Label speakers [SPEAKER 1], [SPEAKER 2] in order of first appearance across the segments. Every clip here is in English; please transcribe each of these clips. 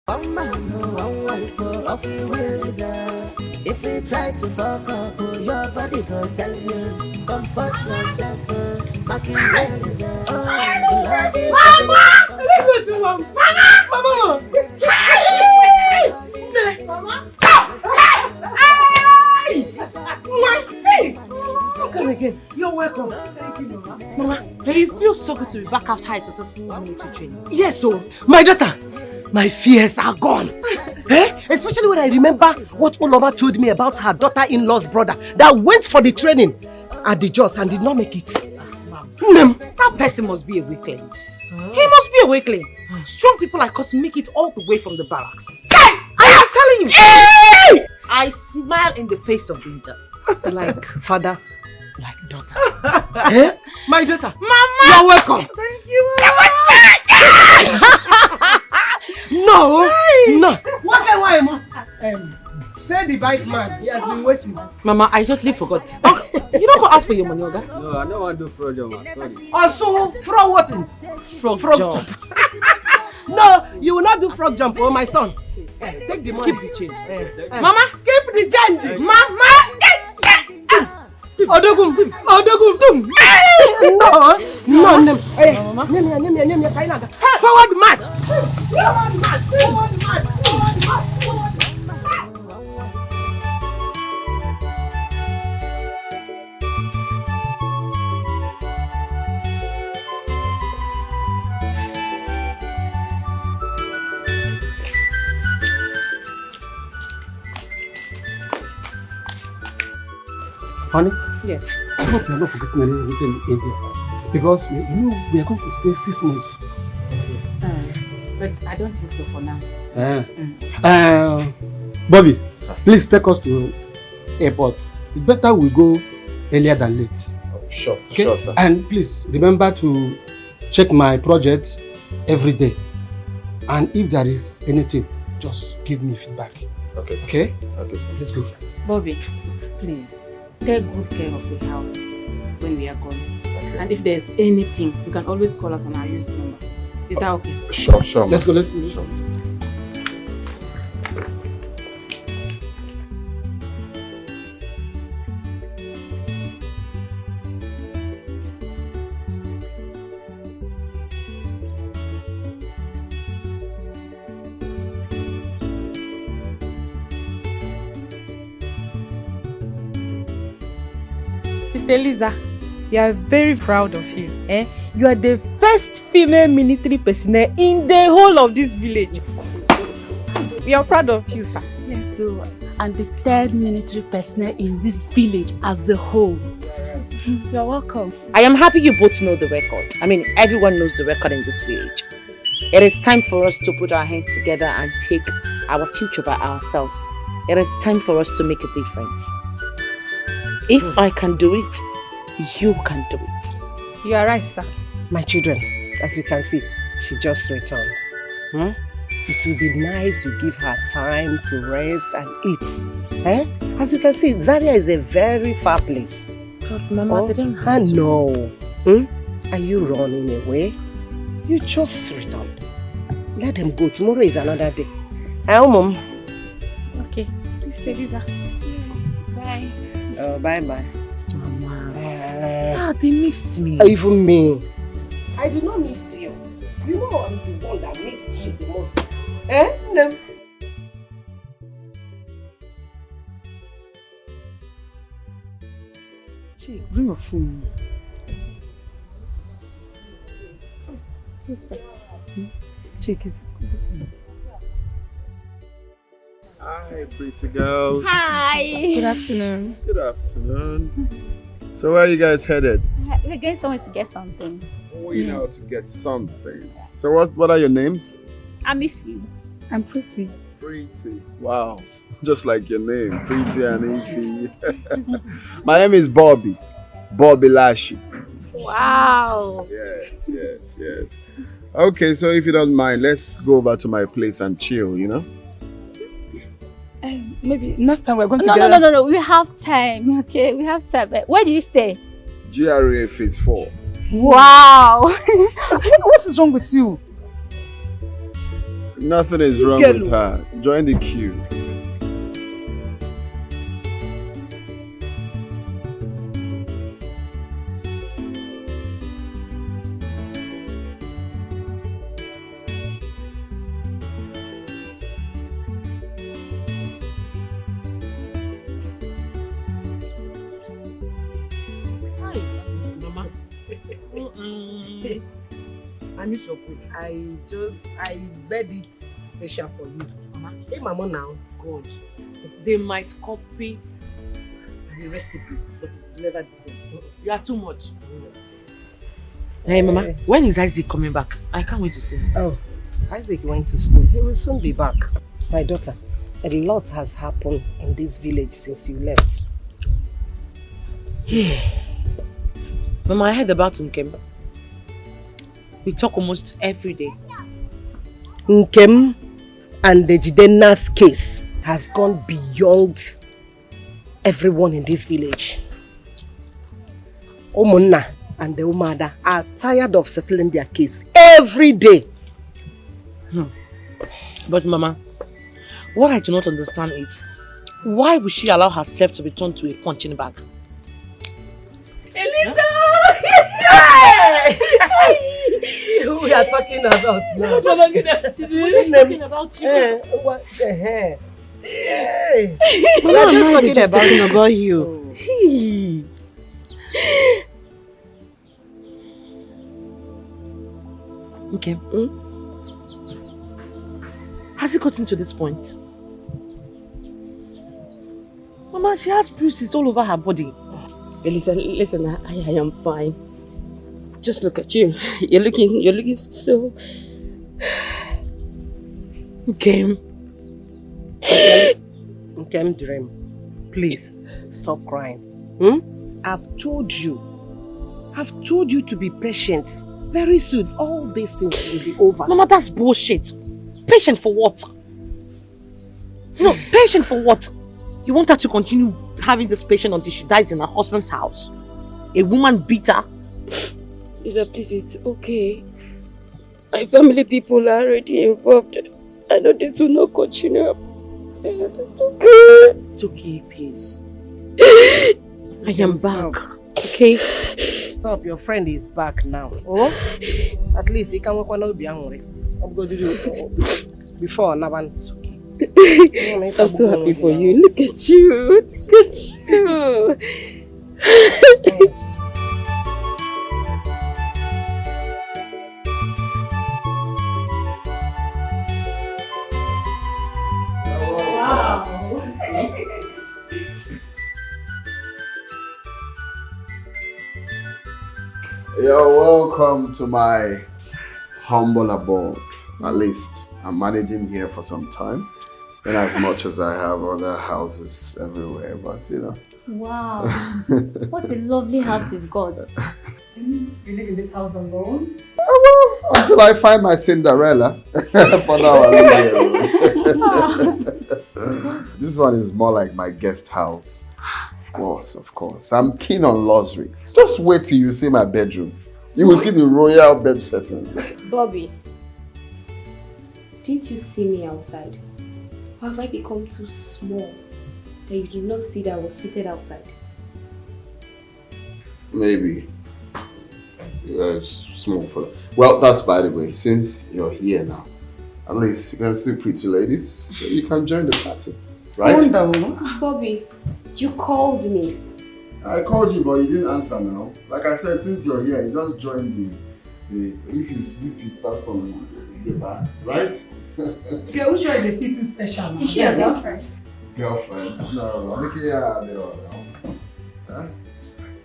[SPEAKER 1] One man, no one wife, for up you will deserve. If you try to fuck up, your body go tell you. Comport yourself, back you will deserve.
[SPEAKER 2] Mama! Let's go to Mama! Mama! Mama! Stop! Hey! Come again. You're welcome. Thank you, Mama.
[SPEAKER 3] Mama, it feels so good to be back after a successful military training.
[SPEAKER 2] Yes, so my daughter, my fears are gone. Especially when I remember what Oloma told me about her daughter-in-law's brother that went for the training at the Jos and did not make it.
[SPEAKER 3] That person must be a weakling. He must be a weakling. Strong people like us make it all the way from the barracks. I am telling you. I smile in the face of danger.
[SPEAKER 2] Like father, like daughter. My daughter.
[SPEAKER 3] Mama!
[SPEAKER 2] You're welcome.
[SPEAKER 3] Thank you,
[SPEAKER 2] No. Why, Mama? Say the bike man, he has been waiting.
[SPEAKER 3] Mama, I totally forgot. You don't go ask for your money, Oga?
[SPEAKER 4] No, I don't want to do fraud, man. Sorry.
[SPEAKER 2] Also, frog what? Frog jump. No, you will not do frog jump, oh my son. Take the money.
[SPEAKER 3] Keep the change.
[SPEAKER 2] Mama, keep the change. Mama, Odogum. No. Forward march.
[SPEAKER 5] Honey?
[SPEAKER 3] Yes.
[SPEAKER 5] I hope you're not forgetting anything in here. Because we are going to stay 6 months.
[SPEAKER 6] But I don't think so for now.
[SPEAKER 5] Bobby, sir, please take us to airport. It's better we go earlier than late.
[SPEAKER 4] Sure,
[SPEAKER 5] okay?
[SPEAKER 4] Sure, sir.
[SPEAKER 5] And please remember to check my project every day. And if there is anything, just give me feedback.
[SPEAKER 4] Okay, sir.
[SPEAKER 5] Okay?
[SPEAKER 4] Okay, sir.
[SPEAKER 5] Let's go.
[SPEAKER 6] Bobby, please, take good care of the house when we are gone. Okay. And if there's anything, you can always call us on our use number. Is that okay?
[SPEAKER 4] Sure.
[SPEAKER 5] Let's go. Let's go.
[SPEAKER 4] Sure.
[SPEAKER 7] Lisa, we are very proud of you. You are the first female military personnel in the whole of this village. We are proud of you, sir.
[SPEAKER 6] Yes, so, and the 3rd military personnel in this village as a whole.
[SPEAKER 7] You are welcome.
[SPEAKER 3] I am happy you both know the record. I mean, everyone knows the record in this village. It is time for us to put our hands together and take our future by ourselves. It is time for us to make a difference. If I can do it, you can do it.
[SPEAKER 7] You are right, sir.
[SPEAKER 2] My children, as you can see, she just returned. It will be nice you give her time to rest and eat. As you can see, Zaria is a very far place.
[SPEAKER 6] But Mama, they don't have to.
[SPEAKER 2] No. Are you running away? You just returned. Let them go. Tomorrow is another day. Mom.
[SPEAKER 7] Okay. Please stay, Lisa. Bye.
[SPEAKER 2] Bye-bye.
[SPEAKER 6] Mama. They missed me.
[SPEAKER 2] Even me. I did not miss you. You know I'm the one that missed you the most. No.
[SPEAKER 6] Chick, bring your phone.
[SPEAKER 2] Chick, is it?
[SPEAKER 4] Hi, pretty girls.
[SPEAKER 7] Hi.
[SPEAKER 6] Good afternoon.
[SPEAKER 4] Good afternoon. So where are you guys headed?
[SPEAKER 7] We're going somewhere to get something.
[SPEAKER 4] Going out to get something. So what are your names?
[SPEAKER 7] I'm Ify.
[SPEAKER 6] I'm pretty.
[SPEAKER 4] Pretty. Wow. Just like your name, Pretty and Ify. My name is Bobby. Bobby Lashy.
[SPEAKER 7] Wow.
[SPEAKER 4] Yes. Okay, so if you don't mind, let's go over to my place and chill, you know?
[SPEAKER 6] Maybe next time we're going to
[SPEAKER 7] No. We have time. Okay, we have time. Where do you stay?
[SPEAKER 4] GRA Phase 4.
[SPEAKER 7] Wow.
[SPEAKER 6] What is wrong with you?
[SPEAKER 4] Nothing is wrong with her. Join the queue.
[SPEAKER 2] I miss your food. I made it special for you. Mama. Hey, Mama now.
[SPEAKER 3] God, they might copy the recipe, but it's never the same. You are too much. Hey, Mama, when is Isaac coming back? I can't wait to see him.
[SPEAKER 2] Oh, Isaac went to school. He will soon be back. My daughter, a lot has happened in this village since you left.
[SPEAKER 3] Mama, I heard about Nkem. We talk almost every day.
[SPEAKER 2] Nkem and the Jidena's case has gone beyond everyone in this village. Omonna and the Umada are tired of settling their case every day.
[SPEAKER 3] But Mama, what I do not understand is, why would she allow herself to be turned to a punching bag?
[SPEAKER 2] Eliza! See who we are talking about now.
[SPEAKER 3] Mama, we're talking about you.
[SPEAKER 2] What the hell? Hey. We are just talking about you.
[SPEAKER 3] Okay. Has it gotten to this point? Mama, she has bruises all over her body.
[SPEAKER 8] Listen, I am fine. Just look at you. You're looking so...
[SPEAKER 3] Okay.
[SPEAKER 2] Dream, please stop crying. I've told you to be patient. Very soon, all these things will be over.
[SPEAKER 3] Mama, that's bullshit. Patient for what? No, patient for what? You want her to continue having this patient until she dies in her husband's house? A woman beat her?
[SPEAKER 8] Lisa, please, it's okay. My family people are already involved. I know this will not continue. It's okay.
[SPEAKER 3] It's okay, please. I am back. Okay?
[SPEAKER 2] Stop, your friend is back now. Oh? At least he can work on Obiangore. I'm going to do it before Naban's okay.
[SPEAKER 8] I'm so happy for you. Look at you. Look at you.
[SPEAKER 4] You're welcome to my humble abode. At least I'm managing here for some time. In as much as I have other houses everywhere, but you know.
[SPEAKER 9] Wow. What a lovely house you've got.
[SPEAKER 7] You live in this house alone?
[SPEAKER 4] Oh, well, until I find my Cinderella. For now, I live here. This one is more like my guest house. Of course. I'm keen on luxury. Just wait till you see my bedroom. You will see the royal bed setting.
[SPEAKER 9] Bobby, didn't you see me outside? Or have I become too small that you did not see that I was seated outside?
[SPEAKER 4] Maybe. Yeah, it's small for that. Well, that's by the way. Since you're here now, at least you can see pretty ladies. So you can join the party, right?
[SPEAKER 9] Bobby, you called me.
[SPEAKER 4] I called you, but you didn't answer now. Like I said, since you're here, you just join the if you start from the back, right?
[SPEAKER 7] Girl, which one is a bit too special?
[SPEAKER 9] Is she your girlfriend?
[SPEAKER 4] Girlfriend? No, I'm making her there now. Huh?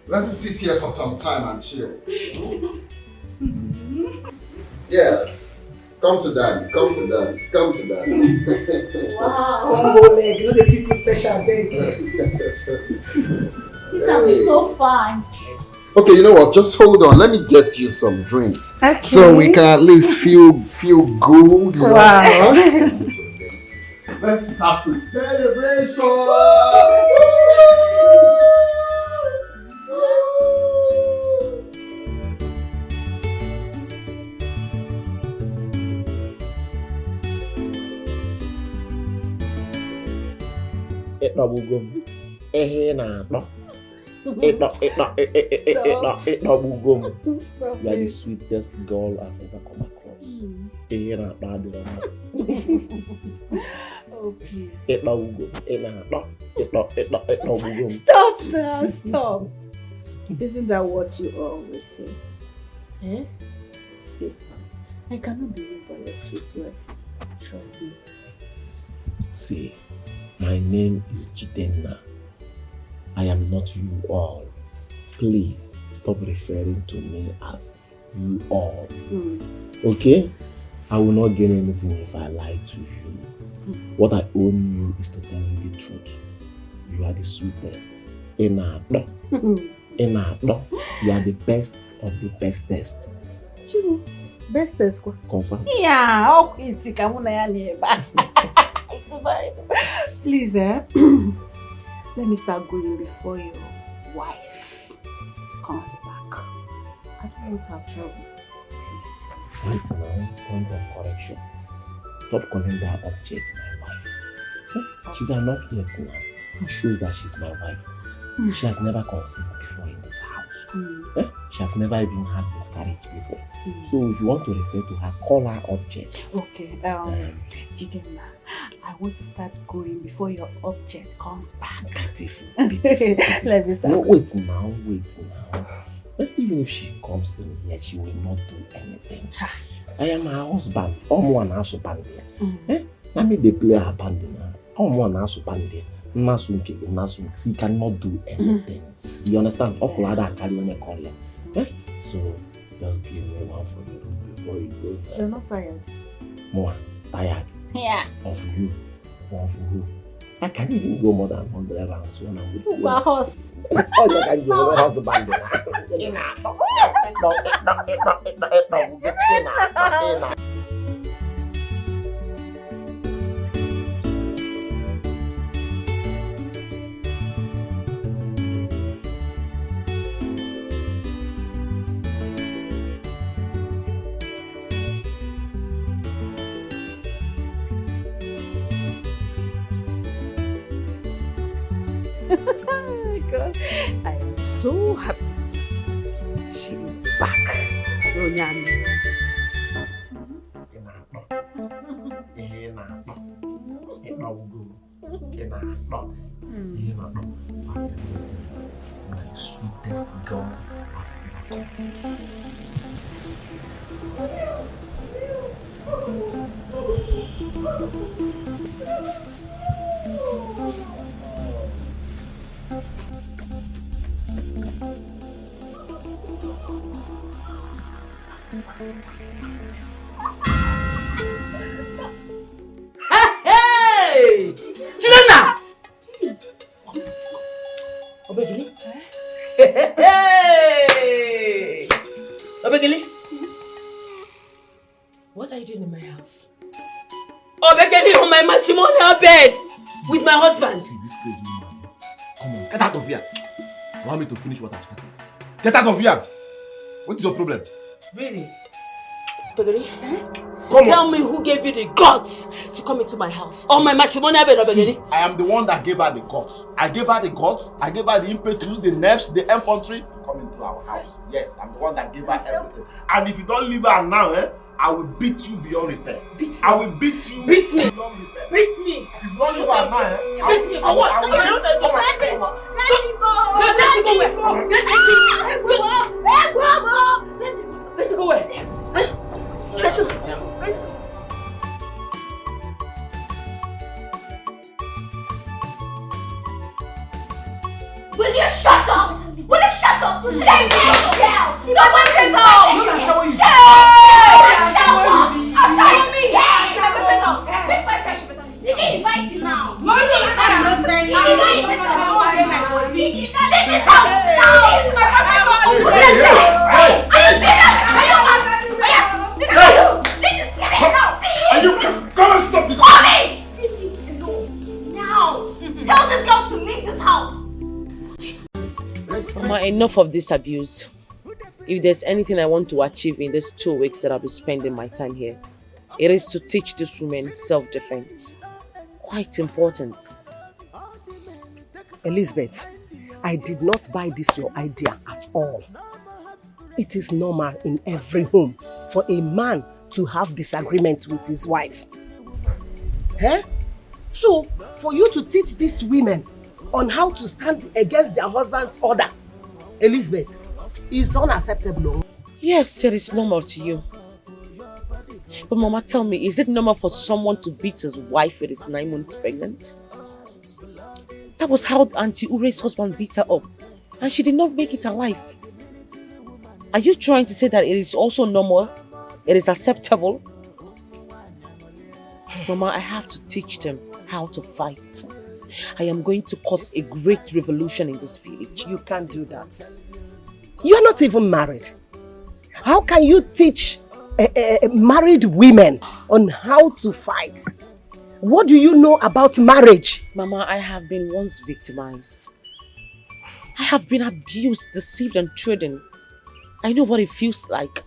[SPEAKER 4] Let's sit here for some time and chill. Yes. Come to daddy. Wow.
[SPEAKER 7] One more leg, you know the people special, baby.
[SPEAKER 9] This house is so fun.
[SPEAKER 4] Okay, you know what? Just hold on. Let me get you some drinks.
[SPEAKER 2] Okay.
[SPEAKER 4] So we can at least feel good. You know?
[SPEAKER 2] Wow.
[SPEAKER 4] Let's start with celebration.
[SPEAKER 10] Bugum. Bugum. You are the sweetest girl I've ever come across.
[SPEAKER 9] Oh, please.
[SPEAKER 3] Stop now, stop.
[SPEAKER 9] Isn't that what you always say? Eh? See, I cannot believe by your sweet words. Trust me.
[SPEAKER 10] See, my name is Jidenna. I am not you all. Please stop referring to me as you all. Okay? I will not gain anything if I lie to you. What I owe you is to tell you the truth. You are the sweetest. Enado. You are the best of the bestest.
[SPEAKER 3] Chibu, bestest quoi?
[SPEAKER 10] Confirm.
[SPEAKER 3] Yeah, oh, it's please, let me start going before your wife comes back. I don't want her trouble. Please.
[SPEAKER 10] Right now, point of correction. Stop calling that object my wife. She's an object now. Who shows that she's my wife? She has never conceived before in this house. She has never even had miscarriage before. So if you want to refer to her, call her object.
[SPEAKER 3] Okay, Jidenna, I want to start going before your object comes back.
[SPEAKER 10] Beautiful.
[SPEAKER 3] Let me start.
[SPEAKER 10] No, wait now. Even if she comes in here, she will not do anything. I am her husband. One husband there. Let me they play her band now. One husband there. She cannot do anything. You understand? So just give me one for the room before you go.
[SPEAKER 3] You're not tired?
[SPEAKER 10] More tired?
[SPEAKER 3] Yeah.
[SPEAKER 10] Of you. One for who? I can't even go more than 100 rounds when I'm with you.
[SPEAKER 3] My horse.
[SPEAKER 10] Oh, you can go more husband.
[SPEAKER 3] God, I am so happy. She is back. So yummy.
[SPEAKER 10] My sweetest girl.
[SPEAKER 8] Hey! Jidenna! Obegili? Hey! Obegili? What are you doing in my house? Obegili on my matrimonial bed with my husband.
[SPEAKER 4] See this crazy woman. Come on, get out of here. Allow me to finish what I've started. Get out of here! What is your problem?
[SPEAKER 8] Really? Obegili? Tell me who gave you the guts to come into my house on my matrimonial bed, Obegili?
[SPEAKER 4] I am the one that gave her the guts. I gave her the guts. I gave her the impetus, the nerves, the infantry to come into our house. Yes, I'm the one that gave her everything. And if you don't leave her now, I will beat you beyond repair. Beat me? I will beat you
[SPEAKER 8] beat me.
[SPEAKER 4] beyond repair.
[SPEAKER 8] Beat me?
[SPEAKER 4] If you don't leave her now,
[SPEAKER 8] beat me for what? Let me go. Let me go. Let me go where? Let me go where? Let me go.
[SPEAKER 11] Will you shut up? Will you shut up? Shame down! No one can talk! Shut up! I'll show you me! Pick my fresh with me. Invite him now. I'm not ready. Invite him now. This is how. Now it's my perfect. Are you serious?
[SPEAKER 4] Are you come and stop this?
[SPEAKER 11] Now, tell this girl to leave this house.
[SPEAKER 3] Mama, enough of this abuse. If there's anything I want to achieve in these 2 weeks that I'll be spending my time here, it is to teach this woman self-defense. Quite important.
[SPEAKER 2] Elizabeth, I did not buy this your idea at all. It is normal in every home for a man to have disagreements with his wife. Eh? So, for you to teach these women on how to stand against their husband's order, Elizabeth, is unacceptable.
[SPEAKER 3] Yes, it is normal to you. But Mama, tell me, is it normal for someone to beat his wife when he's 9 months pregnant? That was how Auntie Ure's husband beat her up, and she did not make it alive. Are you trying to say that it is also normal? It is acceptable? Mama, I have to teach them how to fight. I am going to cause a great revolution in this village.
[SPEAKER 2] You can't do that. You are not even married. How can you teach married women on how to fight? What do you know about marriage?
[SPEAKER 3] Mama, I have been once victimized. I have been abused, deceived and trodden. I know what it feels like.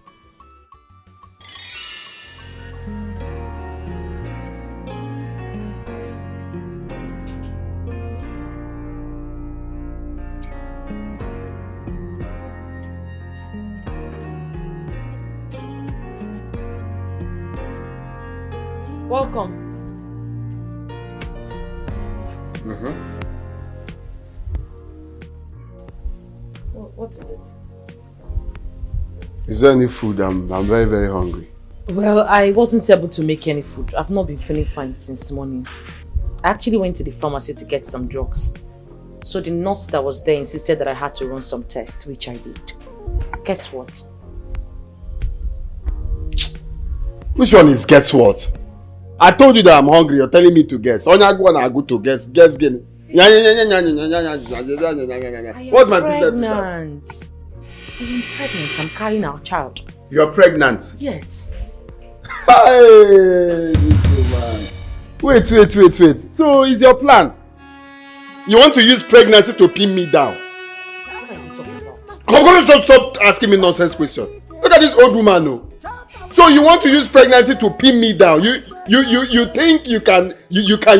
[SPEAKER 3] Welcome. What is it?
[SPEAKER 4] Is there any food? I'm very, very hungry.
[SPEAKER 3] Well, I wasn't able to make any food. I've not been feeling fine since morning. I actually went to the pharmacy to get some drugs. So the nurse that was there insisted that I had to run some tests, which I did. Guess what?
[SPEAKER 4] Which one is guess what? I told you that I'm hungry. You're telling me to guess. Only I go to guess. Guess again. What's my business with that?
[SPEAKER 3] I'm pregnant. I'm carrying our child.
[SPEAKER 4] You're pregnant?
[SPEAKER 3] Yes.
[SPEAKER 4] Hey, this woman. Wait. So, is your plan? You want to use pregnancy to pin me down?
[SPEAKER 3] What are you talking about?
[SPEAKER 4] Come on, stop asking me nonsense questions. Look at this old woman, no. So you want to use pregnancy to pin me down? You think you can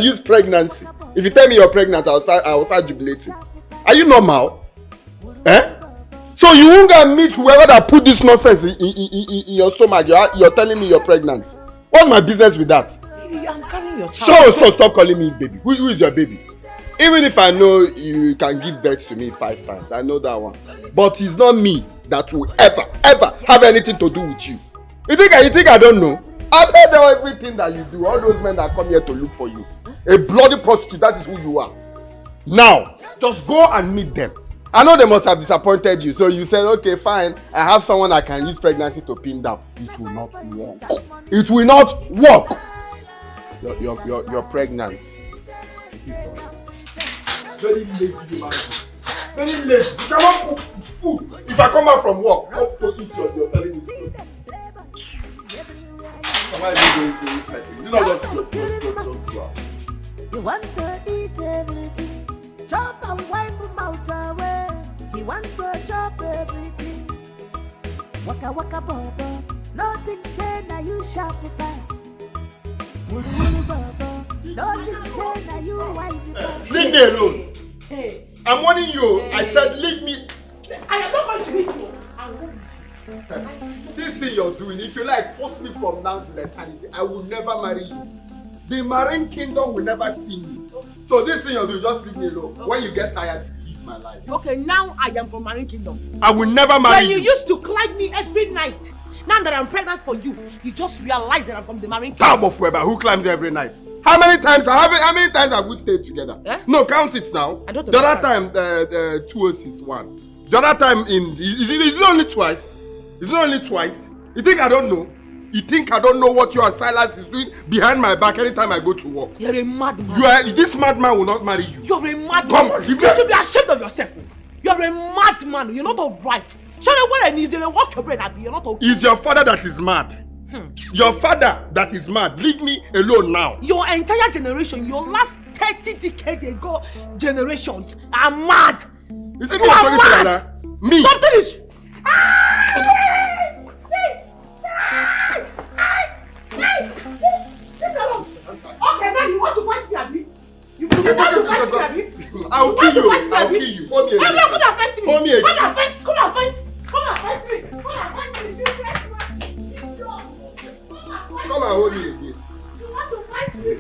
[SPEAKER 4] use pregnancy? If you tell me you're pregnant, I will start jubilating. Are you normal? Eh? So you won't go and meet whoever that put this nonsense in your stomach. You're telling me you're pregnant. What's my business with that?
[SPEAKER 3] Baby, I'm carrying your child.
[SPEAKER 4] So stop calling me baby. Who is your baby? Even if I know you can give birth to me 5 times, I know that one. But it's not me that will ever have anything to do with you. You think I don't know? I've heard everything that you do. All those men that come here to look for you. A bloody prostitute, that is who you are. Now, just go and meet them. I know they must have disappointed you. So you said, okay, fine. I have someone I can use pregnancy to pin down. It will not work. It will not work. You're pregnant. Very lazy man. Very lazy. You cannot cook food. If I come back from work, what for eat you're telling me food? Why are you doing things like this? You know what
[SPEAKER 1] You want to eat everything. Chop and wipe them out away. He want to chop everything. Waka waka baba. Nothing say na you sharp pass. Wulu wulu baba. Nothing say na you wise pass.
[SPEAKER 4] Leave me alone. Hey. I'm warning you. Hey. I said leave me.
[SPEAKER 11] I am not going to leave you.
[SPEAKER 4] This thing you're doing, if you like, force me from now to eternity, I will never marry you. The marine kingdom will never see me. So this thing you're doing, just leave me alone. Okay. When you get tired, leave my life.
[SPEAKER 11] Okay, now I am from marine kingdom.
[SPEAKER 4] I will never marry you.
[SPEAKER 11] When you used to climb me every night, now that I'm pregnant for you, you just realize that I'm from the marine kingdom.
[SPEAKER 4] How about who climbs every night? How many times have we stayed together? Eh? No, count it now. I don't know. The other time, 2 is 1. The other time is it only twice? Is it only twice? You think I don't know? You think I don't know what your Silas is doing behind my back anytime I go to work?
[SPEAKER 11] You're a madman.
[SPEAKER 4] This madman will not marry you.
[SPEAKER 11] You're a madman.
[SPEAKER 4] Come on,
[SPEAKER 11] you should be ashamed of yourself. You're a madman. You're not alright. Show them what I need. They walk your brain. You're not alright.
[SPEAKER 4] It's your father that is mad. Your father that is mad. Leave me alone now.
[SPEAKER 11] Your entire generation, your last 30 decades ago generations are mad.
[SPEAKER 4] Is it you are mad? Like that? Me?
[SPEAKER 11] Something is. Okay, now you want to fight me, Abi? You want to fight me, Abi?
[SPEAKER 4] I'll kill you. I'll kill you. Come here.
[SPEAKER 11] Come and fight me.
[SPEAKER 4] Come here.
[SPEAKER 11] Come and fight me. Come and fight me. Come and fight me.
[SPEAKER 4] Come and hold me again.
[SPEAKER 11] You want to fight me?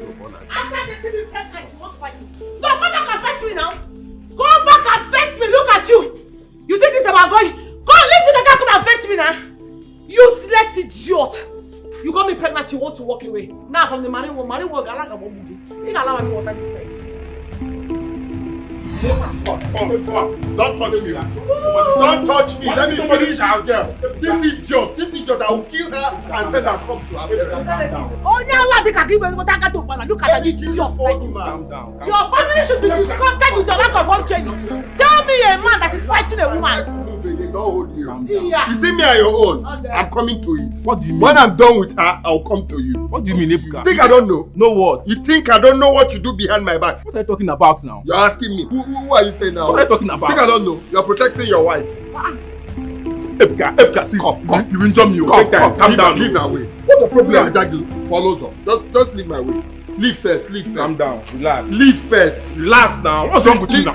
[SPEAKER 11] After the TV pregnant, you want to fight me? No, come back and fight me now. Come back and face me. Look at you. You think this about going? Go leave the guy. Come and face me now. Useless idiot. You got me pregnant. You want to walk away. Now from the marine world, I like a woman. You don't allow me water this night.
[SPEAKER 4] Come on. Don't touch me. Don't touch me. Let me finish this girl. This idiot, I will kill her and send her cops to her parents.
[SPEAKER 11] Oh, now look at that idiot. Your family should be disgusted with your lack of object. Tell me a man that is fighting a woman.
[SPEAKER 4] Don't hold you. Yeah. You see me on your own. Okay. I'm coming to it. What do you mean? When I'm done with her, I'll come to you.
[SPEAKER 12] What do you mean, Ebuka?
[SPEAKER 4] You think I don't know?
[SPEAKER 12] Know what?
[SPEAKER 4] You think I don't know what you do behind my back?
[SPEAKER 12] What are you talking about now?
[SPEAKER 4] You're asking me. Who are you saying now?
[SPEAKER 12] What are you talking about?
[SPEAKER 4] You think I don't know? You're protecting your wife.
[SPEAKER 12] Ebuka, see. Come. You injure me. Calm down.
[SPEAKER 4] Leave my way. What's the problem? Jaggy, follows up. Just leave my way. Leave first.
[SPEAKER 12] Calm down. Relax.
[SPEAKER 4] Leave first.
[SPEAKER 12] Relax now. What's wrong with you now?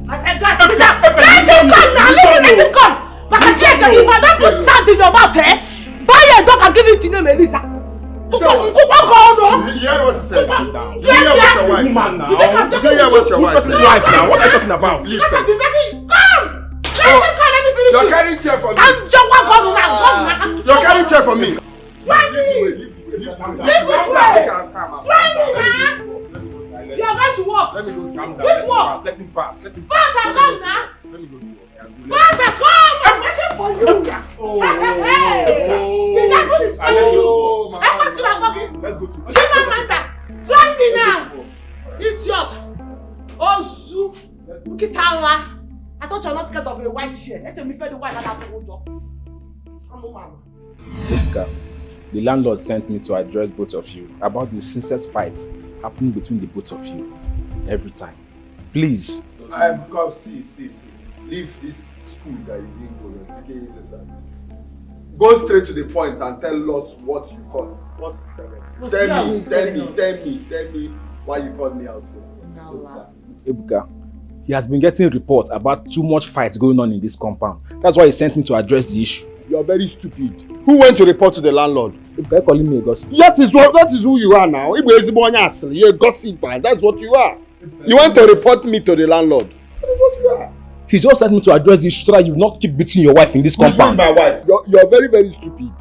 [SPEAKER 11] I said, guys, sit down. Let him come now. Let him come. But if I don't put sand in your mouth, buy a dog and give it to name Elisa.
[SPEAKER 4] You hear what he said? You hear what your wife said? You hear what your wife said?
[SPEAKER 12] What are you talking about?
[SPEAKER 4] Leave
[SPEAKER 11] first. Come. Let me finish.
[SPEAKER 4] You're carrying chair for me.
[SPEAKER 11] You're
[SPEAKER 4] carrying chair for me.
[SPEAKER 11] Try me. Leave which way? Try me now. You're going to walk.
[SPEAKER 12] Let me go to
[SPEAKER 11] which walk?
[SPEAKER 12] Let him pass.
[SPEAKER 11] Pass and come now.
[SPEAKER 12] Let me go to work.
[SPEAKER 11] Pass and come. I'm waiting for you. The devil is calling you.
[SPEAKER 12] Let's go to
[SPEAKER 11] Chimamanda, try me now. Idiot. Osu. Kitawa. I thought you're not scared of a white chair. Let me feel the white that I have to hold up.
[SPEAKER 12] The landlord sent me to address both of you about the senseless fight happening between the both of you every time. Please.
[SPEAKER 4] See. Leave this school that you didn't go. You're speaking incessant. Go straight to the point and tell us what you call. What is the rest? Tell me why you called me out here.
[SPEAKER 12] Ebuka, he has been getting reports about too much fights going on in this compound. That's why he sent me to address the issue.
[SPEAKER 4] You're very stupid. Who went to report to the landlord?
[SPEAKER 12] Ebuka, calling me a gossip.
[SPEAKER 4] That is who you are now. You're a gossiper. That's what you are. You went to report me to the landlord. That is what you are.
[SPEAKER 12] He just sent me to address the issue so that you will not keep beating your wife in this compound.
[SPEAKER 4] Who is my wife? You're very, very stupid.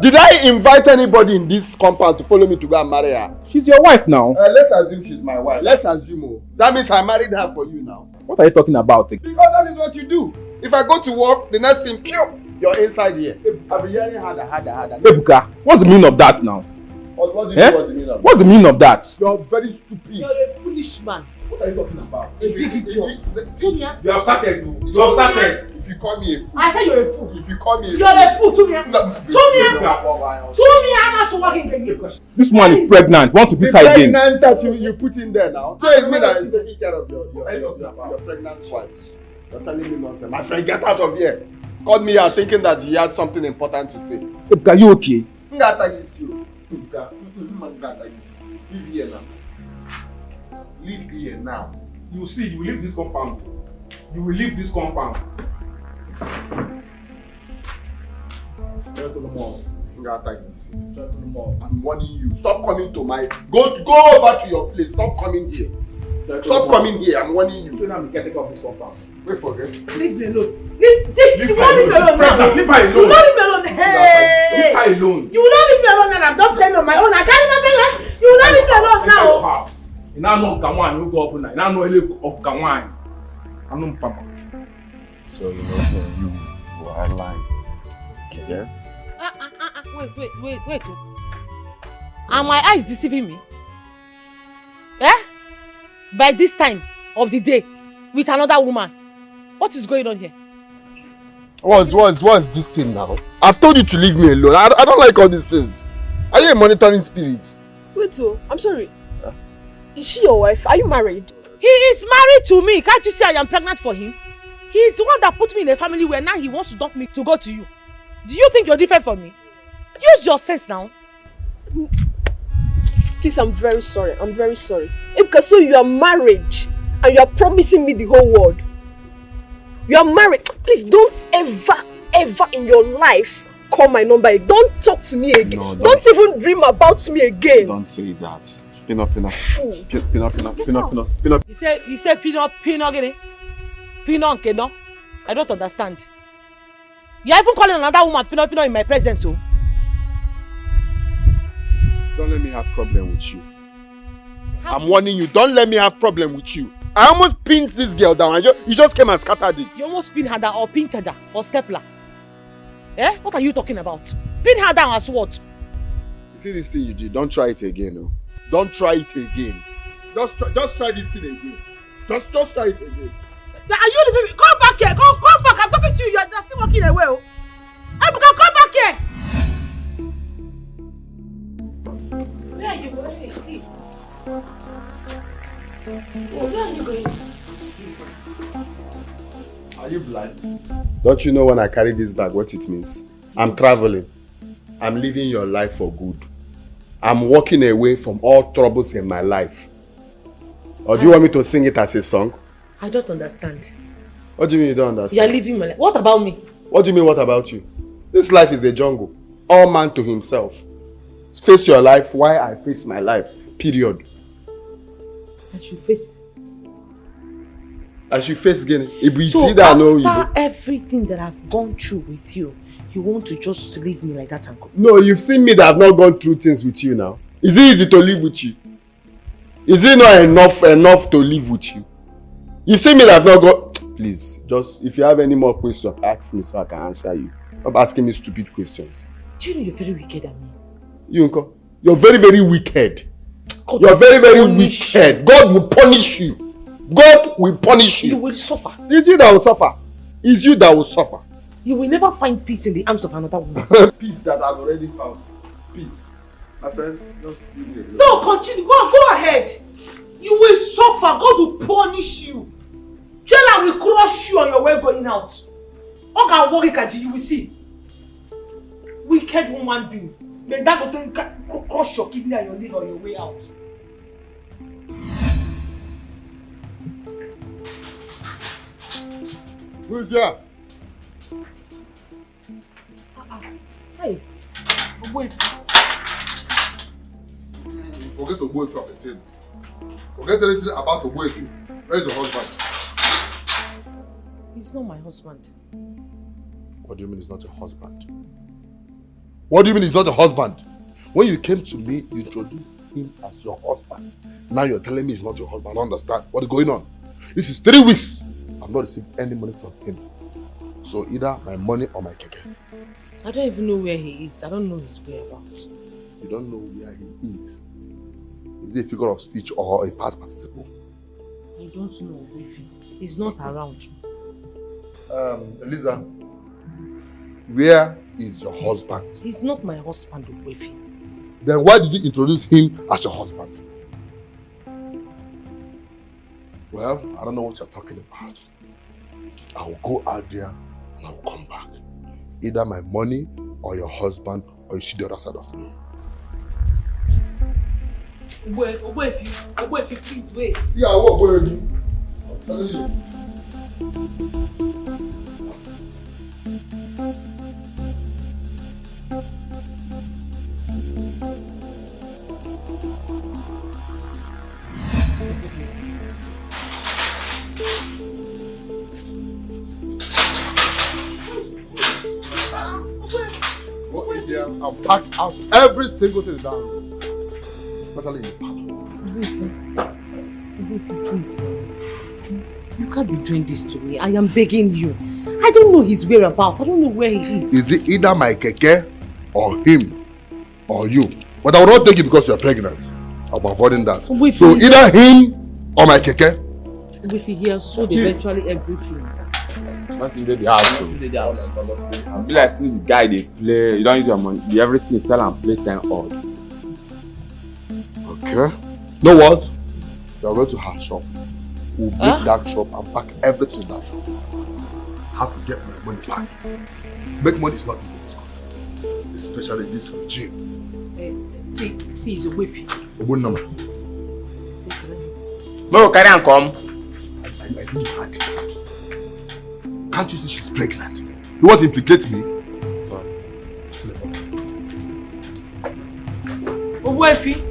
[SPEAKER 4] Did I invite anybody in this compound to follow me to go and marry her?
[SPEAKER 12] She's your wife now.
[SPEAKER 4] Let's assume she's my wife. Let's assume. That means I married her for you now.
[SPEAKER 12] What are you talking about?
[SPEAKER 4] Because that is what you do. If I go to work, the next thing, you're inside here. I'll be hearing harder.
[SPEAKER 12] Ebuka, what's the meaning of that now?
[SPEAKER 4] What do you mean what's the meaning of that?
[SPEAKER 12] What's the meaning of that?
[SPEAKER 4] You're very stupid.
[SPEAKER 11] You're a foolish man.
[SPEAKER 12] What are you talking about?
[SPEAKER 11] You have
[SPEAKER 12] started.
[SPEAKER 4] If you call me a fool.
[SPEAKER 11] I say you're a fool.
[SPEAKER 4] If you call me a fool.
[SPEAKER 11] You're a fool. Tumia, I'm not to work in the game.
[SPEAKER 12] This woman is pregnant. Want to beat her again?
[SPEAKER 4] Pregnant that you put in there now. Tell me that is taking care of your pregnant wife. You're telling me nonsense. My friend, get out of here. Called me out thinking that he has something important to say.
[SPEAKER 12] Are you okay?
[SPEAKER 4] Leave here now. Leave here now.
[SPEAKER 12] You see, you will leave this compound. You will leave this compound.
[SPEAKER 4] I'm warning you. Stop coming to my. Go over to your place. Stop coming here. Stop coming here. I'm warning you.
[SPEAKER 12] So now I'm getting off this compound.
[SPEAKER 4] Wait for it.
[SPEAKER 11] Leave me alone. You won't leave me alone now.
[SPEAKER 12] Leave her alone.
[SPEAKER 11] You won't leave me alone. Hey.
[SPEAKER 12] Leave her alone.
[SPEAKER 11] You will not leave me alone now. I'm just standing on my own. I can't even bring her. You will not leave me alone now.
[SPEAKER 12] You now know Kawan, you go up now. You now know Ele of Kawan. I know Papa.
[SPEAKER 4] So you know you are lying. Yes?
[SPEAKER 11] Wait. Are my eyes deceiving me? Eh? By this time of the day, with another woman. What is going on here?
[SPEAKER 4] What's this thing now? I've told you to leave me alone. I don't like all these things. Are you a monitoring spirit?
[SPEAKER 8] Wait, I'm sorry. Is she your wife? Are you married?
[SPEAKER 11] He is married to me. Can't you see I am pregnant for him? He is the one that put me in a family where now he wants to dump me to go to you. Do you think you're different from me? Use your sense now.
[SPEAKER 8] Please, I'm very sorry. Because so you are married
[SPEAKER 7] and you are promising me the whole world. You are married. Please don't ever in your life call my number. Don't talk to me again. No, don't even dream about me again.
[SPEAKER 4] Don't say that. Pino.
[SPEAKER 7] Fool.
[SPEAKER 4] Pino.
[SPEAKER 13] You say Pino gini? Pino nkeno? I don't understand. You are even calling another woman Pino in my presence, oh?
[SPEAKER 4] Don't let me have problem with you. I'm warning you, don't let me have problem with you. I almost pinned this girl down and you just came and scattered it.
[SPEAKER 13] You almost pinned her down or pin charger or stapler. Eh? What are you talking about? Pin her down as what?
[SPEAKER 4] You see this thing you did? Don't try it again, no? Don't try it again. Just try this thing again. Just try it again.
[SPEAKER 13] Are you leaving me? Come back here. Come back. I'm talking to you. You're still walking away. Oh. Ebuka, come back here. Where are you going? Where are you going?
[SPEAKER 4] Are you blind? Don't you know when I carry this bag what it means? I'm traveling. I'm living your life for good. I'm walking away from all troubles in my life. Or do you want me to sing it as a song?
[SPEAKER 13] I don't understand.
[SPEAKER 4] What do you mean you don't understand?
[SPEAKER 13] You are living my life. What about me?
[SPEAKER 4] What do you mean what about you? This life is a jungle. All man to himself. Face your life while I face my life. Period.
[SPEAKER 13] As you face
[SPEAKER 4] Guinea.
[SPEAKER 13] So after everything that I've gone through with you, you want to just leave me like that and go?
[SPEAKER 4] No, you've seen me that I've not gone through things with you now. Is it easy to live with you? Is it not enough to live with you? You've seen me that I've not gone... Please, just if you have any more questions, ask me so I can answer you. Stop asking me stupid questions.
[SPEAKER 13] Do you know you're very wicked at me?
[SPEAKER 4] You, Uncle, you're very, very wicked. You're very, very wicked. God will punish you. God will punish you.
[SPEAKER 13] You will suffer.
[SPEAKER 4] It's you that will suffer. It's you that will suffer.
[SPEAKER 13] You will never find peace in the arms of another woman.
[SPEAKER 4] Peace that I've already found. Peace. My friend, just leave me alone.
[SPEAKER 13] No, continue. Go ahead. You will suffer. God will punish you. Jailer will crush you on your way going out. You will see. Wicked woman being. May that go crush your kidney and your liver on your way out.
[SPEAKER 4] Who's here?
[SPEAKER 13] Hey, wait.
[SPEAKER 4] Forget to wait for anything. Forget anything about the wait. Where's your husband?
[SPEAKER 13] He's not my husband.
[SPEAKER 4] What do you mean he's not your husband? What do you mean he's not your husband? When you came to me, you introduced him as your husband. Now you're telling me he's not your husband. I don't understand. What is going on? This is 3 weeks. I've not received any money from him. So either my money or my keke.
[SPEAKER 13] I don't even know where he is. I don't know his whereabouts.
[SPEAKER 4] You don't know where he is? Is it a figure of speech or a past participle?
[SPEAKER 13] I don't know. He's not around.
[SPEAKER 4] Eliza, where is your husband?
[SPEAKER 13] He's not my husband, Wefi.
[SPEAKER 4] Then why did you introduce him as your husband? Well, I don't know what you're talking about. I will go out there and I will come back. Either my money or your husband, or you see the other side of me.
[SPEAKER 13] Wefi, please wait.
[SPEAKER 4] Yeah, what will you do? I'm telling you. Go in there and pack out every single thing down, especially in the parlor.
[SPEAKER 13] Please, you can't be doing this to me. I am begging you. I don't know his whereabouts. I don't know where he is.
[SPEAKER 4] Is it either my keke or him or you? But I will not take it because you are pregnant. I'm avoiding that. So either him or my keke.
[SPEAKER 13] If he has sold eventually everything.
[SPEAKER 14] Not in the house. Be like see the guy they play. You don't use your money. The everything sell and play time odd.
[SPEAKER 4] Okay. Know what? You are going to her shop. We'll break that shop and pack everything in that shop. How to get my money back. Make money is not easy in this country. Especially this regime.
[SPEAKER 13] Please, Wefi.
[SPEAKER 4] Open number.
[SPEAKER 14] No, carry and come.
[SPEAKER 4] you mad? Can't you see she's pregnant? You want to implicate me?
[SPEAKER 13] Ogbuefi.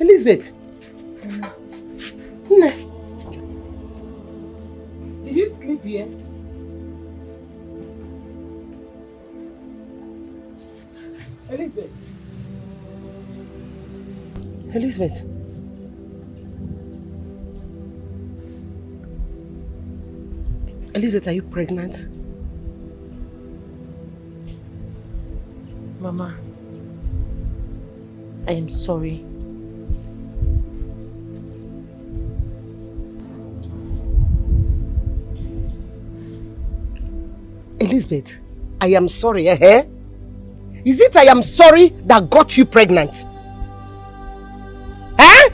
[SPEAKER 2] Elizabeth. Nne. Did you sleep here? Elizabeth. Elizabeth. Elizabeth, are you pregnant?
[SPEAKER 3] Mama, I am sorry.
[SPEAKER 2] Elizabeth, I am sorry, eh? Is it I am sorry that got you pregnant? Eh?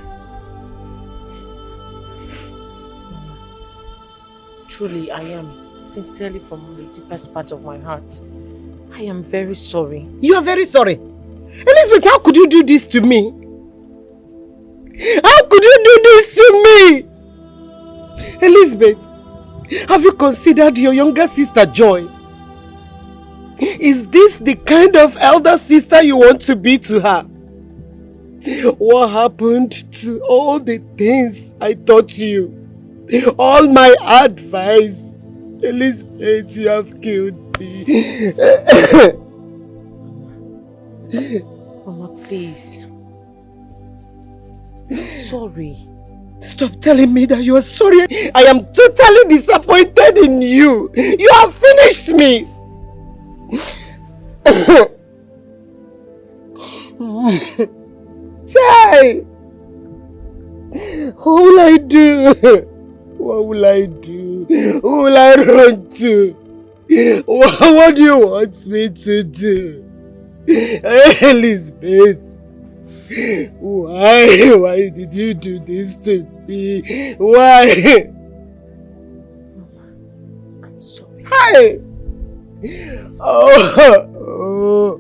[SPEAKER 3] Truly, I am. Sincerely from the deepest part of my heart. I am very sorry.
[SPEAKER 2] You are very sorry? Elizabeth, how could you do this to me? How could you do this to me? Elizabeth, have you considered your younger sister, Joy? Is this the kind of elder sister you want to be to her? What happened to all the things I taught you? All my advice? Elizabeth, you have killed me.
[SPEAKER 3] Mama, please. Sorry.
[SPEAKER 2] Stop telling me that you are sorry. I am totally disappointed in you. You have finished me. Chai! What will I do? What will I do? Who will I run to? What do you want me to do? Elizabeth, why did you do this to me? Why?
[SPEAKER 3] Mama, I'm sorry.
[SPEAKER 2] Hi! Oh,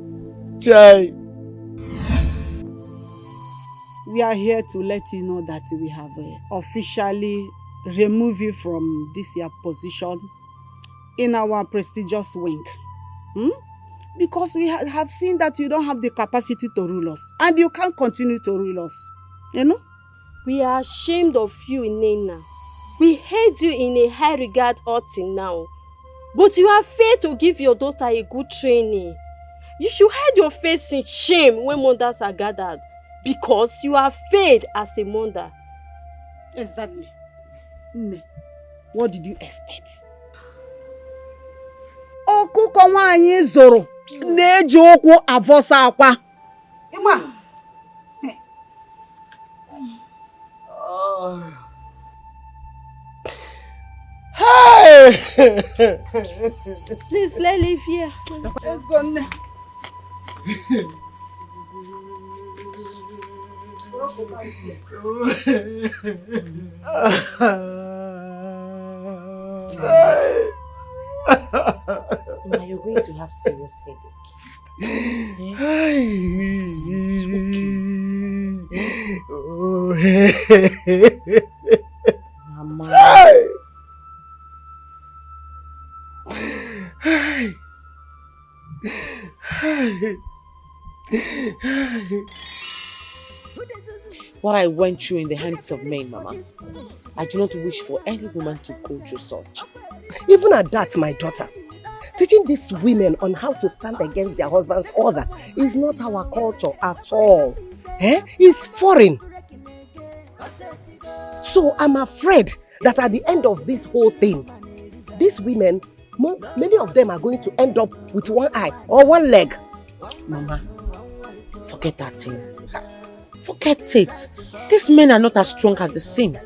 [SPEAKER 2] Chai.
[SPEAKER 15] We are here to let you know that we have officially removed you from this your position in our prestigious wing. Because we have seen that you don't have the capacity to rule us. And you can't continue to rule us. You know?
[SPEAKER 8] We are ashamed of you, Nena. We hate you in a high regard up till now. But you have failed to give your daughter a good training. You should hide your face in shame when mothers are gathered. Because you have failed as a mother.
[SPEAKER 15] Exactly. What did you expect? Ọkụkọ nwaanyị zoro na-eji ụkwụ avọsa akwa. Ịma.
[SPEAKER 2] Hey!
[SPEAKER 8] Please, let's leave here.
[SPEAKER 15] Let's go now.
[SPEAKER 3] Now you're going to have serious headache. Mama. What I went through in the hands of men, Mama, I do not wish for any woman to go through such.
[SPEAKER 2] Even at that, my daughter, teaching these women on how to stand against their husband's order is not our culture at all. It's foreign. So I'm afraid that at the end of this whole thing, these women, many of them are going to end up with one eye or one leg.
[SPEAKER 3] Mama, forget that thing. Forget it. These men are not as strong as the seem.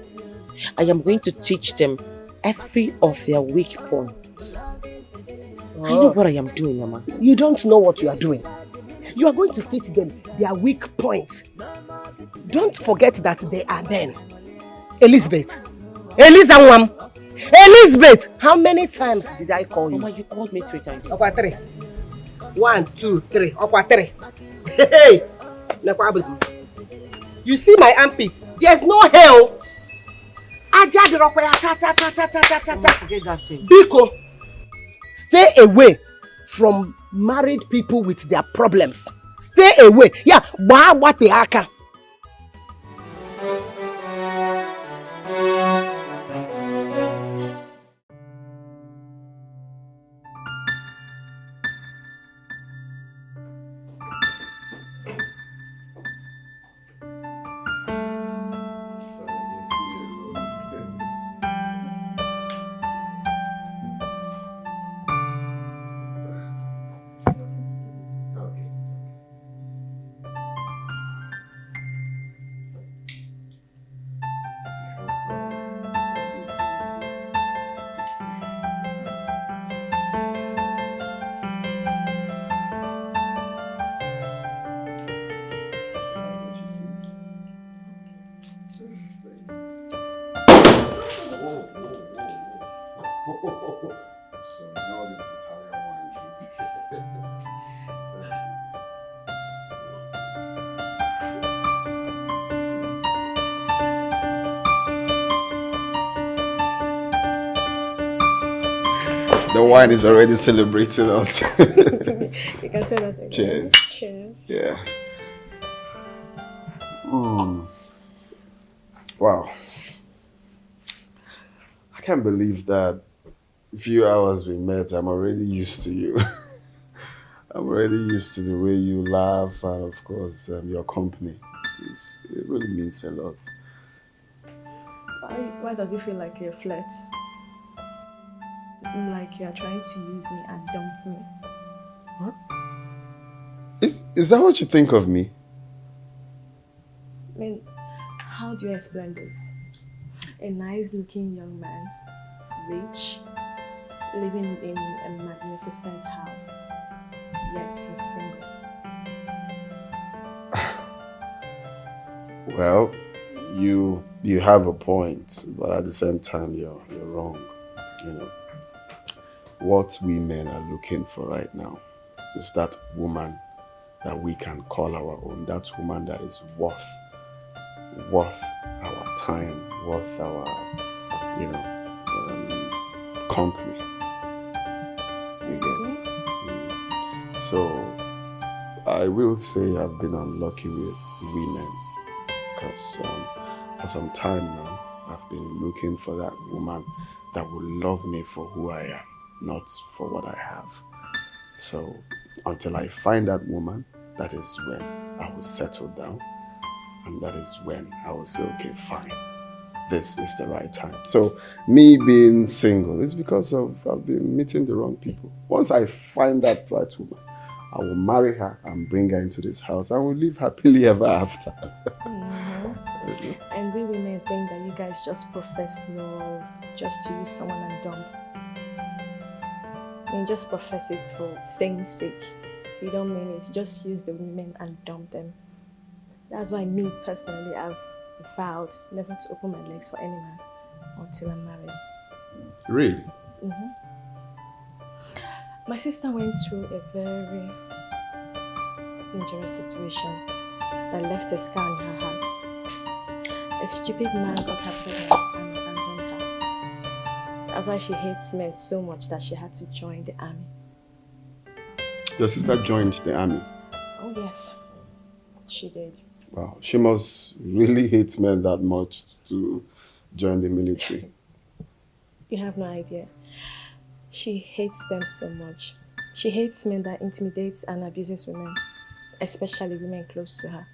[SPEAKER 3] I am going to teach them every of their weak points. I know what I am doing, Mama.
[SPEAKER 2] You don't know what you are doing. You are going to teach them their weak points. Don't forget that they are men. Elizabeth! Elizabeth! How many times did I call you?
[SPEAKER 3] Mama, you called me 3 times.
[SPEAKER 2] Okwa 3. 1, 2, 3. Okwa 3. Hey! You see my armpit? There's no hell. Biko, stay away from married people with their problems. Stay away. Yeah, what they are.
[SPEAKER 4] The wine is already celebrating us.
[SPEAKER 9] You can say that again.
[SPEAKER 4] Cheers.
[SPEAKER 9] Cheers.
[SPEAKER 4] Yeah. Wow. I can't believe that a few hours we met, I'm already used to you. I'm already used to the way you laugh and of course your company. It really means a lot.
[SPEAKER 9] Why does it feel like a flirt? Like you are trying to use me and dump me.
[SPEAKER 4] What? Is that what you think of me?
[SPEAKER 9] I mean, how do you explain this? A nice looking young man, rich, living in a magnificent house, yet he's single.
[SPEAKER 4] Well, you have a point, but at the same time you're wrong. You know, what we men are looking for right now is that woman that we can call our own, that woman that is worth our time, worth our, company. You get? So, I will say I've been unlucky with women because for some time now, I've been looking for that woman that will love me for who I am, not for what I have. So, until I find that woman, that is when I will settle down. And that is when I will say, okay, fine, this is the right time. So me being single is because I've been meeting the wrong people. Once I find that right woman, I will marry her and bring her into this house and we'll live happily ever after.
[SPEAKER 9] And we women think that you guys just profess love just to use someone and dump. I mean, just profess it for saying sake. You don't mean it. Just use the women and dump them. That's why me personally, I've vowed never to open my legs for any man until I'm married.
[SPEAKER 4] Really?
[SPEAKER 9] My sister went through a very dangerous situation that left a scar in her heart. A stupid man got her pregnant and abandoned her. That's why she hates men so much that she had to join the army.
[SPEAKER 4] Your sister joined the army?
[SPEAKER 9] Oh yes, she did.
[SPEAKER 4] Wow, she must really hate men that much to join the military.
[SPEAKER 9] You have no idea. She hates them so much. She hates men that intimidates and abuses women, especially women close to her.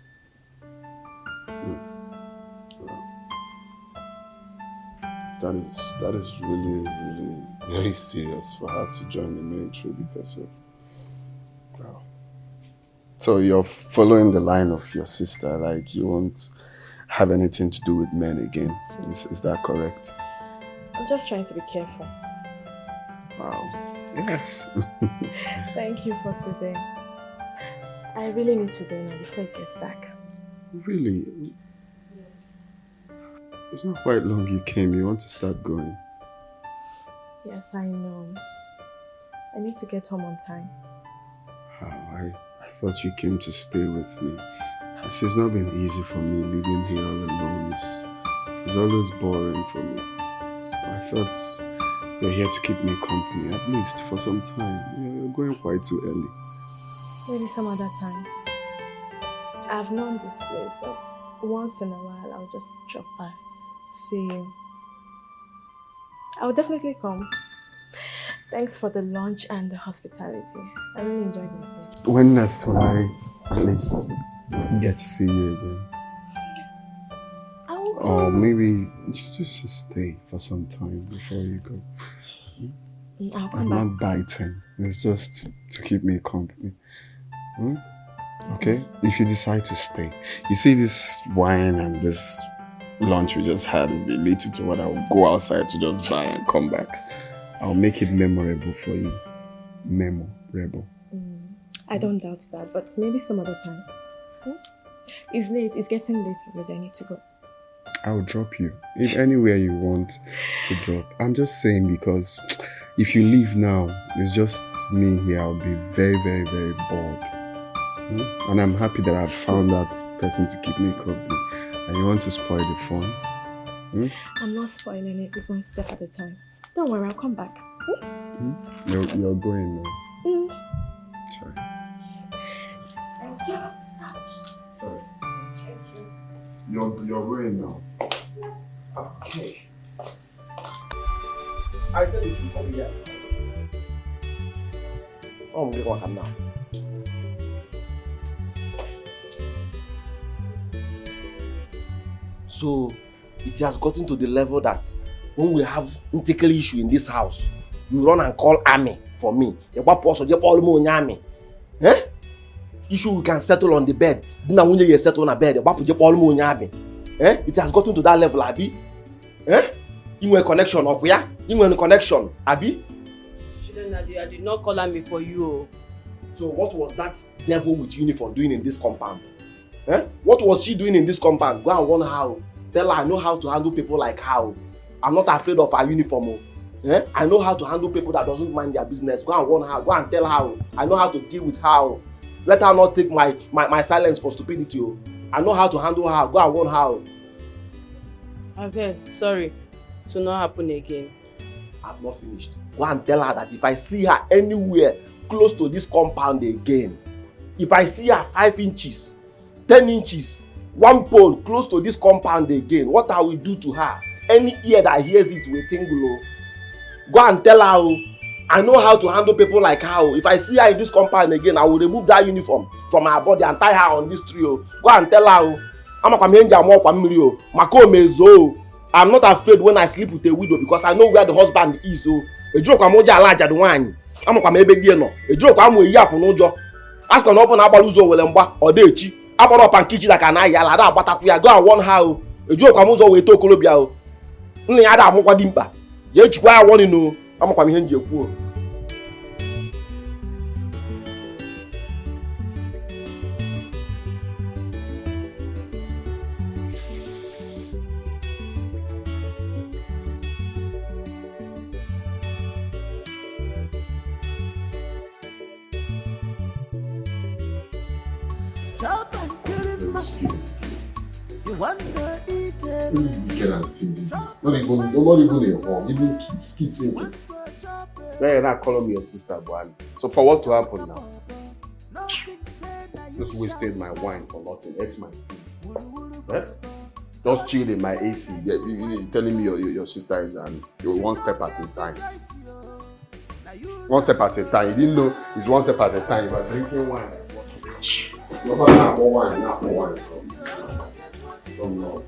[SPEAKER 4] That is really, really very serious for her to join the military because of... Wow. So you're following the line of your sister, like you won't have anything to do with men again. Is that correct?
[SPEAKER 9] I'm just trying to be careful.
[SPEAKER 4] Wow. Yes.
[SPEAKER 9] Thank you for today. I really need to go now before it gets dark.
[SPEAKER 4] Really? It's not quite long you came. You want to start going?
[SPEAKER 9] Yes, I know. I need to get home on time.
[SPEAKER 4] I thought you came to stay with me. It's not been easy for me living here all alone. It's always boring for me. So I thought you're here to keep me company, at least for some time. You're going quite too early.
[SPEAKER 9] Maybe some other time. I've known this place, so once in a while I'll just drop by, see you. I'll definitely come. Thanks for the lunch and the hospitality. I really enjoyed myself.
[SPEAKER 4] When next will I at least get to see you again? Or maybe you should stay for some time before you go.
[SPEAKER 9] I'll come
[SPEAKER 4] I'm
[SPEAKER 9] back.
[SPEAKER 4] not biting. It's just to keep me company. Okay? If you decide to stay. You see this wine and this lunch we just had will be little to what I will go outside to just buy and come back. I'll make it memorable for you. Memorable.
[SPEAKER 9] I don't doubt that, but maybe some other time. It's late. It's getting late already. I need to go.
[SPEAKER 4] I'll drop you. If anywhere you want to drop. I'm just saying because if you leave now, it's just me here. I'll be very, very, very bored. And I'm happy that I've found that person to keep me company. And you want to spoil the fun?
[SPEAKER 9] I'm not spoiling it. It's one step at a time. Don't worry, I'll come back.
[SPEAKER 4] You're going now. Sorry.
[SPEAKER 9] Thank you.
[SPEAKER 4] Sorry. Thank you. You're going now. Okay.
[SPEAKER 10] I said you should come here. Oh, I'm going to come now. So, it has gotten to the level that when we have political issue in this house, you run and call army for me. Issue we can settle on the bed. You settle on a bed. It has gotten to that level, Abi. You want a connection up here? You want a connection, Abi?
[SPEAKER 3] I did not call army for you.
[SPEAKER 10] So what was that devil with uniform doing in this compound? What was she doing in this compound? Go and warn her. Tell her I know how to handle people like her. I'm not afraid of her uniform. I know how to handle people that doesn't mind their business. Go and warn her. Go and tell her. I know how to deal with her. Let her not take my silence for stupidity. I know how to handle her. Go and warn her.
[SPEAKER 3] Okay, sorry. It will not happen again.
[SPEAKER 10] I've not finished. Go and tell her that if I see her anywhere close to this compound again, if I see her 5 inches, 10 inches, 1 pole close to this compound again, what I will do to her? Any ear that hears it will tingle. Go and tell her, I know how to handle people like her. If I see her in this compound again, I will remove that uniform from her body and tie her on this tree. Go and tell her, I'm not afraid when I sleep with a widow because I know where the husband is. Ask an open abaluzo welemba or dechi. About up and kitchen like an eye, I'll go and warn her. A joke I'm also to Colombia. Only other Mokwadimba. Yet, why I want to know, I'm coming here.
[SPEAKER 1] Chop and kill him. You want to eat everything.
[SPEAKER 4] Get and steal it. Not even your home. Even kids in it. Then you're not calling me your sister, Buhari. So for what to happen now? Just wasted my wine for nothing. Ate my food. Just chilled in my AC. You're telling me your sister is and you're one step at a time. One step at a time. You didn't know it's one step at a time. You are drinking wine. No, but not more wine, not more wine. From Lord.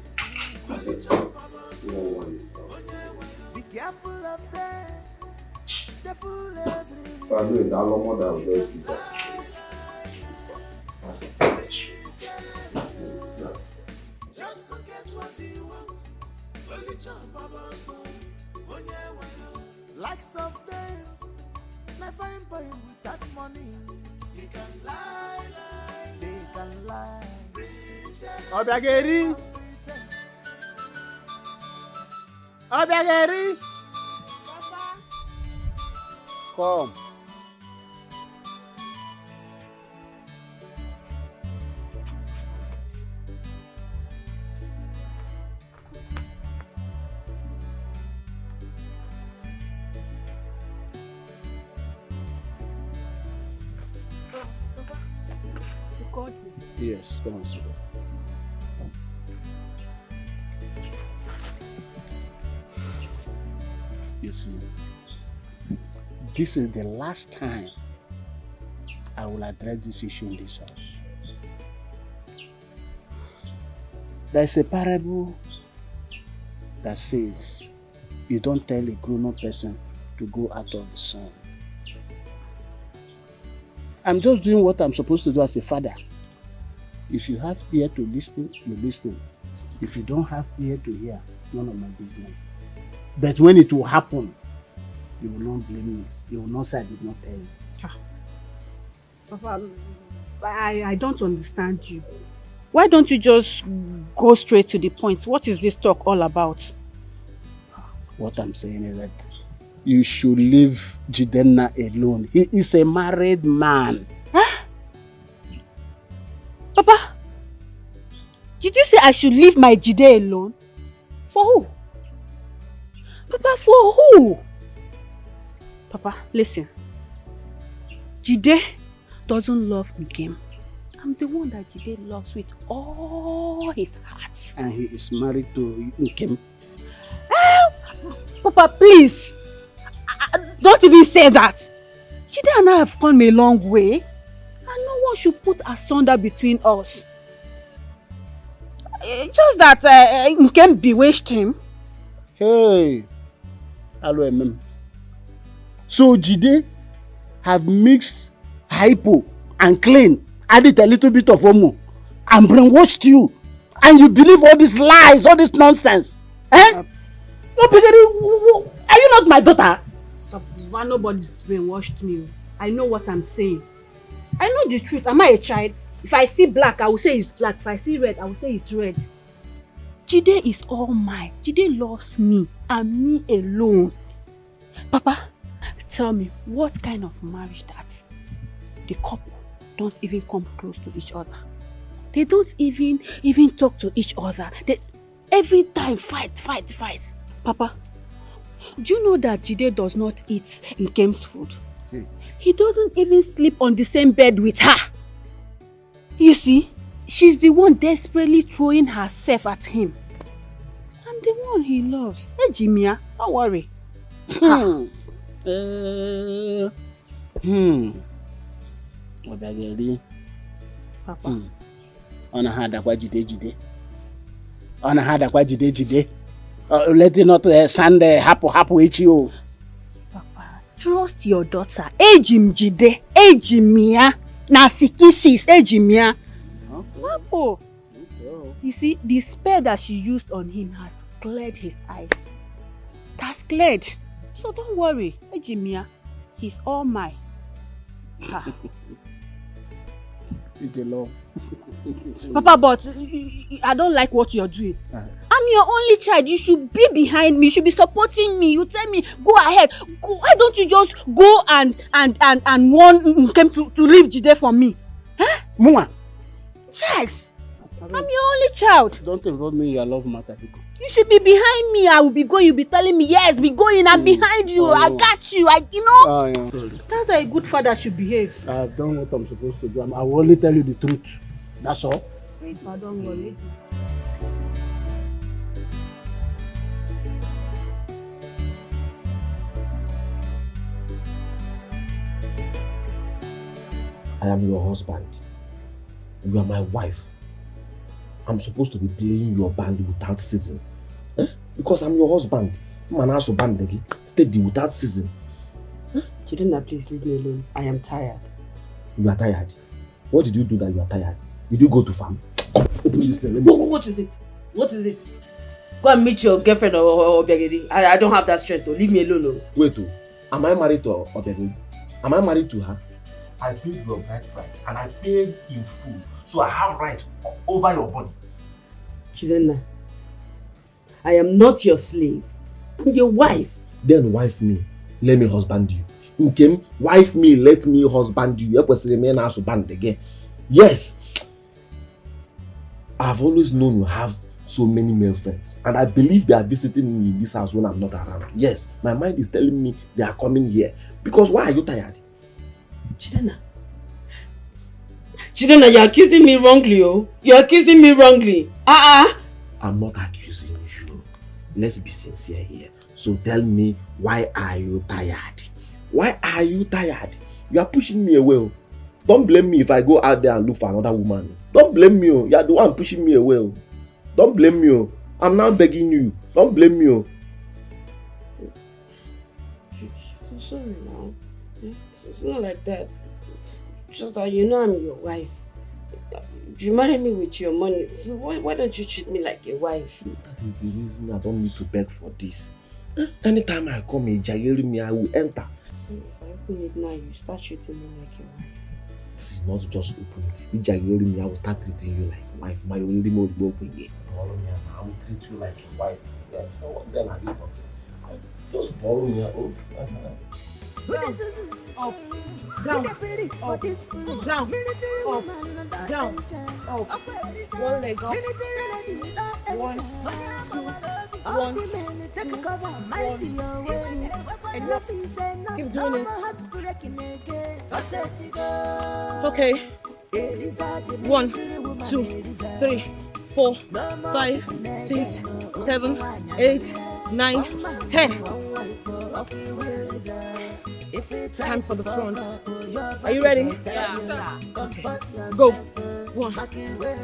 [SPEAKER 1] Be careful of them. They're full everywhere.
[SPEAKER 4] If I do it, how long more that will just be that?
[SPEAKER 1] Just to get what you want. Only jump about so. Likes of them. Like fine boy without money. He can lie, they can lie.
[SPEAKER 5] Obiageri. Obiageri. Come. Yes, come on, sit down. You see, this is the last time I will address this issue in this house. There's a parable that says you don't tell a grown-up person to go out of the sun. I'm just doing what I'm supposed to do as a father. If you have ear to listen, you listen. If you don't have ear to hear, it's none of my business. But when it will happen, you will not blame me. You will not say I did not tell you.
[SPEAKER 15] Papa, I don't understand you. Why don't you just go straight to the point? What is this talk all about?
[SPEAKER 5] What I'm saying is that you should leave Jidenna alone. He is a married man.
[SPEAKER 15] Huh? Papa, did you say I should leave my Jide alone? For who? Papa, for who? Papa, listen. Jide doesn't love Nkem. I'm the one that Jide loves with all his heart.
[SPEAKER 5] And he is married to Nkem.
[SPEAKER 15] Papa, please. Don't even say that. Jide and I have come a long way. And no one should put asunder between us. Just that Nkem bewitched him.
[SPEAKER 5] Hey. Hello, Mem. So Jide have mixed hypo and clean, added a little bit of homo, and brainwashed you. And you believe all these lies, all this nonsense. Eh? No, are you not my daughter?
[SPEAKER 15] Papa, nobody brainwashed me. I know what I'm saying. I know the truth. Am I a child? If I see black, I will say it's black. If I see red, I will say it's red. Jide is all mine. Jide loves me and me alone. Papa, tell me, what kind of marriage that? The couple don't even come close to each other. They don't even talk to each other. They every time fight. Papa, do you know that Jide does not eat Nkem's food? He doesn't even sleep on the same bed with her. You see, she's the one desperately throwing herself at him. I'm the one he loves. Hey, Jimia, don't worry.
[SPEAKER 5] Papa. Ona hada kwa Jide. Ona hada kwa Jide. Let it not stand hapu echi.
[SPEAKER 15] Papa, trust your daughter. Ejim Jide, Ejimia, na sikisis, Ejimia. Papa. You see, the spell that she used on him has cleared his eyes. It has cleared. So don't worry, Ejimia. He's all mine.
[SPEAKER 5] It's a love.
[SPEAKER 15] Papa, but I don't like what you're doing. I'm your only child. You should be behind me. You should be supporting me. You tell me, go ahead. Go. Why don't you just go and warn Nkem to leave Jide for me? Huh?
[SPEAKER 5] Muma.
[SPEAKER 15] Yes. I'm your only child.
[SPEAKER 5] Don't involve me in your love matter.
[SPEAKER 15] You should be behind me. I will be going. You'll be telling me, yes, be going. I'm behind you. I got you.
[SPEAKER 5] Yeah.
[SPEAKER 15] That's how a good father should behave.
[SPEAKER 5] I've done what I'm supposed to do. I will only tell you the truth. That's all.
[SPEAKER 15] Don't worry.
[SPEAKER 10] I am your husband. You are my wife. I'm supposed to be playing your band without season. Because I'm your husband. Man, also band again. Steady without season.
[SPEAKER 8] Chidinna, please leave me alone. I am tired.
[SPEAKER 10] You are tired. What did you do that you are tired? Did you go to farm? Open this thing. Let me...
[SPEAKER 8] What is it? What is it? Go and meet your girlfriend or Obiageli. I don't have that strength. Leave me alone. No.
[SPEAKER 10] Wait, am I married to Obiageli? Am I married to her? I paid your bride price and I paid in full. So I have right over your body.
[SPEAKER 8] Chidinna, I am not your slave. I'm your wife.
[SPEAKER 10] Then wife me. Let me husband you. Okay? Wife me, let me husband you. Again. Yes. I've always known you have so many male friends. And I believe they are visiting me in this house when I'm not around. Yes, my mind is telling me they are coming here. Because why are you tired?
[SPEAKER 8] Chidinna, you're accusing me wrongly, oh. You're accusing me wrongly.
[SPEAKER 10] I'm not accusing you. Let's be sincere here. So tell me, why are you tired? Why are you tired? You are pushing me away. Don't blame me if I go out there and look for another woman. Don't blame me. You are the one pushing me away. Don't blame me. I'm now begging you. Don't blame me.
[SPEAKER 8] So sorry now. It's not like that. Just that you know I'm your wife. You married me with your money. So why don't you treat me like a wife?
[SPEAKER 10] That is the reason I don't need to beg for this. Anytime I come here, me, I will enter.
[SPEAKER 8] If I open it now, you start treating me like your wife.
[SPEAKER 10] See, not just open it. Me, I will start treating you like wife. My only mode will open here. I will treat you like a wife. Yeah, what then are you talking? Just borrow me.
[SPEAKER 15] Up, down, up, down, up, down, up. One leg up. 1, 2, 1, 2, 1, 2. Enough. Keep doing it. Okay. 1, 2, 3, 4, 5, 6, 7, 8, 9, 10. Time for the front. Are you ready?
[SPEAKER 11] Yeah.
[SPEAKER 15] Okay. Go. 1,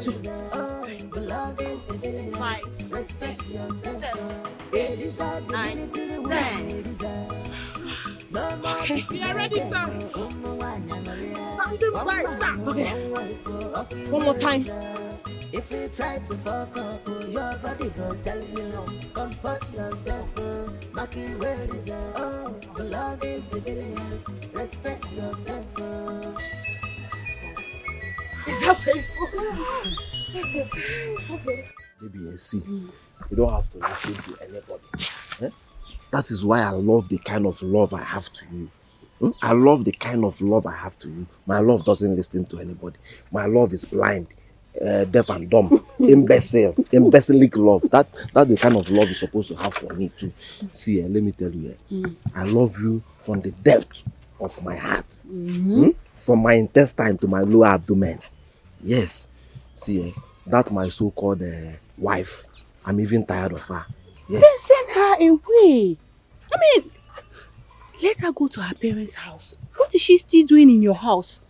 [SPEAKER 15] 2, 3,
[SPEAKER 11] 5, 6, 7, 8, 9, 10.
[SPEAKER 15] Okay.
[SPEAKER 11] We are ready, sir.
[SPEAKER 15] Okay. One more time.
[SPEAKER 1] If you try to fuck up, your body go tell you no. Comport yourself, Maki, where is it? Oh, blood is civilians. Respect yourself.
[SPEAKER 15] Is that painful?
[SPEAKER 10] Maybe see, you don't have to listen to anybody. That is why I love the kind of love I have to you. I love the kind of love I have to you. My love doesn't listen to anybody. My love is blind. Deaf and dumb, imbecilic love. That's the kind of love you're supposed to have for me too. See, let me tell you, I love you from the depth of my heart, from my intestine to my lower abdomen. Yes, see, that's my so-called wife. I'm even tired of her. Yes.
[SPEAKER 15] Then send her away. I mean, let her go to her parents' house. What is she still doing in your house?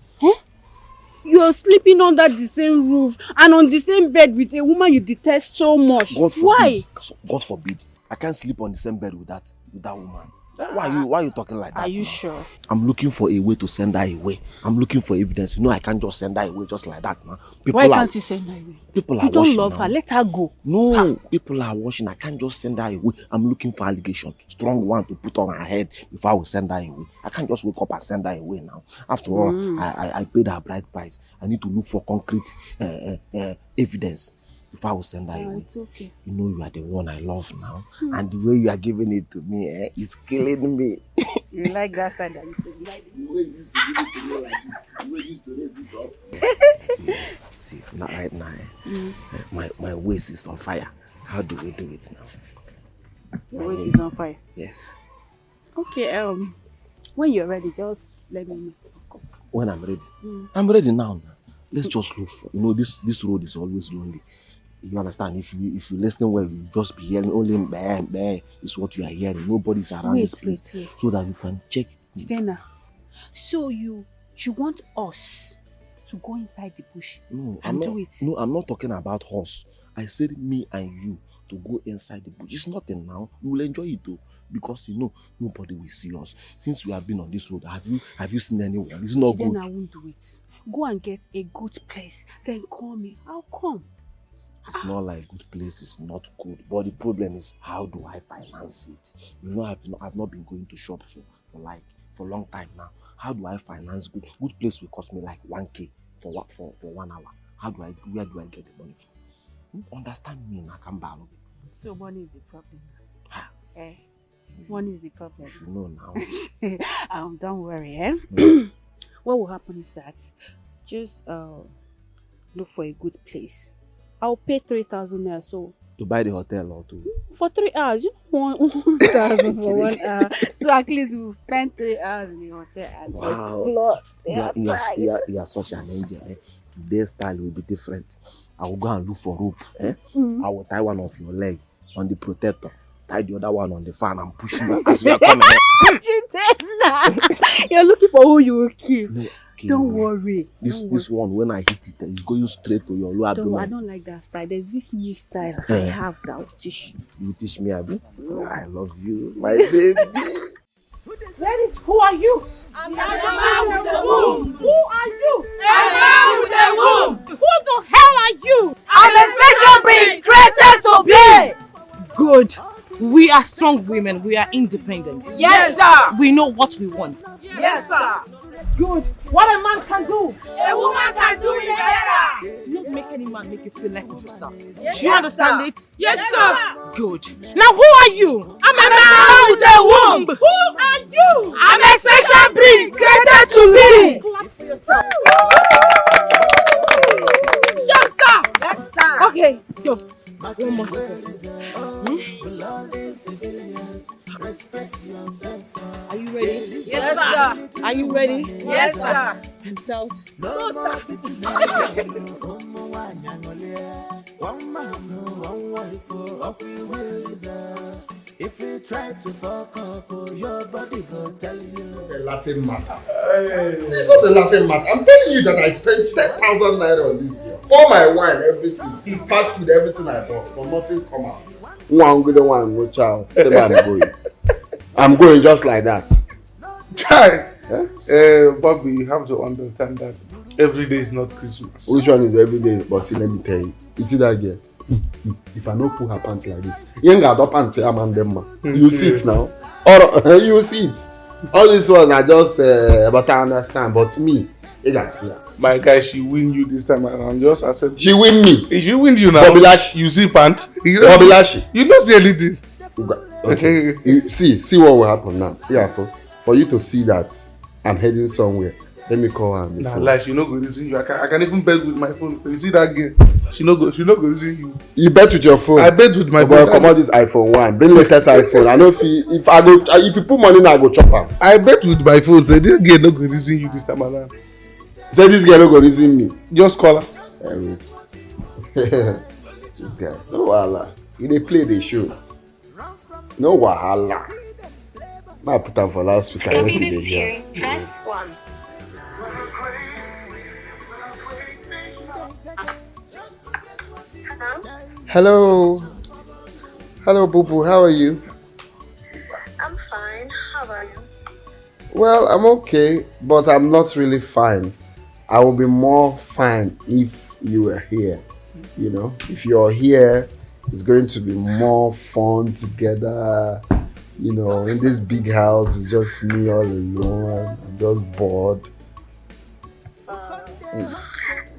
[SPEAKER 15] You are sleeping under the same roof and on the same bed with a woman you detest so much. Why?
[SPEAKER 10] God forbid. I can't sleep on the same bed with that woman. Why are you talking like that?
[SPEAKER 15] Are you sure?
[SPEAKER 10] I'm looking for a way to send her away. I'm looking for evidence. You know, I can't just send her away just like that, man.
[SPEAKER 15] Why can't you send her away?
[SPEAKER 10] People are
[SPEAKER 15] you don't
[SPEAKER 10] watching
[SPEAKER 15] love
[SPEAKER 10] now.
[SPEAKER 15] her. Let her go.
[SPEAKER 10] No, people are watching. I can't just send her away. I'm looking for allegation. Strong one to put on her head if I will send her away. I can't just wake up and send her away now. After all, I paid her bride price. I need to look for concrete evidence. If I will send her away,
[SPEAKER 15] it's okay.
[SPEAKER 10] You know you are the one I love now. And the way you are giving it to me is killing me.
[SPEAKER 15] You like that style that you like
[SPEAKER 10] the way you used to give it to me like this. The way you used to raise it up. See, not right now. My waist is on fire. How do we do it now?
[SPEAKER 15] Your waist is on fire?
[SPEAKER 10] Yes.
[SPEAKER 15] Okay, when you're ready, just let me know.
[SPEAKER 10] When I'm ready? I'm ready now. Let's just look for, this road is always lonely. You understand? If you listen well, you just be hearing only bang, bang is what you are hearing. Nobody's around this place.
[SPEAKER 15] Wait.
[SPEAKER 10] So that you can check.
[SPEAKER 15] Jidena, so you want us
[SPEAKER 3] to go inside the bush
[SPEAKER 10] No,
[SPEAKER 3] and do it.
[SPEAKER 10] No, I'm not talking about us. I said me and you to go inside the bush. It's nothing now. We will enjoy it though. Because you know nobody will see us. Since we have been on this road, have you seen anyone? It's not good.
[SPEAKER 3] Then I won't do it. Go and get a good place. Then call me. I'll come.
[SPEAKER 10] It's not like good place is not good. But the problem is, how do I finance it? You know, I've not been going to shop for a long time now. How do I finance good place? Will cost me like 1K for 1 hour. Where do I get the money from? Understand me, Nakamba.
[SPEAKER 3] So money is the problem. Money is the problem.
[SPEAKER 10] You should know now.
[SPEAKER 3] Don't worry, What will happen is that just look for a good place. I'll pay 3,000 naira, so
[SPEAKER 10] to buy the hotel or to
[SPEAKER 3] for 3 hours. You don't want 1,000 for 1 hour. So at least we'll spend 3 hours in the hotel and explore.
[SPEAKER 10] You are such an angel. Today's style will be different. I will go and look for rope. I will tie one of your leg on the protector. Tie the other one on the fan and push you as you are coming.
[SPEAKER 3] You're looking for who you will kill.
[SPEAKER 10] No,
[SPEAKER 3] don't worry.
[SPEAKER 10] This one, when I hit it, it's going straight to your lower abdomen.
[SPEAKER 3] I don't like that style. There's this new style I have that will teach you.
[SPEAKER 10] You teach me, Abby? I love you, my baby.
[SPEAKER 13] Ladies, who are you?
[SPEAKER 11] I'm a man with a womb.
[SPEAKER 13] Who are you?
[SPEAKER 11] A man with a womb.
[SPEAKER 13] Who the hell are you?
[SPEAKER 11] I'm a special breed created to play.
[SPEAKER 13] Good. We are strong women. We are independent.
[SPEAKER 11] Yes, sir.
[SPEAKER 13] We know what we want.
[SPEAKER 11] Yes, sir.
[SPEAKER 13] Good. What a man can do,
[SPEAKER 11] a woman can do it better.
[SPEAKER 13] Do not make any man make you feel less of yourself.
[SPEAKER 11] Yes,
[SPEAKER 13] do you understand
[SPEAKER 11] sir.
[SPEAKER 13] it?
[SPEAKER 11] Yes, sir.
[SPEAKER 13] Good. Now who are you?
[SPEAKER 11] I'm a man with a womb.
[SPEAKER 13] Who are you?
[SPEAKER 11] I'm a special breed created to be.
[SPEAKER 13] Clap for yourself.
[SPEAKER 11] Yes, sir. Yes, sir.
[SPEAKER 13] Okay, so one more time. Are you ready?
[SPEAKER 11] Yes, sir.
[SPEAKER 13] Are you ready?
[SPEAKER 11] Yes, sir.
[SPEAKER 13] Themselves.
[SPEAKER 11] No, sir.
[SPEAKER 16] If you try to fuck up, your body go tell you.
[SPEAKER 4] A laughing matter. This was a laughing matter. I'm telling you that I spent 10,000 naira on this deal. All my wine, everything, fast food, everything I bought, but nothing come out.
[SPEAKER 5] One good one, no child. Say I'm going. I'm going just like that.
[SPEAKER 17] Child. Bobby, you have to understand that every day is not Christmas.
[SPEAKER 5] Which one is every day? But see, let me tell you. You see that girl? If I don't pull her pants like this, you ain't got up and tell you see it now. Or you see it. All these ones are just but I understand. But me, you got clear.
[SPEAKER 17] My guy, she win you this time around. Just accept.
[SPEAKER 5] She win me.
[SPEAKER 17] She win you now.
[SPEAKER 5] Bobby Lash.
[SPEAKER 17] You see pants.
[SPEAKER 5] Bobby Lash.
[SPEAKER 17] You don't see anything.
[SPEAKER 5] Okay. You see what will happen now. Yeah, for you to see that I'm heading somewhere. Let me call her.
[SPEAKER 17] Nah, like she no go listen you. I can even bet with my phone. You see that girl? She no go listen you.
[SPEAKER 5] You bet with your phone.
[SPEAKER 17] I bet with my phone.
[SPEAKER 5] Come on, this iPhone 1. Bring latest iPhone. I know if you put money in, I go chop her.
[SPEAKER 17] I bet with my phone. Say this girl no go listen you this time around.
[SPEAKER 5] Say this girl no go listen me.
[SPEAKER 17] Just call her.
[SPEAKER 5] This guy, no wahala. He dey play the show. No wahala. I put her for loudspeaker. Make me dey hear.
[SPEAKER 11] Press 1.
[SPEAKER 5] Hello. Hello, Boo Boo. How are you?
[SPEAKER 18] I'm fine. How about you?
[SPEAKER 5] Well, I'm okay, but I'm not really fine. I will be more fine if you were here. You know, if you're here, it's going to be more fun together. You know, in this big house, it's just me all alone. I'm just bored.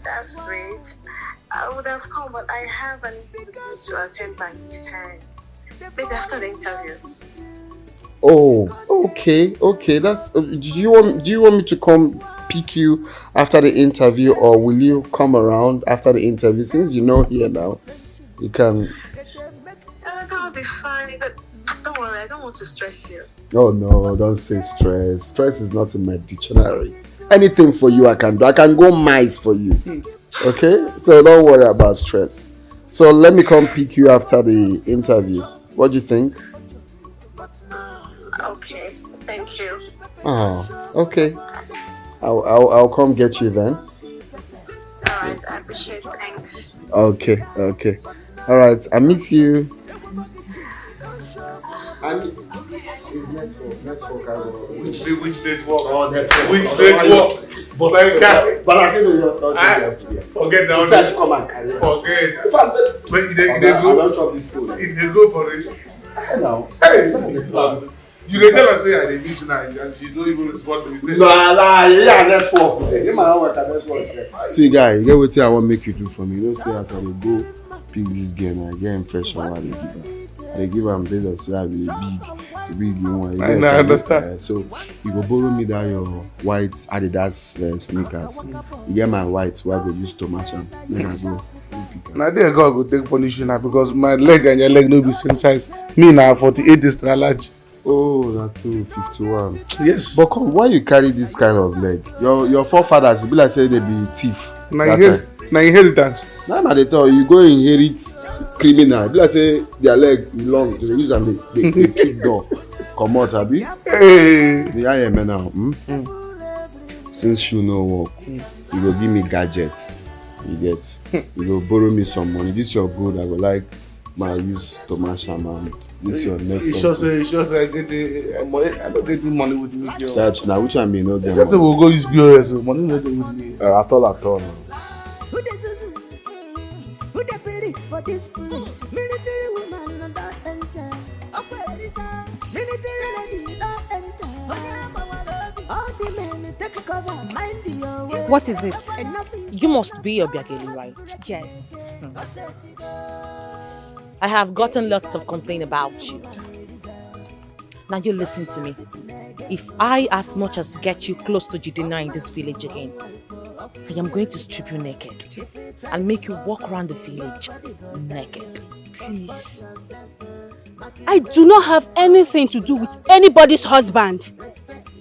[SPEAKER 18] That's sweet. I would have come, but I have an interview to attend by 10. Maybe after the interview.
[SPEAKER 5] Oh, okay. That's. Do you want me to come pick you after the interview, or will you come around after the interview? Since you know here now, you can.
[SPEAKER 18] That will be fine. But don't worry, I don't want to stress you.
[SPEAKER 5] Oh no, don't say stress. Stress is not in my dictionary. Anything for you I can do. I can go mice for you. Okay? So don't worry about stress. So let me come pick you after the interview. What do you think?
[SPEAKER 18] Okay, thank you.
[SPEAKER 5] Oh, okay. I'll come get you then.
[SPEAKER 18] appreciate. Thanks.
[SPEAKER 4] Okay, okay. All right, I miss you. It's network.
[SPEAKER 17] Which network?
[SPEAKER 4] Oh, network.
[SPEAKER 17] Which network?
[SPEAKER 4] But I think you're talking.
[SPEAKER 17] Forget that.
[SPEAKER 4] Come and carry.
[SPEAKER 17] Forget. But they
[SPEAKER 4] I
[SPEAKER 17] go.
[SPEAKER 4] don't shop this food.
[SPEAKER 17] If they go for it.
[SPEAKER 4] Now.
[SPEAKER 17] Hey, you can tell her say I dey miss you now, and she don't even respond to me.
[SPEAKER 4] Nah, yeah, network. You might work at network. See, guy, you get what I want make you do for me. You don't say as I will go pick this game, I get impression what they give her. They give her based on say I be big you want.
[SPEAKER 17] I understand.
[SPEAKER 4] So you go borrow me that your white Adidas sneakers. You get my white, where I go use to match them. Then I go.
[SPEAKER 17] Now there God go take punish you now because my leg and your leg no be same size. Me now 48 is extra large.
[SPEAKER 4] Oh, that 251.
[SPEAKER 17] Yes.
[SPEAKER 4] But come, why you carry this kind of leg? Your forefathers, be like say they be thief.
[SPEAKER 17] Na inheritance.
[SPEAKER 4] Now they tell you go inherit criminal. Be like say their leg long, they use and they kick door. Come out, abi?
[SPEAKER 17] Hey.
[SPEAKER 4] The I am now. Since you no work, you go give me gadgets. You get. You go borrow me some money. This your good. I go like my use to match man. This your next.
[SPEAKER 17] It's just I get the money. I don't get the money with me.
[SPEAKER 4] Search now. Which one be no get?
[SPEAKER 17] Just say we'll go use BOS. Money no get with me.
[SPEAKER 4] At all.
[SPEAKER 1] Who dey susu? Who dey spirit for this place? Military woman no don enter. Military lady don enter. All the men take cover, mind your way.
[SPEAKER 3] What is it? You must be Obiageli, right?
[SPEAKER 7] Yes.
[SPEAKER 3] I have gotten lots of complaint about you. Now you listen to me. If I as much as get you close to Jidena in this village again, I am going to strip you naked and make you walk around the village naked.
[SPEAKER 7] Please. I do not have anything to do with anybody's husband.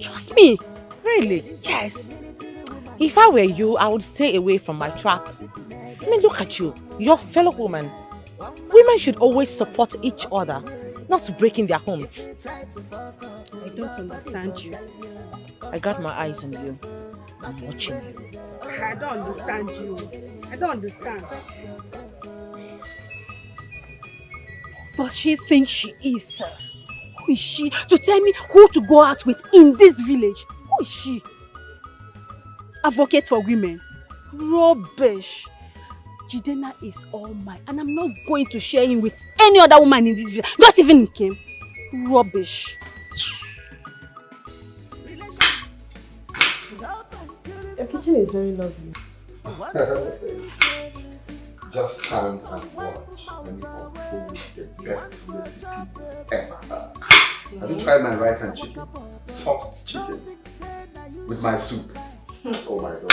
[SPEAKER 7] Trust me.
[SPEAKER 3] Really?
[SPEAKER 7] Yes.
[SPEAKER 3] If I were you, I would stay away from my trap. I mean, look at you. You're a fellow woman. Women should always support each other, not to break in their homes.
[SPEAKER 7] I don't understand you.
[SPEAKER 3] I got my eyes on you. I'm watching you.
[SPEAKER 7] I don't understand you. I don't understand. Does she think she is? Who is she to tell me who to go out with in this village? Who is she? Advocate for women? Rubbish. Jidena is all mine and I'm not going to share him with any other woman in this village. Not even Kim. Rubbish.
[SPEAKER 9] Your kitchen is very lovely.
[SPEAKER 4] Just stand and watch when you unfold the best recipe ever. Have you tried my rice and chicken? Sauced chicken with my soup. Oh my God.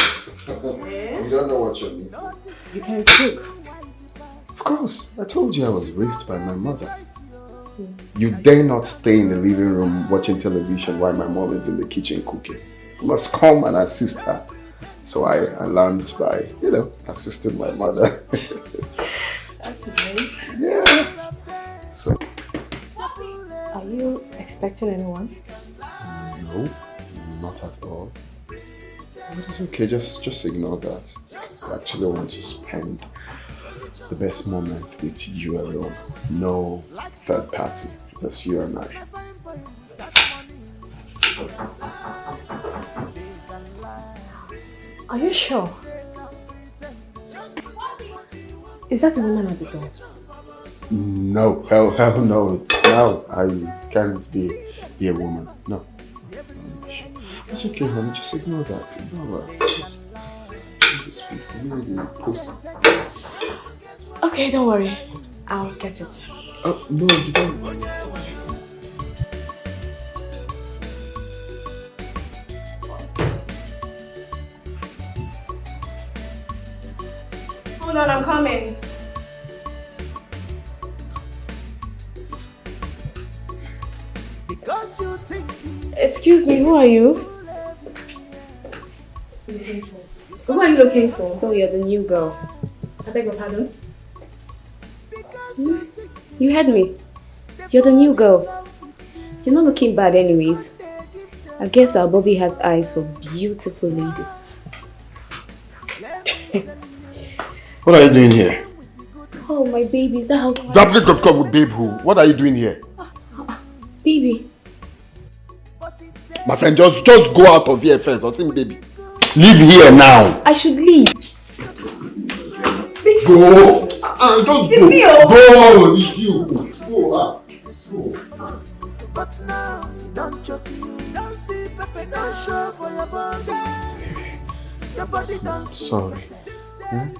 [SPEAKER 4] You don't know what you're missing.
[SPEAKER 9] You can cook.
[SPEAKER 4] Of course. I told you I was raised by my mother. You dare not stay in the living room watching television while my mom is in the kitchen cooking. You must come and assist her. So I learned by, assisting my mother.
[SPEAKER 9] That's nice.
[SPEAKER 4] Yeah. So.
[SPEAKER 9] Are you expecting anyone?
[SPEAKER 4] No, not at all. But it's okay, just ignore that. I actually want to spend the best moment with you alone. No third party, just you and I.
[SPEAKER 9] Are you sure? Is that the woman at the door?
[SPEAKER 4] No, hell no. No, it can't be a woman. No. It's okay, honey. Just ignore that. Ignore that. It's just really post.
[SPEAKER 9] Okay, don't worry. I'll get it.
[SPEAKER 4] Oh, no, you don't.
[SPEAKER 9] Hold on, I'm coming. Excuse me, who are you? Who are you looking for?
[SPEAKER 18] So you're the new girl.
[SPEAKER 9] I beg your pardon?
[SPEAKER 18] You heard me. You're the new girl. You're not looking bad anyways. I guess our Bobby has eyes for beautiful ladies.
[SPEAKER 4] What are you doing here?
[SPEAKER 9] Oh, my baby, is that how you
[SPEAKER 4] That place got with babe who? What are you doing here?
[SPEAKER 9] Baby.
[SPEAKER 4] My friend, just go out of here first. Or see me, baby. Leave here now.
[SPEAKER 9] I should leave.
[SPEAKER 4] Go. Just go. Go. It's you. Go. Go.
[SPEAKER 1] But now, don't choke you. Don't see Pepe, don't show for your body. Your body don't
[SPEAKER 4] Sorry.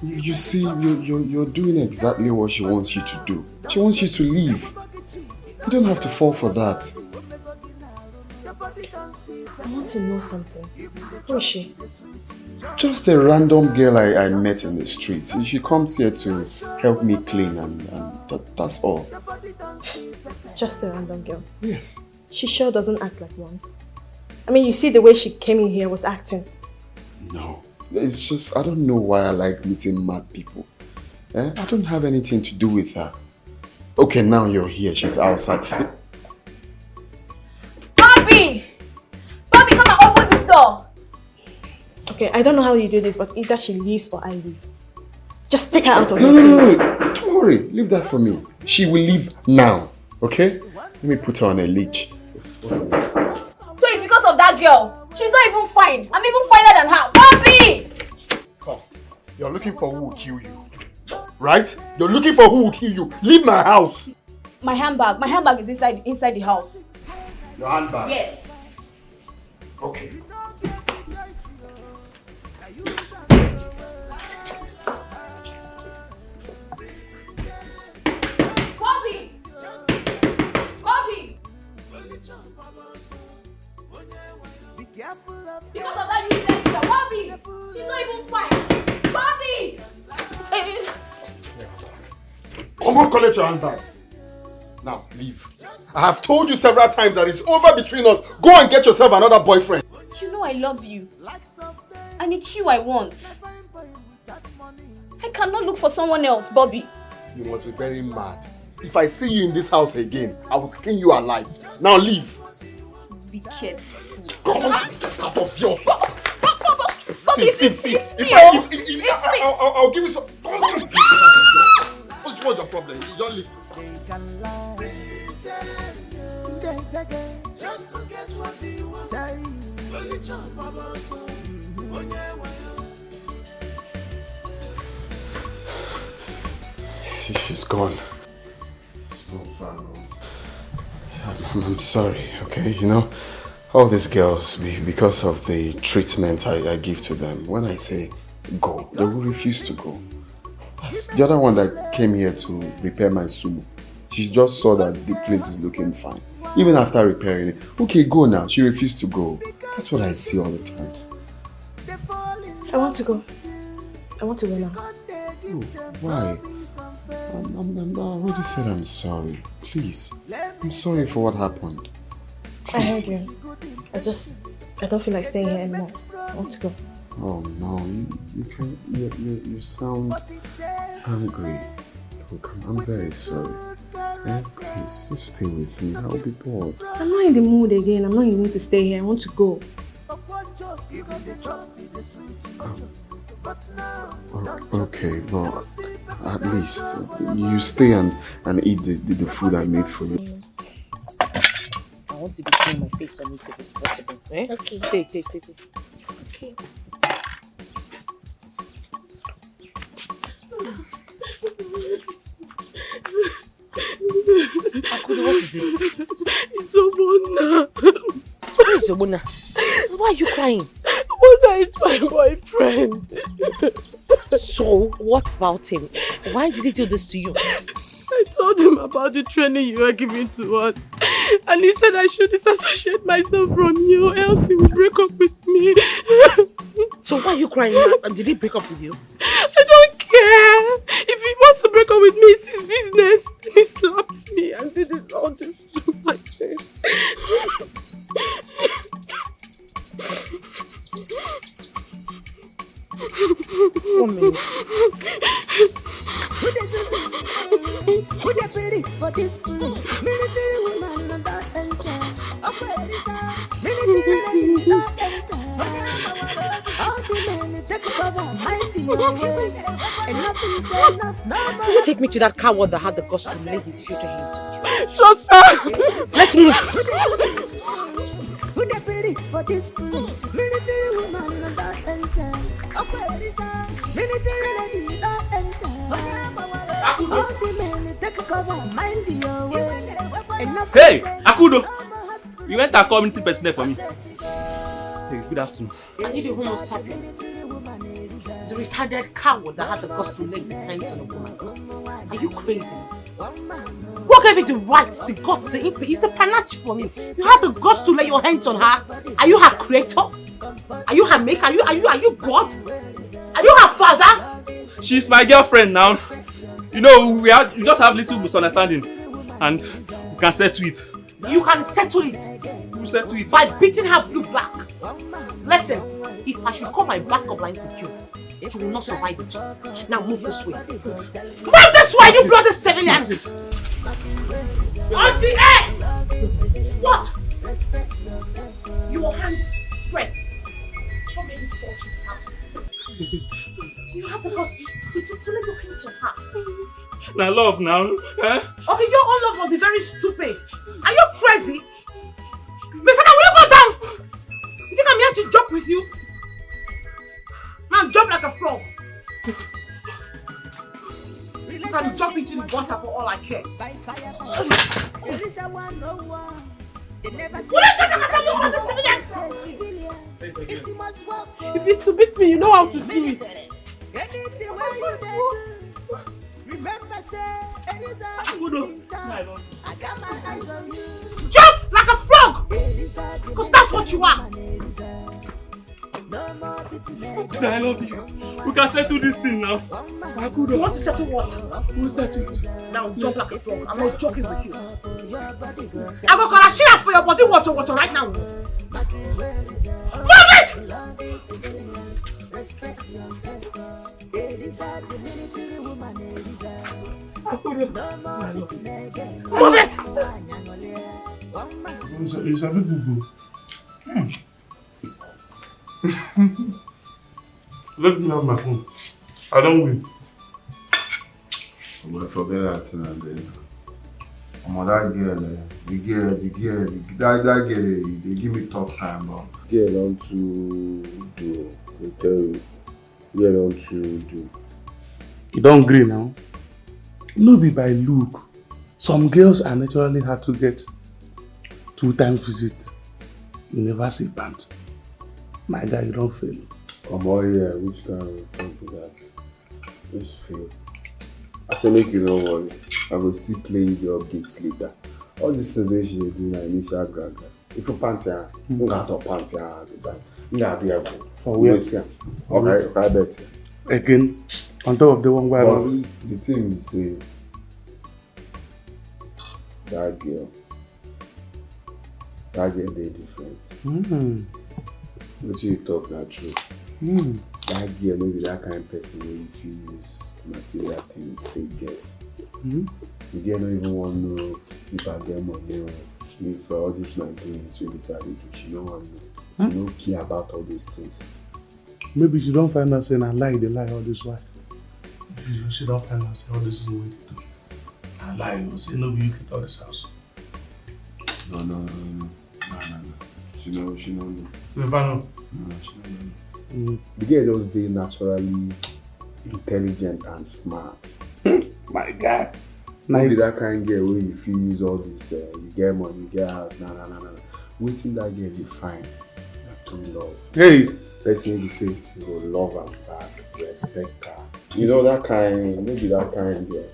[SPEAKER 4] You see, you're doing exactly what she wants you to do. She wants you to leave. You don't have to fall for that.
[SPEAKER 9] I want to know something. Who is she?
[SPEAKER 4] Just a random girl I met in the streets. She comes here to help me clean and that's all.
[SPEAKER 9] Just a random girl?
[SPEAKER 4] Yes.
[SPEAKER 9] She sure doesn't act like one. I mean, you see the way she came in here was acting.
[SPEAKER 4] No. It's just, I don't know why I like meeting mad people. I don't have anything to do with her. Okay, now you're here. She's outside.
[SPEAKER 11] Bobby! Bobby, come and open this door!
[SPEAKER 9] Okay, I don't know how you do this, but either she leaves or I leave. Just take her out of
[SPEAKER 4] No,
[SPEAKER 9] here,
[SPEAKER 4] no,
[SPEAKER 9] please.
[SPEAKER 4] no. Don't worry. Leave that for me. She will leave now. Okay? Let me put her on a leash.
[SPEAKER 11] So it's because of that girl. She's not even fine. I'm even finer than her. Bobby!
[SPEAKER 4] Come. You're looking for who will kill you. Right? You're looking for who will kill you. Leave my house.
[SPEAKER 11] My handbag. My handbag is inside the house.
[SPEAKER 4] Your handbag?
[SPEAKER 11] Yes.
[SPEAKER 4] Okay.
[SPEAKER 11] Bobby! Bobby! Because of that you left her. Bobby! She's not even fine. Bobby!
[SPEAKER 4] Come on, collect your handbag. Now, leave. I have told you several times that it's over between us. Go and get yourself another boyfriend.
[SPEAKER 11] You know I love you. And it's you I want. I cannot look for someone else, Bobby.
[SPEAKER 4] You must be very mad. If I see you in this house again, I will skin you alive. Now leave.
[SPEAKER 11] Be careful.
[SPEAKER 4] Come on, out of yours.
[SPEAKER 11] Bobby,
[SPEAKER 4] See. I'll give you some. What's your problem? You don't listen.
[SPEAKER 16] Just to get what you want. Only jump about so.
[SPEAKER 4] She's gone. I'm sorry, okay? You know, all these girls, because of the treatment I give to them, when I say go, they will refuse to go. That's the other one that came here to repair my sumo. She just saw that the place is looking fine. Even after repairing it, okay, go now. She refused to go. That's what I see all the time.
[SPEAKER 9] I want to go. I want to go now.
[SPEAKER 4] Oh, why? I already said I'm sorry. Please. I'm sorry for what happened.
[SPEAKER 9] I heard you. I don't feel like staying here anymore. I want to go.
[SPEAKER 4] Oh no, you sound hungry. Look, I'm very sorry. Please, just stay with me. I'll be bored.
[SPEAKER 9] I'm not in the mood again. I'm not in the mood to stay here. I want to go.
[SPEAKER 4] Okay, well, at least you stay and eat the food I made for you.
[SPEAKER 3] I want to be clean my face on it if it's possible. Eh?
[SPEAKER 9] Okay.
[SPEAKER 3] Take.
[SPEAKER 9] Okay.
[SPEAKER 3] Akudo, what is it?
[SPEAKER 13] It's Obona.
[SPEAKER 3] Who is Obona? Why are you crying?
[SPEAKER 13] Obona is my boyfriend.
[SPEAKER 3] So, what about him? Why did he do this to you?
[SPEAKER 13] I told him about the training you were giving to us. And he said I should disassociate myself from you, else he would break up with me.
[SPEAKER 3] So why are you crying? Did he break up with you?
[SPEAKER 13] I don't care. If he wants to break up with me, it's his business. And he slapped me and did all this to my face.
[SPEAKER 3] 1 minute.
[SPEAKER 1] Would you pity for this place? Military woman not enter. Military lady not enter. All the men take cover, mind the your way. Enough is enough, no more.
[SPEAKER 3] You take me to that coward that had the guts to lay his future hands on you.
[SPEAKER 7] Shut up!
[SPEAKER 3] Let's move.
[SPEAKER 1] Who they believe for this place? Military woman don't enter. Military lady don't enter. All the men take cover, mind your way. Enough
[SPEAKER 19] Hey,
[SPEAKER 1] is enough.
[SPEAKER 19] Akudo! You went to community personnel for me. Hey, good afternoon.
[SPEAKER 3] Are you the homo sapien? The retarded coward that had the guts to lay his hands on a woman. Are you crazy? What gave you the right, the guts, the impetus? It's the panache for me. You had the guts to lay your hands on her. Are you her creator? Are you her maker? Are you God? Are you her father?
[SPEAKER 19] She's my girlfriend now. You know, you just have little misunderstanding. And you can settle it.
[SPEAKER 3] You can settle it.
[SPEAKER 19] You settle it.
[SPEAKER 3] By beating her blue black. Listen, if I should call my backup line for you, you will not survive it. Now move this way. Move this way, you bloody civilian! Auntie, hey! What? Your hands straight. Don't make me force you out. So you have the guts to let your hands on her.
[SPEAKER 19] Now love now. Eh?
[SPEAKER 3] Okay, your own love must be very stupid. Are you crazy? Mr. Man, will you go down? You think I'm here to joke with you? Man, jump like a frog. You can jump into the water for all I care.
[SPEAKER 7] If it's to beat me, you know how to do it.
[SPEAKER 1] Remember, say, it is I got my eyes on you.
[SPEAKER 3] Jump like a frog! Because that's what you are.
[SPEAKER 19] I love you. We can settle this thing now.
[SPEAKER 3] You want to settle what?
[SPEAKER 19] We'll settle it.
[SPEAKER 3] Now jump like a frog. I'm not joking with you. I'm gonna shit up for your body water right now. Move it! Move it!
[SPEAKER 17] It's a bit boo-boo. Let me have my phone. I don't win.
[SPEAKER 4] I'm gonna forget that then. I'm on that girl, the girl, that girl, they give me tough time, bro.
[SPEAKER 20] Girl don't to do, they tell you. Girl don't to do.
[SPEAKER 17] You don't agree now? No be by look. Some girls are naturally hard to get. 2 times visit. You never see band. My guy, you don't fail.
[SPEAKER 20] Come on here, which kind of thing is that? Just fail. I say make you no worry. I will still play you the updates later. All these things which they do now, initial grab. If you pants here, you got to pants here at the time. You got to be
[SPEAKER 17] for where?
[SPEAKER 20] Okay, I bet.
[SPEAKER 17] Again, on top of the one where
[SPEAKER 20] the thing is, say, that girl, they different. What you talk not true. That girl no be that kind of person who if you use material things they get. The girl don't even want to know if I get money or if all these my things we decided to. She don't want to know. She don't care about all those things.
[SPEAKER 17] Maybe she don't find out saying I lie, they lie all this while. Maybe she don't find out saying all this is what they do. I lie, you say no be you get all this house.
[SPEAKER 20] No. She know.
[SPEAKER 17] You never know.
[SPEAKER 20] No, she don't know. The girl just dey naturally intelligent and smart.
[SPEAKER 17] My God.
[SPEAKER 20] Maybe that kind of girl where you feel use all this, you get money, you get house, nah. Waiting that girl you find, that true love.
[SPEAKER 17] Hey!
[SPEAKER 20] Person you say, you go love her back, respect her. You know that kind, maybe that kind of girl.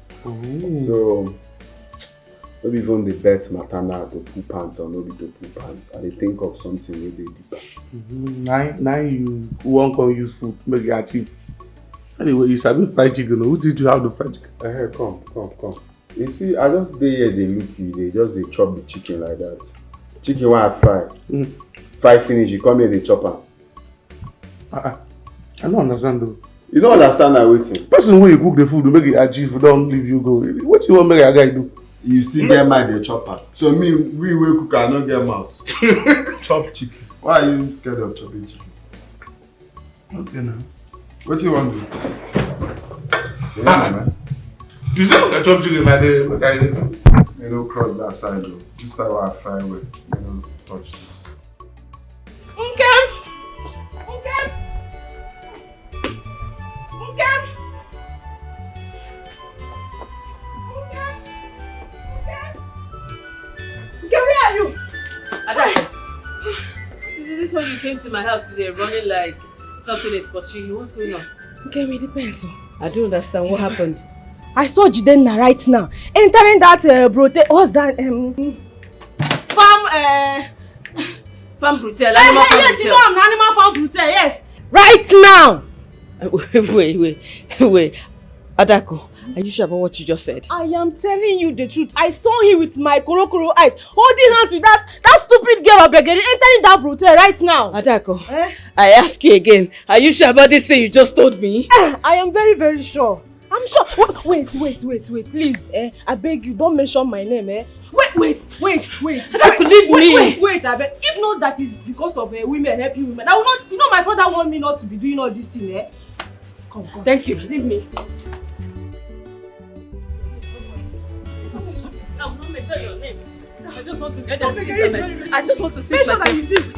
[SPEAKER 20] So, maybe even the bet matter now to poo pants or maybe to poo pants. And they think of something where they deeper.
[SPEAKER 17] Now you won't come use food, make it achieve. Anyway, you sabi fried chicken. Who did you have the fried chicken?
[SPEAKER 20] Come. You see, I just dey here, they look you, they just they chop the chicken like that. Chicken when I fry. Fry finish, you come here, they chop am.
[SPEAKER 17] I don't understand though.
[SPEAKER 20] You don't understand that waiting.
[SPEAKER 17] Person when you cook the food, make it achieve, don't leave you go. What you want make a guy do?
[SPEAKER 20] You still get mind the chopper. So me, we will cook, I don't get mouth. Chop chicken. Why are you scared of chopping chicken?
[SPEAKER 17] Okay now.
[SPEAKER 20] What do you want to do?
[SPEAKER 17] Yeah, man. You say I talk to you, my day.
[SPEAKER 20] You know, cross that side though. This is how I fry with. You know, touch this.
[SPEAKER 8] Okay. Where are you?
[SPEAKER 21] Ada, is this when you came to my house today running like something is pushing you? What's going on?
[SPEAKER 7] Okay, me depends. I don't understand what happened. I saw Jidenna right now entering that what's that
[SPEAKER 21] farm brutal.
[SPEAKER 7] Yes, you know I'm an animal farm brutal, yes. Right now.
[SPEAKER 21] Wait. Adako, are you sure about what you just said?
[SPEAKER 7] I am telling you the truth. I saw him with my korokoro eyes, holding hands with that stupid girl of Begeri entering that brothel right now.
[SPEAKER 21] Adako, I ask you again, are you sure about this thing you just told me?
[SPEAKER 7] I am very, very sure. I'm sure. Wait, please. I beg you, don't mention my name. Wait.
[SPEAKER 21] Adako, leave me.
[SPEAKER 7] Wait, I beg. If not that is because of women helping women, I will not. You know, my father want me not to be doing all this thing. Come.
[SPEAKER 21] Thank you. Leave me.
[SPEAKER 7] I'm not mention your name.
[SPEAKER 21] I just want to get them. I just want to see.
[SPEAKER 7] Make sure that you do.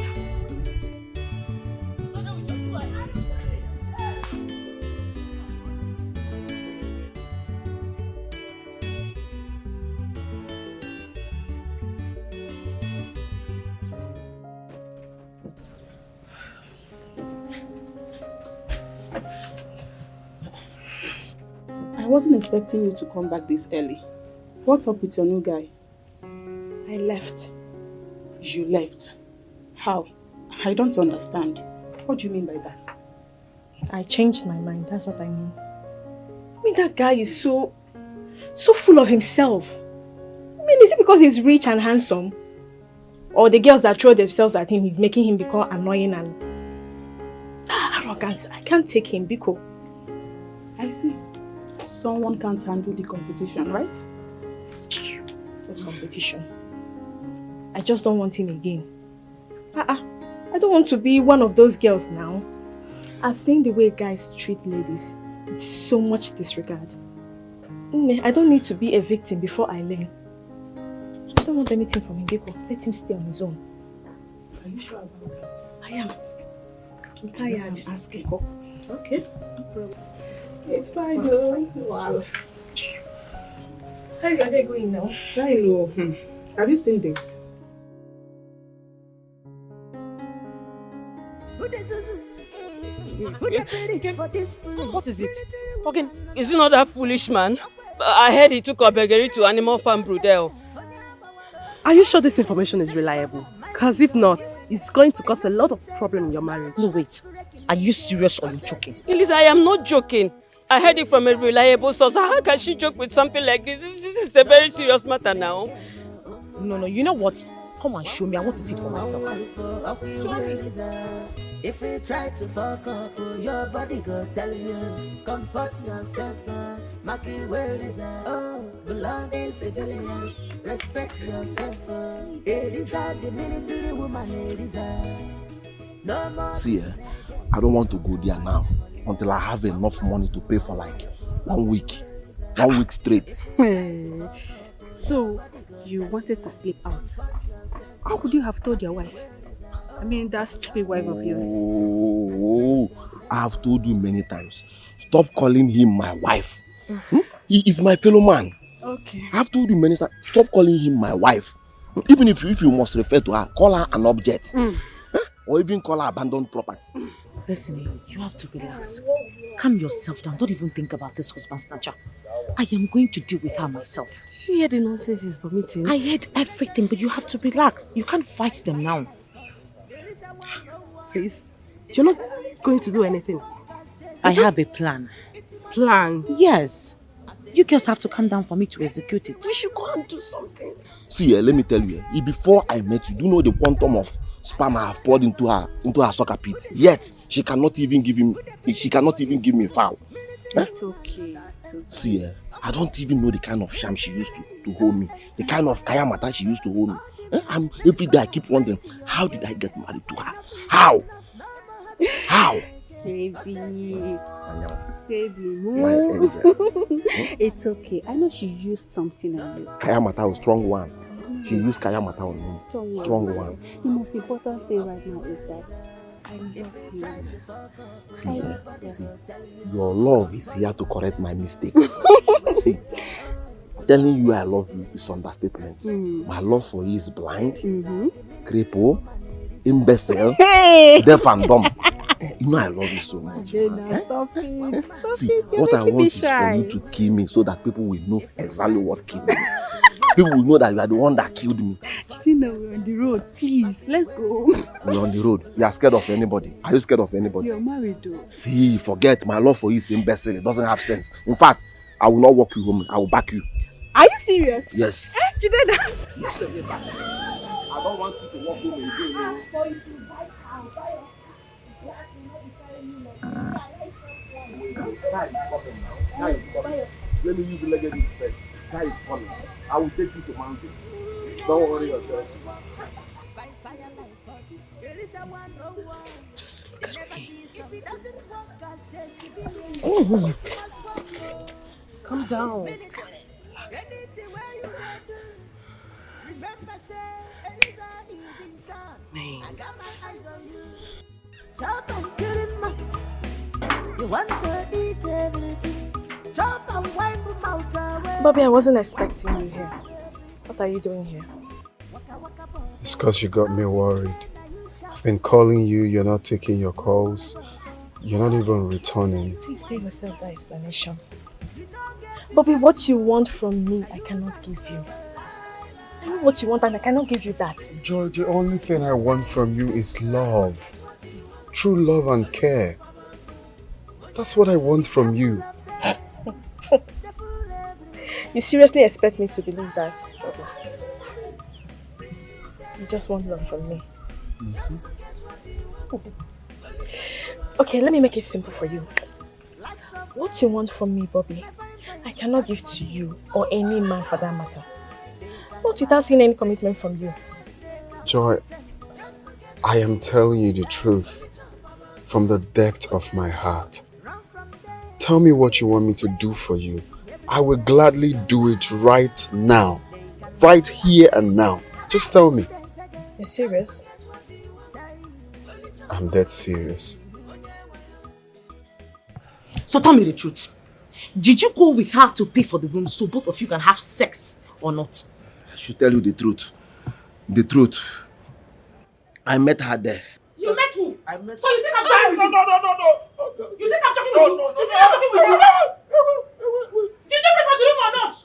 [SPEAKER 6] I wasn't expecting you to come back this early. What's up with your new guy?
[SPEAKER 7] I left.
[SPEAKER 6] You left? How? I don't understand. What do you mean by that?
[SPEAKER 7] I changed my mind, that's what I mean. I mean, that guy is so full of himself. I mean, is it because he's rich and handsome? Or the girls that throw themselves at him, he's making him become annoying and arrogant? I can't take him, Biko.
[SPEAKER 6] I see. Someone can't handle the competition, right?
[SPEAKER 7] What competition? I just don't want him again. I don't want to be one of those girls now. I've seen the way guys treat ladies with so much disregard. I don't need to be a victim before I learn. I don't want anything from him, Biko. Let him stay on his own.
[SPEAKER 6] Are you sure about that?
[SPEAKER 7] I am. I'm tired.
[SPEAKER 6] I'm asking.
[SPEAKER 7] Okay.
[SPEAKER 6] No problem. It's fine though. Wow.
[SPEAKER 7] How's your day going now?
[SPEAKER 6] I know. Have you seen this?
[SPEAKER 1] What
[SPEAKER 21] is it? Okay, is it not that foolish man? I heard he took Obegeri to animal farm brothel.
[SPEAKER 22] Are you sure this information is reliable? Because if not, it's going to cause a lot of problem in your marriage.
[SPEAKER 3] No, wait. Are you serious or are you joking?
[SPEAKER 21] Elisa, I am not joking. I heard it from a reliable source. How can she joke with something like this? This is a very serious matter now.
[SPEAKER 3] No, you know what? Come and show me. I want to see it for myself.
[SPEAKER 1] Show me. If you try to fuck up, your body go tell you. Comport yourself, Machiavellism. Oh, belonging civilians, respect yourself. Elisa, the military woman, Elisa. No more.
[SPEAKER 10] See, I don't want to go there now until I have enough money to pay for like 1 week. 1 week straight.
[SPEAKER 22] So, you wanted to sleep out. How could you have told your wife? I mean, that stupid wife of yours.
[SPEAKER 10] Oh, I have told you many times. Stop calling him my wife. He is my fellow man.
[SPEAKER 22] Okay.
[SPEAKER 10] I have told you many times. Stop calling him my wife. Even if you must refer to her, call her an object. Or even call her abandoned property.
[SPEAKER 3] Listen, you have to relax. Calm yourself down. Don't even think about this husband snatcher. I am going to deal with her myself.
[SPEAKER 22] Did you hear the nonsense he's vomiting?
[SPEAKER 3] I heard everything, but you have to relax. You can't fight them now.
[SPEAKER 22] Sis, you're not going to do anything.
[SPEAKER 3] I have a plan.
[SPEAKER 22] Plan?
[SPEAKER 3] Yes. You girls have to calm down for me to execute it.
[SPEAKER 22] We should go and do something.
[SPEAKER 10] See, let me tell you, before I met you, do you know the quantum of sperm I have poured into her soccer pit? Yet she cannot even give me a foul.
[SPEAKER 22] It's okay.
[SPEAKER 10] See, I don't even know the kind of sham she used to hold me, the kind of kayamata she used to hold me. Every day I keep wondering, how did I get married to her? How?
[SPEAKER 8] Baby. Baby,
[SPEAKER 10] My angel.
[SPEAKER 8] It's okay. I know she used something on you.
[SPEAKER 10] Kayamata, strong one. She used Kayamata on me. Strong one.
[SPEAKER 8] The most important thing right now is that I love you.
[SPEAKER 10] See, your love is here to correct my mistakes. See, telling you I love you is understatement. My love for you is blind, cripple, imbecile, deaf and dumb. You know I love you so much.
[SPEAKER 8] Stop it.
[SPEAKER 10] See, what I want is for you to kill me so that people will know exactly what killed me. People will know that you are the one that killed me.
[SPEAKER 8] Still now we're on the road. Please, let's go.
[SPEAKER 10] We're on the road. You are scared of anybody. Are you scared of anybody?
[SPEAKER 8] You're married though.
[SPEAKER 10] See, forget. My love for you is imbecile. It doesn't have sense. In fact, I will not walk you home. I will back you.
[SPEAKER 8] Are you serious?
[SPEAKER 10] Yes.
[SPEAKER 8] Jidena.
[SPEAKER 10] Yes, I don't want you to walk home again. Let me use the legacy first. Guy is coming. I will take you to mountain. Don't worry yourself.
[SPEAKER 1] Just looks okay.
[SPEAKER 22] Calm down.
[SPEAKER 1] You want to eat everything. Chop and wipe them out away.
[SPEAKER 7] Bobby, I wasn't expecting you here. What are you doing here?
[SPEAKER 4] It's because you got me worried. I've been calling you, you're not taking your calls. You're not even returning.
[SPEAKER 7] Please save yourself that explanation. Bobby, what you want from me, I cannot give you. I know what you want and I cannot give you that.
[SPEAKER 4] Joy, the only thing I want from you is love. True love and care. That's what I want from you.
[SPEAKER 7] You seriously expect me to believe that, Bobby? You just want love from me. Okay, let me make it simple for you. What you want from me, Bobby, I cannot give to you or any man for that matter. Not without seeing any commitment from you.
[SPEAKER 4] Joy, I am telling you the truth from the depth of my heart. Tell me what you want me to do for you. I will gladly do it right now. Right here and now. Just tell me.
[SPEAKER 7] You're serious?
[SPEAKER 4] I'm dead serious.
[SPEAKER 3] So tell me the truth. Did you go with her to pay for the room so both of you can have sex or not?
[SPEAKER 10] I should tell you the truth. The truth. I met her there.
[SPEAKER 13] You met who?
[SPEAKER 10] I met
[SPEAKER 13] So you think I'm talking with you?
[SPEAKER 10] No.
[SPEAKER 13] You think I'm talking with you? You think I'm talking with you? Did you pay for the room or not?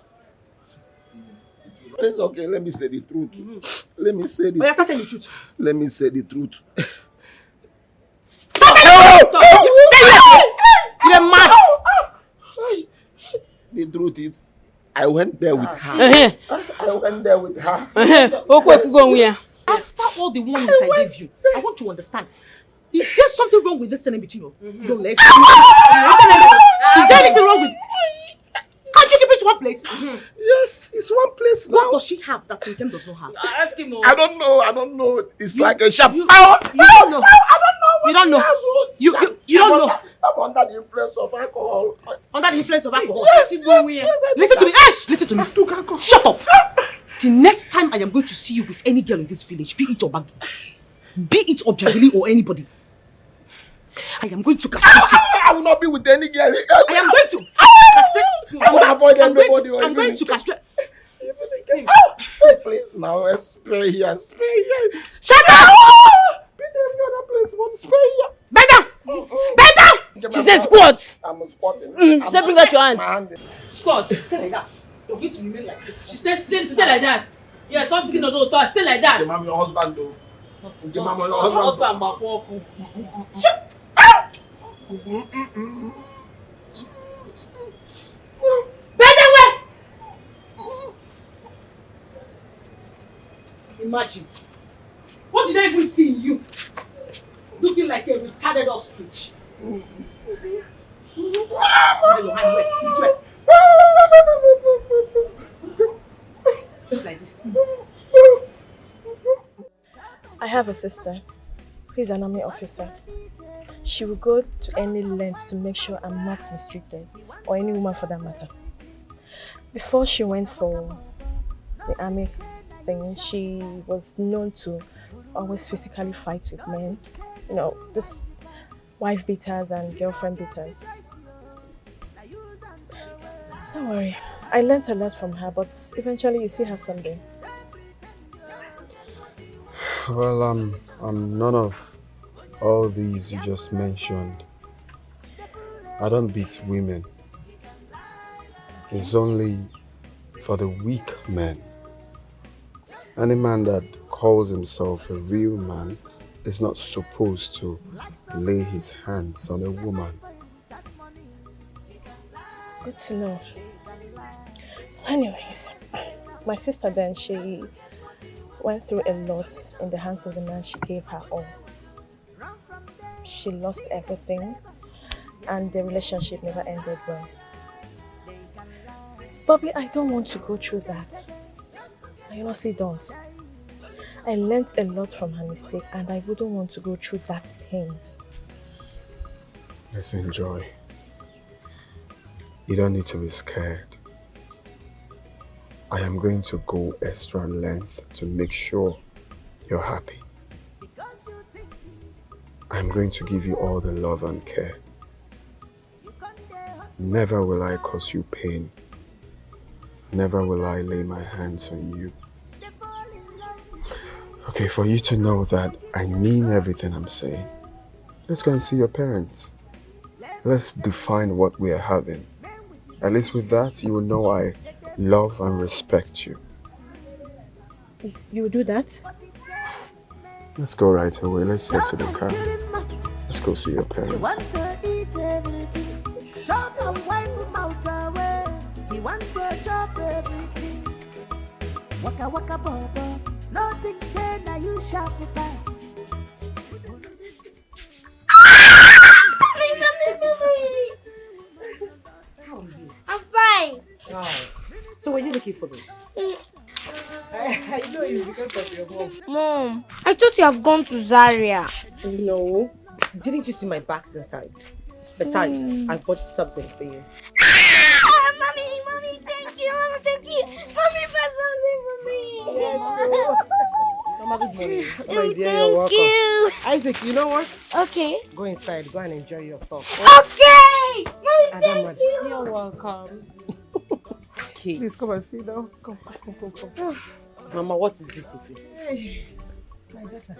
[SPEAKER 10] It's okay, let me say the truth. Let me say the
[SPEAKER 13] Oh, start saying the truth.
[SPEAKER 10] Let me say the truth.
[SPEAKER 3] You're mad.
[SPEAKER 10] The truth is, I went there with her. I went there with her.
[SPEAKER 3] After all the warnings I gave you, I want to understand. Is there something wrong with listening between your legs? Is there anything wrong with... Can't you keep it to one place?
[SPEAKER 10] Yes, it's one place now.
[SPEAKER 3] What does she have that Tim does not have?
[SPEAKER 22] Ask him.
[SPEAKER 10] I don't know. It's like a sharp.
[SPEAKER 3] You don't know. You don't know. You don't know.
[SPEAKER 10] I'm under the influence of alcohol.
[SPEAKER 3] Under the influence of alcohol?
[SPEAKER 10] Yes,
[SPEAKER 3] Listen to me. Ash! Listen to me. Shut up. The next time I am going to see you with any girl in this village, be it Obagi, be it Obiageli or anybody, I am going to castrate you.
[SPEAKER 10] I will not be with any girl.
[SPEAKER 3] I am going to castrate you.
[SPEAKER 10] I will avoid everybody.
[SPEAKER 3] I'm going to castrate.
[SPEAKER 10] Please now, spray here.
[SPEAKER 3] Shut up!
[SPEAKER 10] Be there in other place, but spray here.
[SPEAKER 3] Better!
[SPEAKER 22] She said squat.
[SPEAKER 10] I'm squatting.
[SPEAKER 22] Say bring out your hand.
[SPEAKER 3] Squat. Stay like that. You're going to remain like this.
[SPEAKER 22] She said stay like that. Yes, I'm speaking of the door. Stay like that.
[SPEAKER 10] Give mama your husband though. Give mama your
[SPEAKER 22] Husband.
[SPEAKER 3] Shut Better way! Imagine. What did I even see in you? Looking like a retarded ostrich. Just like this.
[SPEAKER 7] I have a sister. He's an army officer. she will go to any length to make sure I'm not mistreated, or any woman for that matter. Before she went for the army thing, she was known to always physically fight with men. You know, this wife beaters and girlfriend beaters. Don't worry, I learned a lot from her, but eventually you see her someday.
[SPEAKER 20] Well, I'm none of all these you just mentioned. I don't beat women. It's only for the weak men. Any man that calls himself a real man is not supposed to lay his hands on a woman.
[SPEAKER 7] Good to know. Anyways, my sister then, she went through a lot in the hands of the man she gave her all. She lost everything and the relationship never ended well. Bobby, I don't want to go through that. I honestly don't. I learned a lot from her mistake and I wouldn't want to go through that pain.
[SPEAKER 20] Let's enjoy. You don't need to be scared. I am going to go extra length to make sure you're happy. I'm going to give you all the love and care. Never will I cause you pain. Never will I lay my hands on you. Okay, for you to know that I mean everything I'm saying, let's go and see your parents. Let's define what we are having. At least with that, you will know I love and respect you.
[SPEAKER 7] You will do that?
[SPEAKER 20] Let's go right away. Let's head to the car. Let's go see your
[SPEAKER 1] He
[SPEAKER 20] parents.
[SPEAKER 1] want to eat everything, chop and wipe him out away. He want to chop everything. Waka waka bobo, nothing say now you sharp pass.
[SPEAKER 12] I'm fine.
[SPEAKER 2] Oh. So were you looking for me? I know it's because of your mom.
[SPEAKER 12] Mom, I thought you have gone to Zaria.
[SPEAKER 2] No. Didn't you see my bags inside? Besides, I bought something for you.
[SPEAKER 12] Mommy, thank you. Mommy, thank you. Mommy, buy something for me.
[SPEAKER 2] Mama, good morning. My dear,
[SPEAKER 12] Thank
[SPEAKER 2] you're welcome.
[SPEAKER 12] you.
[SPEAKER 2] Isaac, you know what?
[SPEAKER 12] Okay.
[SPEAKER 2] Go inside. Go and enjoy yourself.
[SPEAKER 12] Okay. Mommy, thank you.
[SPEAKER 2] You're welcome. Kids. Please come and sit down. Come. Mama, what is it? Hey, my daughter.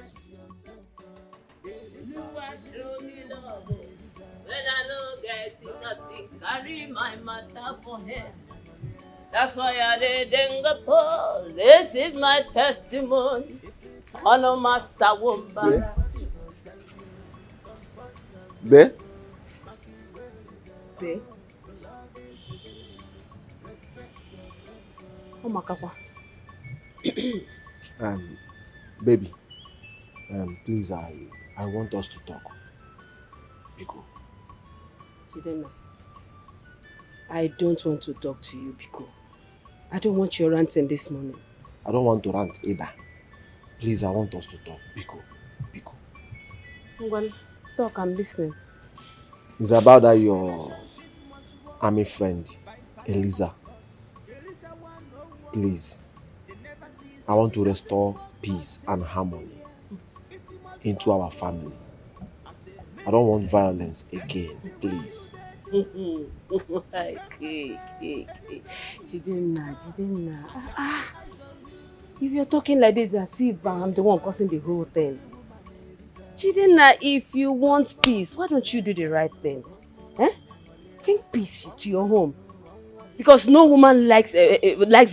[SPEAKER 21] You are show me love. When I don't get it, nothing. Carry my matter for him. That's why I did Singapore. This is my testimony. Honor Master Wumba.
[SPEAKER 20] Be?
[SPEAKER 3] Oh my God.
[SPEAKER 20] Baby, please, I want us to talk. Biko.
[SPEAKER 3] Jidenna, I don't want to talk to you, Biko. I don't want your ranting this morning.
[SPEAKER 20] I don't want to rant either. Please, I want us to talk. Biko.
[SPEAKER 3] Well, talk, I'm listening.
[SPEAKER 20] It's about that your army friend, Eliza. Please, I want to restore peace and harmony into our family. I don't want violence again, please.
[SPEAKER 3] Jidenna. If you're talking like this, as if I'm the one causing the whole thing. Jidenna, if you want peace, why don't you do the right thing? Bring peace to your home. Because no woman likes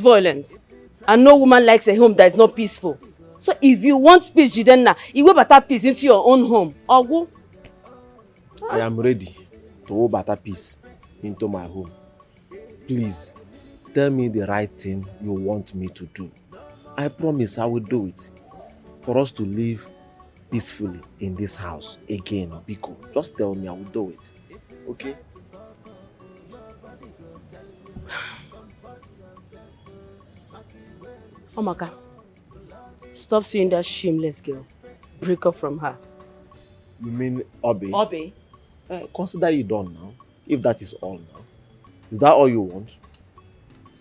[SPEAKER 3] violence. And no woman likes a home that is not peaceful. So if you want peace, Jidenna, you will better peace into your own home. Or go.
[SPEAKER 20] I am ready to hold better peace into my home. Please, tell me the right thing you want me to do. I promise I will do it. For us to live peacefully in this house again, Biko. Just tell me, I will do it. Okay?
[SPEAKER 3] Omaka, stop seeing that shameless girl. Break up from her.
[SPEAKER 10] You mean Obi?
[SPEAKER 3] Obi?
[SPEAKER 10] Consider you done now. If that is all now. Is that all you want?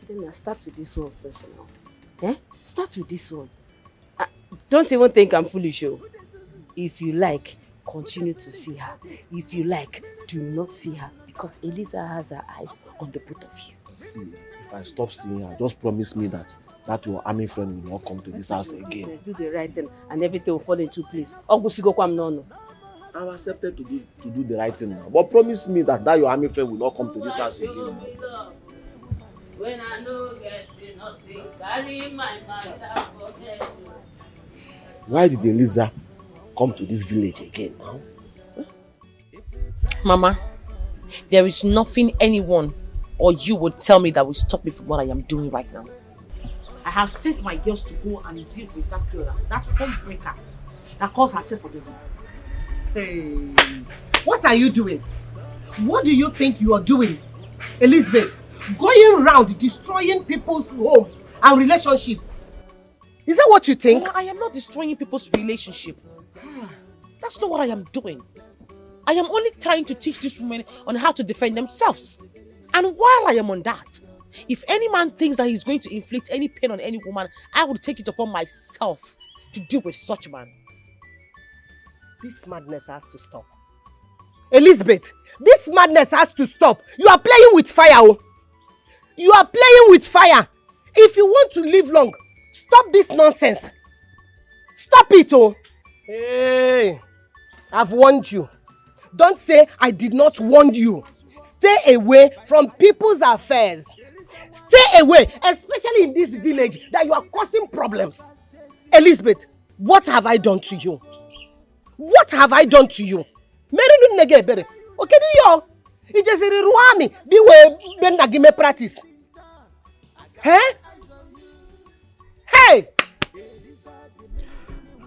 [SPEAKER 3] Then I start with this one first now. Eh? Start with this one. Don't even think I'm foolish, oh. If you like, continue to see her. If you like, do not see her. Because Eliza has her eyes on the both of you.
[SPEAKER 10] See, if I stop seeing her, just promise me that your army friend will not come to this house again.
[SPEAKER 3] Do the right thing and everything will fall into place.
[SPEAKER 10] I'm accepted to do the right thing now. But promise me that your army friend will not come to this house again.
[SPEAKER 21] When I know getting nothing, carry my matter for head.
[SPEAKER 10] Why did Eliza come to this village again now? Huh?
[SPEAKER 3] Mama, there is nothing anyone or you would tell me that will stop me from what I am doing right now.
[SPEAKER 13] I have sent my girls to go and deal with that girl, that homebreaker that calls herself for the room.
[SPEAKER 2] Hey, what are you doing? What do you think you are doing, Elizabeth? Going around destroying people's homes and relationships. Is that what you think?
[SPEAKER 3] Mama, I am not destroying people's relationship. That's not what I am doing. I am only trying to teach these women on how to defend themselves. And while I am on that, if any man thinks that he's going to inflict any pain on any woman, I will take it upon myself to deal with such man.
[SPEAKER 2] This madness has to stop. Elizabeth, this madness has to stop. You are playing with fire. Oh. You are playing with fire. If you want to live long, stop this nonsense. Stop it, oh. Hey, I've warned you. Don't say I did not warn you. Stay away from people's affairs. Stay away, especially in this village that you are causing problems. Elizabeth, what have I done to you? What have I done to you? Okay, yo. It just ruami. Be where benda give me practice. Hey? Hey!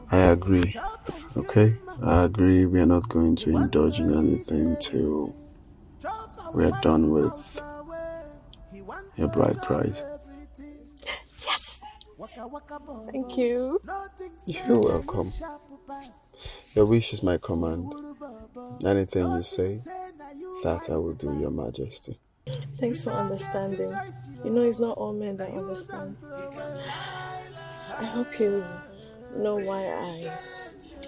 [SPEAKER 20] I agree. Okay? I agree. We are not going to indulge in anything till we are done with your bride price.
[SPEAKER 7] Yes! Thank you.
[SPEAKER 20] You're welcome. Your wish is my command. Anything you say, that I will do, Your Majesty.
[SPEAKER 7] Thanks for understanding. You know it's not all men that understand. I hope you know why I...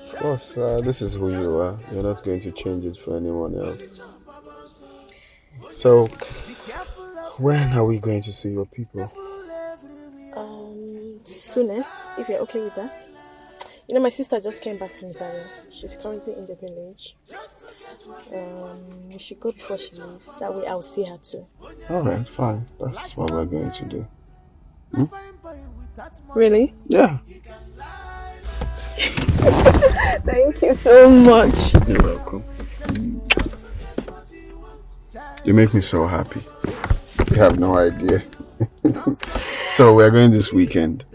[SPEAKER 20] Of course, this is who you are. You're not going to change it for anyone else. So, when are we going to see your people?
[SPEAKER 7] Soonest, if you're okay with that. You know, my sister just came back from Zaria. She's currently in the village. We should go before she leaves. That way I'll see her too.
[SPEAKER 20] Alright, fine. That's what we're going to do. Hmm?
[SPEAKER 7] Really?
[SPEAKER 20] Yeah.
[SPEAKER 7] Thank you so much.
[SPEAKER 20] You're welcome. You make me so happy. You have no idea. So we're going this weekend.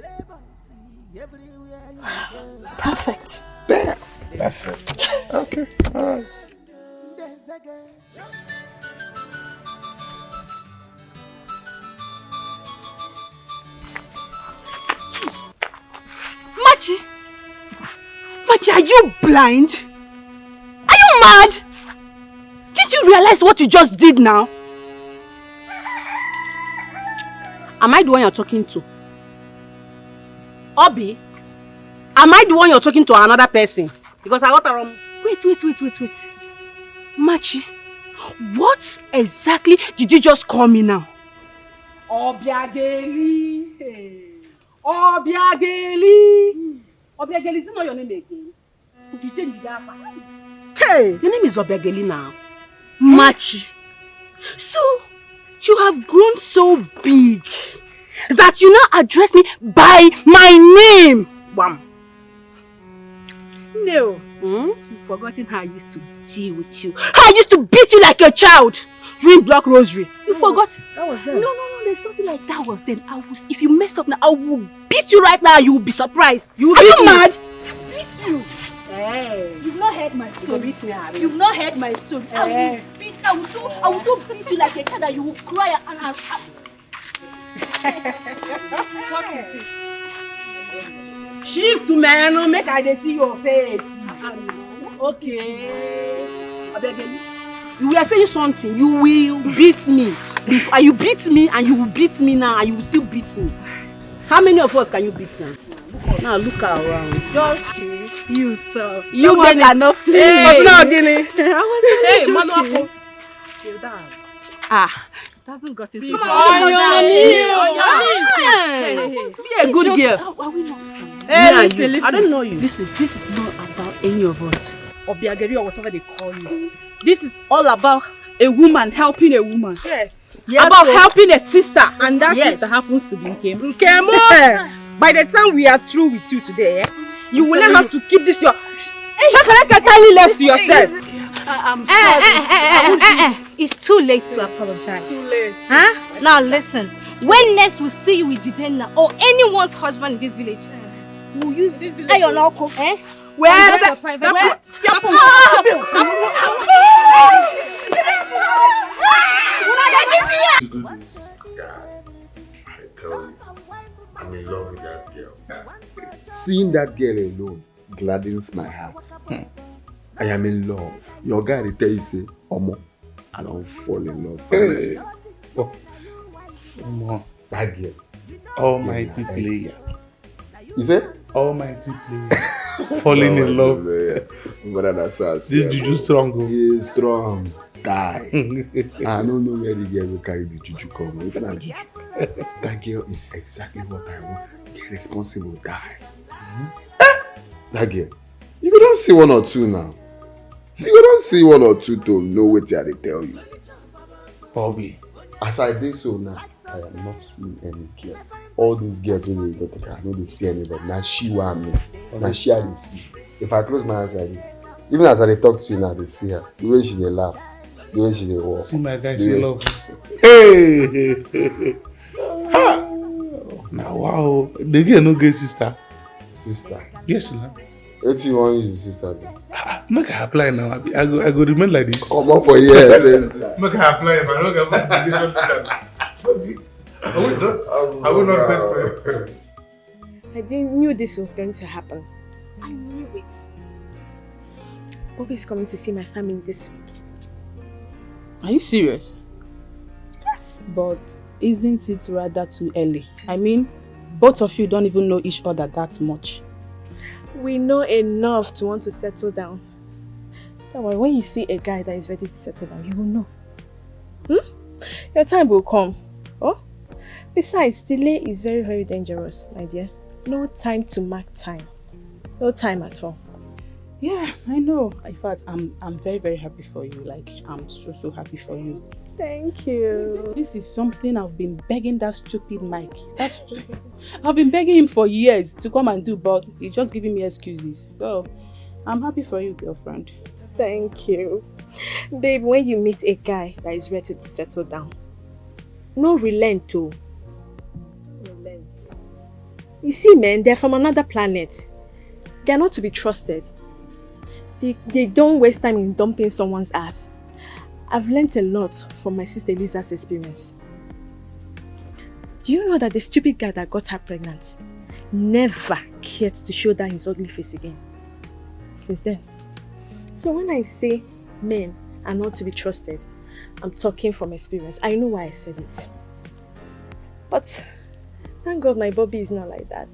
[SPEAKER 7] Perfect.
[SPEAKER 20] Damn. That's it. Okay. Alright.
[SPEAKER 2] Machi, are you blind? Are you mad? Did you realize what you just did now? Am I the one you're talking to? Obi? Am I the one you're talking to or another person? Because I got her wrong. Wait. Machi, what exactly did you just call me now?
[SPEAKER 6] Obiageli. Obiageli. Obiageli is not your name again. If you change the name.
[SPEAKER 2] Hey, your name is Obiageli now. Machi. So, you have grown so big that you now address me by my name. Wham. No. You've forgotten how I used to deal with you. How I used to beat you like a child during Black Rosary. You forgot?
[SPEAKER 6] That was then.
[SPEAKER 2] No, there's nothing like that was then. If you mess up now, I will beat you right now. You will be surprised. Are you mad? Beat you.
[SPEAKER 6] Hey. You've not heard my story.
[SPEAKER 2] Beat me, you've not heard my story. I will so beat you like a child that you will cry and what is it? Shift to man, make I see your face.
[SPEAKER 14] Okay. I beg you. You were saying something. You will beat me. Before you beat me and you will beat me now and you will still beat me. How many of us can you beat now? Now look around. Just
[SPEAKER 7] you, sir.
[SPEAKER 14] You cannot play.
[SPEAKER 7] Hey,
[SPEAKER 14] not Guinea.
[SPEAKER 7] Hey,
[SPEAKER 14] Manuel.
[SPEAKER 7] Ah, it hasn't got into
[SPEAKER 14] Be a good girl.
[SPEAKER 7] Hey,
[SPEAKER 14] listen. I don't know you.
[SPEAKER 7] Listen, this is not about any of us. Or Biageri or whatever they call you. This is all about a woman helping a woman.
[SPEAKER 14] Yes.
[SPEAKER 7] About helping a sister. And that
[SPEAKER 14] Yes.
[SPEAKER 7] sister happens to be Nkem.
[SPEAKER 14] By the time we are through with you today, you will not have to keep this your tiny legs to yourself.
[SPEAKER 7] I'm sorry.
[SPEAKER 12] It's too late to apologize.
[SPEAKER 14] Too late.
[SPEAKER 12] Huh? Now listen. When next we see you with Jidenna or anyone's husband in this village, we'll use this iron alcohol, eh?
[SPEAKER 14] Where
[SPEAKER 12] the private parts.
[SPEAKER 20] The good is, God, I tell you, I'm in love with that girl. Seeing that girl alone gladdens my heart. I am in love. Your guy will tell you, say, Omo, I don't fall in love.
[SPEAKER 17] Hey. Omo.
[SPEAKER 20] That girl.
[SPEAKER 17] Almighty player.
[SPEAKER 20] You said?
[SPEAKER 17] Almighty player. Falling in love.
[SPEAKER 20] But that's how I
[SPEAKER 17] This juju strong.
[SPEAKER 20] He is strong. Die. I don't know where the girl will carry the juju come. That girl is exactly what I want. Get responsible, die. That girl. You don't see one or two now. You don't see one or two to know what they tell you.
[SPEAKER 17] Bobby.
[SPEAKER 20] As I did so now, I am not seeing any girl. All these girls when they go to car, I know they see anybody. Now she want me. Now she I dey see. If I close my eyes like this, even as I talk to you now, they see her. The way she dey laugh, the way she dey walk.
[SPEAKER 17] See my guy, see love. Hey! Now wow, the girl no get sister.
[SPEAKER 20] Sister?
[SPEAKER 17] Yes, now.
[SPEAKER 20] What you want use the sister do?
[SPEAKER 17] Make her apply now. I go remain like this.
[SPEAKER 20] Come on for years.
[SPEAKER 17] Make her apply if I don't get application. I will not best for you.
[SPEAKER 7] I knew this was going to happen. I knew it. Bobby is coming to see my family this week.
[SPEAKER 6] Are you serious?
[SPEAKER 7] Yes.
[SPEAKER 6] But isn't it rather too early? I mean, both of you don't even know each other that much.
[SPEAKER 7] We know enough to want to settle down. Don't worry, when you see a guy that is ready to settle down, you will know. Your time will come. Oh? Besides, delay is very, very dangerous, my dear. No time to mark time. No time at all.
[SPEAKER 6] Yeah, I know. In fact, I'm very, very happy for you. Like, I'm so happy for you.
[SPEAKER 7] Thank you.
[SPEAKER 6] This is something I've been begging that stupid Mike. That's stupid. I've been begging him for years to come and do, but he's just giving me excuses. So, I'm happy for you, girlfriend.
[SPEAKER 7] Thank you. Babe, when you meet a guy that is ready to settle down, no relent too. Relent. You see, men, they're from another planet. They're not to be trusted. They don't waste time in dumping someone's ass. I've learned a lot from my sister Lisa's experience. Do you know that the stupid guy that got her pregnant never cared to show down his ugly face again? Since then. So when I say men are not to be trusted, I'm talking from experience. I know why I said it. But thank God my Bobby is not like that.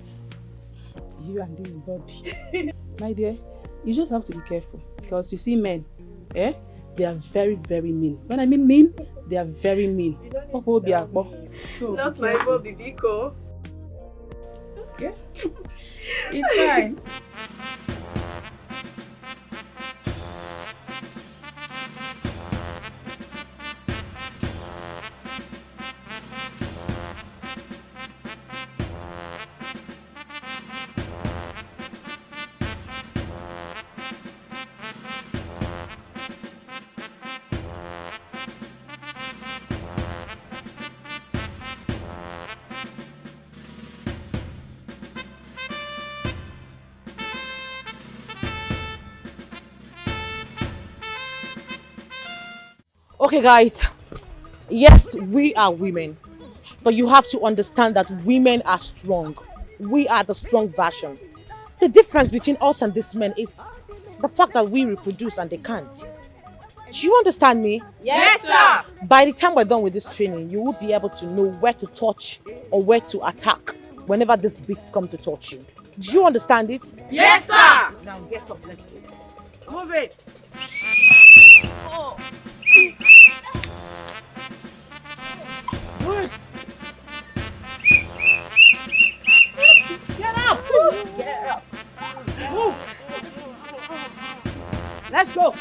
[SPEAKER 6] You and this Bobby. My dear, you just have to be careful. Because you see men, they are very, very mean. When I mean mean, they are very mean.
[SPEAKER 7] Not my Bobby, Biko.
[SPEAKER 6] Okay. It's fine.
[SPEAKER 3] Okay, guys. Yes, we are women. But you have to understand that women are strong. We are the strong version. The difference between us and these men is The fact that we reproduce and they can't. Do you understand me?
[SPEAKER 21] Yes, sir.
[SPEAKER 3] By the time we're done with this training, you will be able to know where to touch or where to attack whenever this beast come to touch you. Do you understand it?
[SPEAKER 21] Yes, sir.
[SPEAKER 3] Now get up, let's go. Move it.
[SPEAKER 21] Oh.
[SPEAKER 3] Good. Get up! Get up! Move! Let's go!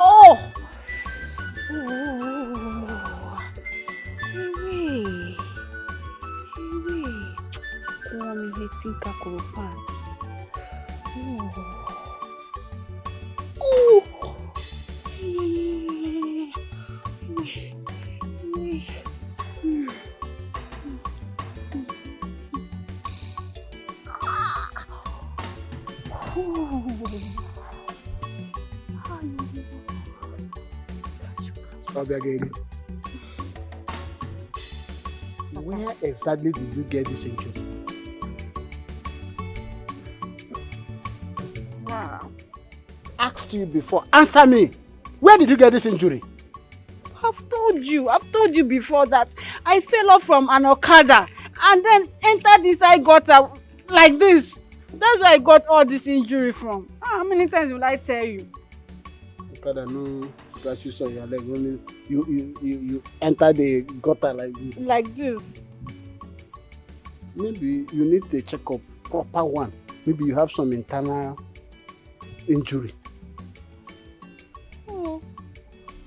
[SPEAKER 3] Oh!
[SPEAKER 5] Where exactly did you get this injury?
[SPEAKER 21] Wow.
[SPEAKER 5] Asked you before. Answer me. Where did you get this injury?
[SPEAKER 14] I've told you before that I fell off from an Okada and then entered inside gutter like this. That's where I got all this injury from. How many times will I tell you?
[SPEAKER 5] Okada no scratches on your leg. Only you enter the gutter like this.
[SPEAKER 14] Like this.
[SPEAKER 5] Maybe you need a checkup, proper one. Maybe you have some internal injury.
[SPEAKER 14] Oh.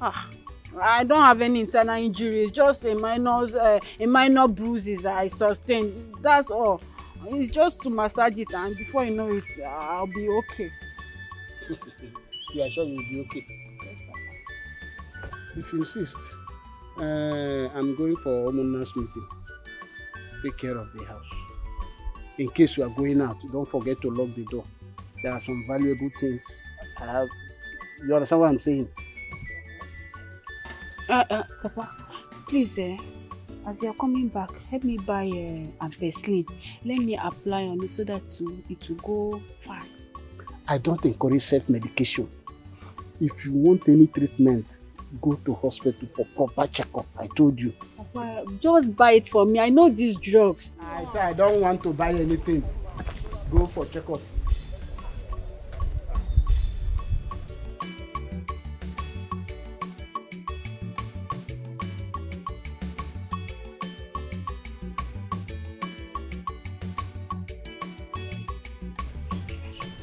[SPEAKER 14] I don't have any internal injuries, just a minor bruises that I sustained. That's all. It's just to massage it, and before you know it, I'll be okay.
[SPEAKER 5] You are sure you'll be okay? If you insist, I'm going for a homeowners meeting. Take care of the house. In case you are going out, don't forget to lock the door. There are some valuable things I have. You understand what I'm saying?
[SPEAKER 6] Papa, please, as you're coming back, help me buy ampicillin. Let me apply on it so that it will go fast.
[SPEAKER 5] I don't encourage self-medication. If you want any treatment, go to hospital for proper checkup. I told you.
[SPEAKER 6] Papa, just buy it for me. I know these drugs.
[SPEAKER 5] I say I don't want to buy anything. Go for checkup.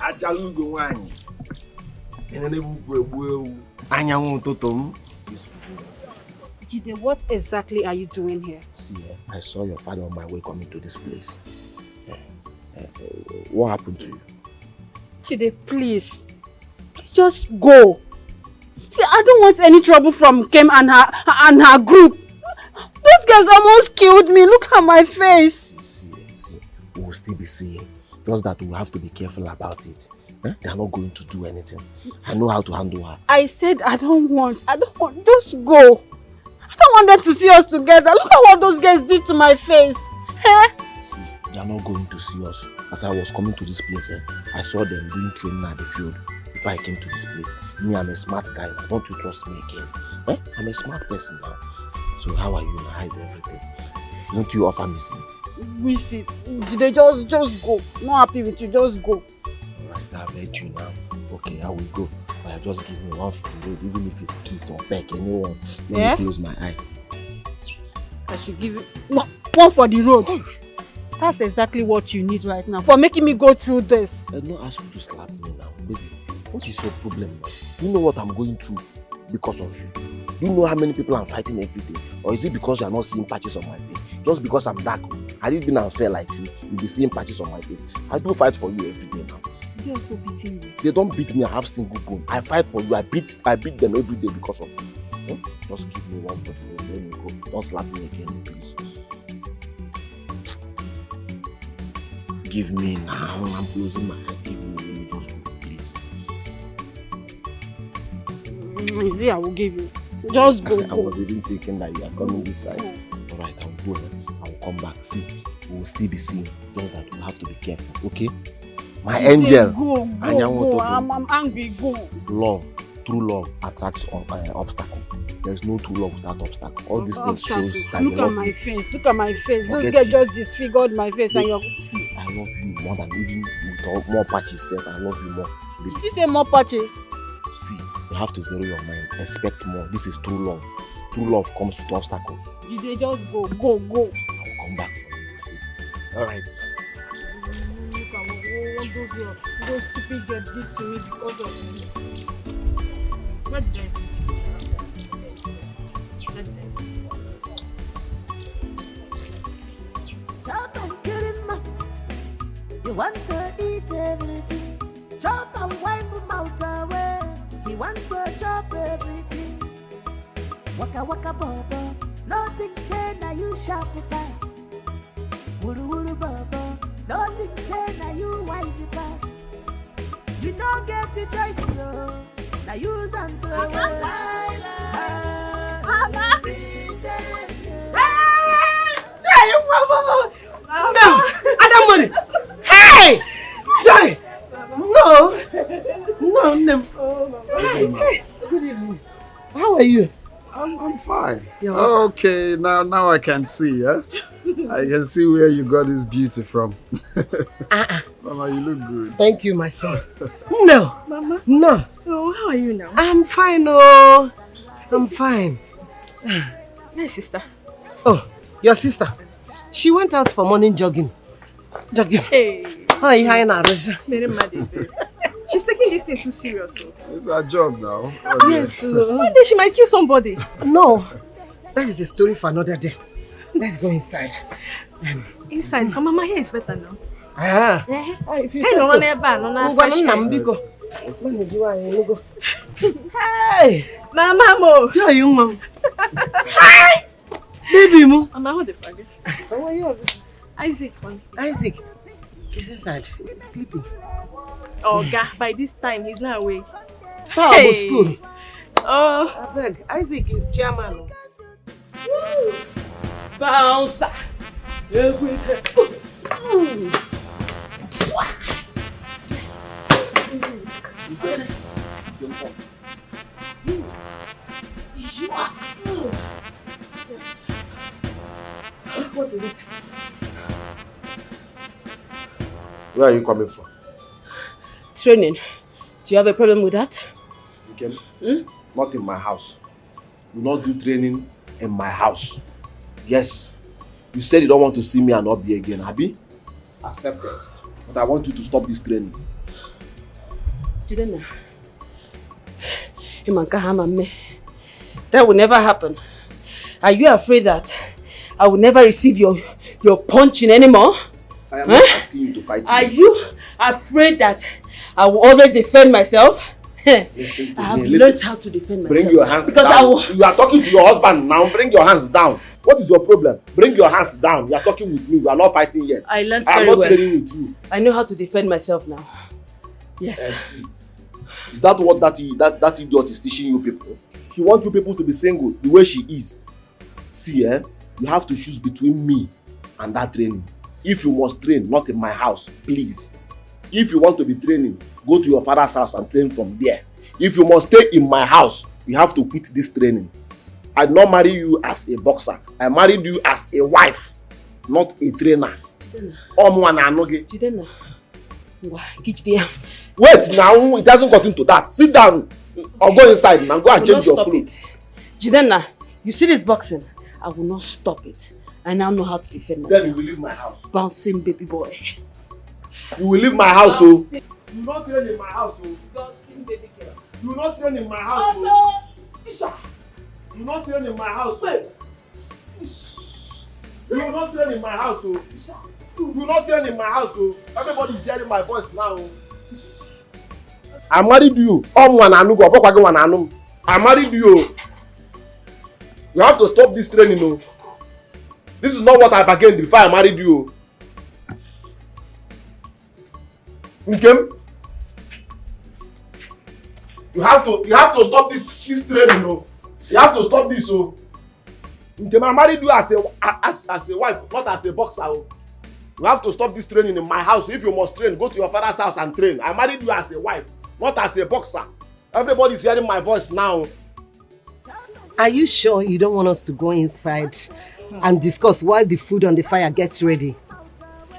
[SPEAKER 10] Ajalugo nwanyị. Enene bu egbu anyanwụ ụtụtụ m.
[SPEAKER 6] Jide, what exactly are you doing here?
[SPEAKER 10] See, I saw your father on my way coming to this place. What happened to you?
[SPEAKER 6] Jide, please just go. See, I don't want any trouble from Kim and her group. Those guys almost killed me. Look at my face.
[SPEAKER 10] See, we will still be seeing. Just that we have to be careful about it. They are not going to do anything. I know how to handle her.
[SPEAKER 6] I said I don't want. Just go. I don't want them to see us together. Look at what those guys did to my face.
[SPEAKER 10] See, they are not going to see us. As I was coming to this place, I saw them doing training at the field before I came to this place. Me, I'm a smart guy now. Don't you trust me again? I'm a smart person now. So how are you now? How is everything? Don't you offer me seat?
[SPEAKER 6] We sit. They just go. Not happy with you, just go.
[SPEAKER 10] Alright, I've heard you now. Okay, I will go. But just give me one for the road, even if it's kiss or peck, anyone. Let me close my eye.
[SPEAKER 6] I should give you one for the road. That's exactly what you need right now for making me go through this.
[SPEAKER 10] I don't ask you to slap me now, baby. What is your problem now? You know what I'm going through because of you. You know how many people I'm fighting every day? Or is it because you're not seeing patches on my face? Just because I'm dark? I didn't been unfair like you. You'll be seeing patches on my face. I do fight for you every day now.
[SPEAKER 6] They're also beating you.
[SPEAKER 10] They don't beat me, I have single bone. I fight for you, I beat them every day because of you. Just give me one for the road, let me go. Don't slap me again, please. Give me now, I'm closing my eye. Give me, let me just go, please.
[SPEAKER 6] I will give you. Just go.
[SPEAKER 10] I was even thinking that you are coming this side. Alright, I will go. I will come back. See, we will still be seeing. Just that we have to be careful, okay? My angel.
[SPEAKER 6] Go. I'm angry. Go.
[SPEAKER 10] Love, true love attracts obstacle. There's no true love without obstacle. All these things shows that you
[SPEAKER 6] Look
[SPEAKER 10] love
[SPEAKER 6] at my
[SPEAKER 10] me.
[SPEAKER 6] face. Look at my face. Those
[SPEAKER 10] Forget
[SPEAKER 6] guys
[SPEAKER 10] it.
[SPEAKER 6] just disfigured my face and you're...
[SPEAKER 10] See, I love you more than even with all, more patches. I love you more. Baby.
[SPEAKER 6] Did you say more patches?
[SPEAKER 10] See, you have to zero your mind. Expect more. This is true love. True love comes with obstacle.
[SPEAKER 6] Did they just go?
[SPEAKER 10] I will come back for you. Alright.
[SPEAKER 6] Look at what those stupid girls did to me because of me. What did I do?
[SPEAKER 1] Chop and kill him out. You want to eat everything. Chop and wipe him out away. He want to chop everything. Waka waka bobo. Nothing say na you sharp pass. Wulu wulu bobo. Nothing say na you wise pass. You don't get the choice, yo. Now use and throw away.
[SPEAKER 11] Mama.
[SPEAKER 2] No, Adam money. Hey, Joy. No. Good evening. How are you?
[SPEAKER 4] I'm fine. Okay, now I can see, eh? I can see where you got this beauty from. Mama, you look good.
[SPEAKER 2] Thank you, my son. No.
[SPEAKER 7] Mama?
[SPEAKER 2] No.
[SPEAKER 7] Oh, how are you now?
[SPEAKER 2] I'm fine, oh. I'm fine.
[SPEAKER 7] My sister.
[SPEAKER 2] Oh, your sister. She went out for morning jogging.
[SPEAKER 7] Hey.
[SPEAKER 2] Oh, hi, Rosa.
[SPEAKER 7] She's taking this thing too serious.
[SPEAKER 4] It's her job now.
[SPEAKER 2] Yes.
[SPEAKER 7] One day she might kill somebody.
[SPEAKER 2] No. That is a story for another day. Let's go inside.
[SPEAKER 7] Inside? Oh, Mama, here is better now.
[SPEAKER 2] Ah.
[SPEAKER 7] If you no one ever, no one
[SPEAKER 2] Hey.
[SPEAKER 7] Mama, mo.
[SPEAKER 2] Tell you, mom. Hi. Baby, mo.
[SPEAKER 7] Mama, hold the flag.
[SPEAKER 2] How are you?
[SPEAKER 7] Isaac.
[SPEAKER 2] Isaac. He's inside. He's sleeping.
[SPEAKER 7] Oh, God, by this time, he's not awake.
[SPEAKER 2] How about school?
[SPEAKER 7] Oh.
[SPEAKER 2] I beg. Isaac is chairman.
[SPEAKER 14] Bouncer.
[SPEAKER 7] What is it?
[SPEAKER 10] Where are you coming from?
[SPEAKER 14] Training. Do you have a problem with that?
[SPEAKER 10] Okay. Not in my house. You not do training in my house. Yes. You said you don't want to see me and not be again, Abi? Accepted. But I want you to stop this training.
[SPEAKER 14] Jidenna. That will never happen. Are you afraid that I will never receive your punching anymore?
[SPEAKER 10] I am not asking you to fight me.
[SPEAKER 14] Are you afraid that I will always defend myself? I have learned how to defend myself.
[SPEAKER 10] Bring your hands
[SPEAKER 14] because
[SPEAKER 10] down. You are talking to your husband now. Bring your hands down. What is your problem? Bring your hands down. You are talking with me. We are not fighting yet.
[SPEAKER 14] I learned
[SPEAKER 10] very
[SPEAKER 14] well.
[SPEAKER 10] I'm not training with you.
[SPEAKER 14] I know how to defend myself now. Yes.
[SPEAKER 10] Is that what that idiot is teaching you people? He wants you people to be single the way she is. See, you have to choose between me and that training. If you must train, not in my house, please. If you want to be training, go to your father's house and train from there. If you must stay in my house, you have to quit this training. I did not marry you as a boxer. I married you as a wife, not a trainer.
[SPEAKER 14] Jidenna.
[SPEAKER 10] Wait now, it hasn't got into that. Sit down or go inside and go and change your clothes.
[SPEAKER 14] Jidenna, you see this boxing? I will not stop it. I now know how to defend myself.
[SPEAKER 10] Then you will leave my house.
[SPEAKER 14] Bouncing baby boy.
[SPEAKER 10] You will leave my house, oh.
[SPEAKER 17] You will not train in my house, oh.
[SPEAKER 14] Bouncing baby girl.
[SPEAKER 17] You will not train in my house, oh. You will not train in my house, oh. You will not train in my house, oh. You will not train in my house, oh. Everybody is hearing my voice now, oh.
[SPEAKER 10] I married you. I married you. You have to stop this training, oh. This is not what I bargained before I married you. Okay?
[SPEAKER 15] You have to stop this training, no. You have to stop this, so. I married you as a wife, not as a boxer. Oh. You have to stop this training in my house. If you must train, go to your father's house and train. I married you as a wife, not as a boxer. Everybody's hearing my voice now.
[SPEAKER 2] Are you sure you don't want us to go inside and discuss while the food on the fire gets ready?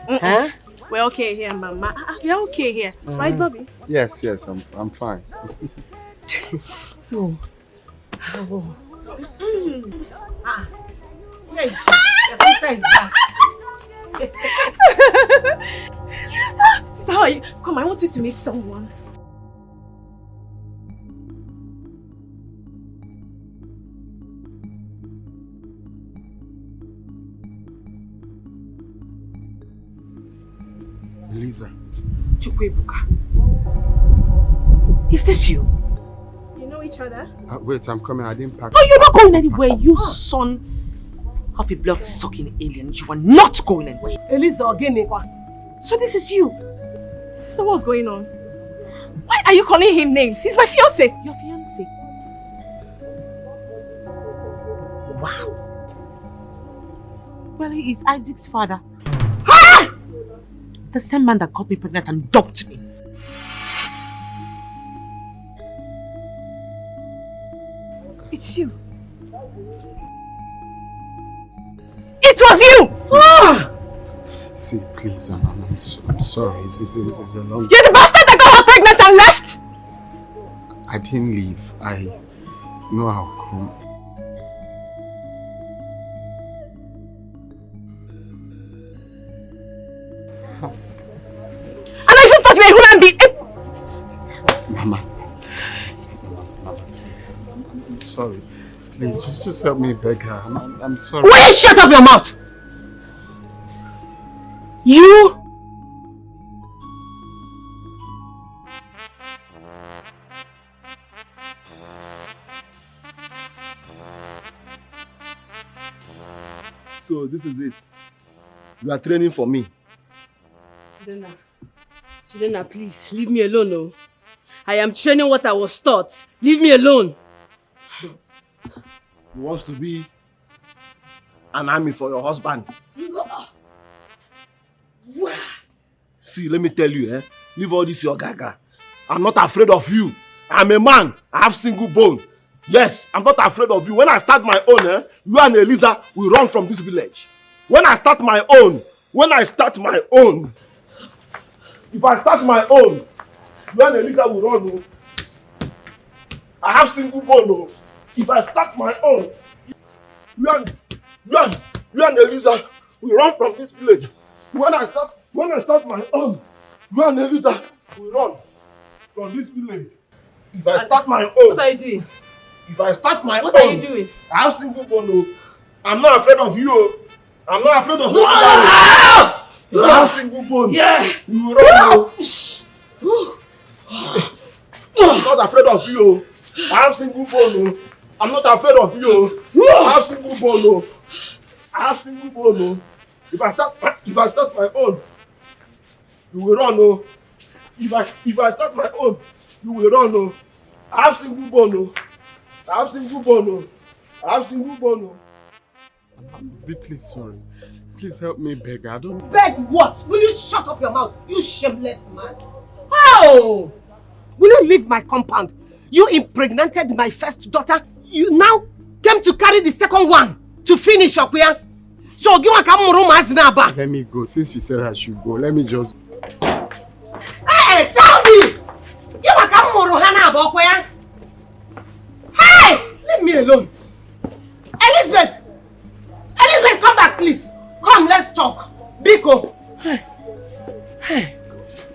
[SPEAKER 2] Huh?
[SPEAKER 7] We're okay here, Mama. We're okay here. Right, Bobby?
[SPEAKER 4] Yes, I'm fine.
[SPEAKER 2] So, how?
[SPEAKER 7] Yes, your sister is back. So how are you? Come, I want you to meet someone.
[SPEAKER 4] Lisa.
[SPEAKER 14] Chukwebuka. Is this you?
[SPEAKER 7] You know each other?
[SPEAKER 4] Wait, I'm coming. I didn't pack.
[SPEAKER 14] No, you're not going anywhere. You son of a blood-sucking alien. You are not going anywhere.
[SPEAKER 2] Elisa Ogenekwa.
[SPEAKER 14] So this is you.
[SPEAKER 7] Sister, what's going on? Why are you calling him names? He's my fiancé.
[SPEAKER 14] Your fiancé? Wow. Well, he is Isaac's father. Ah! The same man that got me pregnant and dumped me.
[SPEAKER 7] It's you. It was you! Ah!
[SPEAKER 4] See, please, I'm sorry. This is a long...
[SPEAKER 7] You're the bastard that got her pregnant and left!
[SPEAKER 4] I didn't leave. I know I'll come.
[SPEAKER 7] And I even thought you were a human being!
[SPEAKER 4] Mama, please. I'm sorry. Please, just help me beg her. I'm sorry.
[SPEAKER 14] Will you shut up your mouth? You?
[SPEAKER 15] So this is it. You are training for me.
[SPEAKER 14] Chidena, please, leave me alone, no. I am training what I was taught. Leave me alone.
[SPEAKER 15] You want to be an army for your husband. See, let me tell you, leave all this your gaga. I'm not afraid of you. I'm a man. I have single bone. Yes, I'm not afraid of you. When I start my own, you and Eliza will run from this village. When I start my own, if I start my own, you and Eliza will run. I have single bone. If I start my own, you and Eliza will run from this village. When I start my own, you and Eliza will run from this village. If I start my own.
[SPEAKER 14] What are you doing?
[SPEAKER 15] If I start my own.
[SPEAKER 14] What are you doing?
[SPEAKER 15] I have single bone. I'm not afraid of you. I'm not afraid of you. You have single bone. Yeah. You will run. I'm not afraid of you. I have single bone. I'm not afraid of you. I have single bone. I have single bone. If I start my own, you will run. If I start my own, you will run. I have single bone. I have single bone. I have single bone.
[SPEAKER 4] I'm deeply sorry. Please help me beg. I don't...
[SPEAKER 2] Beg what? Will you shut up your mouth, you shameless man? How? Will you leave my compound? You impregnated my first daughter. You now came to carry the second one to finish up here. So
[SPEAKER 4] let me go. Since you said I should go, let me just...
[SPEAKER 2] Hey, tell me! Hey! Leave me alone. Elizabeth! Elizabeth, come back, please. Come, let's talk. Biko.
[SPEAKER 14] Hey.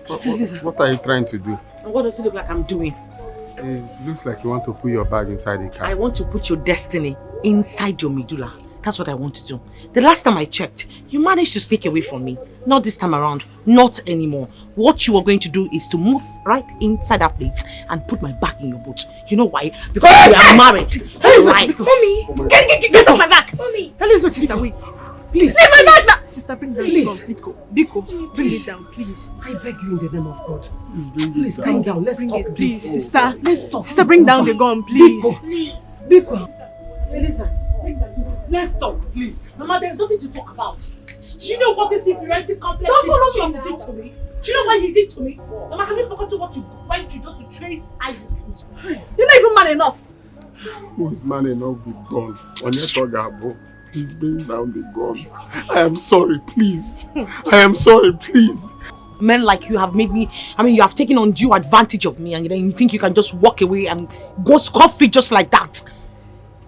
[SPEAKER 4] What are you trying to do?
[SPEAKER 14] And what does it look like I'm doing?
[SPEAKER 4] It looks like you want to put your bag inside the car.
[SPEAKER 14] I want to put your destiny inside your medulla. That's what I want to do. The last time I checked, you managed to sneak away from me. Not this time around. Not anymore. What you are going to do is to move right inside that place and put my back in your boot. You know why? Because we are married.
[SPEAKER 7] Elizabeth, right. Mommy! Get off my back! Mommy! Elizabeth, sister, wait.
[SPEAKER 2] Please.
[SPEAKER 6] Leave my bag now! Sister, bring down
[SPEAKER 2] Please.
[SPEAKER 6] the gun. Biko, bring it down, please.
[SPEAKER 2] I beg you in the name of God. Please calm down. Let's
[SPEAKER 6] Bring
[SPEAKER 2] talk
[SPEAKER 6] it,
[SPEAKER 2] this.
[SPEAKER 6] please, sister.
[SPEAKER 2] Let's talk.
[SPEAKER 6] Sister, bring down the gun, please.
[SPEAKER 2] Please. Biko.
[SPEAKER 13] Elisa, let's talk, please. Mama, there's nothing to talk about. Do you know what this inferiority complex did to me? Do you know what he did to me? Mama, have you forgotten what you went to just to train Isaac?
[SPEAKER 6] You're not even man enough.
[SPEAKER 15] Who is man enough with gun? Onyetogabo, please bring down the gun. I am sorry, please. I am sorry, please.
[SPEAKER 13] Men like you have made me, you have taken undue advantage of me, and then you think you can just walk away and go scot-free just like that.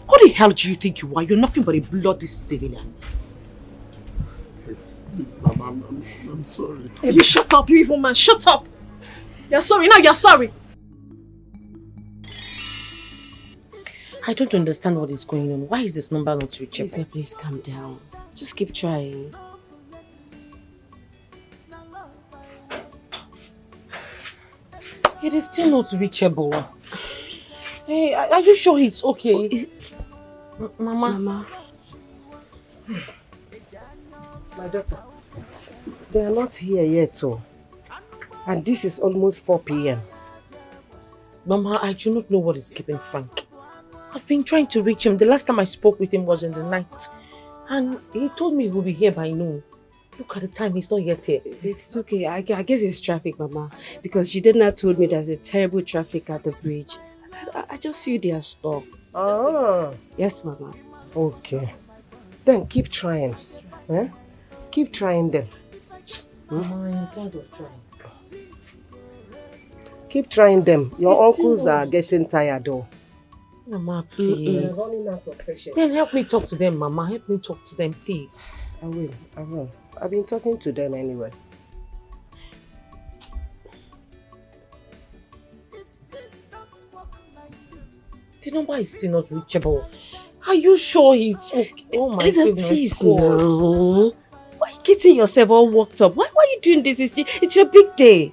[SPEAKER 13] What the hell do you think you are? You're nothing but a bloody civilian.
[SPEAKER 15] Please, Mama, I'm sorry.
[SPEAKER 6] Hey, you shut up, you evil man. Shut up. You're sorry. Now you're sorry.
[SPEAKER 3] I don't understand what is going on. Why is this number not reachable?
[SPEAKER 8] Lisa, please calm down. Just keep trying.
[SPEAKER 3] It is still not reachable. Hey, are you sure it's okay? Mama.
[SPEAKER 2] My daughter, they are not here yet, oh. And this is almost 4 p.m.
[SPEAKER 3] Mama, I do not know what is keeping Frank. I've been trying to reach him. The last time I spoke with him was in the night. And he told me he'll be here by noon. Look at the time, he's not yet here.
[SPEAKER 8] It's okay. I guess it's traffic, Mama. Because she did not told me there's a terrible traffic at the bridge. I just feel they are stuck.
[SPEAKER 2] Ah.
[SPEAKER 8] Yes, Mama.
[SPEAKER 2] Okay. Then keep trying. Eh? Keep trying them.
[SPEAKER 3] Mama, I'm tired of trying.
[SPEAKER 2] Keep trying them. Your uncles are getting tired though.
[SPEAKER 3] Mama, please.
[SPEAKER 2] They're running out of patience.
[SPEAKER 3] Then help me talk to them, Mama. Help me talk to them, please.
[SPEAKER 2] I will. I've been talking to them anyway.
[SPEAKER 3] The number is still not reachable. Are you sure he's okay? Oh my goodness.
[SPEAKER 8] Please, no. Why are you getting yourself all worked up? Why are you doing this? It's your big day. You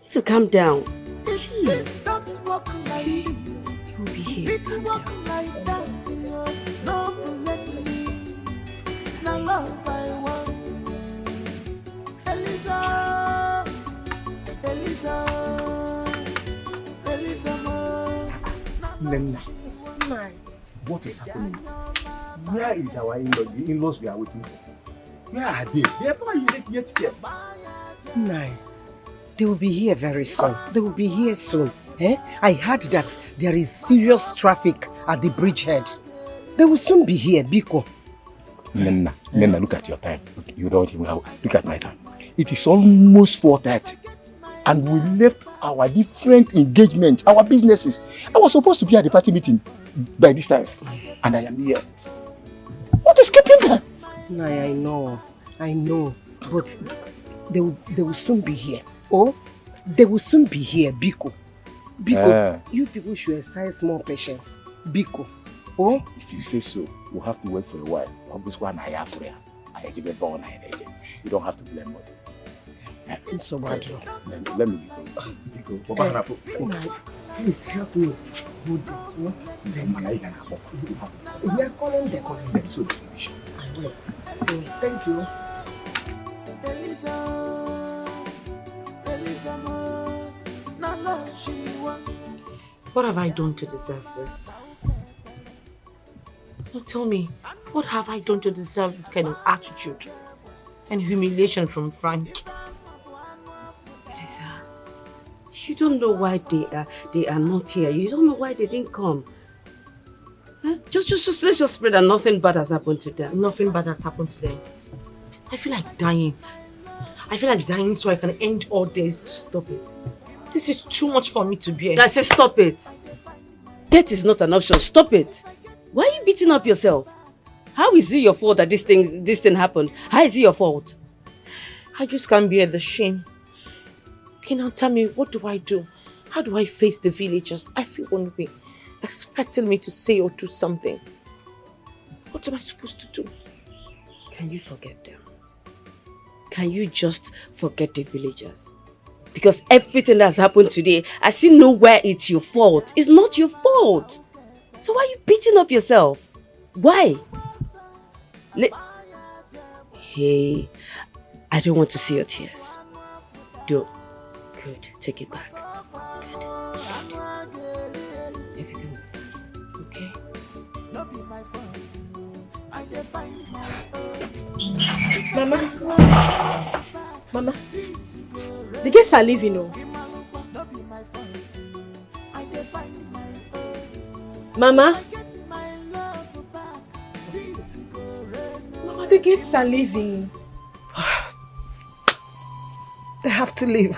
[SPEAKER 8] need to calm down. Jeez. You'll be here. Calm down.
[SPEAKER 1] Love I want. Elisa.
[SPEAKER 16] Nena, what is happening? Where is our in-laws? The in-laws we are waiting for. Where are they? They are not yet here.
[SPEAKER 2] No, they will be here very soon. They will be here soon. Eh? I heard that there is serious traffic at the bridgehead. They will soon be here, Biko.
[SPEAKER 16] Nena, look at your time. You don't even have. Look at my time. It is almost 4:30. And we left our different engagements, our businesses. I was supposed to be at the party meeting by this time. And I am here. What is keeping them?
[SPEAKER 2] No, I know. But they will soon be here. Oh, they will soon be here, Biko. Biko, you people should exercise more patience. Biko. Oh?
[SPEAKER 16] If you say so, we'll have to wait for a while. You don't have to blame us.
[SPEAKER 2] So bad.
[SPEAKER 16] Let me go.
[SPEAKER 2] Please help me. We are calling them. I will. Thank you.
[SPEAKER 3] What have I done to deserve this? Now tell me, what have I done to deserve this kind of attitude and humiliation from Frank?
[SPEAKER 8] Lisa, you don't know why they are not here. You don't know why they didn't come. Huh? Just let's just pray that nothing bad has happened to them.
[SPEAKER 3] Nothing bad has happened to them. I feel like dying. I feel like dying so I can end all this.
[SPEAKER 8] Stop it.
[SPEAKER 3] This is too much for me to bear.
[SPEAKER 8] I say stop it. Death is not an option. Stop it. Why are you beating up yourself? How is it your fault that this thing happened? How is it your fault?
[SPEAKER 3] I just can't bear the shame. Okay, now tell me, what do I do? How do I face the villagers? Everyone will be expecting me to say or do something. What am I supposed to do?
[SPEAKER 8] Can you forget them? Can you just forget the villagers? Because everything that's happened today, I see nowhere it's your fault. It's not your fault. So why are you beating up yourself? Why?
[SPEAKER 3] okay. I don't want to see your tears. Don't. Good. Take it back. Good. Everything will be fine. Okay?
[SPEAKER 7] Mama, the guests are leaving. Oh. Mama, the guests are leaving.
[SPEAKER 2] They have to leave.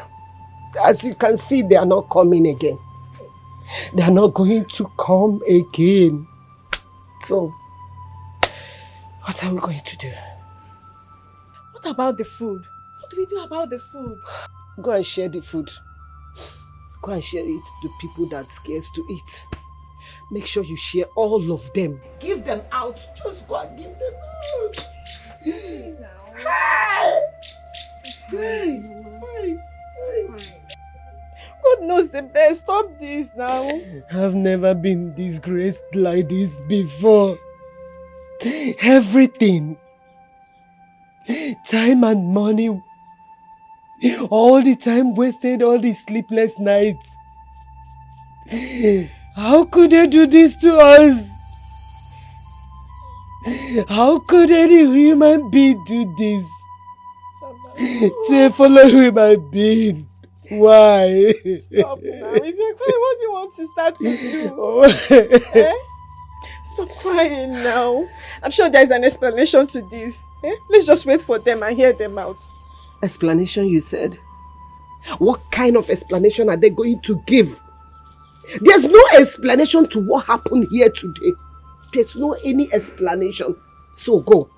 [SPEAKER 2] As you can see, they are not coming again. They are not going to come again. So, what are we going to do?
[SPEAKER 7] What about the food? What do we do about the food?
[SPEAKER 2] Go and share the food. Go and share it to people that scares to eat. Make sure you share all of them. Give them out. Just go and give them out.
[SPEAKER 7] God knows the best. Stop this now.
[SPEAKER 2] I've never been disgraced like this before. Everything. Time and money. All the time wasted, all the sleepless nights. How could they do this to us? How could any human being do this? To a fellow human being? Why?
[SPEAKER 7] Stop now. If you're crying, what do you want to start to do? Eh? Stop crying now. I'm sure there's an explanation to this. Eh? Let's just wait for them and hear them out.
[SPEAKER 2] Explanation, you said? What kind of explanation are they going to give? There's no explanation to what happened here today. There's no any explanation. So go.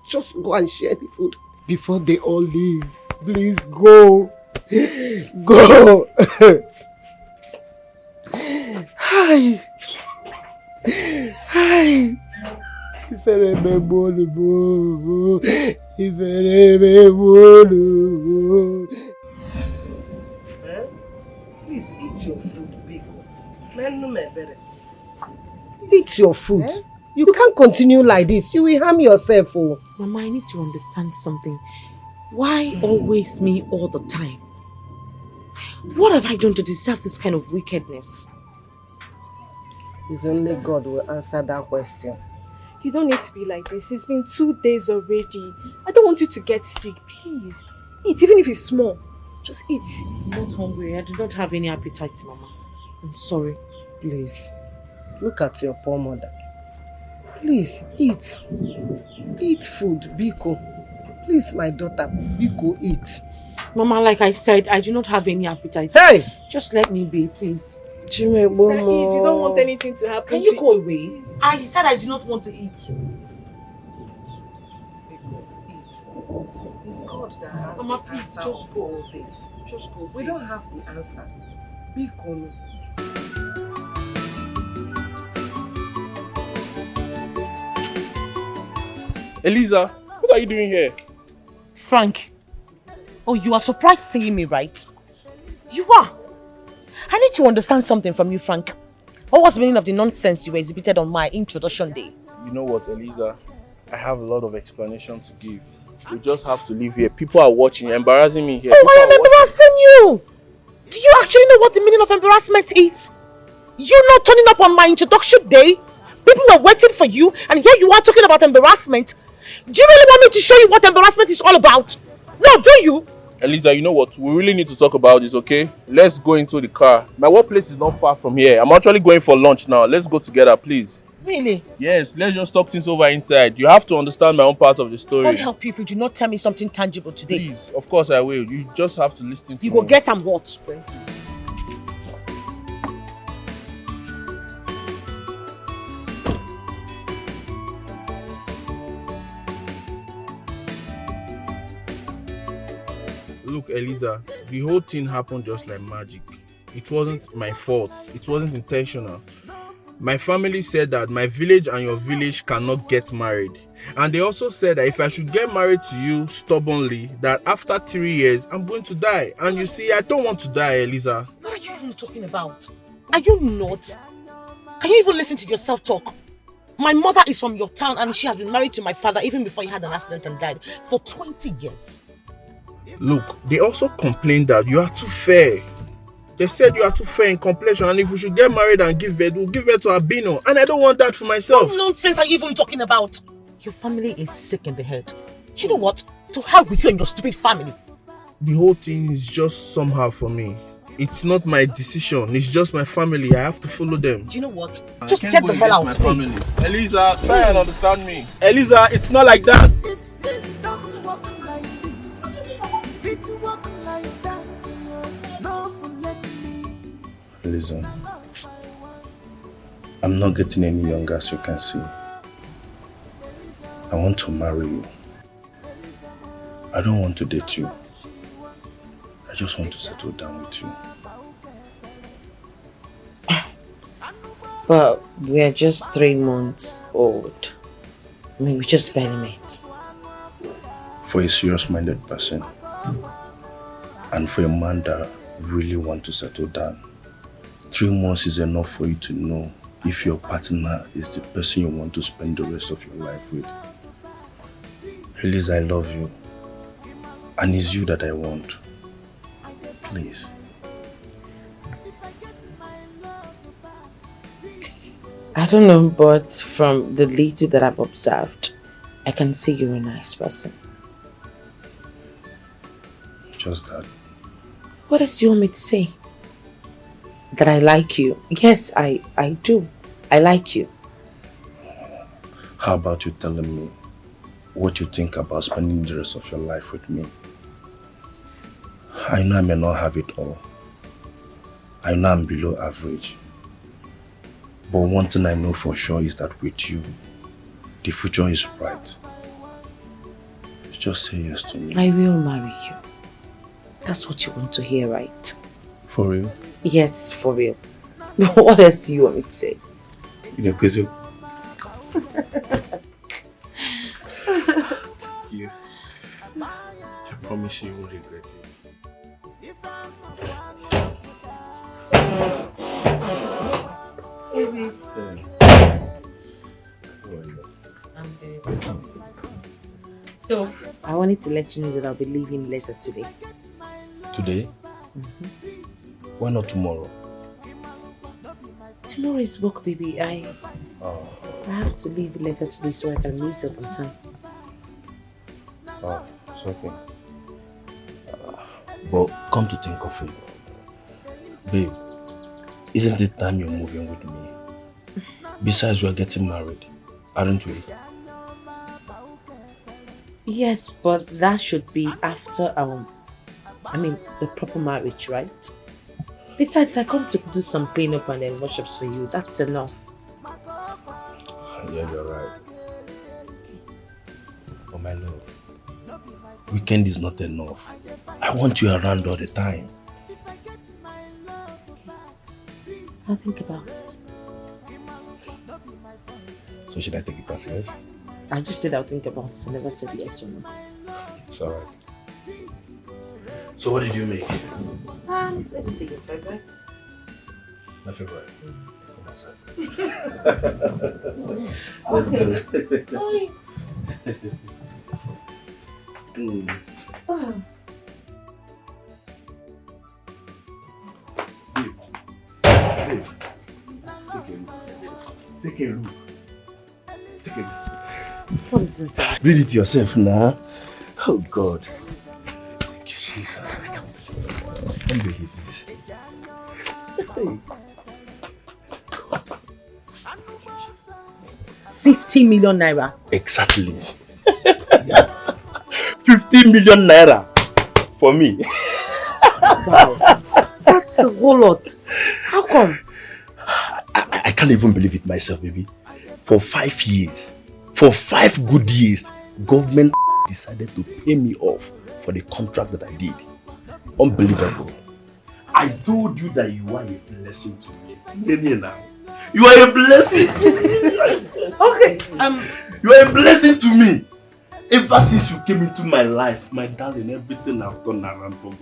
[SPEAKER 2] Just go and share the food before they all leave. Please go. Go. Hi. Hi. Please eat your food, Biko. Eat your food. Eh? You can't continue like this. You will harm yourself. Oh.
[SPEAKER 3] Mama, I need to understand something. Why always me all the time? What have I done to deserve this kind of wickedness?
[SPEAKER 2] It's only God who will answer that question.
[SPEAKER 7] You don't need to be like this. It's been 2 days already. I don't want you to get sick. Please. Eat, even if it's small. Just eat.
[SPEAKER 3] I'm not hungry. I do not have any appetite, Mama. I'm sorry.
[SPEAKER 2] Please. Look at your poor mother. Please, eat. Eat food, Biko. Please, my daughter, Biko, eat.
[SPEAKER 3] Mama, like I said, I do not have any appetite.
[SPEAKER 2] Hey!
[SPEAKER 3] Just let me be, please.
[SPEAKER 7] Sister, eat. You don't want anything to happen.
[SPEAKER 3] Can you go away?
[SPEAKER 13] I said I do not want to eat.
[SPEAKER 2] Biko, eat. It's God that has
[SPEAKER 13] Mama,
[SPEAKER 2] the
[SPEAKER 13] please,
[SPEAKER 2] answer
[SPEAKER 13] just
[SPEAKER 2] of
[SPEAKER 13] go.
[SPEAKER 2] all this.
[SPEAKER 3] Just go,
[SPEAKER 2] We don't have the answer. Biko,
[SPEAKER 19] Eliza, what are you doing here?
[SPEAKER 3] Frank. Oh, you are surprised seeing me, right? You are. I need to understand something from you, Frank. What was the meaning of the nonsense you exhibited on my introduction day?
[SPEAKER 19] You know what, Eliza? I have a lot of explanation to give. We just have to leave here. People are watching, embarrassing me here.
[SPEAKER 3] Oh, I am embarrassing you! Do you actually know what the meaning of embarrassment is? You not turning up on my introduction day? People were waiting for you, and here you are talking about embarrassment. Do you really want me to show you what embarrassment is all about? No, do you?
[SPEAKER 19] Eliza, you know what? We really need to talk about this, okay? Let's go into the car. My workplace is not far from here. I'm actually going for lunch now. Let's go together, please.
[SPEAKER 3] Really?
[SPEAKER 19] Yes, let's just talk things over inside. You have to understand my own part of the story.
[SPEAKER 3] God help you if you do not tell me something tangible today.
[SPEAKER 19] Please, of course I will. You just have to listen to me.
[SPEAKER 3] You will get and what?
[SPEAKER 19] Look, Eliza, the whole thing happened just like magic. It wasn't my fault. It wasn't intentional. My family said that my village and your village cannot get married. And they also said that if I should get married to you stubbornly, that after 3 years, I'm going to die. And you see, I don't want to die, Eliza.
[SPEAKER 3] What are you even talking about? Are you not? Can you even listen to yourself talk? My mother is from your town and she has been married to my father even before he had an accident and died for 20 years.
[SPEAKER 19] Look, they also complained that you are too fair. They said you are too fair in complexion, and if we should get married and give birth, we'll give birth to Albino. And I don't want that for myself.
[SPEAKER 3] What nonsense are you even talking about? Your family is sick in the head. You know what? To hell with you and your stupid family.
[SPEAKER 19] The whole thing is just somehow for me. It's not my decision. It's just my family. I have to follow them.
[SPEAKER 3] You know what? Just get the hell out, please.
[SPEAKER 19] Eliza, try and understand me. Eliza, it's not like that.
[SPEAKER 10] Listen, I'm not getting any younger, as you can see. I want to marry you. I don't want to date you. I just want to settle down with you.
[SPEAKER 3] But we're just 3 months old. I mean, we just barely met.
[SPEAKER 10] For a serious-minded person, and for a man that really wants to settle down, 3 months is enough for you to know if your partner is the person you want to spend the rest of your life with. Please, I love you. And it's you that I want. Please.
[SPEAKER 3] I don't know, but from the little that I've observed, I can see you're a nice person.
[SPEAKER 10] Just that.
[SPEAKER 3] What else do you want me to say? That I like you? Yes, I do. I like you.
[SPEAKER 10] How about you telling me what you think about spending the rest of your life with me? I know I may not have it all. I know I'm below average. But one thing I know for sure is that with you, the future is bright. Just say yes to me.
[SPEAKER 3] I will marry you. That's what you want to hear, right?
[SPEAKER 10] For real?
[SPEAKER 3] Yes, for real. What else do you want me to say?
[SPEAKER 10] You know, because you... I promise you won't regret it.
[SPEAKER 3] Baby. I'm good. So, I wanted to let you know that I'll be leaving later today.
[SPEAKER 10] Today? Why not tomorrow?
[SPEAKER 3] Tomorrow is work, baby. I have to leave later today so I can meet up on time.
[SPEAKER 10] Oh, it's okay. But come to think of it, babe, isn't it time you're moving with me? Besides, we're getting married, aren't we?
[SPEAKER 3] Yes, but that should be after the proper marriage, right? Besides, I come to do some cleanup and then workshops for you. That's enough.
[SPEAKER 10] Yeah, you're right. Oh my love, weekend is not enough. I want you around all the time.
[SPEAKER 3] I'll think about it.
[SPEAKER 10] So should I take it as yes?
[SPEAKER 3] I just said I'll think about it. I never said yes or no.
[SPEAKER 10] It's alright. So what did you make?
[SPEAKER 3] Let's see your favorite.
[SPEAKER 10] My favorite?
[SPEAKER 3] Let's
[SPEAKER 10] go. Take a look. Take a look.
[SPEAKER 3] What is inside?
[SPEAKER 10] Read it yourself now. Oh God. Thank you, Jesus. I can't believe this. Hey.
[SPEAKER 3] 50 million naira.
[SPEAKER 10] Exactly. 50 million naira for me.
[SPEAKER 3] Wow. That's a whole lot. How come?
[SPEAKER 10] I can't even believe it myself, baby. For 5 years, for 5 good years, government decided to pay me off for the contract that I did. Unbelievable. I told you that you are a blessing to me. You are a blessing to me. Okay. You are a blessing to me. Ever since you came into my life, my darling, everything I've done around from.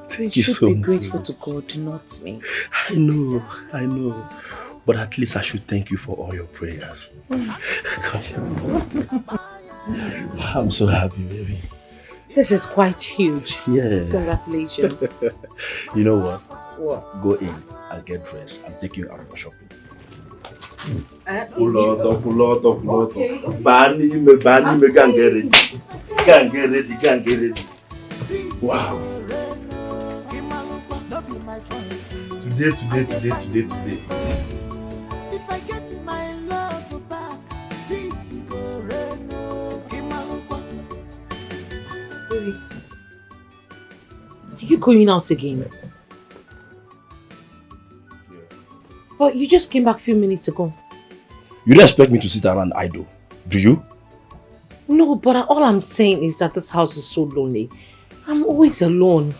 [SPEAKER 10] Thank you so much.
[SPEAKER 3] You should be grateful to God, not me.
[SPEAKER 10] I know. But at least I should thank you for all your prayers. I'm so happy, baby.
[SPEAKER 3] This is quite huge.
[SPEAKER 10] Yeah.
[SPEAKER 3] Congratulations.
[SPEAKER 10] You know what?
[SPEAKER 3] What?
[SPEAKER 10] Go in and get dressed. I'm taking you out for shopping.
[SPEAKER 15] Pull out. Bani, go and get ready. Go and get ready. Wow. Today.
[SPEAKER 1] If I get my love back, this go rain.
[SPEAKER 3] Are you going out again?
[SPEAKER 10] Yeah.
[SPEAKER 3] But you just came back a few minutes ago.
[SPEAKER 10] You don't expect me to sit around idle, do you?
[SPEAKER 3] No, but all I'm saying is that this house is so lonely. I'm always alone.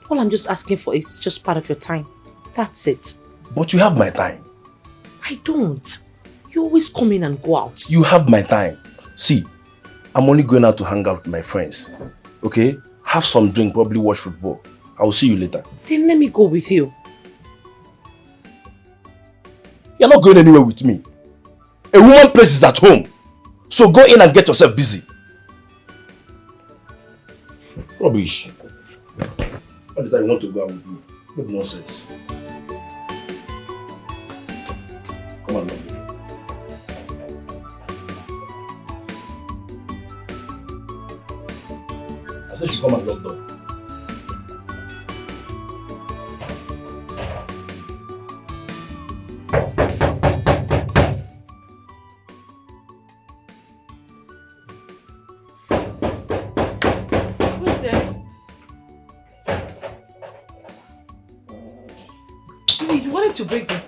[SPEAKER 3] All I'm just asking for is just part of your time. That's it.
[SPEAKER 10] But you have my time.
[SPEAKER 3] I don't. You always come in and go out.
[SPEAKER 10] You have my time. See, I'm only going out to hang out with my friends. Okay? Have some drink, probably watch football. I will see you later.
[SPEAKER 3] Then let me go with you.
[SPEAKER 10] You're not going anywhere with me. A woman's place is at home. So go in and get yourself busy. Rubbish. All the time you want to go out with me. What nonsense. Come on, love. I said you come and lock door.
[SPEAKER 3] You wanted to break them.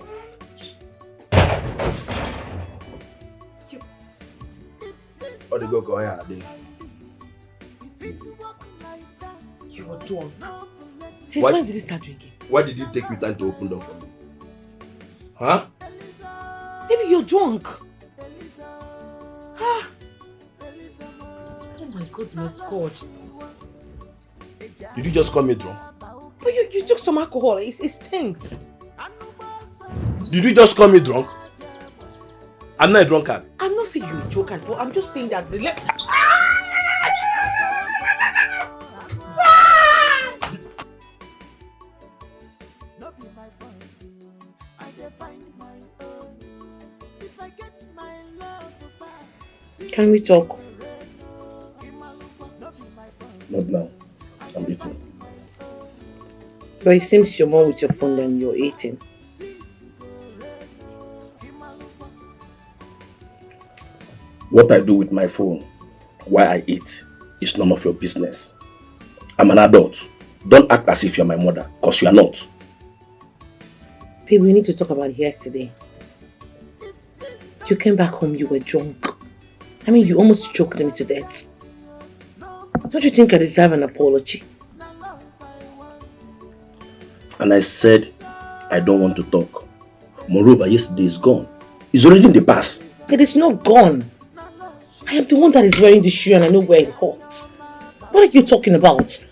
[SPEAKER 10] Or they go here.
[SPEAKER 3] You are drunk. Since when did you start drinking?
[SPEAKER 10] Why did it take you time to open door for me? Huh?
[SPEAKER 3] Maybe you're drunk. Ah. Oh my goodness, God.
[SPEAKER 10] Did you just call me drunk?
[SPEAKER 3] But you took some alcohol. It stinks.
[SPEAKER 10] Did you just call me drunk? I'm not a drunkard.
[SPEAKER 3] I'm not saying you're a drunkard, but I'm just saying that the left. Can we talk?
[SPEAKER 10] Not now. I'm eating.
[SPEAKER 3] But it seems you're more with your phone than you're eating.
[SPEAKER 10] What I do with my phone, why I eat, is none of your business. I'm an adult. Don't act as if you're my mother, because you are not.
[SPEAKER 3] Babe, we need to talk about yesterday. You came back home, you were drunk. I mean, you almost choked me to death. Don't you think I deserve an apology?
[SPEAKER 10] And I said, I don't want to talk. Moreover, yesterday is gone. It's already in the past.
[SPEAKER 3] It is not gone. I am the one that is wearing the shoe and I know where it hurts. What are you talking about?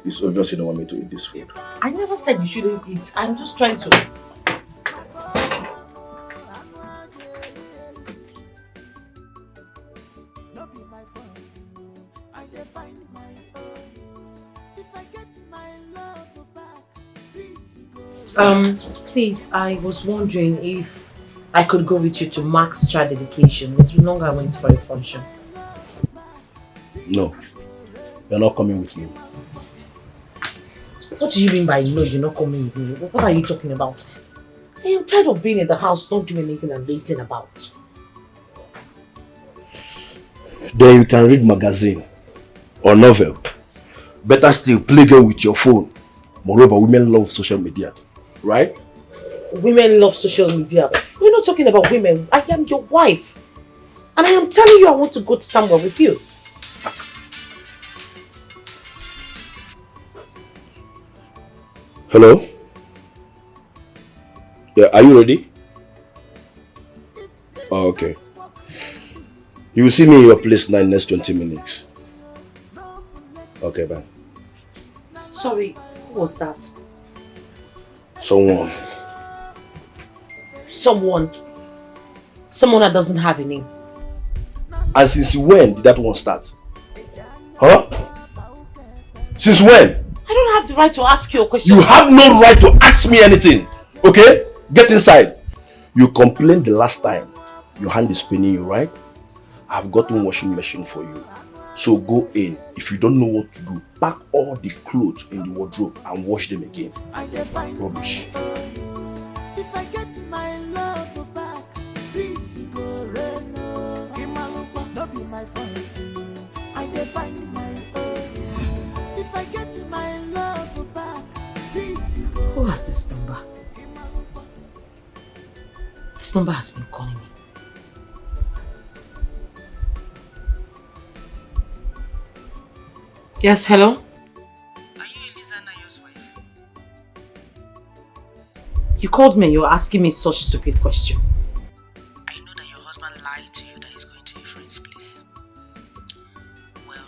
[SPEAKER 10] It's obvious you don't want me to eat this food.
[SPEAKER 3] I never said you shouldn't eat. I'm just trying to... Please, I was wondering if I could go with you to Mark's child dedication. It's been long I went for a function.
[SPEAKER 10] No, you're not coming with me.
[SPEAKER 3] What do you mean by no, you're not coming with me? What are you talking about? I am tired of being in the house, not doing anything and lazing about.
[SPEAKER 10] Then you can read magazine or novel. Better still, play game with your phone. Moreover, women love social media, right?
[SPEAKER 3] Women love social media. We're not talking about women. I am your wife. And I am telling you I want to go to somewhere with you.
[SPEAKER 10] Hello? Yeah, are you ready? Oh, okay. You will see me in your place now in the next 20 minutes. Okay, bye.
[SPEAKER 3] Sorry, who was that?
[SPEAKER 15] Someone.
[SPEAKER 3] Someone. Someone that doesn't have a name.
[SPEAKER 15] And since when did that one start? Huh? Since when?
[SPEAKER 3] I don't have the right to ask you a question.
[SPEAKER 15] You have no right to ask me anything. Okay? Get inside. You complained the last time. Your hand is paining you, right? I've gotten washing machine for you. So go in. If you don't know what to do, pack all the clothes in the wardrobe and wash them again. Rubbish.
[SPEAKER 1] If I get my love back, peace go rain. Not be my fault. I dey find my own. If I get my love back, peace go.
[SPEAKER 3] Who has this number? This number has been calling me. Yes, hello?
[SPEAKER 9] Are you Eliza Nayo's wife?
[SPEAKER 3] You called me and you're asking me such a stupid question.
[SPEAKER 9] I know that your husband lied to you that he's going to a friend's place. Well,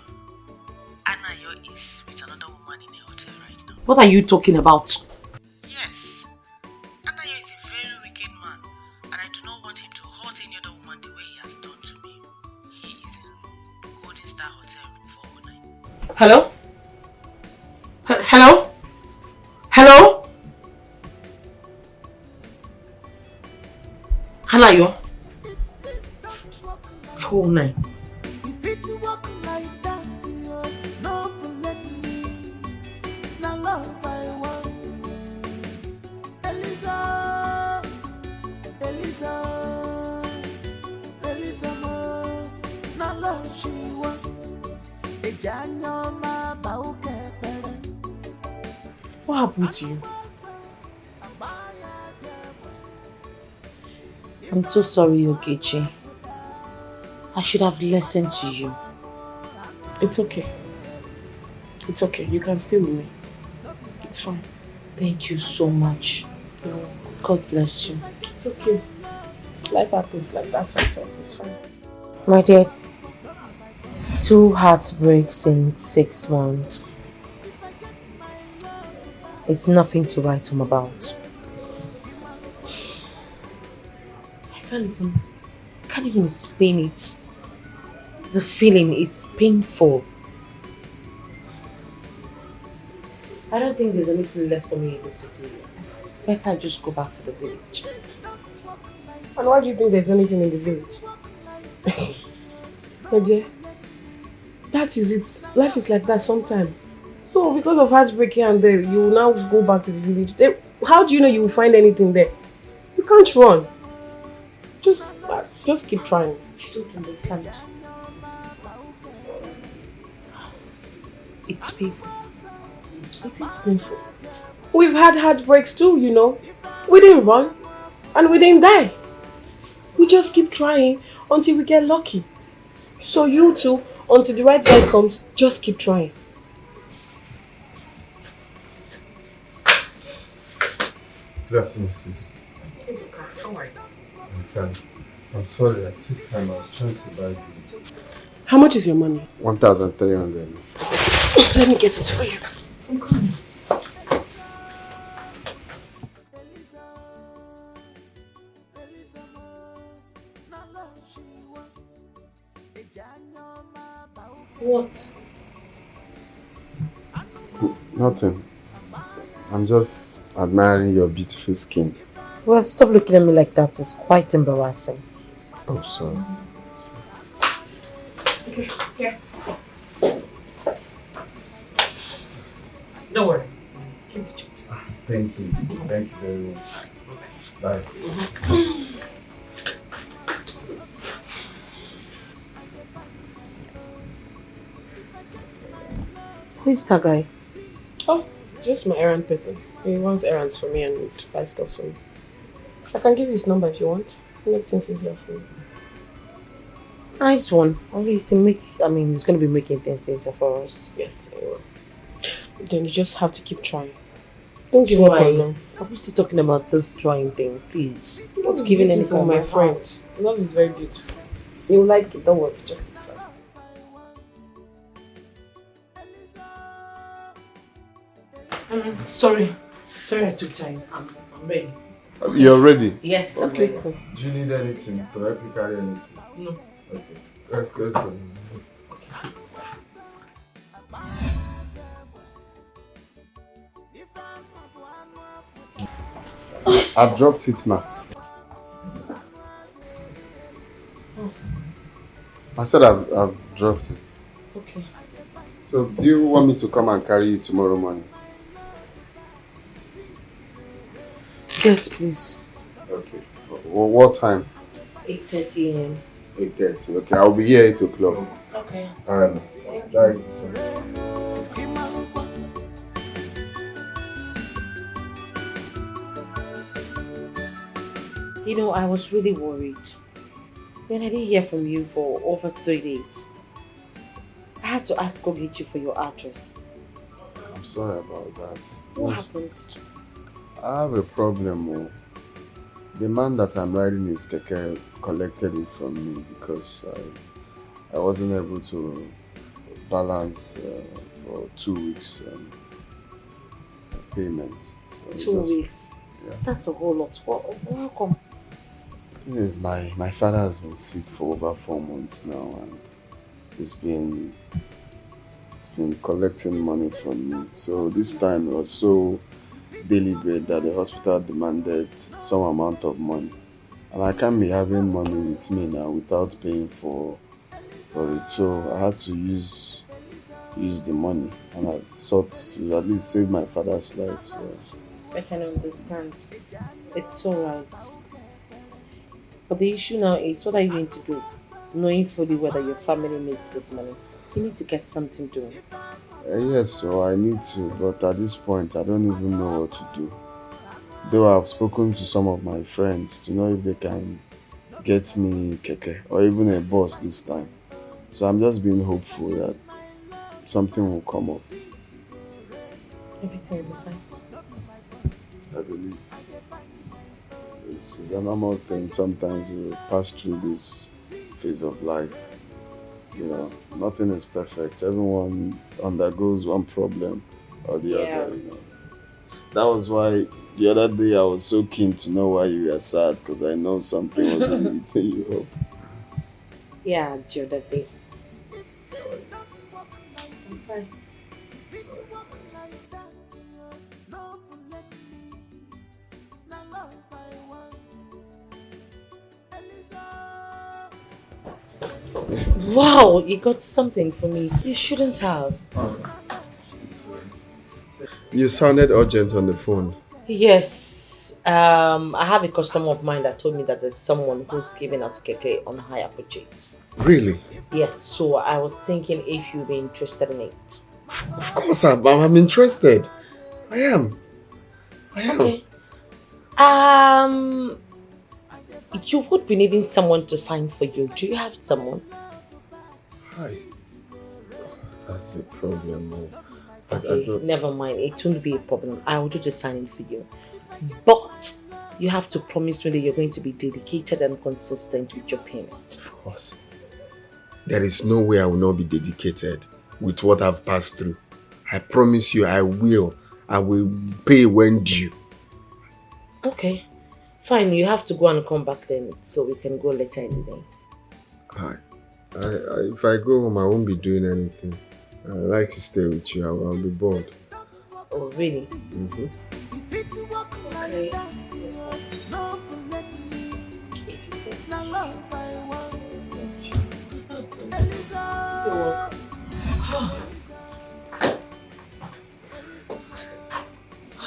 [SPEAKER 9] Anayo is with another woman in a hotel right now.
[SPEAKER 3] What are you talking about?
[SPEAKER 9] Yes. Anayo is a very wicked man, and I do not want him to hurt any other woman the way he has done to me. He is in Golden Star Hotel room 409.
[SPEAKER 3] Hello? Hello? Hello? Hanayo? 409.
[SPEAKER 1] If it walk like that, no let me. Now love I want. Eliza, Eliza, Eliza, now love she wants.
[SPEAKER 3] What happened to you? I'm so sorry, Ogechi. I should have listened to you.
[SPEAKER 22] It's okay. It's okay. You can stay with me. It's fine.
[SPEAKER 3] Thank you so much. God bless you.
[SPEAKER 22] It's okay. Life happens like that sometimes. It's fine.
[SPEAKER 3] My dear, 2 heartbreaks in 6 months. It's nothing to write home about. I can't even explain it. The feeling is painful. I don't think there's anything left for me in the city. It's better I just go back to the village.
[SPEAKER 22] And why do you think there's anything in the village? My dear, that is it. Life is like that sometimes. So because of heartbreak here and there, you will now go back to the village. How do you know you will find anything there? You can't run. Just keep trying.
[SPEAKER 3] You don't understand. It's painful.
[SPEAKER 22] It is painful. We've had heartbreaks too, you know. We didn't run and we didn't die. We just keep trying until we get lucky. So you too, until the right guy comes, just keep trying.
[SPEAKER 20] Good afternoon, sis.
[SPEAKER 22] How are you?
[SPEAKER 20] I'm fine. I'm sorry, I took time. I was trying to buy goods.
[SPEAKER 22] How much is your money?
[SPEAKER 20] 1,300.
[SPEAKER 22] Let me get it for you.
[SPEAKER 3] I'm coming. What?
[SPEAKER 20] Nothing. I'm just admiring your beautiful skin.
[SPEAKER 3] Well, stop looking at me like that. It's quite embarrassing.
[SPEAKER 20] Oh, sorry.
[SPEAKER 22] Okay, here.
[SPEAKER 3] Don't worry.
[SPEAKER 20] Thank you. Thank you very much. Bye.
[SPEAKER 3] Who is that guy?
[SPEAKER 22] Oh, just my errand person. He runs errands for me and buys stuff for me. I can give you his number if you want. Make things easier for you.
[SPEAKER 3] Nice one. At least he's going to be making things easier for us.
[SPEAKER 22] Yes, I will. Then you just have to keep trying. Don't give up on love.
[SPEAKER 3] Are we still talking about this trying thing, please?
[SPEAKER 22] What's giving anything, my friend? Love is very beautiful. You'll like it, don't worry, just keep trying.
[SPEAKER 3] Sorry I took time. I'm ready.
[SPEAKER 4] You're ready?
[SPEAKER 3] Yes, I'm
[SPEAKER 4] okay.
[SPEAKER 3] ready.
[SPEAKER 4] Do you need anything? Do I have to carry anything?
[SPEAKER 3] No.
[SPEAKER 4] Okay. Let's go. I've dropped it, ma. I said I've dropped it.
[SPEAKER 3] Okay.
[SPEAKER 4] So, do you want me to come and carry you tomorrow morning?
[SPEAKER 3] Yes, please.
[SPEAKER 4] Okay. What time?
[SPEAKER 3] 8:30 a.m.
[SPEAKER 4] 8:30. Okay, I'll be here 8 o'clock.
[SPEAKER 3] Okay.
[SPEAKER 4] Alright, ma. Bye.
[SPEAKER 3] You know, I was really worried when I didn't hear from you for over 3 days. I had to ask Ogechi for your address.
[SPEAKER 4] I'm sorry about that.
[SPEAKER 3] What happened?
[SPEAKER 4] I have a problem. Oh. The man that I'm riding his keke collected it from me because I wasn't able to balance for 2 weeks payment. So
[SPEAKER 3] 2 weeks?
[SPEAKER 4] Yeah.
[SPEAKER 3] That's a whole lot. How come?
[SPEAKER 4] The thing is, my father has been sick for over 4 months now, and he's been collecting money from me. So this time it was so deliberate that the hospital demanded some amount of money, and I can't be having money with me now without paying for it. So I had to use the money, and I sought to at least save my father's life. So
[SPEAKER 3] I can understand. It's alright. But the issue now is, what are you going to do? Knowing fully whether your family needs this money. You need to get something doing.
[SPEAKER 4] Yes, so I need to, but at this point I don't even know what to do. Though I've spoken to some of my friends to know if they can get me keke or even a bus this time. So I'm just being hopeful that something will come up.
[SPEAKER 3] Everything will be fine.
[SPEAKER 4] I believe. This is a normal thing. Sometimes you pass through this phase of life. You know, nothing is perfect. Everyone undergoes one problem or the other, you know. That was why the other day I was so keen to know why you were sad, because I know something was really eating you up.
[SPEAKER 3] Yeah, the other day. I'm fine. Wow, you got something for me. You shouldn't have.
[SPEAKER 4] You sounded urgent on the phone.
[SPEAKER 3] Yes. I have a customer of mine that told me that there's someone who's giving out keke on hire purchase.
[SPEAKER 4] Really?
[SPEAKER 3] Yes, so I was thinking if you'd be interested in it.
[SPEAKER 4] Of course I'm interested. I am.
[SPEAKER 3] Okay. You would be needing someone to sign for you. Do you have someone?
[SPEAKER 4] Hi. That's a problem.
[SPEAKER 3] Okay, never mind. It won't be a problem. I will do the signing for you. But you have to promise me that you're going to be dedicated and consistent with your payment.
[SPEAKER 4] Of course. There is no way I will not be dedicated with what I've passed through. I promise you I will. I will pay when due.
[SPEAKER 3] Okay. Fine, you have to go and come back then so we can go later in the day.
[SPEAKER 4] Hi. If I go home, I won't be doing anything. I like to stay with you. I'll be bored.
[SPEAKER 3] Oh, really?
[SPEAKER 4] Mm-hmm.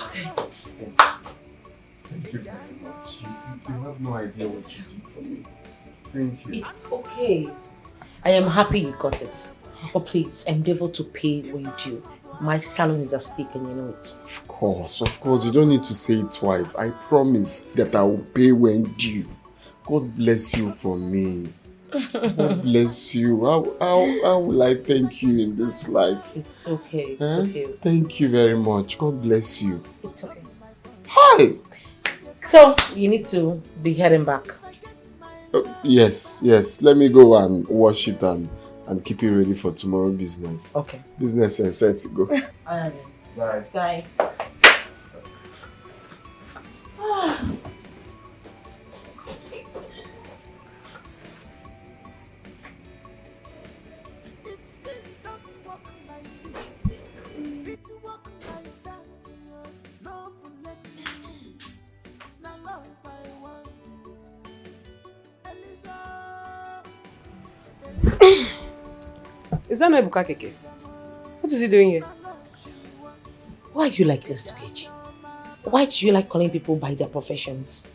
[SPEAKER 3] Okay.
[SPEAKER 4] Thank you very much. You have no idea what you did for me. Thank you.
[SPEAKER 3] It's okay. I am happy you got it. But please, endeavor to pay when due. My salon is at stake and you know it.
[SPEAKER 4] Of course. You don't need to say it twice. I promise that I will pay when due. God bless you for me. God bless you. How will I thank you in this life?
[SPEAKER 3] It's okay. It's okay.
[SPEAKER 4] Thank you very much. God bless you.
[SPEAKER 3] It's okay.
[SPEAKER 4] Hi!
[SPEAKER 3] So, you need to be heading back.
[SPEAKER 4] Yes. Let me go and wash it and keep it ready for tomorrow business.
[SPEAKER 3] Okay.
[SPEAKER 4] Business is set to go.
[SPEAKER 3] Bye.
[SPEAKER 4] Bye.
[SPEAKER 3] Bye.
[SPEAKER 14] Is that not Ebuka Keke? What is he doing here?
[SPEAKER 3] Why do you like this, Tugechi? Why do you like calling people by their professions?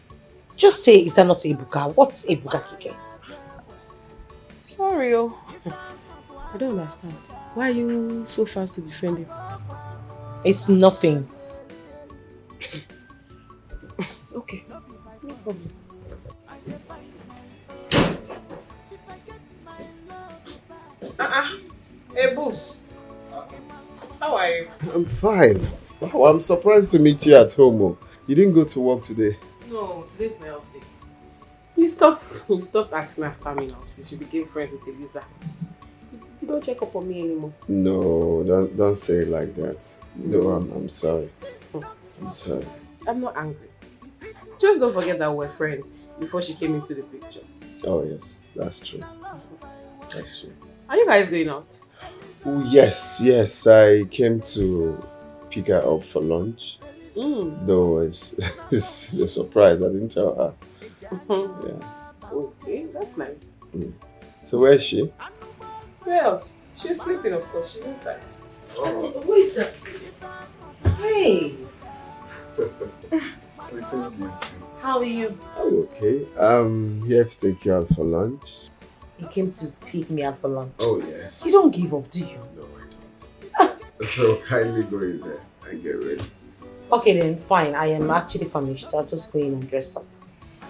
[SPEAKER 3] Just say, is that not Ebuka? What's Ebuka Keke?
[SPEAKER 14] Sorry, oh. I don't understand. Why are you so fast to defend him?
[SPEAKER 3] It's nothing.
[SPEAKER 14] Okay, no problem. Hey, Boos. How are you?
[SPEAKER 4] I'm fine. Wow, I'm surprised to meet you at home. Oh. You didn't go to work today?
[SPEAKER 14] No, today's my off day. You stopped asking after me now since you became friends with Eliza. You don't check up on me anymore.
[SPEAKER 4] No, don't say it like that. No, I'm sorry. I'm sorry.
[SPEAKER 14] I'm not angry. Just don't forget that we're friends before she came into the picture.
[SPEAKER 4] Oh yes, that's true. That's true.
[SPEAKER 14] Are you guys going out?
[SPEAKER 4] Oh yes. I came to pick her up for lunch. Though it's a surprise. I didn't tell her. Yeah.
[SPEAKER 14] Okay, that's nice.
[SPEAKER 4] So where is she?
[SPEAKER 14] Well, she's sleeping, of course. She's inside.
[SPEAKER 13] Who is that? Hey!
[SPEAKER 4] Sleeping Beauty.
[SPEAKER 13] How are you?
[SPEAKER 4] I'm okay. I'm here to take you out for lunch.
[SPEAKER 3] You came to take me out for lunch.
[SPEAKER 4] Oh yes.
[SPEAKER 3] You don't give up, do you?
[SPEAKER 4] No, I don't. So kindly go in there and get ready.
[SPEAKER 3] Okay then, fine. I am actually famished. I'll just go in and dress up.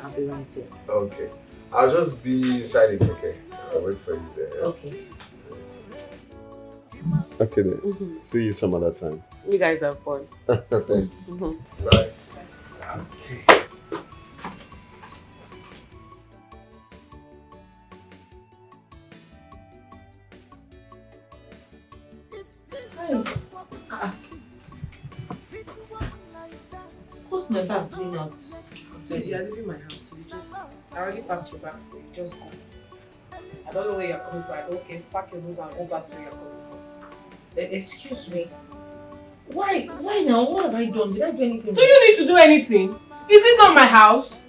[SPEAKER 3] I'll be right here.
[SPEAKER 4] Okay. I'll just be inside the okay. I'll wait for you there.
[SPEAKER 3] Okay.
[SPEAKER 4] Okay then. See you some other time.
[SPEAKER 14] You guys have fun.
[SPEAKER 4] Thank you. Bye. Okay.
[SPEAKER 13] What's my bag doing out?
[SPEAKER 14] Since you are leaving my house, I already packed your bag for you. Just go. I don't know where you're coming from. I don't care. Pack your bag and go back to where you're coming from.
[SPEAKER 13] Excuse me. Why now? What have I done? Did I do anything?
[SPEAKER 14] Do you need to do anything? Is it not my house?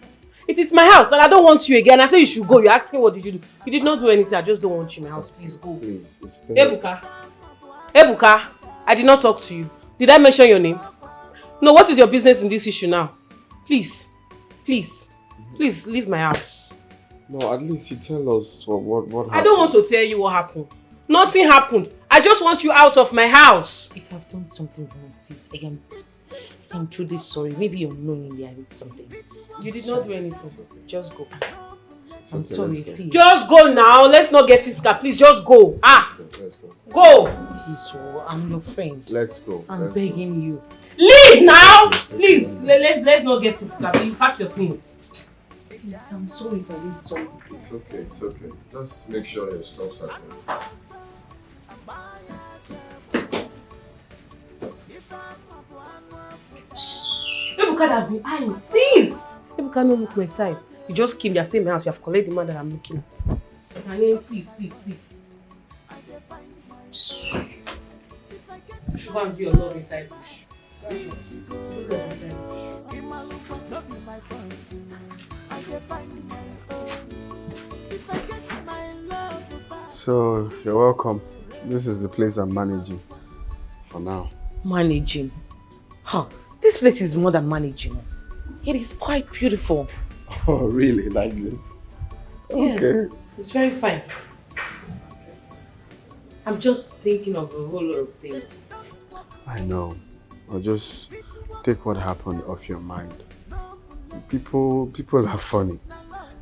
[SPEAKER 14] It is my house and I don't want you again. I said you should go. You're asking what did you do? You did not do anything. I just don't want you in my house. Please go.
[SPEAKER 4] Please,
[SPEAKER 14] Ebuka, I did not talk to you. Did I mention your name? No, what is your business in this issue now? Please leave my house.
[SPEAKER 4] No, at least you tell us what happened.
[SPEAKER 14] I don't want to tell you what happened. Nothing happened. I just want you out of my house.
[SPEAKER 3] If I've done something wrong, please, I'm truly sorry. Maybe unknowingly I did something.
[SPEAKER 14] You did not do anything. Just go.
[SPEAKER 3] I'm
[SPEAKER 4] okay,
[SPEAKER 3] sorry, please.
[SPEAKER 14] Just go now. Let's not get physical. Please, just go.
[SPEAKER 4] Let's go.
[SPEAKER 14] Go.
[SPEAKER 3] Please, I'm your friend.
[SPEAKER 4] Let's go.
[SPEAKER 3] I'm begging you.
[SPEAKER 14] Leave now. Please, let's not get physical. Please, pack your things.
[SPEAKER 3] Please, I'm sorry if I did something.
[SPEAKER 4] It's okay. Just make sure your stops are there.
[SPEAKER 14] Ebuka have been eyeing since. Ebuka no look my side. You just came, you're staying in my house, you have collected the man that I'm looking at. And then please. You should go and do your love inside bush.
[SPEAKER 4] So, you're welcome. This is the place I'm managing for now.
[SPEAKER 3] Managing? Huh. This place is more than managing. It is quite beautiful.
[SPEAKER 4] Oh, really? Like this?
[SPEAKER 14] Yes,
[SPEAKER 4] Okay.
[SPEAKER 14] it's very fine. I'm just thinking of a whole lot of things.
[SPEAKER 4] I know. Or just take what happened off your mind. People are funny.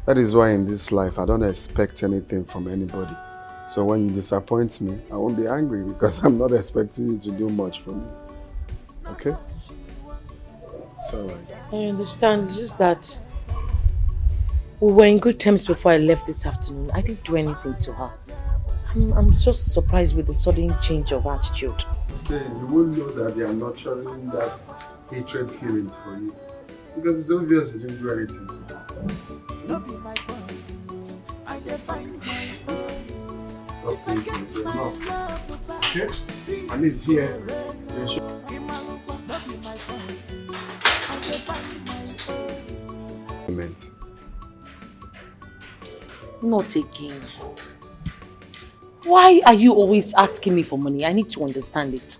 [SPEAKER 4] That is why in this life I don't expect anything from anybody. So when you disappoint me, I won't be angry because I'm not expecting you to do much for me. Okay? It's alright.
[SPEAKER 3] I understand. It's just that we were in good terms before I left this afternoon. I didn't do anything to her. I'm just surprised with the sudden change of attitude.
[SPEAKER 4] Then you won't know that they are nurturing that hatred feelings for you. Because it's obvious you didn't do anything to her. Stop thinking, it's enough. Okay? And it's here.
[SPEAKER 3] Not again. Why are you always asking me for money? I need to understand it.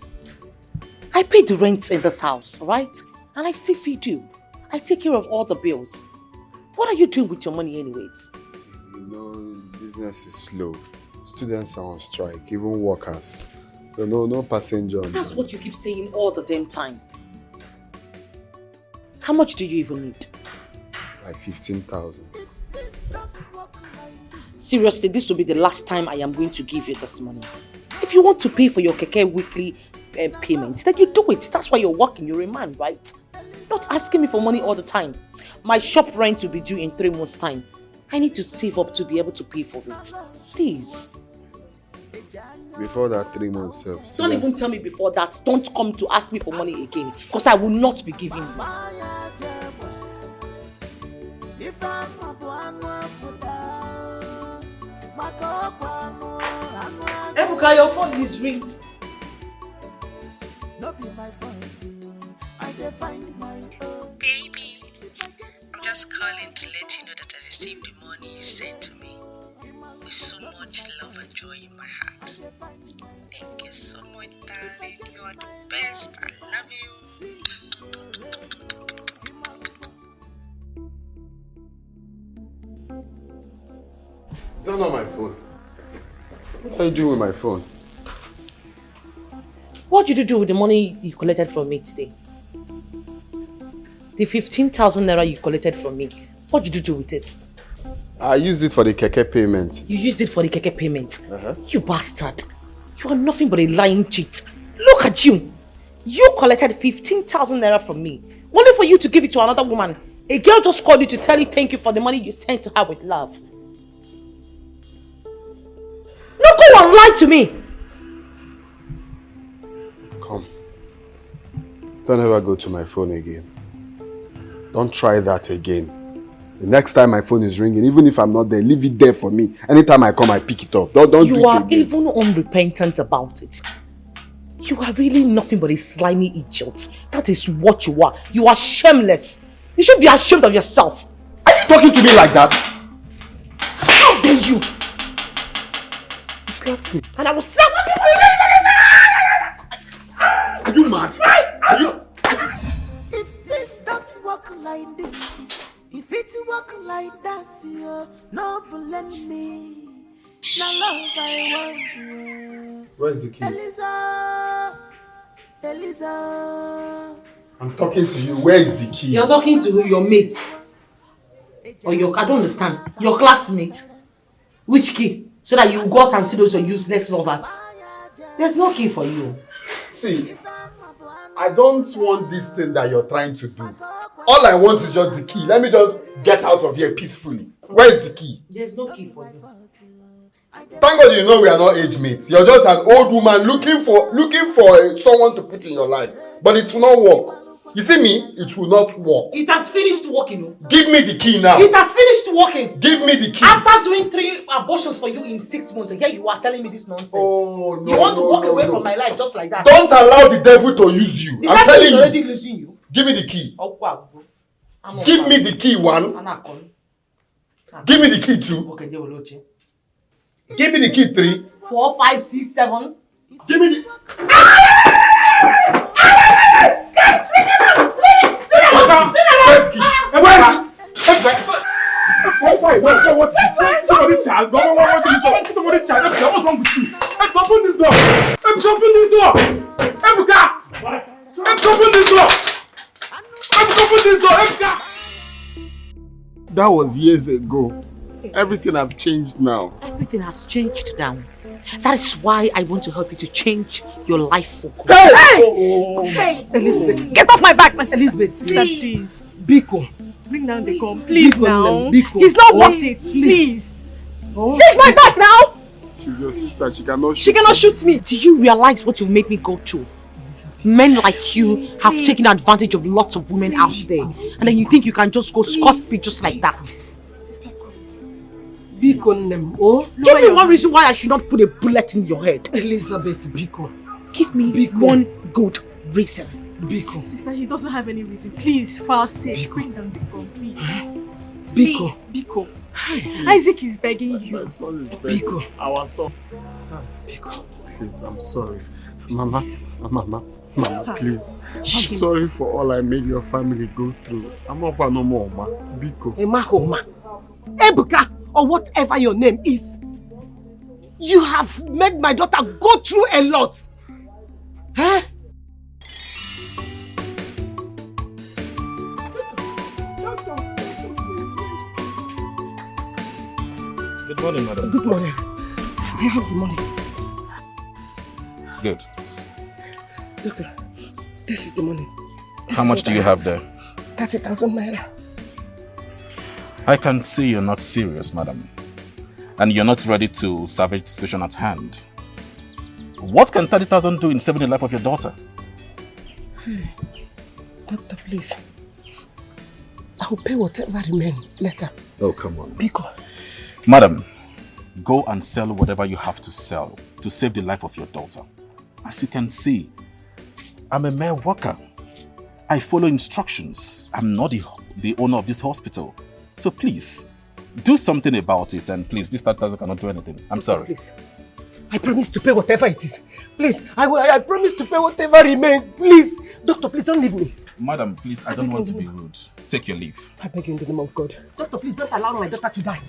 [SPEAKER 3] I pay the rent in this house, right? And I still feed you. I take care of all the bills. What are you doing with your money anyways?
[SPEAKER 4] You know, business is slow. Students are on strike, even workers. So no passenger.
[SPEAKER 3] That's what you keep saying all the damn time. How much do you even need?
[SPEAKER 4] Like 15,000.
[SPEAKER 3] Seriously, this will be the last time I am going to give you this money. If you want to pay for your keke weekly payments, then you do it. That's why you're working. You're a man, right? Not asking me for money all the time. My shop rent will be due in 3 months' time. I need to save up to be able to pay for it. Please.
[SPEAKER 4] Before that 3 months,
[SPEAKER 3] Don't even tell me before that. Don't come to ask me for money again, because I will not be giving you.
[SPEAKER 13] Ebuka, your phone is ringing.
[SPEAKER 9] Baby, I'm just calling to let you know that I received the money you sent to me with so much love and joy in my heart. Thank you so much, darling. You are the best. I love you.
[SPEAKER 4] Is that not my phone? What are you doing with my phone?
[SPEAKER 3] What did you do with the money you collected from me today? The 15,000 naira you collected from me. What did you do with it?
[SPEAKER 4] I used it for the keke payment.
[SPEAKER 3] You used it for the keke payment? You bastard. You are nothing but a lying cheat. Look at you. You collected 15,000 naira from me, only for you to give it to another woman. A girl just called you to tell you thank you for the money you sent to her with love. No, go on, lie to me.
[SPEAKER 4] Come. Don't ever go to my phone again. Don't try that again. The next time my phone is ringing, even if I'm not there, leave it there for me. Anytime I come, I pick it up. Don't do it again.
[SPEAKER 3] You are even unrepentant about it. You are really nothing but a slimy idiot. That is what you are. You are shameless. You should be ashamed of yourself.
[SPEAKER 4] Are you talking to me like that?
[SPEAKER 3] How dare you?
[SPEAKER 4] You slapped me.
[SPEAKER 3] And I will slap
[SPEAKER 4] you. Are you mad? Are you?
[SPEAKER 1] If this don't work like this, if it work like that, you no blame me. Now love I want.
[SPEAKER 4] Where's the key?
[SPEAKER 1] Eliza.
[SPEAKER 4] I'm talking to you. Where is the key?
[SPEAKER 3] You're talking to who? Your mate? Or your, I don't understand. Your classmate? Which key? So that you go out and see those your useless lovers. There's no key for you.
[SPEAKER 4] See, I don't want this thing that you're trying to do. All I want is just the key. Let me just get out of here peacefully. Where's the key?
[SPEAKER 3] There's no key for you.
[SPEAKER 4] Thank God you know we are not age mates. You're just an old woman looking for someone to put in your life. But it will not work. You see me? It will not work.
[SPEAKER 3] It has finished working.
[SPEAKER 4] Give me the key now.
[SPEAKER 3] It has finished working.
[SPEAKER 4] Give me the key.
[SPEAKER 3] After doing 3 abortions for you in 6 months, and here you are telling me this nonsense.
[SPEAKER 4] Oh, no,
[SPEAKER 3] you want to walk away from my life just like that?
[SPEAKER 4] Don't allow the devil to use you. I'm telling you.
[SPEAKER 3] Already losing you.
[SPEAKER 4] Give me the key.
[SPEAKER 3] Oh,
[SPEAKER 4] give me the key, 1. Give me the key, 2.
[SPEAKER 3] Okay, they will watch it.
[SPEAKER 4] Give me the key, 3.
[SPEAKER 3] 4, 5, 6, 7.
[SPEAKER 4] Give me the... Where's key?
[SPEAKER 17] What's it? Somebody's child. Somebody's child. What's wrong with you? Open this door. Open this door. Ebuka. Open this door. Open this door. Ebuka.
[SPEAKER 4] That was years ago. Everything have changed now.
[SPEAKER 3] Everything has changed now. That is why I want to help you to change your life for good.
[SPEAKER 6] Hey! Hey! Elizabeth, get off my back, my sister. Elizabeth, sister, please.
[SPEAKER 7] Biko. Bring down the gun, please now. He's not worth it, please.
[SPEAKER 6] Leave my back now!
[SPEAKER 4] She's your sister, she cannot shoot.
[SPEAKER 3] She cannot shoot me. Do you realize what you make me go through? Men like you have taken advantage of lots of women out there. And then you think you can just go scot-free just like that.
[SPEAKER 2] Biko,
[SPEAKER 3] oh, give me one reason why I should not put a bullet in your head.
[SPEAKER 2] Elizabeth, Biko.
[SPEAKER 3] Give me one good reason.
[SPEAKER 2] Biko.
[SPEAKER 7] Sister, he doesn't have any reason. Please, for our sake, bring down the gun, please.
[SPEAKER 2] Biko.
[SPEAKER 7] Biko. Isaac is begging you.
[SPEAKER 15] My son is begging.
[SPEAKER 2] Biko.
[SPEAKER 15] Our son.
[SPEAKER 2] Biko.
[SPEAKER 15] Please, I'm sorry. Mama, please. I'm sorry for all I made your family go through. I'm not no more, ma. Biko.
[SPEAKER 2] Emahoma. Ebuka, or whatever your name is. You have made my daughter go through a lot. Huh?
[SPEAKER 12] Good morning, madam.
[SPEAKER 2] Good morning. I have the money.
[SPEAKER 12] Good.
[SPEAKER 2] Doctor, this is the money.
[SPEAKER 12] How much do you have there?
[SPEAKER 2] 30,000 naira.
[SPEAKER 12] I can see you're not serious, madam. And you're not ready to salvage the situation at hand. What can 30,000 do in saving the life of your daughter?
[SPEAKER 2] Doctor, please. I will pay whatever remains later.
[SPEAKER 12] Oh, come on.
[SPEAKER 2] Biko.
[SPEAKER 12] Madam, go and sell whatever you have to sell to save the life of your daughter. As you can see, I'm a mere worker. I follow instructions. I'm not the owner of this hospital. So please, do something about it, and please, this 30,000 cannot do anything. I'm sorry.
[SPEAKER 2] Please. I promise to pay whatever it is. Please, I promise to pay whatever remains. Please. Doctor, please don't leave me.
[SPEAKER 12] Madam, please, I don't want to be rude. Take your leave.
[SPEAKER 2] I beg you in the name of God. Doctor, please don't allow my daughter to die.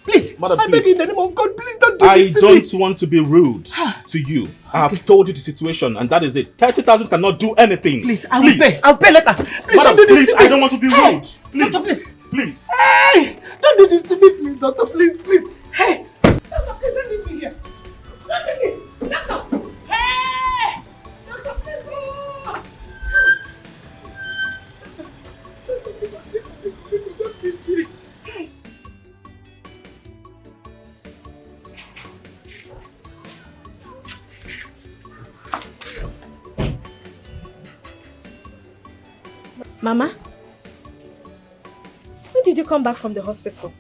[SPEAKER 2] Please,
[SPEAKER 12] Madam,
[SPEAKER 2] I beg you in the name of God, please don't do
[SPEAKER 12] I
[SPEAKER 2] this to me.
[SPEAKER 12] don't want to be rude to you. I have told you the situation, and that is it. 30,000 cannot do anything.
[SPEAKER 2] Please, I will pay. I'll pay later. Please
[SPEAKER 12] Madam,
[SPEAKER 2] don't do this
[SPEAKER 12] please,
[SPEAKER 2] to me.
[SPEAKER 12] I don't want to be rude. Please,
[SPEAKER 2] Doctor, please.
[SPEAKER 12] Please.
[SPEAKER 2] Hey, don't do this to me, please, doctor, please, please. Hey, doctor, please don't leave me here. Don't leave me, doctor. Hey, doctor, please go.
[SPEAKER 7] Mama? When did you come back from the hospital?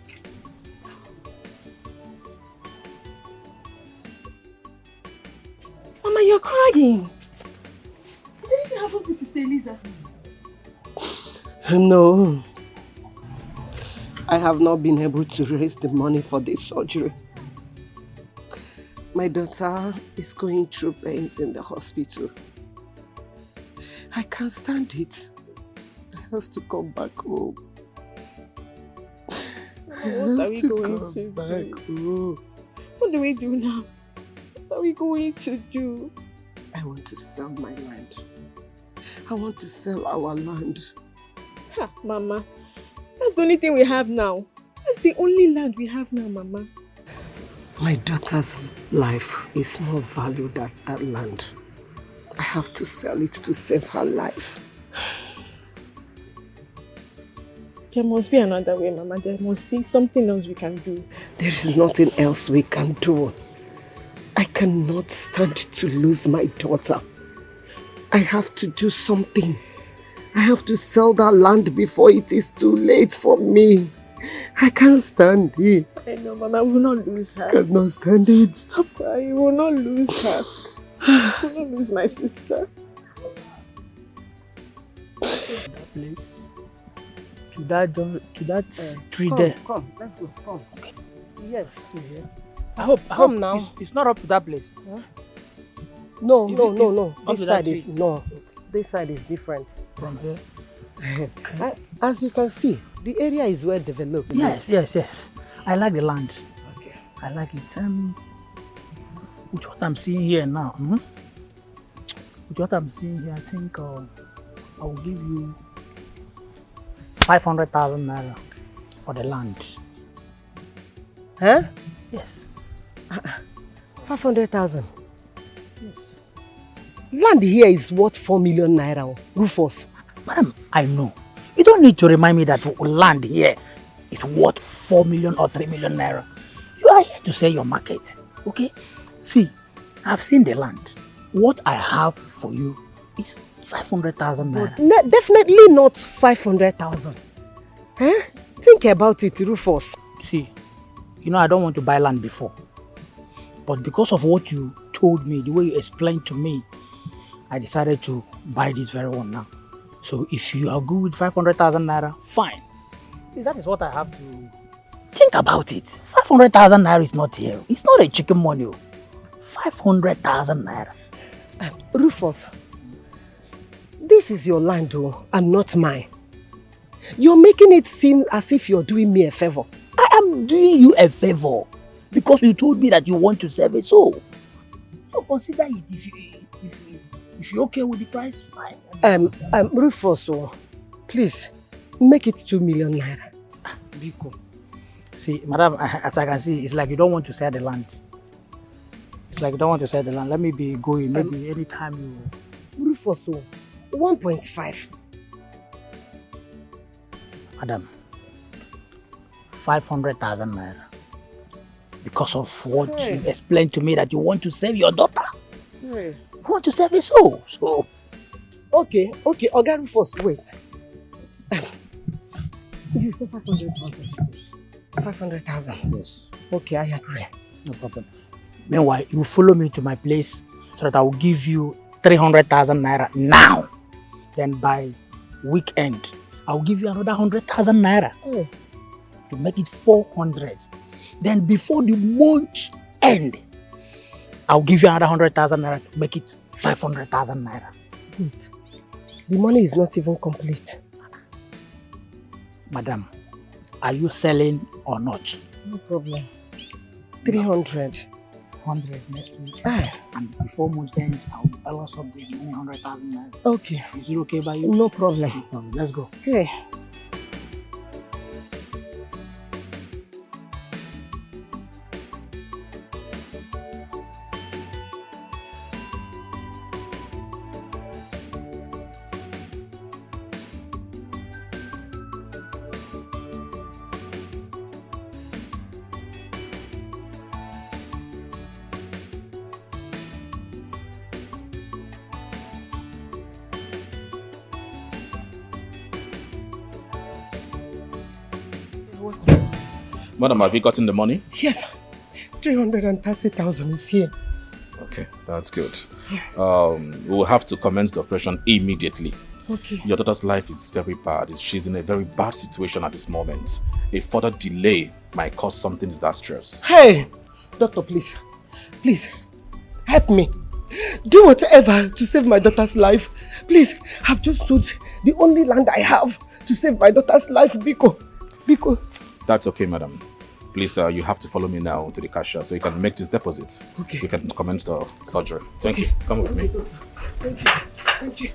[SPEAKER 7] Mama, you're crying. Did anything happen to Sister Eliza?
[SPEAKER 2] No. I have not been able to raise the money for this surgery. My daughter is going through pains in the hospital. I can't stand it. I have to come back home.
[SPEAKER 7] What are we going to do? What do we do now? What are we going to do?
[SPEAKER 2] I want to sell my land. I want to sell our land.
[SPEAKER 7] Ha, Mama. That's the only thing we have now. That's the only land we have now, Mama.
[SPEAKER 2] My daughter's life is more valued than that land. I have to sell it to save her life.
[SPEAKER 7] There must be another way, Mama. There must be something else we can do.
[SPEAKER 2] There is nothing else we can do. I cannot stand to lose my daughter. I have to do something. I have to sell that land before it is too late for me. I can't stand it.
[SPEAKER 7] I know, Mama. We will not lose her.
[SPEAKER 2] I cannot stand it.
[SPEAKER 7] Stop crying. We will not lose her. We will not lose my sister.
[SPEAKER 14] Please. To that tree there.
[SPEAKER 2] Come, let's go. Come.
[SPEAKER 14] Okay.
[SPEAKER 2] Yes.
[SPEAKER 14] I hope
[SPEAKER 2] Come now.
[SPEAKER 14] It's not up to that place.
[SPEAKER 2] Huh? No.
[SPEAKER 14] Up
[SPEAKER 2] This
[SPEAKER 14] to
[SPEAKER 2] side
[SPEAKER 14] that
[SPEAKER 2] is
[SPEAKER 14] tree.
[SPEAKER 2] no. This side is different.
[SPEAKER 14] From here.
[SPEAKER 2] As you can see, the area is well developed.
[SPEAKER 14] Yes. I like the land. Okay. I like it. With what I'm seeing here now, with what I'm seeing here, I think I will give you 500,000 naira for the land.
[SPEAKER 2] Huh?
[SPEAKER 14] Yes.
[SPEAKER 2] 500,000.
[SPEAKER 14] Yes.
[SPEAKER 2] Land here is worth 4 million naira. Rufus.
[SPEAKER 14] Madam, I know. You don't need to remind me that land here is worth 4 million or 3 million naira. You are here to sell your market, okay? See, I've seen the land. What I have for you is 500,000 naira.
[SPEAKER 2] Definitely not 500,000. Huh? Think about it, Rufus.
[SPEAKER 14] See, I don't want to buy land before. But because of what you told me, the way you explained to me, I decided to buy this very one now. So if you are good with 500,000 naira, fine. That is what I have to
[SPEAKER 18] Think about it. 500,000 naira is not here. It's not a chicken money. 500,000 naira.
[SPEAKER 2] Rufus, this is your land though, and not mine. You're making it seem as if you're doing me a favor.
[SPEAKER 18] I am doing you a favor because you told me that you want to serve a soul. So consider it. If you're okay with the price, fine.
[SPEAKER 2] Rufus, please make it 2 million naira.
[SPEAKER 18] Biko. See, madam, as I can see, it's like you don't want to sell the land. It's like you don't want to sell the land. Let me be going. Maybe anytime you.
[SPEAKER 2] Rufus, 1.5.
[SPEAKER 18] Madam, 500,000 naira. Because of what you explained to me that you want to save your daughter. You want to save a soul. So.
[SPEAKER 2] Okay. Oga Rufus, wait. You said 500,000. 500,000.
[SPEAKER 18] Yes.
[SPEAKER 2] Okay, I agree.
[SPEAKER 18] No problem. Meanwhile, you follow me to my place so that I will give you 300,000 naira now. Then by weekend, I will give you another 100,000 naira to make it 400. Then before the month end, I will give you another 100,000 naira to make it 500,000 naira.
[SPEAKER 2] Good. The money is not even complete.
[SPEAKER 18] Madam, are you selling or not?
[SPEAKER 2] No problem. 300.
[SPEAKER 18] 100 next week. And before month ends, I will balance up the 100,000 naira.
[SPEAKER 2] Okay.
[SPEAKER 18] Is it okay by you?
[SPEAKER 2] No problem.
[SPEAKER 18] No problem. Let's go.
[SPEAKER 2] Okay.
[SPEAKER 12] Madam, have you gotten the money?
[SPEAKER 2] Yes. 330,000 is here.
[SPEAKER 12] Okay, that's good. We will have to commence the operation immediately.
[SPEAKER 2] Okay.
[SPEAKER 12] Your daughter's life is very bad. She's in a very bad situation at this moment. A further delay might cause something disastrous.
[SPEAKER 2] Hey! Doctor, please. Please. Help me. Do whatever to save my daughter's life. Please. I've just sold the only land I have to save my daughter's life. Biko.
[SPEAKER 12] That's okay, madam. Please, you have to follow me now to the cashier so you can make this deposit.
[SPEAKER 2] Okay.
[SPEAKER 12] We can commence the surgery. Thank you. Come with me.
[SPEAKER 2] Thank you.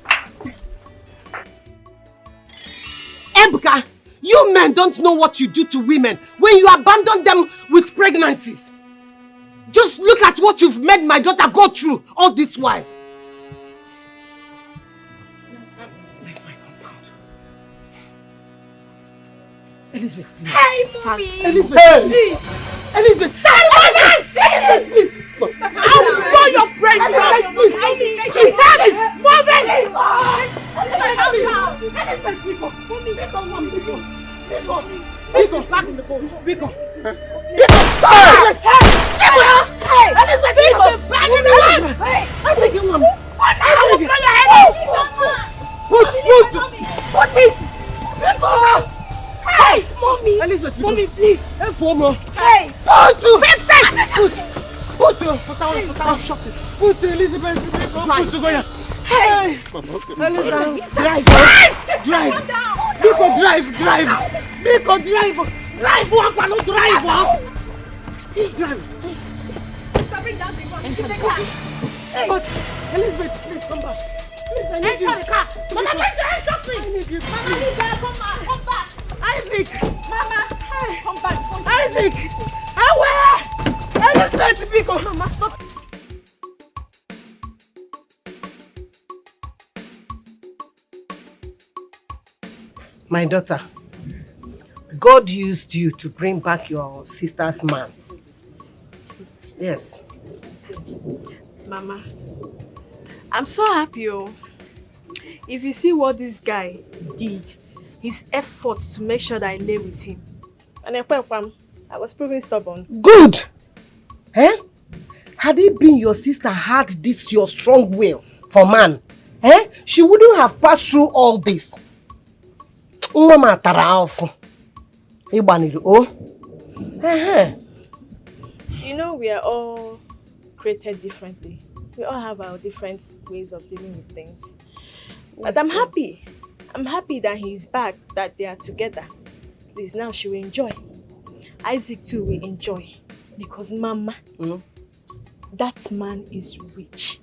[SPEAKER 2] Ebuka, you men don't know what you do to women when you abandon them with pregnancies. Just look at what you've made my daughter go through all this while. Elizabeth, please.
[SPEAKER 11] Hey, mommy!
[SPEAKER 2] Elizabeth, please! Elizabeth!
[SPEAKER 11] Stand
[SPEAKER 2] Elizabeth, please! I will blow your brains out! Please! His hand is moving! Elizabeth, Biko, back in the boat! Biko! Hey! Elizabeth, back in the boat! I think you want me! I will blow your head off! Put it! Biko! Hey, mommy! Elizabeth, mommy, please! Hey, Fomo! Hey! Put you! Fix it! Put you! Put Elizabeth! Put you, go here! Hey! Elizabeth, drive! Biko, drive! Biko, drive! Drive, Wakwa, no drive! Drive!
[SPEAKER 11] Bring down the gun.
[SPEAKER 2] But, Elizabeth, please come back! Please, I need you!
[SPEAKER 11] Enter the car! Mama, get your hands off me!
[SPEAKER 2] I need you!
[SPEAKER 11] Mama, leave there, come back!
[SPEAKER 2] Isaac!
[SPEAKER 11] Mama, come back!
[SPEAKER 2] Isaac! Away! Elizabeth, Biko!
[SPEAKER 11] Mama, stop!
[SPEAKER 2] My daughter, God used you to bring back your sister's man. Yes.
[SPEAKER 7] Mama, I'm so happy. If you see what this guy did, his effort to make sure that I lay with him. And I was proving stubborn.
[SPEAKER 2] Good! Eh? Had it been your sister had this your strong will for man, she wouldn't have passed through all this. Mama tara off.
[SPEAKER 7] You know, we are all created differently. We all have our different ways of dealing with things. But I'm happy. I'm happy that he's back, that they are together. Please, now she will enjoy. Isaac too will enjoy. Because Mama, that man is rich.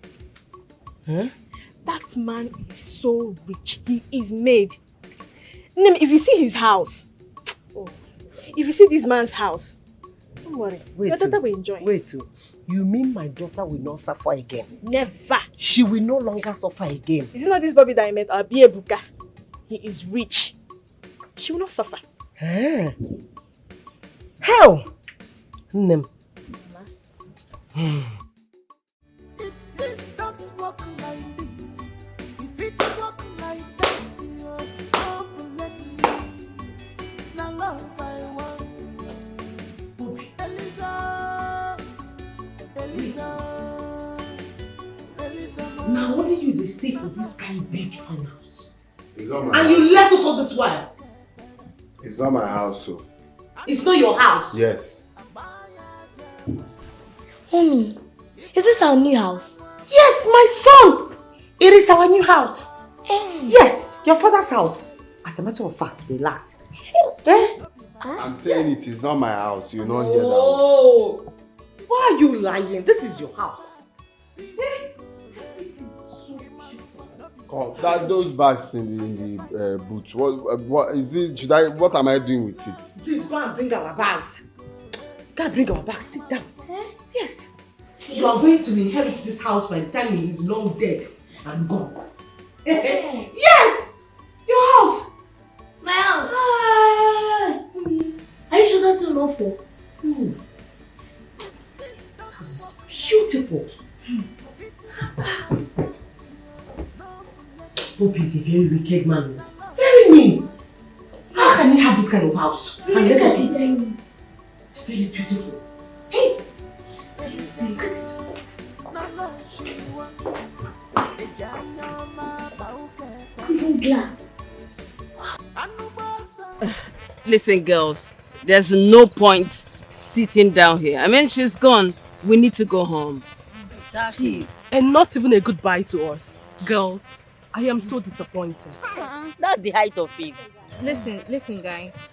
[SPEAKER 2] Huh?
[SPEAKER 7] That man is so rich. He is made. If you see his house, if you see this man's house, don't worry. Your daughter will enjoy.
[SPEAKER 2] Wait, you mean my daughter will not suffer again?
[SPEAKER 7] Never.
[SPEAKER 2] She will no longer suffer again.
[SPEAKER 7] Is it not this Bobby that I met? Abiebuka. He is rich. She will not suffer.
[SPEAKER 2] How? Nem.
[SPEAKER 1] If this dogs walk like this, if it's walk like that, don't let me. Now love I want. Elisa.
[SPEAKER 13] Now only you they stay for this kind of big finance.
[SPEAKER 20] It's not my
[SPEAKER 13] And
[SPEAKER 20] house.
[SPEAKER 13] you left us all this while.
[SPEAKER 20] It's not my house, so.
[SPEAKER 13] It's not your house.
[SPEAKER 20] Yes.
[SPEAKER 5] Mommy, is this our new house?
[SPEAKER 13] Yes, my son. It is our new house. Yes, your father's house. As a matter of fact, relax.
[SPEAKER 20] I'm saying it is not my house. You not hear that.
[SPEAKER 13] Oh, why are you lying? This is your house.
[SPEAKER 20] God, those bags in the boot. What is it? What am I doing with it?
[SPEAKER 13] Please go and bring our bags. Go and bring our bags. Sit down. Yes. You are going to inherit this house by the time he is long dead and gone. Yes! Your house!
[SPEAKER 5] My house! Are you sure that's lawful?
[SPEAKER 13] That's beautiful. Bobby is a very wicked man. Very mean. How can he have this kind of house? And let us eat. It's very beautiful. Hey!
[SPEAKER 5] Even glass.
[SPEAKER 9] Listen, girls, there's no point sitting down here. I mean, she's gone. We need to go home.
[SPEAKER 6] Please. And not even a goodbye to us. Girls, I am so disappointed.
[SPEAKER 21] That's the height of it.
[SPEAKER 23] Listen, guys.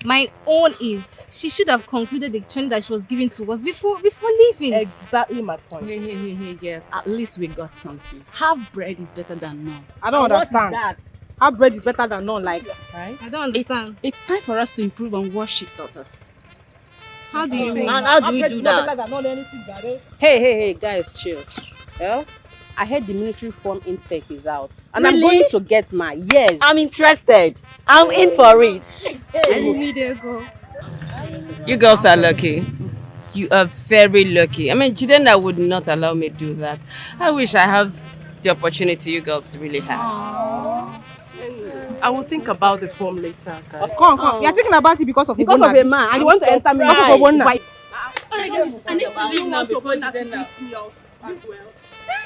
[SPEAKER 23] My own is she should have concluded the training that she was giving to us before leaving.
[SPEAKER 6] Exactly my point.
[SPEAKER 9] Hey, yes. At least we got something. Half bread is better than none.
[SPEAKER 6] I don't understand.
[SPEAKER 9] What is that?
[SPEAKER 6] Half bread is better than none, like, right?
[SPEAKER 23] I don't understand.
[SPEAKER 9] It's time for us to improve on what she taught us.
[SPEAKER 23] How do you mean?
[SPEAKER 9] And how do we do that?
[SPEAKER 6] Better than none anything, Gare.
[SPEAKER 3] Hey, guys, chill. Yeah? I heard the military form intake is out. And
[SPEAKER 21] Really?
[SPEAKER 3] I'm going to get mine. Yes.
[SPEAKER 21] I'm interested. I'm in for it.
[SPEAKER 9] You girls are lucky. You are very lucky. I mean, Jidena would not allow me to do that. I wish I have the opportunity you girls really have.
[SPEAKER 6] I will think about the form later, guys.
[SPEAKER 14] Come. You're thinking about it because of
[SPEAKER 6] a man. And you want to enter me because of a woman.
[SPEAKER 21] Alright, guys, I need to leave now before Jidena.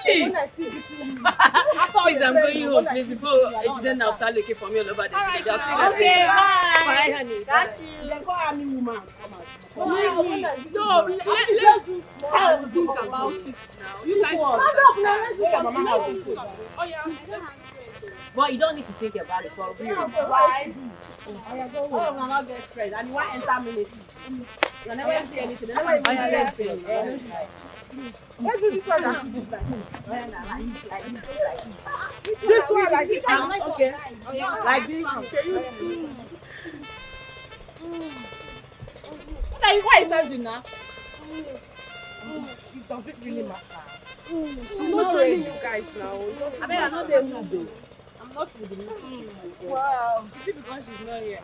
[SPEAKER 21] Really? Please, I'm going home, please, before Jidena will start looking for me all over the village. I'll see you later. Bye, honey.
[SPEAKER 14] Got you. Then call me woman.
[SPEAKER 21] No, let's think about it now. You guys but you don't need to think about it for real.
[SPEAKER 14] Right? All of them not get stressed. And you want to enter ministries. You never see anything. They never even get stressed. Let's do this one. This one like this. Okay. Like this. Why is that doing now? It doesn't really matter. I'm not training you guys now. I mean, I'm not there now though. I'm not with the meeting. Wow. Is it because she's not here?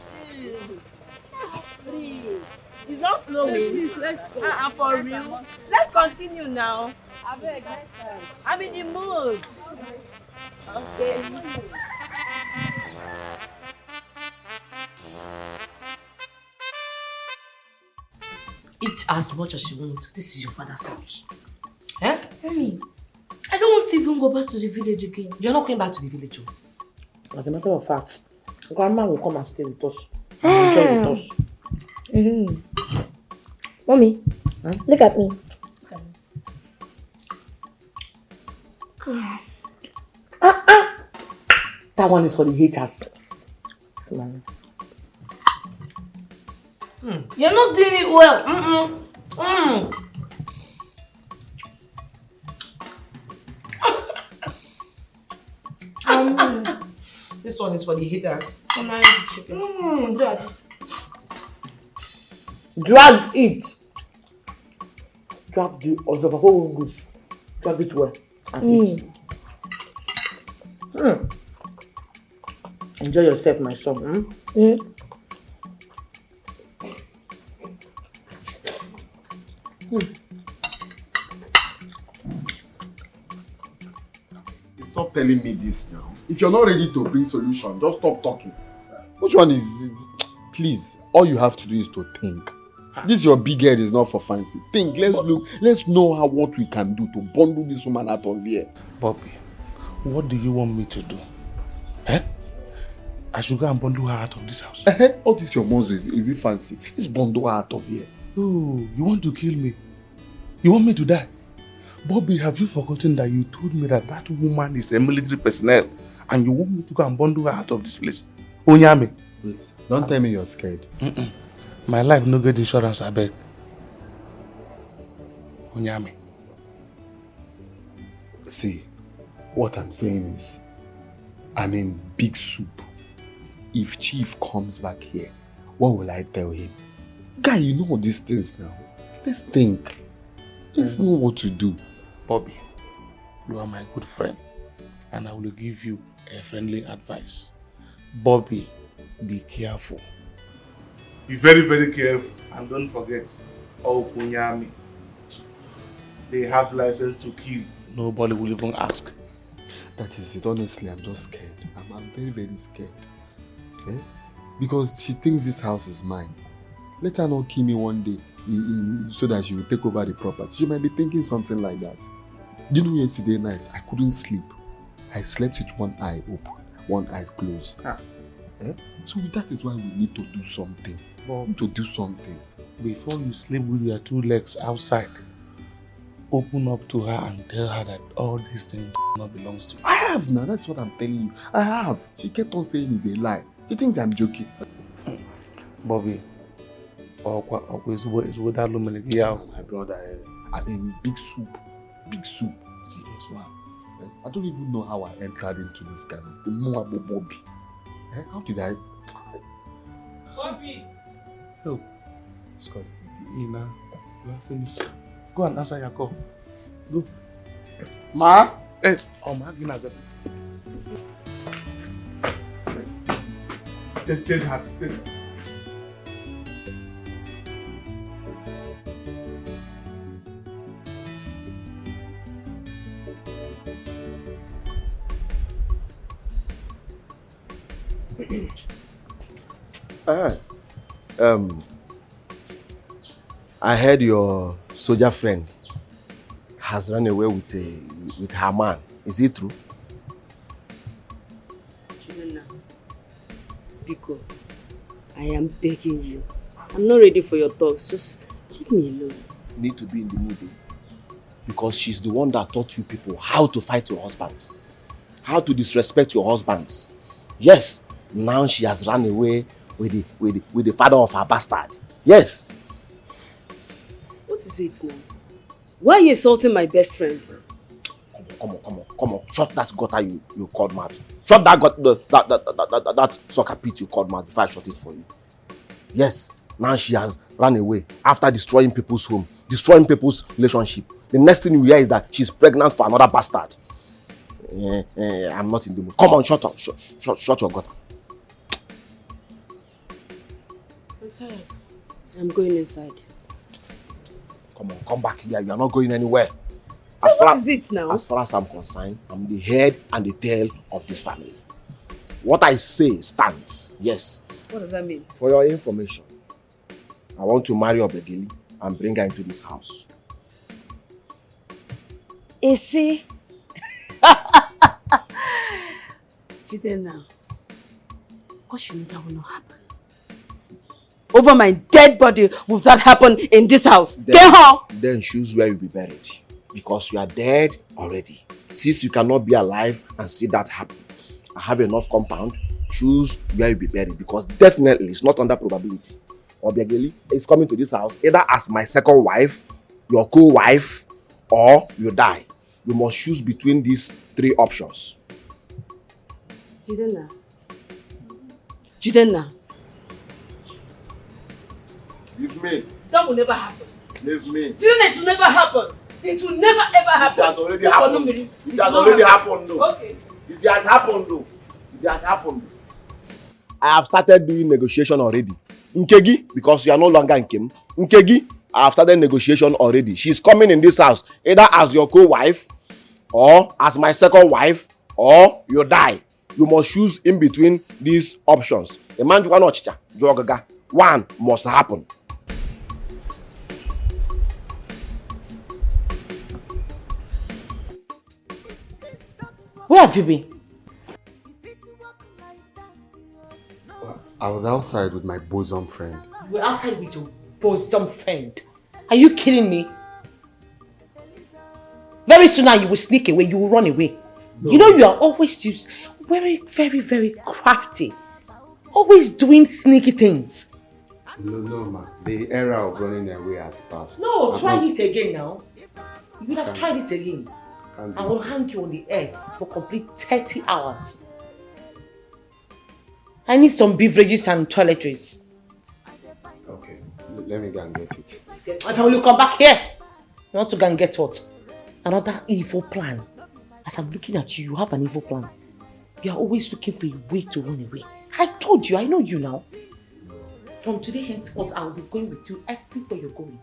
[SPEAKER 14] Please. It's not flowing. Let's go. For real. Let's continue now. I'm in the mood. Okay.
[SPEAKER 13] Eat as much as you want. This is your father's house. Eh?
[SPEAKER 5] Mommy, I don't want to even go back to the village again.
[SPEAKER 13] You're not going back to the village. As a matter of fact, Grandma will come and stay with us. And enjoy with us.
[SPEAKER 11] Mommy, look at me.
[SPEAKER 3] That one is for the haters. Smile.
[SPEAKER 5] You're not doing it well.
[SPEAKER 13] This one is for the haters.
[SPEAKER 5] Dad.
[SPEAKER 3] Drag it. Drag the whole goose. Drag it well. And eat. Enjoy yourself, my son.
[SPEAKER 4] Stop telling me this now. If you're not ready to bring solution, just stop talking. Which one is... Please, all you have to do is to think. This your big head is not for fancy. Think, let's know what we can do to bundle this woman out of here.
[SPEAKER 17] Bobby, what do you want me to do? I should go and bundle her out of this house.
[SPEAKER 4] All this your muscle is it fancy? Let's bundle her out of here.
[SPEAKER 17] Oh, you want to kill me? You want me to die? Bobby, have you forgotten that you told me that woman is a military personnel and you want me to go and bundle her out of this place? Onyame.
[SPEAKER 4] Wait, don't tell me you're scared.
[SPEAKER 17] My life no get insurance, I beg. Onyame.
[SPEAKER 4] See, what I'm saying is, I'm in big soup. If Chief comes back here, what will I tell him? Guy, you know these things now. Let's think. Let's know what to do.
[SPEAKER 17] Bobby, you are my good friend and I will give you a friendly advice. Bobby, be careful. Be very, very careful and don't forget, Onyame. They have license to kill. Nobody will even ask.
[SPEAKER 4] That is it. Honestly, I'm just scared. I'm very, very scared. Okay? Because she thinks this house is mine. Let her not kill me one day so that she will take over the property. She might be thinking something like that. You know, yesterday night, I couldn't sleep. I slept with one eye open, one eye closed. So that is why we need to do something.
[SPEAKER 17] Before you sleep with your two legs outside, open up to her and tell her that all these things not belongs to you.
[SPEAKER 4] I have now, that's what I'm telling you. I have. She kept on saying it's a lie. She thinks I'm joking.
[SPEAKER 17] Bobby,
[SPEAKER 4] My brother, I'm in big soup. Big soup. Serious one. I don't even know how I entered into this kind of thing. More about Bobby. How did I?
[SPEAKER 17] Bobby!
[SPEAKER 4] Oh, Scott.
[SPEAKER 17] Ina, you are finished. Go and answer your call. Go.
[SPEAKER 4] Ma?
[SPEAKER 17] Oh, Ma, just. Take heart.
[SPEAKER 15] I heard your soldier friend has run away with her man. Is it true?
[SPEAKER 14] Chimena, Biko, I am begging you. I'm not ready for your talks. Just leave me alone.
[SPEAKER 15] You need to be in the mood. Because she's the one that taught you people how to fight your husband. How to disrespect your husbands. Yes, now she has run away with the father of her bastard. Yes.
[SPEAKER 14] What is it now? Why are you insulting my best friend?
[SPEAKER 15] Come on. Shut that gutter you called mad. Shut that soccer pit you called mad before I shut it for you. Yes, now she has run away after destroying people's home, destroying people's relationship. The next thing you hear is that she's pregnant for another bastard. I'm not in the mood. Come on, shut up. Shut your gutter.
[SPEAKER 14] I'm tired. I'm going inside.
[SPEAKER 15] Come on, come back here. You are not going anywhere.
[SPEAKER 14] What is it now?
[SPEAKER 15] As far as I'm concerned, I'm the head and the tail of this family. What I say stands. Yes.
[SPEAKER 14] What does that mean?
[SPEAKER 15] For your information, I want to marry Obegili and bring her into this house.
[SPEAKER 14] Is he? Chidena, of course you know that will not happen. over my dead body will that happen in this house. Get her!
[SPEAKER 15] Then choose where you'll be buried. Because you are dead already. Since you cannot be alive and see that happen, I have enough compound, choose where you'll be buried. Because definitely it's not under probability. Obiageli is coming to this house either as my second wife, your co-wife, or you die. You must choose between these 3 options.
[SPEAKER 14] Jidenna.
[SPEAKER 15] Leave me.
[SPEAKER 14] That will never happen.
[SPEAKER 15] Leave me.
[SPEAKER 14] Jidenna, it will never happen. It will never ever happen.
[SPEAKER 15] It has already happened. It has already happened though.
[SPEAKER 14] Okay.
[SPEAKER 15] It has happened though. It has happened. I have started doing negotiation already. Nkegi, because you are no longer Nkem. Nkegi, I have started negotiation already. She's coming in this house either as your co-wife or as my second wife, or you die. You must choose in between these options. A man one must happen.
[SPEAKER 3] Where have you been?
[SPEAKER 20] I was outside with my bosom friend.
[SPEAKER 3] You were outside with your bosom friend. Are you kidding me? Very soon now you will sneak away, you will run away. No. You know you are always very, very, very crafty. Always doing sneaky things.
[SPEAKER 20] No, ma. The era of running away has passed.
[SPEAKER 3] No, try it again now. You would have tried it again. I will hang you on the air for complete 30 hours. I need some beverages and toiletries.
[SPEAKER 20] Okay, let me go and get it.
[SPEAKER 3] If I will come back here, you want to go and get what? Another evil plan. As I'm looking at you, you have an evil plan. You are always looking for a way to run away. I told you, I know you now. From today henceforth, I will be going with you everywhere you're going.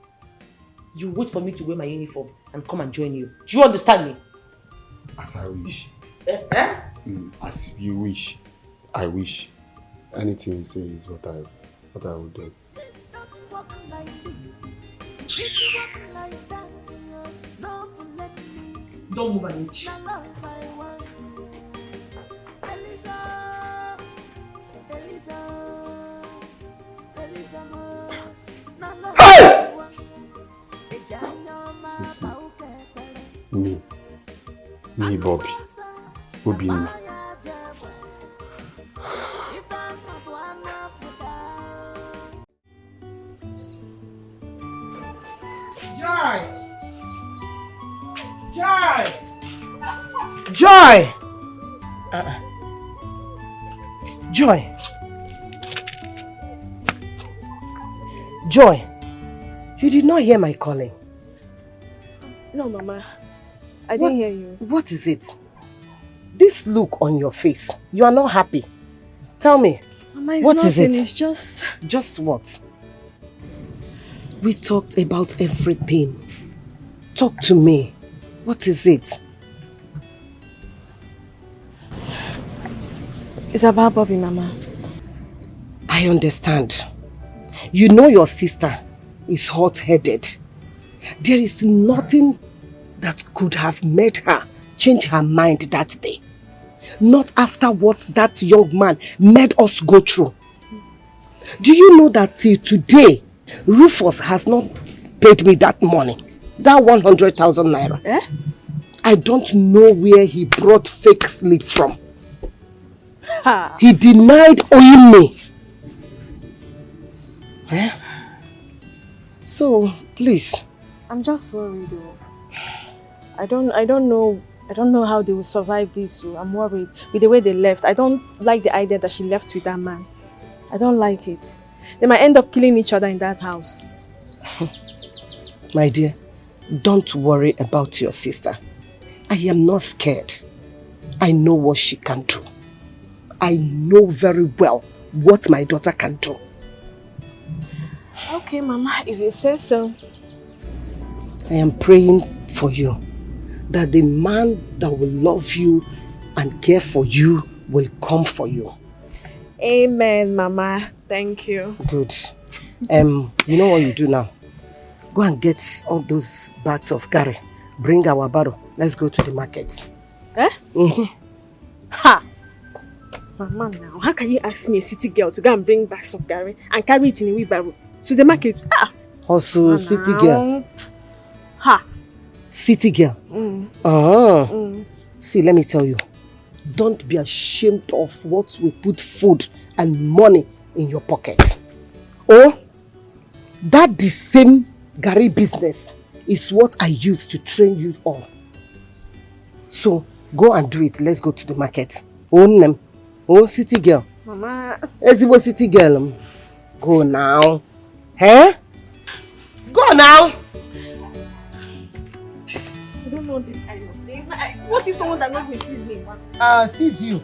[SPEAKER 3] You wait for me to wear my uniform and come and join you. Do you understand me?
[SPEAKER 20] As I wish. As you wish. I wish. Anything you say is what I will do.
[SPEAKER 3] Don't move an inch.
[SPEAKER 20] Hey! It's me, Bobby, Obinna.
[SPEAKER 2] Joy! Joy! Joy! You did not hear my calling.
[SPEAKER 7] No, Mama. I didn't hear you.
[SPEAKER 2] What is it? This look on your face. You are not happy. Tell me.
[SPEAKER 7] Mama, it's
[SPEAKER 2] what
[SPEAKER 7] nothing,
[SPEAKER 2] is it?
[SPEAKER 7] It's just...
[SPEAKER 2] Just what? We talked about everything. Talk to me. What is it?
[SPEAKER 7] It's about Bobby, Mama.
[SPEAKER 2] I understand. You know your sister is hot-headed. There is nothing that could have made her change her mind that day. Not after what that young man made us go through. Do you know that till today, Rufus has not paid me that money? That 100,000 naira.
[SPEAKER 7] Eh?
[SPEAKER 2] I don't know where he brought fake slip from.
[SPEAKER 7] Ha.
[SPEAKER 2] He denied owing me. Eh? So, please.
[SPEAKER 7] I'm just worried though. I don't know how they will survive this, so I'm worried with the way they left. I don't like the idea that she left with that man. I don't like it. They might end up killing each other in that house.
[SPEAKER 2] My dear, don't worry about your sister. I am not scared. I know what she can do. I know very well what my daughter can do.
[SPEAKER 7] Okay, Mama, if you say so.
[SPEAKER 2] I am praying for you that the man that will love you and care for you will come for you.
[SPEAKER 7] Amen, Mama. Thank you.
[SPEAKER 2] Good. You know what you do now? Go and get all those bags of curry. Bring our barrow. Let's go to the market.
[SPEAKER 7] Eh?
[SPEAKER 2] Mm-hmm.
[SPEAKER 7] Ha! Mama, now, how can you ask me, a city girl, to go and bring back some garri and carry it in a wheelbarrow to the market? Ah!
[SPEAKER 2] Also, city girl.
[SPEAKER 7] Ha!
[SPEAKER 2] City girl. See, let me tell you. Don't be ashamed of what we put food and money in your pocket. Or, that the same garri business is what I used to train you on. So, go and do it. Let's go to the market. Own them. Oh, city girl.
[SPEAKER 7] Mama.
[SPEAKER 2] Ezibo city girl. Go now. Eh? Go now.
[SPEAKER 7] I don't know this kind of thing. What if someone that knows me sees me?
[SPEAKER 2] Sees you.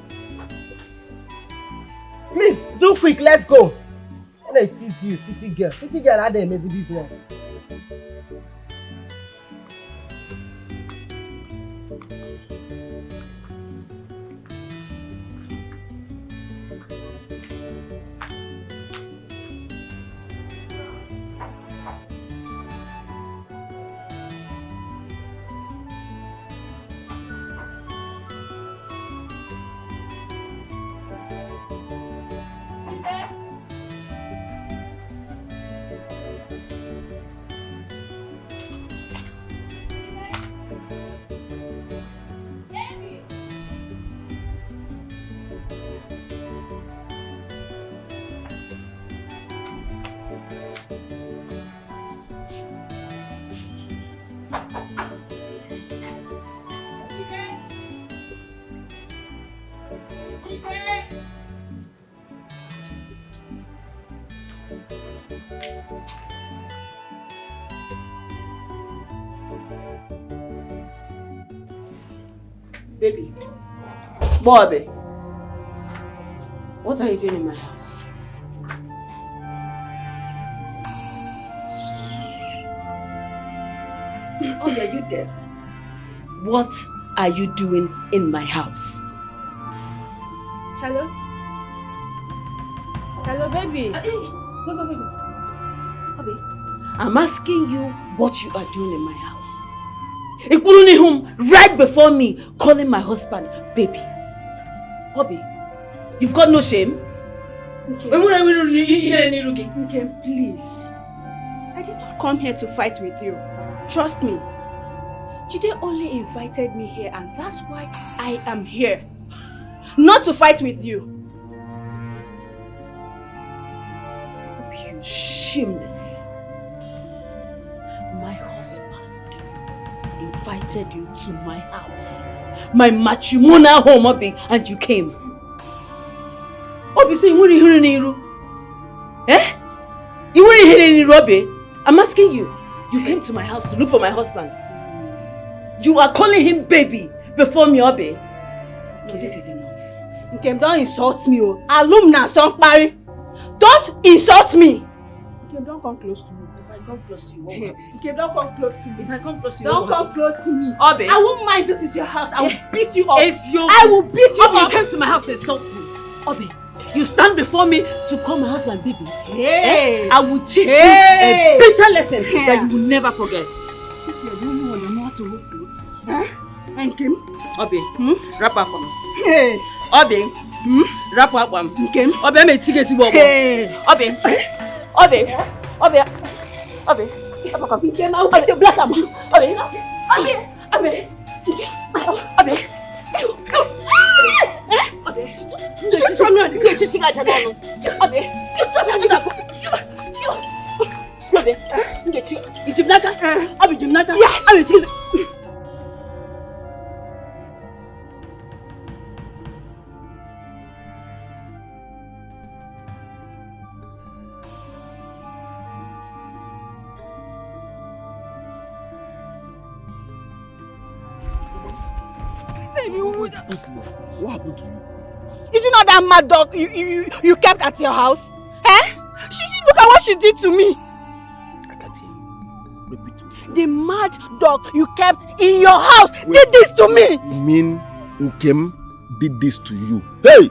[SPEAKER 2] Please, do quick. Let's go. When I see you, city girl. City girl had a messy business.
[SPEAKER 14] Baby, Bobby, what are you doing in my house? Oh, are you deaf? What are you doing in my house?
[SPEAKER 7] Hello? Hello, baby.
[SPEAKER 14] Bobby, I'm asking you what you are doing in my house. Including him right before me, calling my husband baby. Bobby, you've got no shame?
[SPEAKER 7] Okay, please. I did not come here to fight with you. Trust me. Jide only invited me here and that's why I am here. Not to fight with you.
[SPEAKER 14] You shameless. My husband invited you to my house, my matrimonial home, Obi, and you came. Obi, so you wouldn't hear any Iru? Eh? You wouldn't hear any Iru, Obi? I'm asking you. You came to my house to look for my husband. You are calling him baby before me, Obi. No, this is enough.
[SPEAKER 7] Nkem, don't insult me, oh. Alumna, somebody. Don't insult me. Nkem, don't come close to me.
[SPEAKER 14] If I come close to you, what will happen?
[SPEAKER 7] Nkem, don't come close to me.
[SPEAKER 14] If I come close to you,
[SPEAKER 7] don't come close to me.
[SPEAKER 14] Obi.
[SPEAKER 7] I won't mind this is your house. I will beat you up.
[SPEAKER 14] It's your...
[SPEAKER 7] I will beat you
[SPEAKER 14] Obi,
[SPEAKER 7] up.
[SPEAKER 14] you came to my house to insult me. Obi, you stand before me to call my husband baby.
[SPEAKER 7] Hey.
[SPEAKER 14] I will teach you a bitter lesson that you will never forget.
[SPEAKER 7] If you're the only one who knows how to hold clothes. Huh? And Kim?
[SPEAKER 14] Obi, wrap up on me.
[SPEAKER 7] Hey.
[SPEAKER 14] Obi, wrap up on me.
[SPEAKER 7] Kim?
[SPEAKER 14] Obi, I'm a ticket to walk.
[SPEAKER 7] Hey.
[SPEAKER 14] Obi, Obi, Obi, Obi.
[SPEAKER 7] Kim, I'll beat your black up.
[SPEAKER 14] Obi, Obi, Obi, Obi.
[SPEAKER 15] What happened to you?
[SPEAKER 6] Is it not that mad dog you kept at your house? Eh? Look at what she did to me.
[SPEAKER 15] I can't hear you. Repeat it.
[SPEAKER 6] The mad dog you kept in your house did this to me.
[SPEAKER 15] You mean Nkem did this to you? Hey!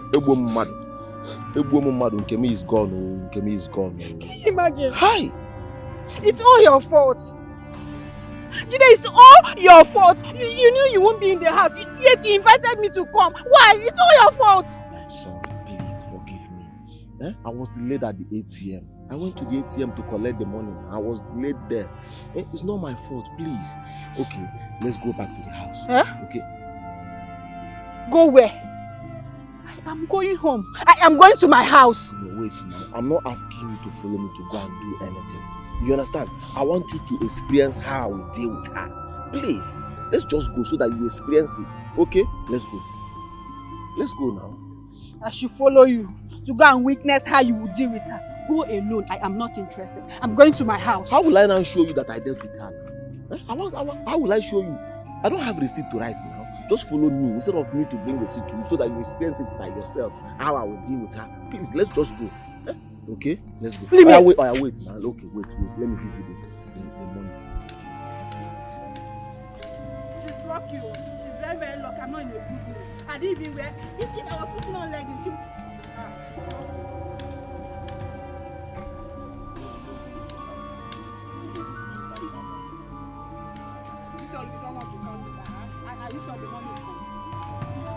[SPEAKER 15] Nkemi is gone. Oh. Nkemi is gone. Oh.
[SPEAKER 6] Can you imagine?
[SPEAKER 15] Hi!
[SPEAKER 6] It's all your fault. Jide, it's all your fault. You knew you won't be in the house, yet you invited me to come. Why? It's all your fault.
[SPEAKER 10] I was delayed at the ATM. I went to the ATM to collect the money. I was delayed there. It's not my fault, please. Okay, let's go back to the house. Okay.
[SPEAKER 6] Go where? I am going home. I am going to my house.
[SPEAKER 10] No, wait now. I'm not asking you to follow me to go and do anything. You understand? I want you to experience how I will deal with her. Please, let's just go so that you experience it. Okay? Let's go. Let's go now.
[SPEAKER 6] I should follow you to go and witness how you will deal with her. Go alone. I am not interested. I'm going to my house.
[SPEAKER 10] How will I now show you that I dealt with her? How will I show you? I don't have receipt to write now. Just follow me instead of me to bring receipt to you so that you experience it by yourself. How I will deal with her. Please, let's just go. Okay? Let's go. Wait now. Okay, wait. Let me give you the money.
[SPEAKER 6] She's lucky. She's very, very lucky. I'm not in a good mood. I didn't even wear. If I was putting on leggings, she...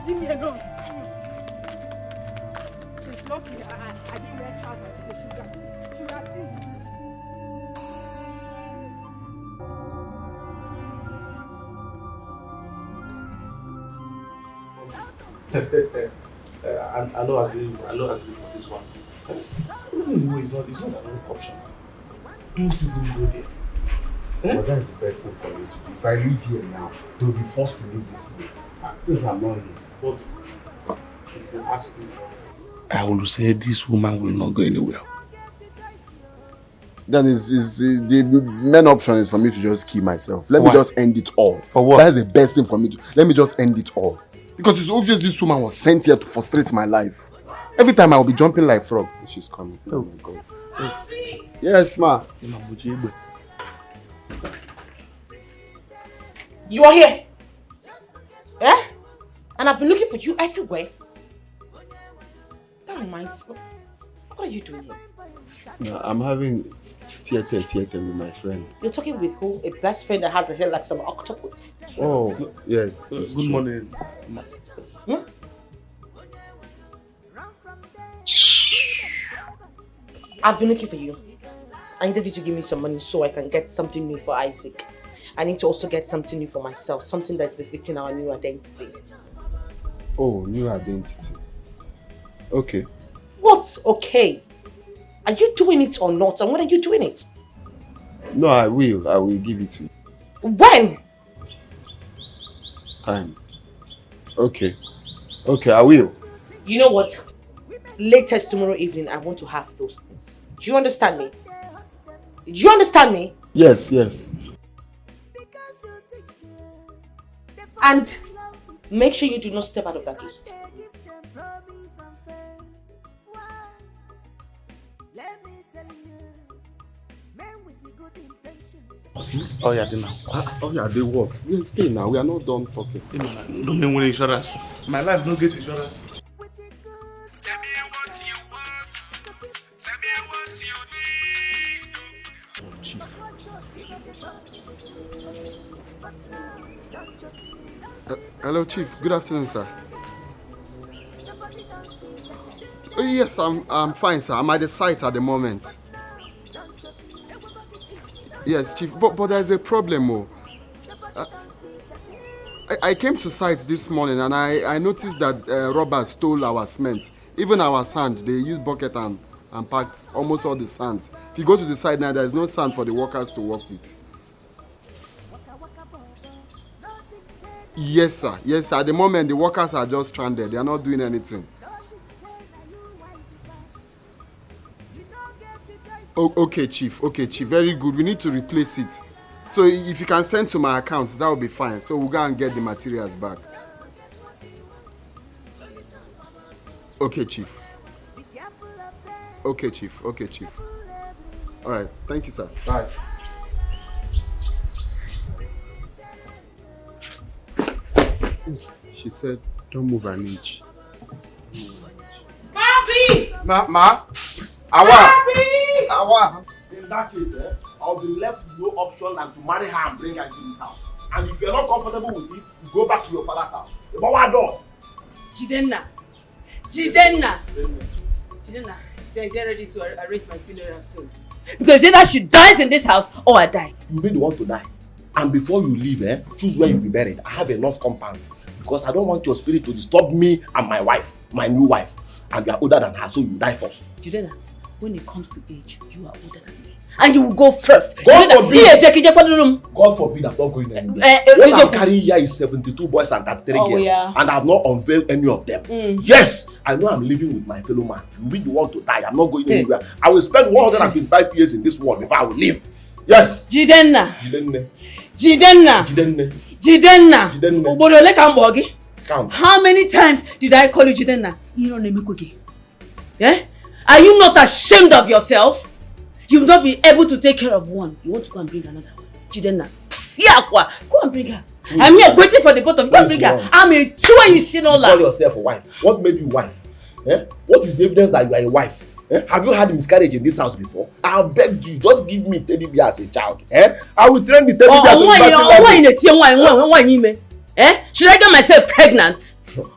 [SPEAKER 6] Leave me alone. She's lucky. I didn't wear trousers. She got
[SPEAKER 17] I know agree for this one. No, it's not an option. Don't even go there.
[SPEAKER 20] But that's the best thing for me to do. If I leave here now, they'll be forced to leave this place. Since I'm not here.
[SPEAKER 17] But if you ask me, I will say this woman will not go anywhere.
[SPEAKER 20] Then the main option is for me to just kill myself. Let me just end it all.
[SPEAKER 17] For what?
[SPEAKER 20] That's the best thing for me to. Let me just end it all. Because it's obvious this woman was sent here to frustrate my life. Every time I will be jumping like frog. She's coming. Oh my God. Oh. Yes, ma.
[SPEAKER 3] You are here. Eh? And I've been looking for you everywhere. That reminds me. What are you doing here?
[SPEAKER 20] No, I'm having theater with my friend.
[SPEAKER 3] You're talking with who? A best friend that has a hair like some octopus.
[SPEAKER 20] Oh, yes.
[SPEAKER 17] Good morning.
[SPEAKER 3] Hmm? I've been looking for you. I needed you to give me some money so I can get something new for Isaac. I need to also get something new for myself, something that's befitting our new identity.
[SPEAKER 20] Oh, new identity. Okay.
[SPEAKER 3] What's okay? Are you doing it or not? And when are you doing it?
[SPEAKER 20] No, I will. I will give it to you.
[SPEAKER 3] When?
[SPEAKER 20] Time. Okay. Okay, I will.
[SPEAKER 3] You know what? Latest tomorrow evening, I want to have those things. Do you understand me? Do you understand me?
[SPEAKER 20] Yes, yes.
[SPEAKER 3] And make sure you do not step out of that gate.
[SPEAKER 17] Oh yeah, dinner.
[SPEAKER 20] Oh yeah, they what? We'll stay now. We are not done talking.
[SPEAKER 17] Don't mean with insurance. My life no get insurance.
[SPEAKER 20] Hello, Chief. Good afternoon, sir. Oh, yes, I'm fine, sir. I'm at the site at the moment. Yes, Chief. But there's a problem, oh. I came to site this morning and I noticed that robbers stole our cement. Even our sand. They used bucket and packed almost all the sand. If you go to the site now, there's no sand for the workers to work with. Yes, sir. Yes, sir. At the moment, the workers are just stranded. They are not doing anything. Oh, okay, Chief. Okay, Chief. Very good. We need to replace it. So if you can send to my account, that will be fine. So we'll go and get the materials back. Okay, Chief. Okay, Chief. Okay, Chief. All right. Thank you, sir. Bye. She said, don't move an inch.
[SPEAKER 13] Bobby!
[SPEAKER 20] Ma? Awa!
[SPEAKER 17] In that case, I'll be left with no option than to marry her and bring her to this house. And if you're not comfortable with it, you go back to your father's house.
[SPEAKER 21] Jidenna, Then get ready to arrange my funeral soon. Because either she dies in this house or I die.
[SPEAKER 15] You be the one to die. And before you leave, choose where you'll be buried. I have enough compound. Because I don't want your spirit to disturb me and my wife, my new wife. And you are older than her, so you die first.
[SPEAKER 21] Jidena, when it comes to age, you are older than me. And you will go first.
[SPEAKER 15] God forbid. God forbid I'm not going anywhere. What I'm carrying here is 72 boys and 33 girls.
[SPEAKER 21] Yeah.
[SPEAKER 15] And I have not unveiled any of them. Yes, I know I'm living with my fellow man. You really want to die. I'm not going anywhere. I will spend 125 years in this world before I will leave. Yes.
[SPEAKER 21] Jidena.
[SPEAKER 15] Count.
[SPEAKER 21] How many times did I call you Jidena? You don't name me. Yeah? Are you not ashamed of yourself? You've not been able to take care of one. You want to go and bring another one. Jidena. Go and bring her. I'm here waiting for the both of you. Go and bring her. I'm a two and you see no
[SPEAKER 15] call yourself a wife. What made you wife? What is the evidence that you are a wife? Have you had miscarriage in this house before? I begged you, just give me teddy bear as a child. I will train the teddy bear to be
[SPEAKER 21] Should I get myself pregnant? Did you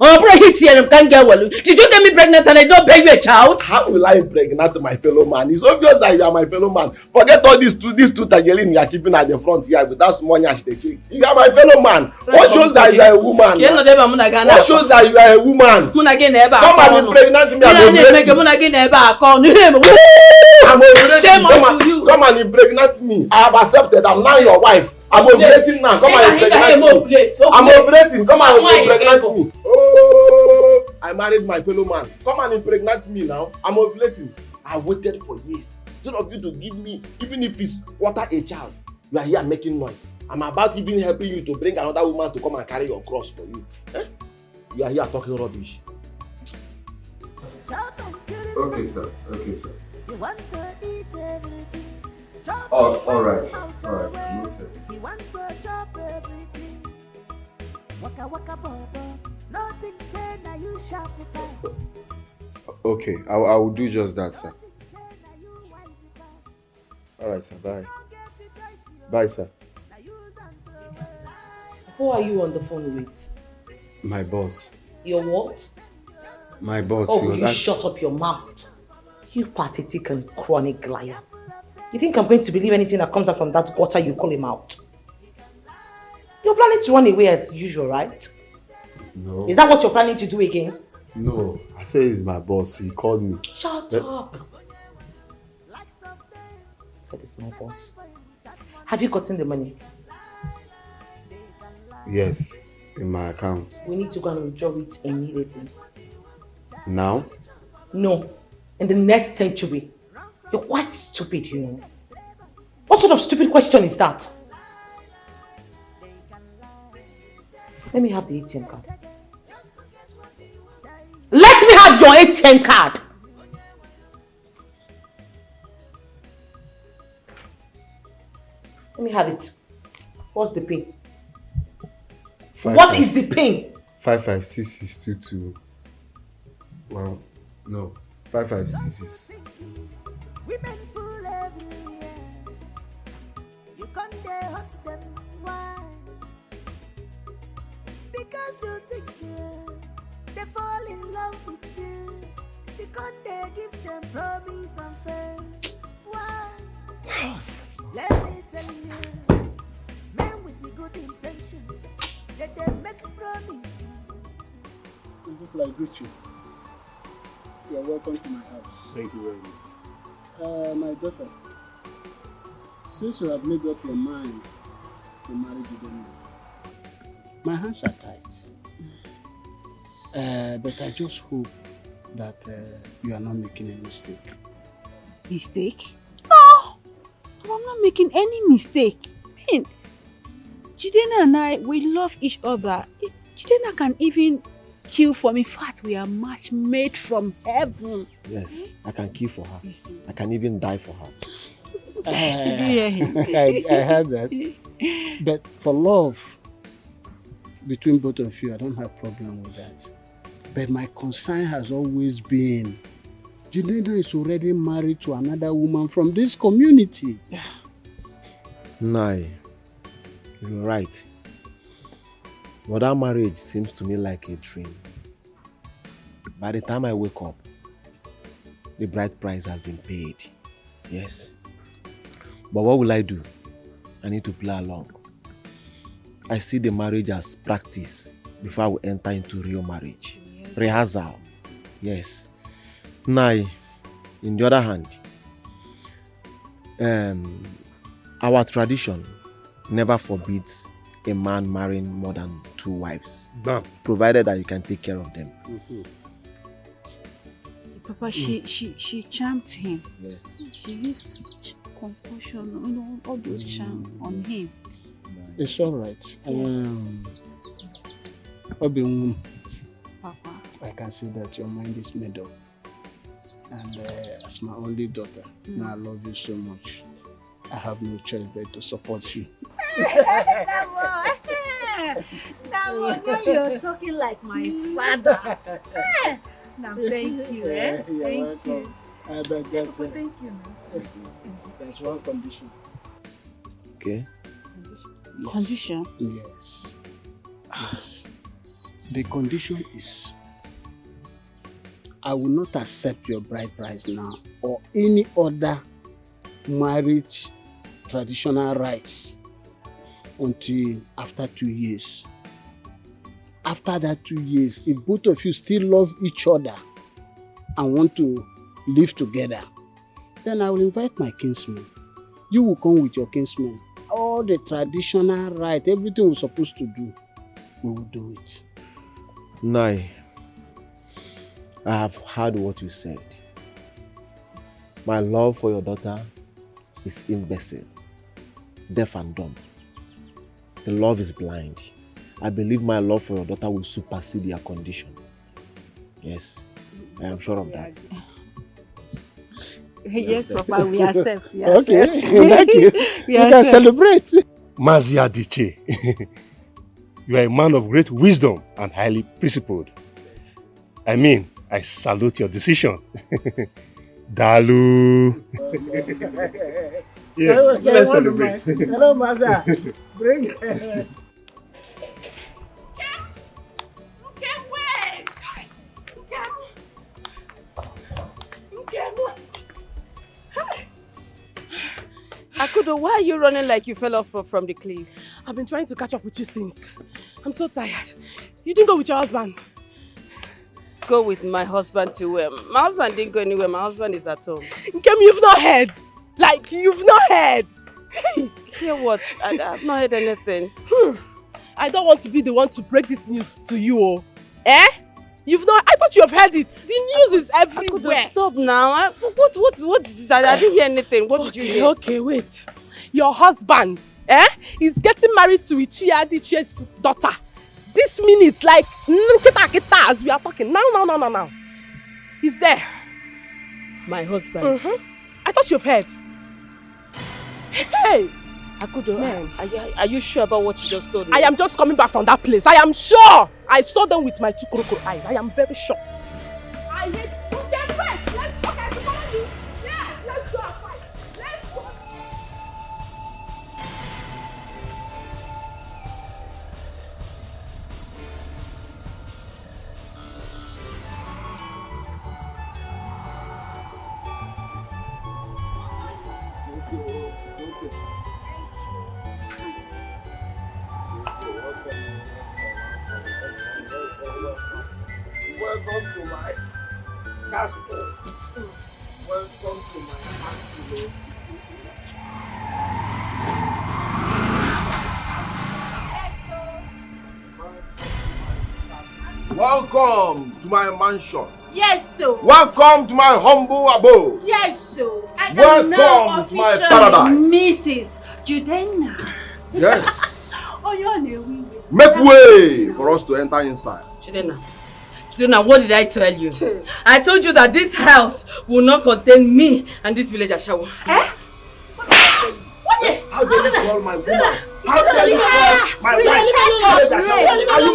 [SPEAKER 21] get me pregnant and I don't beg you a child?
[SPEAKER 15] How will I impregnate my fellow man? It's obvious that you are my fellow man. Forget all these two tagelin you are keeping at the front here with that small yash they check. You are my fellow man. What shows that you are a woman? What shows that you are a woman? Come and impregnate me. I'm ovulating. Come and impregnate me. I have accepted. I'm now your wife. I'm ovulating now. Come and impregnate me. I'm ovulating. Come and impregnate me. Oh, I married my fellow man. Come and impregnate me now. I'm ovulating. I waited for years. Instead of you to give me, even if it's quarter a child, you are here making noise. I'm about even helping you to bring another woman to come and carry your cross for you. You are here talking rubbish.
[SPEAKER 4] Okay, sir.
[SPEAKER 1] You want to eat everything.
[SPEAKER 4] All right. Noted.
[SPEAKER 1] You want to chop everything. Waka waka bobo. Nothing say now you sharp pass.
[SPEAKER 4] Okay, I will do just that, sir. All right, sir. Bye. Bye, sir.
[SPEAKER 3] Who are you on the phone with?
[SPEAKER 4] My boss.
[SPEAKER 3] Your what?
[SPEAKER 4] My boss.
[SPEAKER 3] Oh, you shut up your mouth. You pathetic and chronic liar. You think I'm going to believe anything that comes out from that gutter you call him out? You're planning to run away as usual, right?
[SPEAKER 4] No.
[SPEAKER 3] Is that what you're planning to do again?
[SPEAKER 4] No. I say he's my boss. He called me.
[SPEAKER 3] Shut up. I said it's my boss. Have you gotten the money?
[SPEAKER 4] Yes. In my account.
[SPEAKER 3] We need to go and withdraw it immediately.
[SPEAKER 4] Now?
[SPEAKER 3] No. In the next century. You're quite stupid, you know. What sort of stupid question is that? Let me have the ATM card. Let me have your ATM card! Let me have it. What's the pin? What is the pin?
[SPEAKER 4] 556622. Well, no. 5566.
[SPEAKER 1] Women fool everywhere. You can't hurt them. Why? Because you think they fall in love with you. You can't give them promise and faith. Why? Let me tell you, men with a good intention, they make promise.
[SPEAKER 8] I greet you. You are welcome to my house.
[SPEAKER 10] Thank you very much.
[SPEAKER 8] My daughter, since you have made up your mind to marry Jidena, my hands are tied. But I just hope that you are not making a mistake.
[SPEAKER 6] Mistake? No! I'm not making any mistake. I mean, Jidena and I, we love each other. Jidena can even kill for me. In fact, we are match made from heaven.
[SPEAKER 10] Yes, I can kill for her. I can even die for her.
[SPEAKER 8] I heard that. But for love between both of you, I don't have problem with that. But my concern has always been, Jidena is already married to another woman from this community.
[SPEAKER 10] Nai, you're right. But that marriage seems to me like a dream. By the time I wake up, the bride price has been paid. Yes. But what will I do? I need to play along. I see the marriage as practice before I will enter into real marriage. Yes. Rehearsal. Yes. Now, in the other hand, our tradition never forbids a man marrying more than 2 wives.
[SPEAKER 15] Bam.
[SPEAKER 10] Provided that you can take care of them.
[SPEAKER 6] Papa, she charmed him.
[SPEAKER 10] Yes.
[SPEAKER 6] She used compulsion, all those charm on him.
[SPEAKER 8] It's all right.
[SPEAKER 6] Yes.
[SPEAKER 8] Papa, I can see that your mind is made up. And as my only daughter, now I love you so much. I have no choice but to support you.
[SPEAKER 11] Now you're talking like my father. Now thank you. Thank you.
[SPEAKER 8] I beg you.
[SPEAKER 11] Thank you.
[SPEAKER 8] There's one condition.
[SPEAKER 10] Okay.
[SPEAKER 8] Yes.
[SPEAKER 6] Condition?
[SPEAKER 8] Yes. Yes. The condition is I will not accept your bride price now or any other marriage traditional rites until after 2 years. After that 2 years, if both of you still love each other and want to live together, then I will invite my kinsman. You will come with your kinsman. All the traditional rite, everything we're supposed to do, we will do it.
[SPEAKER 10] Nai, I have heard what you said. My love for your daughter is imbecile, deaf and dumb. The love is blind. I believe my love for your daughter will supersede your condition. Yes, I am sure of that.
[SPEAKER 6] Yes, Papa, we accept. We
[SPEAKER 8] Okay,
[SPEAKER 6] accept.
[SPEAKER 8] thank you. We can celebrate.
[SPEAKER 15] Mazi Adichie, you are a man of great wisdom and highly principled. I mean, I salute your decision. Dalu. Yes, let's celebrate.
[SPEAKER 8] Hello, Maza. Bring it.
[SPEAKER 14] Akudo, why are you running like you fell off from the cliff?
[SPEAKER 16] I've been trying to catch up with you since. I'm so tired. You didn't go with your husband?
[SPEAKER 14] Go with my husband to where? My husband didn't go anywhere. My husband is at home.
[SPEAKER 16] Nkem, you've not heard. Like, you've not heard.
[SPEAKER 14] Hear what? I have not heard anything.
[SPEAKER 16] I don't want to be the one to break this news to you. Oh. Eh? You've not... I thought you have heard it. The news is everywhere.
[SPEAKER 14] Akudo, stop now. What is that? I didn't hear anything. What did you hear?
[SPEAKER 16] Okay, wait. Your husband, is getting married to Ichia Adichie's daughter. This minute, like, as we are talking. Now. He's there.
[SPEAKER 14] My husband?
[SPEAKER 16] I thought you've heard. Hey!
[SPEAKER 14] Akudo, are you sure about what you just told me?
[SPEAKER 16] I am just coming back from that place. I am sure. I saw them with my 2 crocodile eyes. I am very sure. I hate you. Let's talk. I follow you. Yeah, let's go and fight. Let's go.
[SPEAKER 15] Welcome to my castle. Welcome to my castle. Welcome to my mansion.
[SPEAKER 11] Yes, sir.
[SPEAKER 15] Welcome to my humble abode.
[SPEAKER 11] Yes, sir. I am
[SPEAKER 15] Welcome
[SPEAKER 11] now
[SPEAKER 15] to my
[SPEAKER 11] officially
[SPEAKER 15] paradise.
[SPEAKER 11] Mrs. Judenna.
[SPEAKER 15] Yes.
[SPEAKER 11] Oh, you're on a wing.
[SPEAKER 15] Make way for us to enter inside.
[SPEAKER 21] Judenna, what did I tell you? I told you that this house will not contain me and this village Ashawo.
[SPEAKER 11] Eh?
[SPEAKER 15] How dare you call my woman? How dare you call my wife? Are you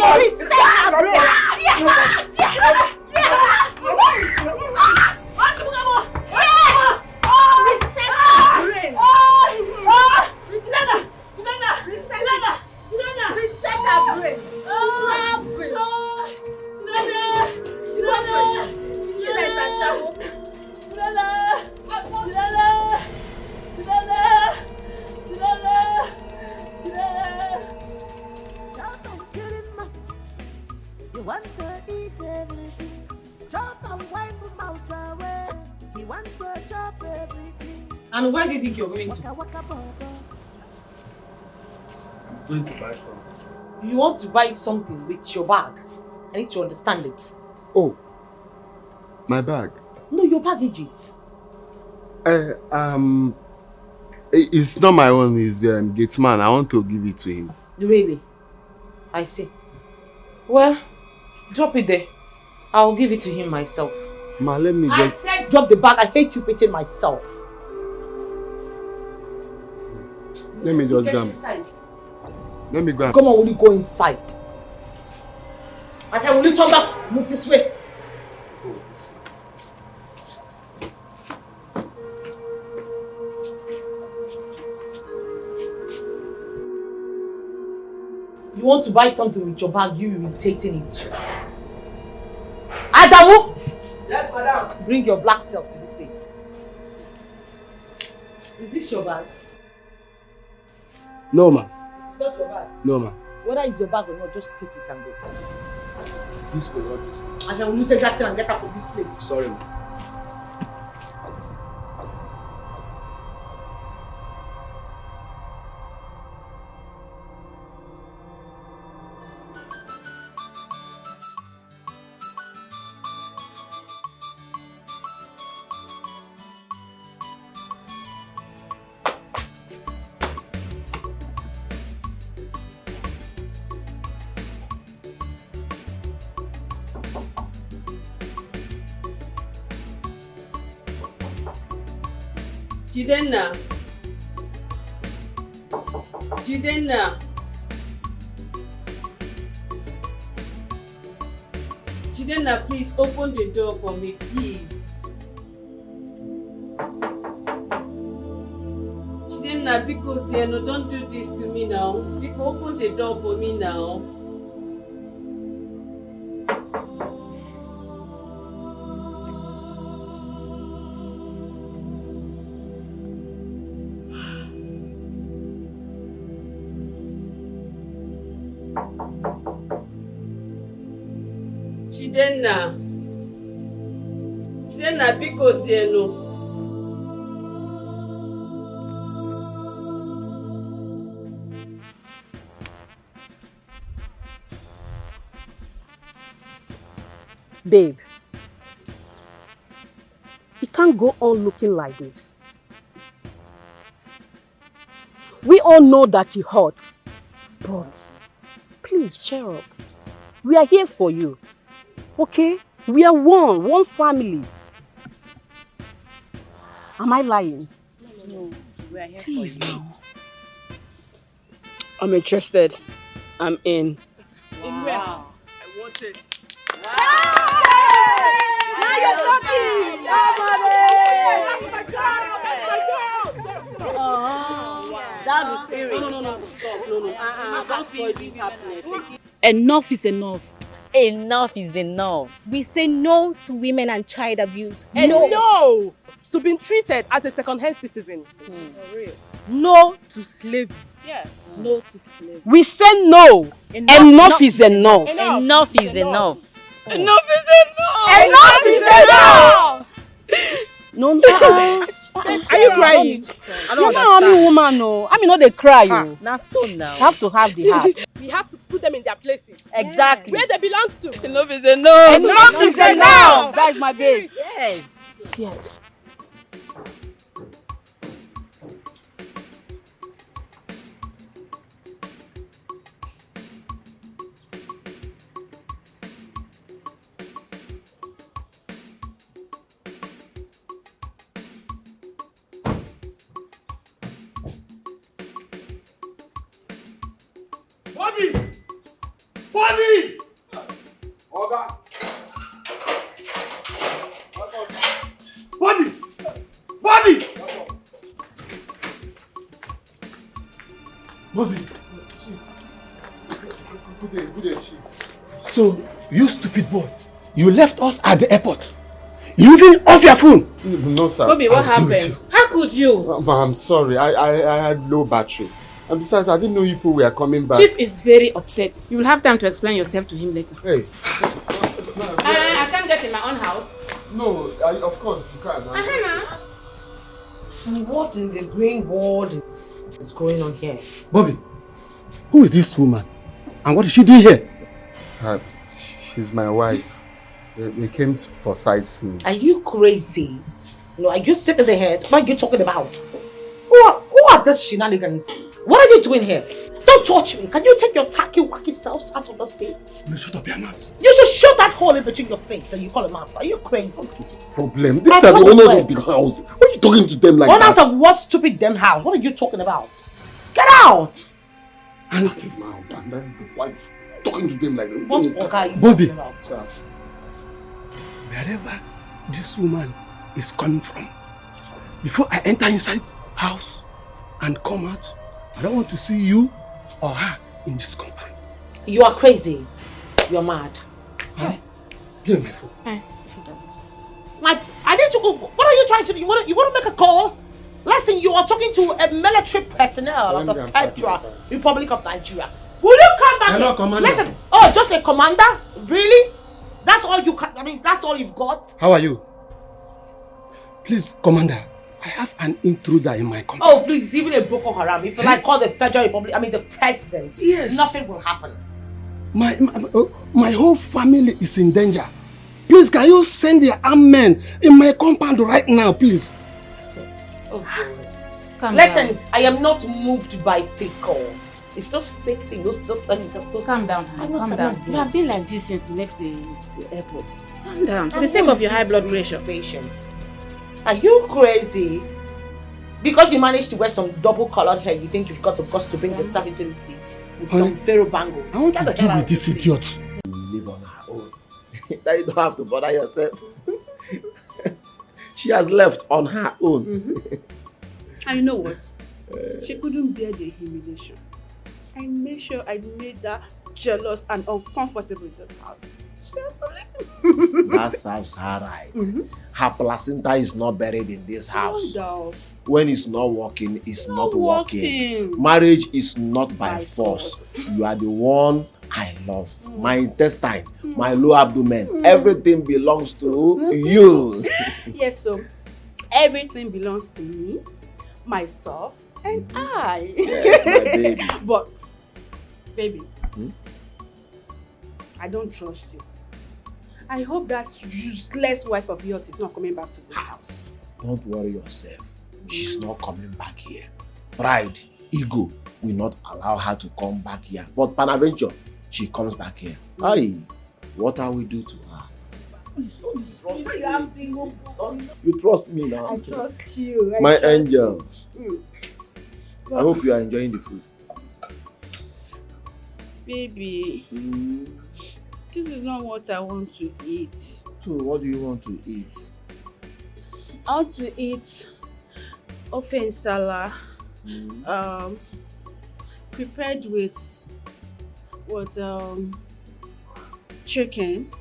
[SPEAKER 1] and wipe him out away. He want to chop everything.
[SPEAKER 13] And where do you think you're going to?
[SPEAKER 1] Waka waka bobo.
[SPEAKER 20] I'm going to buy something.
[SPEAKER 13] You want to buy something with your bag? I need to understand it.
[SPEAKER 20] Oh, my bag.
[SPEAKER 13] No, your baggages.
[SPEAKER 20] It's not my own. It's gate man. I want to give it to him.
[SPEAKER 13] Really? I see. Well, drop it there. I'll give it to him myself.
[SPEAKER 20] Ma, let me
[SPEAKER 13] I
[SPEAKER 20] just...
[SPEAKER 13] said drop the bag. I hate you beating myself.
[SPEAKER 20] Let me just
[SPEAKER 13] Get
[SPEAKER 20] grab.
[SPEAKER 13] inside.
[SPEAKER 20] Let me grab.
[SPEAKER 13] Come on, will you go inside? My friend, will you turn back? Move this way. You want to buy something with your bag, you irritating it. Adamu! Yes, madam. Bring your black self to this place. Is this your bag?
[SPEAKER 17] No, ma.
[SPEAKER 13] It's not your bag.
[SPEAKER 17] No, ma.
[SPEAKER 13] Whether it's your bag or not, just take it and go.
[SPEAKER 17] This way, not this way.
[SPEAKER 13] And then will you take that thing and get out of this place?
[SPEAKER 17] Sorry, ma.
[SPEAKER 6] Jidenna. Jidenna. Jidenna, please open the door for me, please. Jidenna, because no, don't do this to me now. Because open the door for me now. Jidenna, because no.
[SPEAKER 14] Babe, you can't go on looking like this. We all know that it hurts, but please cheer up. We are here for you, okay? We are one family. Am I lying?
[SPEAKER 21] No, we are here
[SPEAKER 14] Please
[SPEAKER 21] for you.
[SPEAKER 14] now.
[SPEAKER 6] I'm interested. I'm in.
[SPEAKER 21] In where? I want it.
[SPEAKER 6] Now you're talking!
[SPEAKER 21] That's the spirit.
[SPEAKER 6] No, stop. No. Don't spoil this happiness.
[SPEAKER 21] Enough is enough. Enough is enough.
[SPEAKER 23] We say no to women and child abuse.
[SPEAKER 16] And no to being treated as a second-hand citizen.
[SPEAKER 21] For real. No to slavery.
[SPEAKER 16] Yeah.
[SPEAKER 21] No to slavery.
[SPEAKER 14] We say no. Enough is enough.
[SPEAKER 21] Enough is enough.
[SPEAKER 6] Enough is enough!
[SPEAKER 21] Enough is enough!
[SPEAKER 14] No.
[SPEAKER 6] Are you crying?
[SPEAKER 14] I don't understand. I'm a woman, no. I mean, not they cry, you.
[SPEAKER 21] Not so now.
[SPEAKER 14] You have to have the heart.
[SPEAKER 16] We have to put them in their places.
[SPEAKER 21] Exactly.
[SPEAKER 16] Where they belong to.
[SPEAKER 6] Enough is enough!
[SPEAKER 14] Enough is enough! That's my babe.
[SPEAKER 21] Yes.
[SPEAKER 14] Yes.
[SPEAKER 15] Bobby! Oga! Bobby! Bobby! Bobby! Good day, Chief. So, you stupid boy, you left us at the airport. You even off your phone?
[SPEAKER 20] No, sir.
[SPEAKER 21] Bobby, what happened? How could you?
[SPEAKER 20] I'm sorry. I had low battery. And besides, I didn't know you people were coming back.
[SPEAKER 21] Chief is very upset. You will have time to explain yourself to him later.
[SPEAKER 20] Hey.
[SPEAKER 21] I can't get in my own house.
[SPEAKER 4] No, of course you can.
[SPEAKER 3] What in the green world is going on here?
[SPEAKER 8] Bobby, who is this woman? And what is she doing here?
[SPEAKER 4] Sir, she's my wife. They came for sightseeing.
[SPEAKER 3] Are you crazy? No, are you sick in the head? What are you talking about? Who are these shenanigans? What are you doing here? Don't touch me. Can you take your tacky wacky selves out of the space?
[SPEAKER 8] Shut up your mouth.
[SPEAKER 3] You should shut that hole in between your face and you call him out. Are you crazy? What is
[SPEAKER 4] problem? These are the owners of the house. Why are you talking to them like
[SPEAKER 3] owners
[SPEAKER 4] that?
[SPEAKER 3] of what stupid damn house? What are you talking about? Get out!
[SPEAKER 4] And that is my husband. That is the wife. Talking to them like that.
[SPEAKER 3] What are you
[SPEAKER 8] Bobby,
[SPEAKER 3] talking about? Sir?
[SPEAKER 8] Wherever this woman is coming from, before I enter inside house and come out, I don't want to see you or her in this compound.
[SPEAKER 3] You are crazy. You're mad.
[SPEAKER 8] Huh? Give me my phone.
[SPEAKER 3] I need to go. What are you trying to do? You want to make a call? Listen, you are talking to a military personnel of the Federal Republic of Nigeria. Will you come back?
[SPEAKER 8] Hello, Commander.
[SPEAKER 3] Listen, oh, just a commander? Really? That's all you can, that's all you've got?
[SPEAKER 8] How are you? Please, Commander, I have an intruder in my company.
[SPEAKER 3] Oh, please, even a Boko Haram. If you like, call the Federal Republic, the president.
[SPEAKER 8] Yes.
[SPEAKER 3] Nothing will happen.
[SPEAKER 8] My whole family is in danger. Please, can you send your armed men in my compound right now, please?
[SPEAKER 3] Oh, God. Listen, I am not moved by fake calls. It's those fake things.
[SPEAKER 14] Calm down, calm down. You have been like this since we left the airport. Calm down. For the sake of your high blood pressure.
[SPEAKER 3] Patient. Are you crazy? Because you managed to wear some double-colored hair, you think you've got the guts to bring yourself into the States with some pharaoh bangles?
[SPEAKER 8] I want to deal with this idiot.
[SPEAKER 10] You live on her own. Now you don't have to bother yourself. She has left on her own.
[SPEAKER 6] And you know what? She couldn't bear the humiliation. I made sure I made her jealous and uncomfortable in this house. She has to leave.
[SPEAKER 10] That serves her right. Her placenta is not buried in this house. When it's not working, it's not working. Marriage is not by force. You are the one I love. My intestine, my low abdomen, everything belongs to you.
[SPEAKER 6] Yes, so everything belongs to me, myself, and I.
[SPEAKER 10] Yes, my baby.
[SPEAKER 6] But, baby, I don't trust you. I hope that useless wife of yours is not coming back to this house.
[SPEAKER 10] Don't worry yourself. She's not coming back here. Pride, ego will not allow her to come back here. But Panaventure, she comes back here. Aye, what will we do to her? You trust me now?
[SPEAKER 6] I trust you.
[SPEAKER 10] My angel. I hope you are enjoying the food.
[SPEAKER 6] Baby, this is not what I want to eat.
[SPEAKER 10] So what do you want to eat?
[SPEAKER 6] I want to eat ofe nsala, prepared with chicken,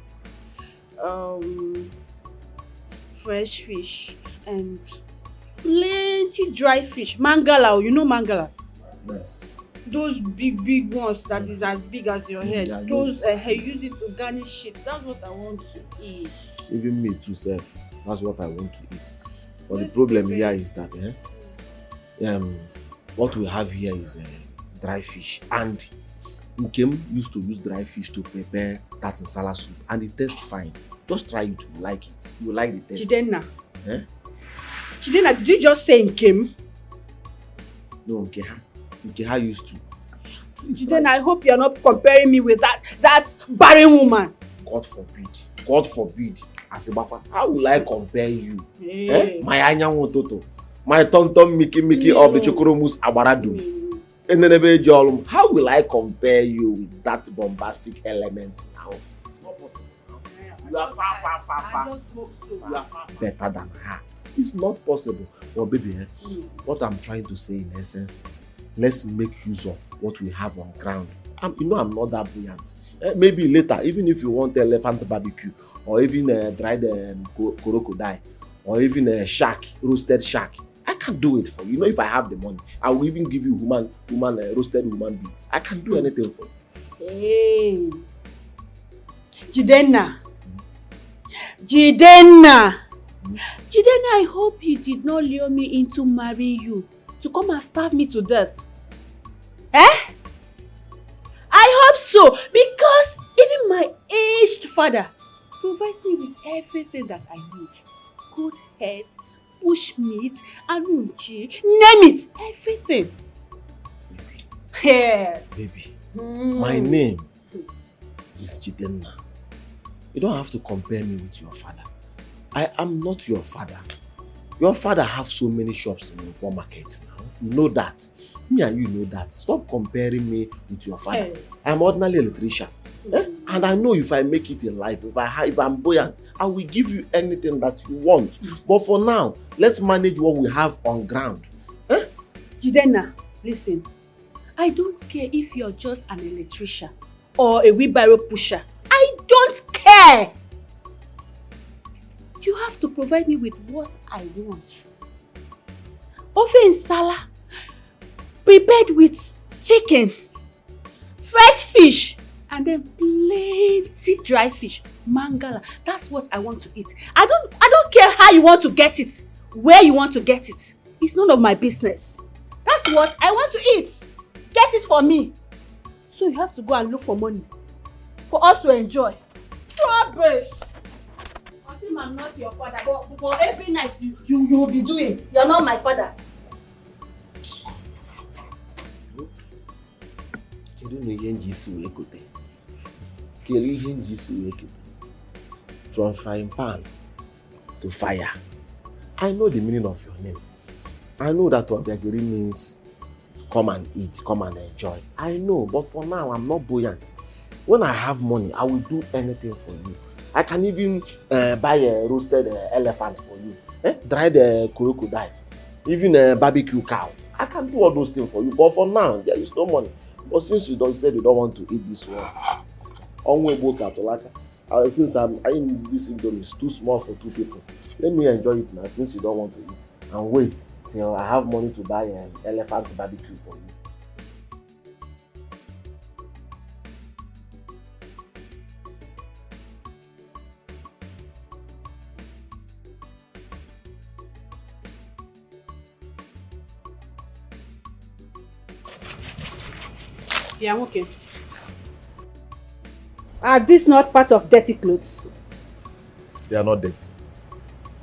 [SPEAKER 6] fresh fish, and plenty dry fish. Mangala, you know mangala?
[SPEAKER 10] Yes.
[SPEAKER 6] Those big ones that is as big as your head.
[SPEAKER 10] Yeah,
[SPEAKER 6] those use it to garnish it. That's what I want to eat.
[SPEAKER 10] Even me too, self. That's what I want to eat. But the problem here is that what we have here is dry fish, and Nkem used to use dry fish to prepare that nsala soup, and it tastes fine. Just try it, you like it. You like the taste.
[SPEAKER 6] Jidenna. Jidenna, did you just say Nkem?
[SPEAKER 10] No, Nkeha used to.
[SPEAKER 6] Jidenna, I hope you're not comparing me with that barren woman.
[SPEAKER 10] God forbid. God forbid. Asibapa, how will I compare you?
[SPEAKER 6] Hey.
[SPEAKER 10] My anyanwu toto, my tonton Mickey of the Chokoromus Abaradu. And then how will I compare you with that bombastic element now? It's not possible. You are far. You are far better than her. It's not possible. Well, baby, what I'm trying to say in essence is, let's make use of what we have on ground. I'm not that buoyant. Maybe later, even if you want elephant barbecue, or even dried crocodile, or even a shark, roasted shark, I can do it for you. If I have the money, I will even give you roasted human being. I can do anything for you.
[SPEAKER 6] Hey, Jidenna,
[SPEAKER 14] Jidenna! Jidenna, I hope you did not lure me into marrying you to come and starve me to death. Eh? I hope so, because even my aged father provides me with everything that I need. Good head, bush meat, anunchi, name it, everything. Yeah.
[SPEAKER 10] Baby, my name is Jidenna. You don't have to compare me with your father. I am not your father. Your father has so many shops in the market now. You know that. Me and you know that. Stop comparing me with your father.
[SPEAKER 14] Hey.
[SPEAKER 10] I'm ordinary electrician. And I know if I make it in life, if I'm buoyant, I will give you anything that you want. But for now, let's manage what we have on ground.
[SPEAKER 14] Jidenna, listen. I don't care if you're just an electrician or a wheelbarrow pusher. I don't care. You have to provide me with what I want. Ofe nsala, prepared with chicken, fresh fish, and then plenty dry fish. Mangala, that's what I want to eat. I don't care how you want to get it, where you want to get it. It's none of my business. That's what I want to eat. Get it for me. So you have to go and look for money for us to enjoy. Rubbish. I'm not your father, but every night you will be doing. You're not my father.
[SPEAKER 10] From frying pan to fire. I know the meaning of your name. I know that Obiageri means come and eat, come and enjoy. I know, but for now I'm not buoyant. When I have money, I will do anything for you. I can even buy a roasted elephant for you. Dried crocodile. Even a barbecue cow. I can do all those things for you. But for now, there is no money. But since you said you don't want to eat this one, since I'm eating this indomie, it's too small for 2 people. Let me enjoy it now since you don't want to eat. And wait till I have money to buy an elephant barbecue for you.
[SPEAKER 14] Yeah, I'm okay. Are these not part of dirty clothes?
[SPEAKER 10] They are not dirty.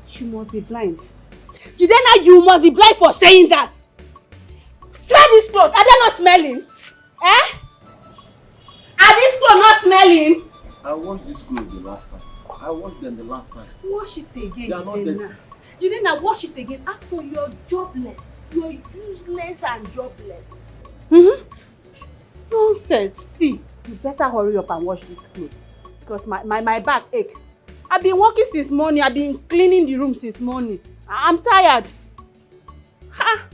[SPEAKER 14] You must be blind. Jidenna, you must be blind for saying that. Smell these clothes. Are they not smelling? Eh? Are these clothes not smelling?
[SPEAKER 10] I washed these clothes the last time. I washed them the last time.
[SPEAKER 14] Wash it again,
[SPEAKER 10] They are not dirty.
[SPEAKER 14] Jidenna, wash it again. After you're jobless. You're useless and jobless. Nonsense. See, you better hurry up and wash these clothes. Because my back aches. I've been working since morning. I've been cleaning the room since morning. I'm tired. Ha!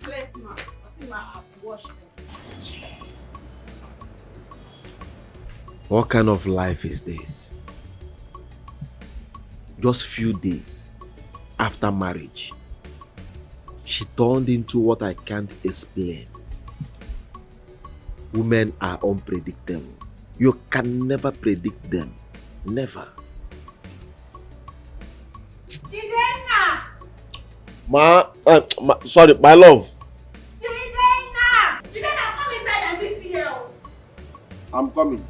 [SPEAKER 14] Bless ma. I think I've washed them.
[SPEAKER 10] What kind of life is this? Just few days after marriage, she turned into what I can't explain. Women are unpredictable. You can never predict them. Never.
[SPEAKER 11] Jidenna!
[SPEAKER 10] Sorry, my love.
[SPEAKER 11] Jidenna! Jidenna, come inside and be here.
[SPEAKER 10] I'm coming.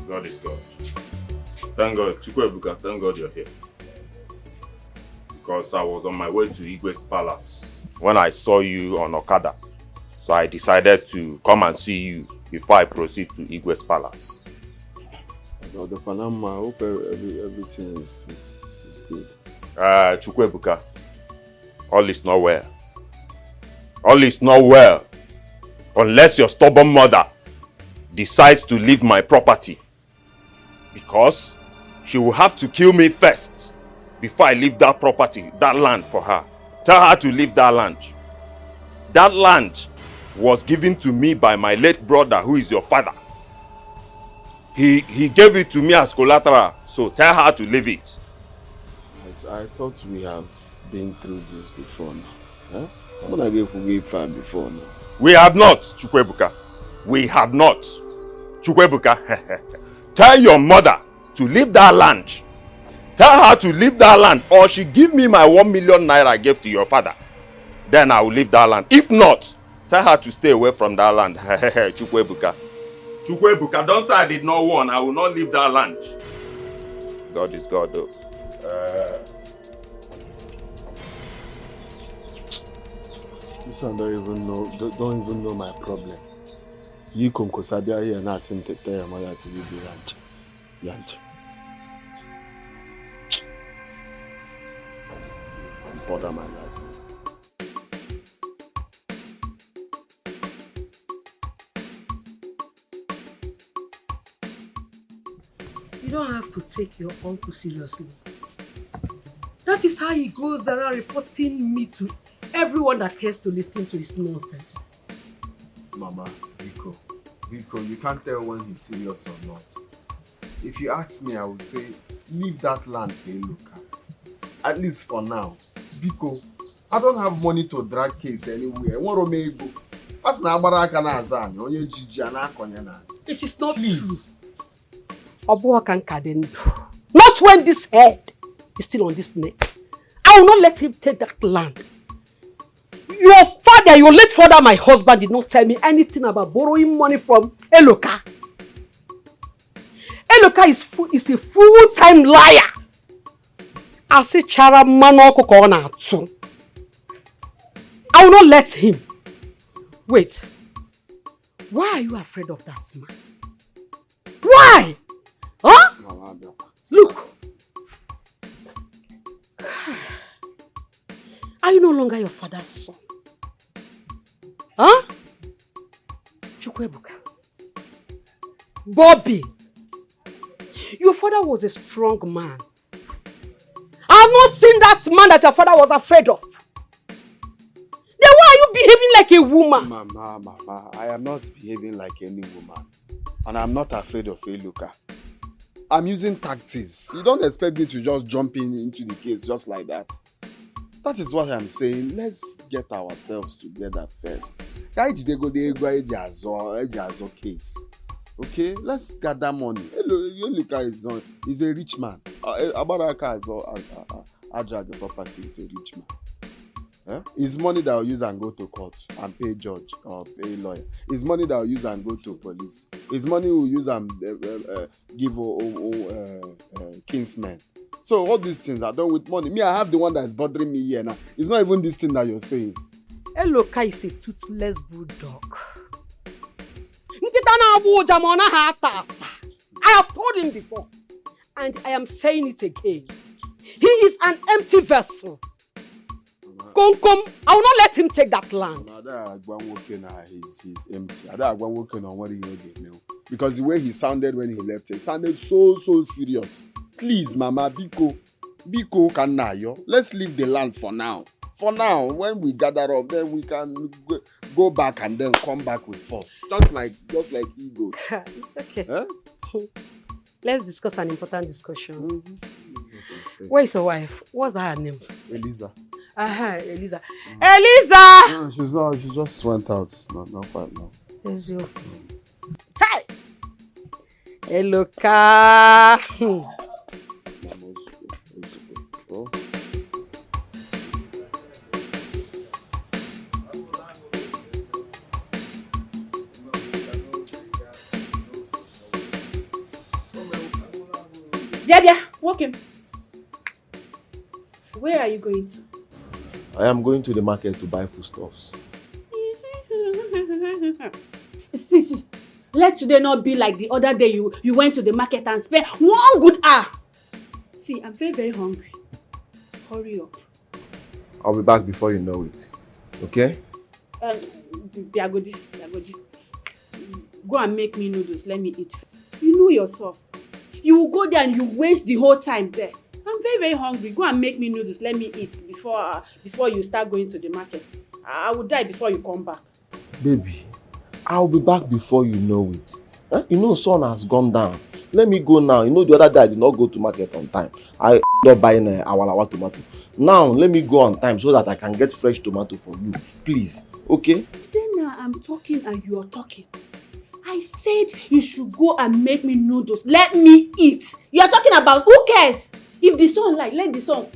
[SPEAKER 18] God is God. Thank God, Chukwebuka, thank God you're here. Because I was on my way to Igwe's palace when I saw you on Okada. So I decided to come and see you before I proceed to Igwe's palace.
[SPEAKER 20] The Panama, I hope everything is good.
[SPEAKER 18] Chukwebuka, all is not well. All is not well. Unless your stubborn mother decides to leave my property. Because she will have to kill me first before I leave that property, that land for her. Tell her to leave that land. That land was given to me by my late brother, who is your father. He gave it to me as collateral, so tell her to leave it.
[SPEAKER 20] I thought we have been through this before now. Huh? I'm gonna get far before now.
[SPEAKER 18] We have not, Chukwebuka. We have not. Chukwebuka, tell your mother to leave that land. Tell her to leave that land, or she give me my 1 million naira I gave to your father. Then I will leave that land. If not, tell her to stay away from that land. Chukwebuka. Chukwebuka, don't say I did not warn. I will not leave that land. God is God, though.
[SPEAKER 20] This one don't even know my problem. You come Kosabia here and ask him to tell your mother to leave the ranch. Bother my life.
[SPEAKER 12] You don't have to take your uncle seriously. That is how he goes around reporting me to everyone that cares to listen to his nonsense.
[SPEAKER 20] Mama, Biko, you can't tell when he's serious or not. If you ask me, I would say, leave that land to Eloka. At least for now. Biko, I don't have money to drag case anywhere.
[SPEAKER 12] It is not true. Not when this head is still on this neck. I will not let him take that land. Your father, your late father, my husband, did not tell me anything about borrowing money from Eloka. Eloka is a full-time liar. I say Chara Manoko Kona too. I will not let him. Wait. Why are you afraid of that man? Why? Huh? Look. Are you no longer your father's son? Huh? Chukwebuka. Bobby. Your father was a strong man. I have not seen that man that your father was afraid of. Then why are you behaving like a woman?
[SPEAKER 20] Mama, I am not behaving like any woman. And I'm not afraid of Eloka. I'm using tactics. You don't expect me to just jump into the case just like that. That is what I'm saying. Let's get ourselves together first. Case. Okay, let's gather money. Eloka is a rich man. Abaraka is a drag the property with a rich man. It's money that I'll use and go to court and pay judge or pay lawyer. It's money that I'll use and go to police. It's money we'll use and give kinsmen. So all these things are done with money. Me, I have the one that's bothering me here now. It's not even this thing that you're saying.
[SPEAKER 12] Eloka is a toothless bulldog. I have told him before, and I am saying it again. He is an empty vessel. Come, I will not let him take that land.
[SPEAKER 20] He's empty. Because the way he sounded when he left, it sounded so serious. Please, Mama, Biko, Kanayo, let's leave the land for now. For now, when we gather up, then we can go back and then come back with force. Just like ego.
[SPEAKER 12] It's okay. Huh? Let's discuss an important discussion. Where is your wife? What's her name?
[SPEAKER 20] Eliza.
[SPEAKER 12] Eliza. Eliza!
[SPEAKER 20] No, she's not. She just went out. Not quite now.
[SPEAKER 12] Hey! Eloka!
[SPEAKER 7] Bia, walk him. Where are you going to?
[SPEAKER 10] I am going to the market to buy foodstuffs.
[SPEAKER 7] See, let today not be like the other day you went to the market and spent 1 good hour. See, I'm very, very hungry. Hurry up.
[SPEAKER 10] I'll be back before you know it. Okay?
[SPEAKER 7] Biagodi. Go and make me noodles. Let me eat. You know yourself. You will go there and you waste the whole time there.
[SPEAKER 6] I'm very, very hungry. Go and make me noodles. Let me eat before you start going to the market. I will die before you come back.
[SPEAKER 15] Baby, I'll be back before you know it. You know sun has gone down. Let me go now. You know the other day I did not go to market on time. I not buying awalawa tomato. Now let me go on time so that I can get fresh tomato for you. Please, okay?
[SPEAKER 6] Then I'm talking and you are talking. I said you should go and make me noodles. Let me eat. You are talking about who cares? If the sun let the sun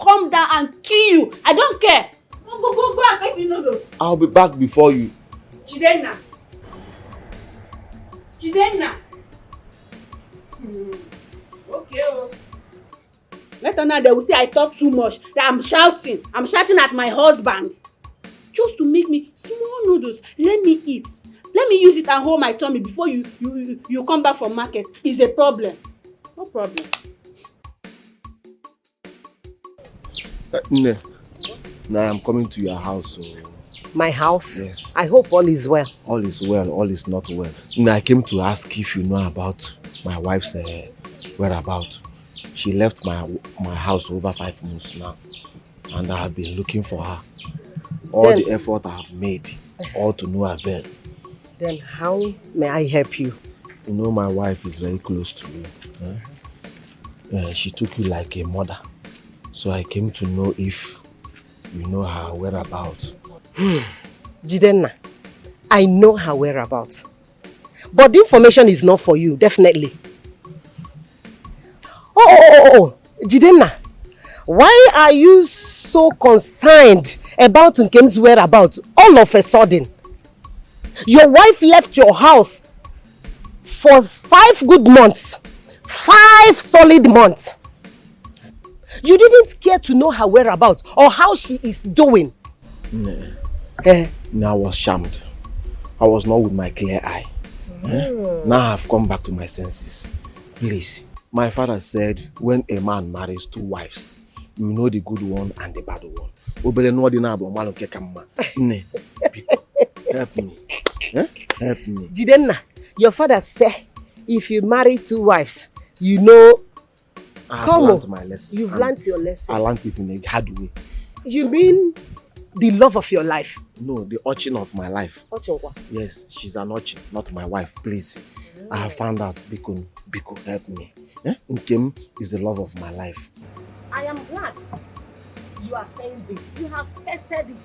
[SPEAKER 6] come down and kill you. I don't care. Go and make me noodles.
[SPEAKER 15] I'll be back before you.
[SPEAKER 6] Jidenna. Okay. Later now they will say I talk too much. That I'm shouting. I'm shouting at my husband. Just to make me small noodles. Let me eat. Let me use it and hold my tummy before you come back from market. It's a problem. No problem.
[SPEAKER 15] Now I'm coming to your house. So...
[SPEAKER 2] My house?
[SPEAKER 15] Yes.
[SPEAKER 2] I hope all is well.
[SPEAKER 15] All is well, all is not well. I came to ask if you know about my wife's whereabouts. She left my house over 5 months now. And I have been looking for her. All the effort I have made, all to no avail.
[SPEAKER 2] Then how may I help you?
[SPEAKER 15] You know my wife is very close to you. She took you like a mother. So I came to know if you know her whereabouts.
[SPEAKER 2] Jidenna, I know her whereabouts. But the information is not for you, definitely. Oh, Jidenna, why are you so concerned about Nkem's whereabouts all of a sudden? Your wife left your house for 5 good months. 5 solid months. You didn't care to know her whereabouts or how she is doing.
[SPEAKER 15] I was charmed. I was not with my clear eye. Now I've come back to my senses. Please. My father said when a man marries 2 wives, you know the good one and the bad one. Help me. Help me.
[SPEAKER 2] Jidenna, your father said if you marry 2 wives, you know.
[SPEAKER 15] I have learned my lesson.
[SPEAKER 2] You've learned your lesson.
[SPEAKER 15] I learned it in a hard way.
[SPEAKER 2] You mean the love of your life?
[SPEAKER 15] No, the urchin of my life.
[SPEAKER 2] Urchin what?
[SPEAKER 15] Yes, she's an urchin, not my wife, please. I have found out. Biko, help me. Nkem is the love of my life.
[SPEAKER 2] I am glad you are saying this. You have tested it.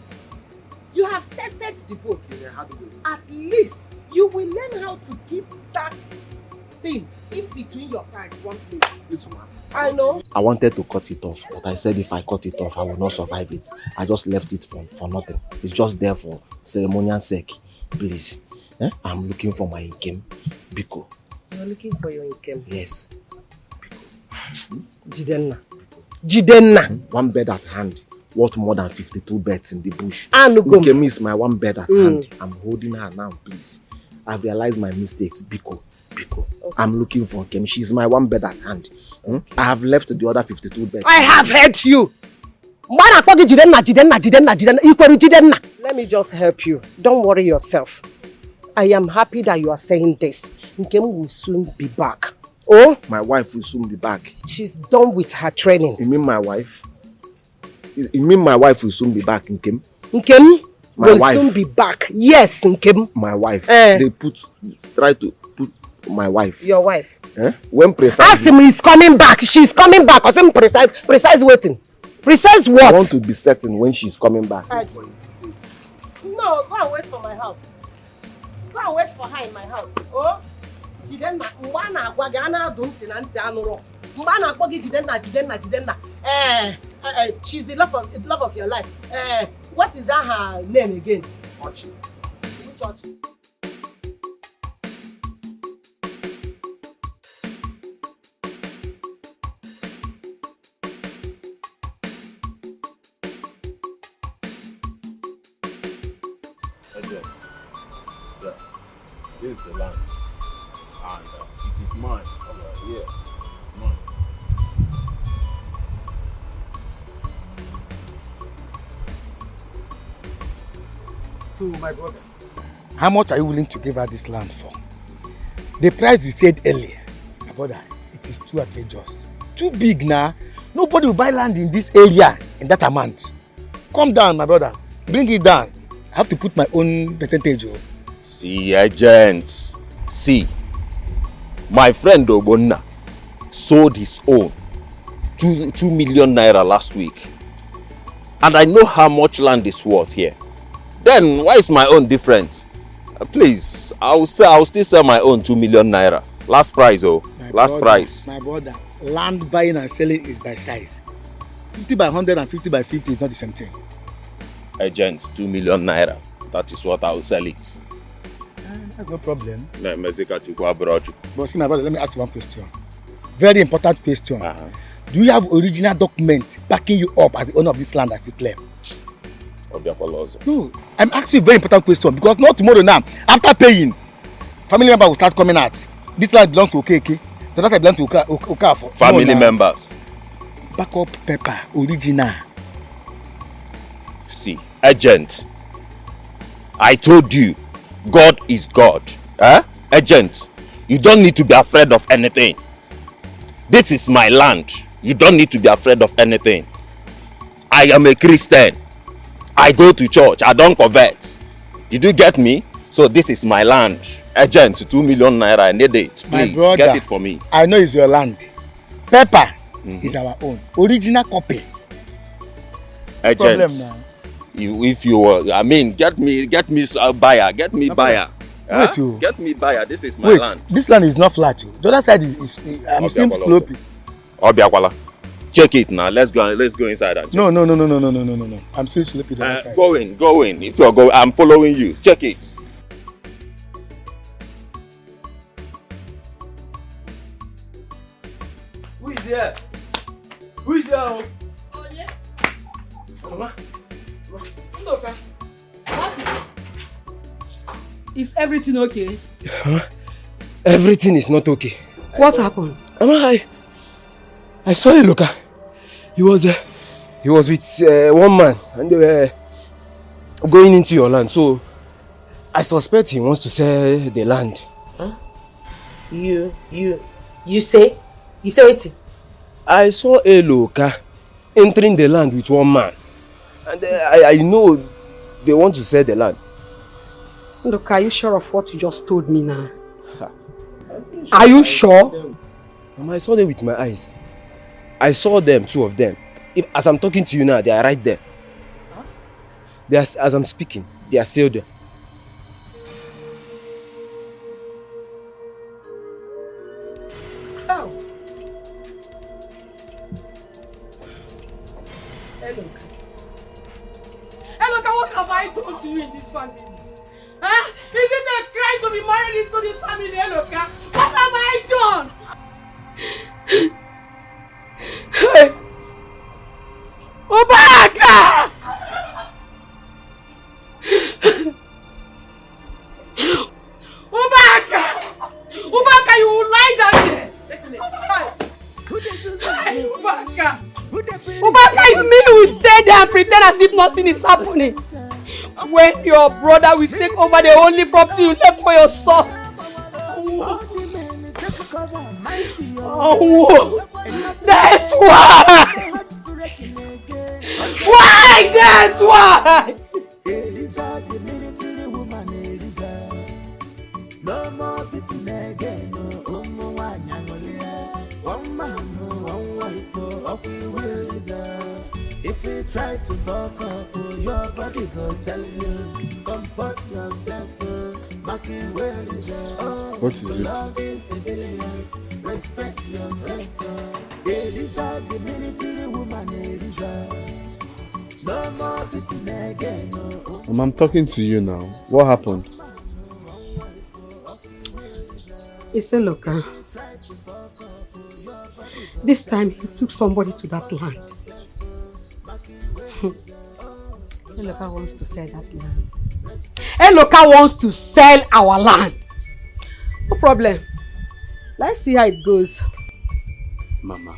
[SPEAKER 2] You have tested the boat.
[SPEAKER 15] In a hard way.
[SPEAKER 2] At least you will learn how to keep that thing in between your thighs one place.
[SPEAKER 15] This one.
[SPEAKER 2] I know.
[SPEAKER 15] I wanted to cut it off, but I said if I cut it off, I will not survive it. I just left it for nothing. It's just there for ceremonial sake. Please. I'm looking for my Nkem. Biko.
[SPEAKER 2] You're looking for your Nkem?
[SPEAKER 15] Yes.
[SPEAKER 2] Jidenna. Jidenna.
[SPEAKER 15] 1 bed at hand. Worth more than 52 beds in the bush.
[SPEAKER 2] Nkem
[SPEAKER 15] is my 1 bed at hand. I'm holding her now, please. I've realized my mistakes. Biko. Okay. I'm looking for Nkem. She's my 1 bed at hand. I have left the other 52 beds.
[SPEAKER 2] I have heard you. Let me just help you. Don't worry yourself. I am happy that you are saying this. Nkem will soon be back. Oh?
[SPEAKER 15] My wife will soon be back.
[SPEAKER 2] She's done with her training.
[SPEAKER 15] You mean my wife? You mean my wife will soon be back, Nkem?
[SPEAKER 2] Nkem will soon be back. Yes, Nkem.
[SPEAKER 15] My wife. They try to put my wife.
[SPEAKER 2] Your wife?
[SPEAKER 15] When precisely?
[SPEAKER 2] Asim is coming back. She's coming back. Asim precise waiting. Precise what?
[SPEAKER 15] I want to be certain when she's coming back.
[SPEAKER 2] No, go and wait for my house. Go and wait for her in my house. Oh? Jidenna, mbana gwagana dunti na nti anuro. Mbana kwagi Jidenna. She's the love of your life. What is that her name again?
[SPEAKER 15] Archie.
[SPEAKER 2] Which Archie?
[SPEAKER 15] Yeah. This is the land. And it is mine. Here. Mine.
[SPEAKER 9] So, my brother, how much are you willing to give her this land for? The price you said earlier, my brother, it is too outrageous. Too big now. Nobody will buy land in this area in that amount. Calm down, my brother. Bring it down. I have to put my own percentage. Oh.
[SPEAKER 18] See, agent. See, my friend Obonna sold his own 2 million naira last week. And I know how much land is worth here. Then why is my own different? Please, I'll still sell my own 2 million naira. Last price, oh. Last price.
[SPEAKER 9] My brother, land buying and selling is by size. 50 by 100 and 50 by 50 is not the same thing.
[SPEAKER 18] Agent, 2 million naira. That is what I will sell it.
[SPEAKER 9] That's no problem.
[SPEAKER 18] But
[SPEAKER 9] see, my brother, let me ask you one question. Very important question. Do you have original document backing you up as the owner of this land as you claim? No, I'm asking you a very important question because not tomorrow now, after paying, family member will start coming out. This land belongs to Okeke. The other side belongs to Okafor.
[SPEAKER 18] Family members.
[SPEAKER 9] Backup paper, original.
[SPEAKER 18] See, agent, I told you, God is God. Agent, you don't need to be afraid of anything. This is my land. You don't need to be afraid of anything. I am a Christian. I go to church. I don't convert. Did you get me? So this is my land. Agent, 2 million naira. I need it. Please,
[SPEAKER 9] brother,
[SPEAKER 18] get it for me.
[SPEAKER 9] I know it's your land. Paper is our own. Original copy.
[SPEAKER 18] Agent, if you I mean, get me a buyer. Get me buyer.
[SPEAKER 9] Wait,
[SPEAKER 18] get me buyer. This is my land.
[SPEAKER 9] This land is not flat. The other side is I'm seeing slopey.
[SPEAKER 18] Obiakwala. Check it now. Let's go inside and check.
[SPEAKER 9] No. I'm still slopey the other side.
[SPEAKER 18] Go in. If you're going, I'm following you. Check it.
[SPEAKER 5] Who is here? Who is here?
[SPEAKER 12] Oh, yeah.
[SPEAKER 5] Mama.
[SPEAKER 12] Look, what is it? Is everything okay?
[SPEAKER 5] Everything is not okay.
[SPEAKER 12] What happened?
[SPEAKER 5] Mama, I saw a looker. He was with one man and they were going into your land. So I suspect he wants to sell the land.
[SPEAKER 12] Huh? You say? You say it?
[SPEAKER 5] I saw a looker entering the land with one man. And I know they want to sell the land.
[SPEAKER 12] Look, are you sure of what you just told me now? Are you sure?
[SPEAKER 5] I saw them with my eyes. I saw them, 2 of them. As I'm talking to you now, they are right there. Huh? As I'm speaking, they are still there.
[SPEAKER 12] Oh. Hey, look, what have I done to you in this family? Huh? Is it a crime to be married into this family, Eloka? What have I done? Hey! Ubaka! Ubaka, you will lie down there! Hey, Ubaka! Ubaka, you mean you will stay there and pretend as if nothing is happening? When your brother will take over the only property you left for your son. Oh, that's why! Why? That's why!
[SPEAKER 1] Elisa, the military woman, Elisa. No more beating again, no more one man, one wife, up we will Elisa. If you try to fuck up, your body go tell you. Comport yourself, marking well is
[SPEAKER 4] What is it?
[SPEAKER 1] Love is civilians, respect yourself. Elisa, the military woman, Elisa. No more beating again, no.
[SPEAKER 4] I'm talking to you now. What happened?
[SPEAKER 12] It's a local. This time he took somebody to that land. Eloka wants to sell that land. Eloka wants to sell our land. No problem. Let's see how it goes.
[SPEAKER 4] Mama,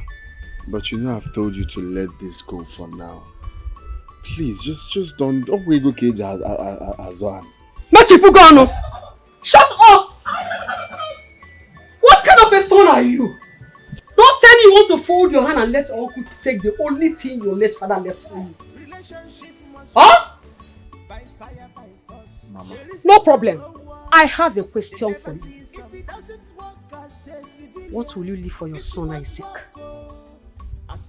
[SPEAKER 4] but you know I've told you to let this go for now. Please, just don't we go cage as one.
[SPEAKER 12] Machipugano! Shut up! What kind of a son are you? Don't tell me you want to fold your hand and let uncle take the only thing your late father left for you? Huh?
[SPEAKER 20] Mama.
[SPEAKER 12] No problem. I have a question for you. What will you leave for your son Isaac? What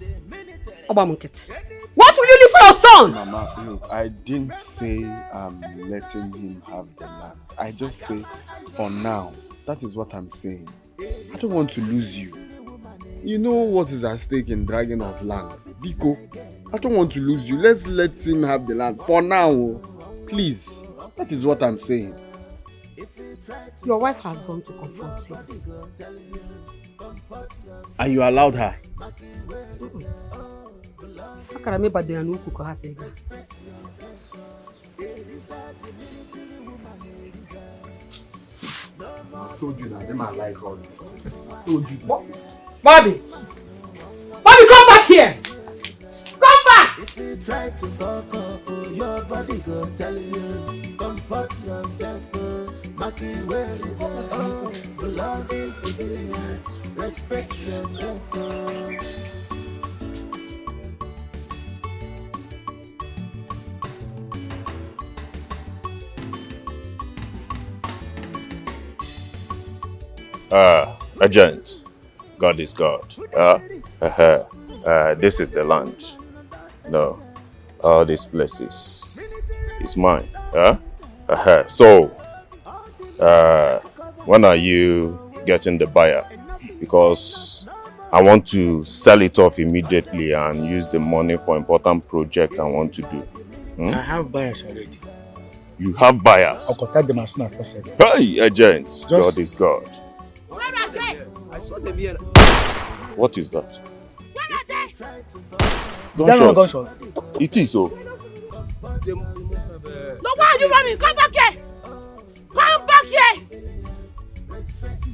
[SPEAKER 12] will you leave for your son?
[SPEAKER 20] Mama, look, I didn't say I'm letting him have the land. I just say, for now, that is what I'm saying. I don't want to lose you. You know what is at stake in dragging of land. Biko, I don't want to lose you. Let's let him have the land. For now, please. That is what I'm saying.
[SPEAKER 12] Your wife has gone to confront him.
[SPEAKER 20] And you allowed her?
[SPEAKER 12] How can I make bad and cook her thing?
[SPEAKER 20] I told you that them are like all these things. I told you.
[SPEAKER 12] Bobby! Bobby, come back here! Come back!
[SPEAKER 1] If you try to fuck up, your body go tell you. Comport yourself, Maki, where is it? Belong in civilians, respect yourself.
[SPEAKER 18] Agents, God is God. This is the land. No, all these places is mine. So, when are you getting the buyer? Because I want to sell it off immediately and use the money for important project I want to do.
[SPEAKER 9] I have buyers already.
[SPEAKER 18] You have buyers?
[SPEAKER 9] I'll contact them as soon as possible.
[SPEAKER 18] Hey, agents, God is God.
[SPEAKER 5] I saw them here.
[SPEAKER 18] What is that?
[SPEAKER 9] Gunshot.
[SPEAKER 18] It is so.
[SPEAKER 11] No, why are you running? Come back here! Come back here!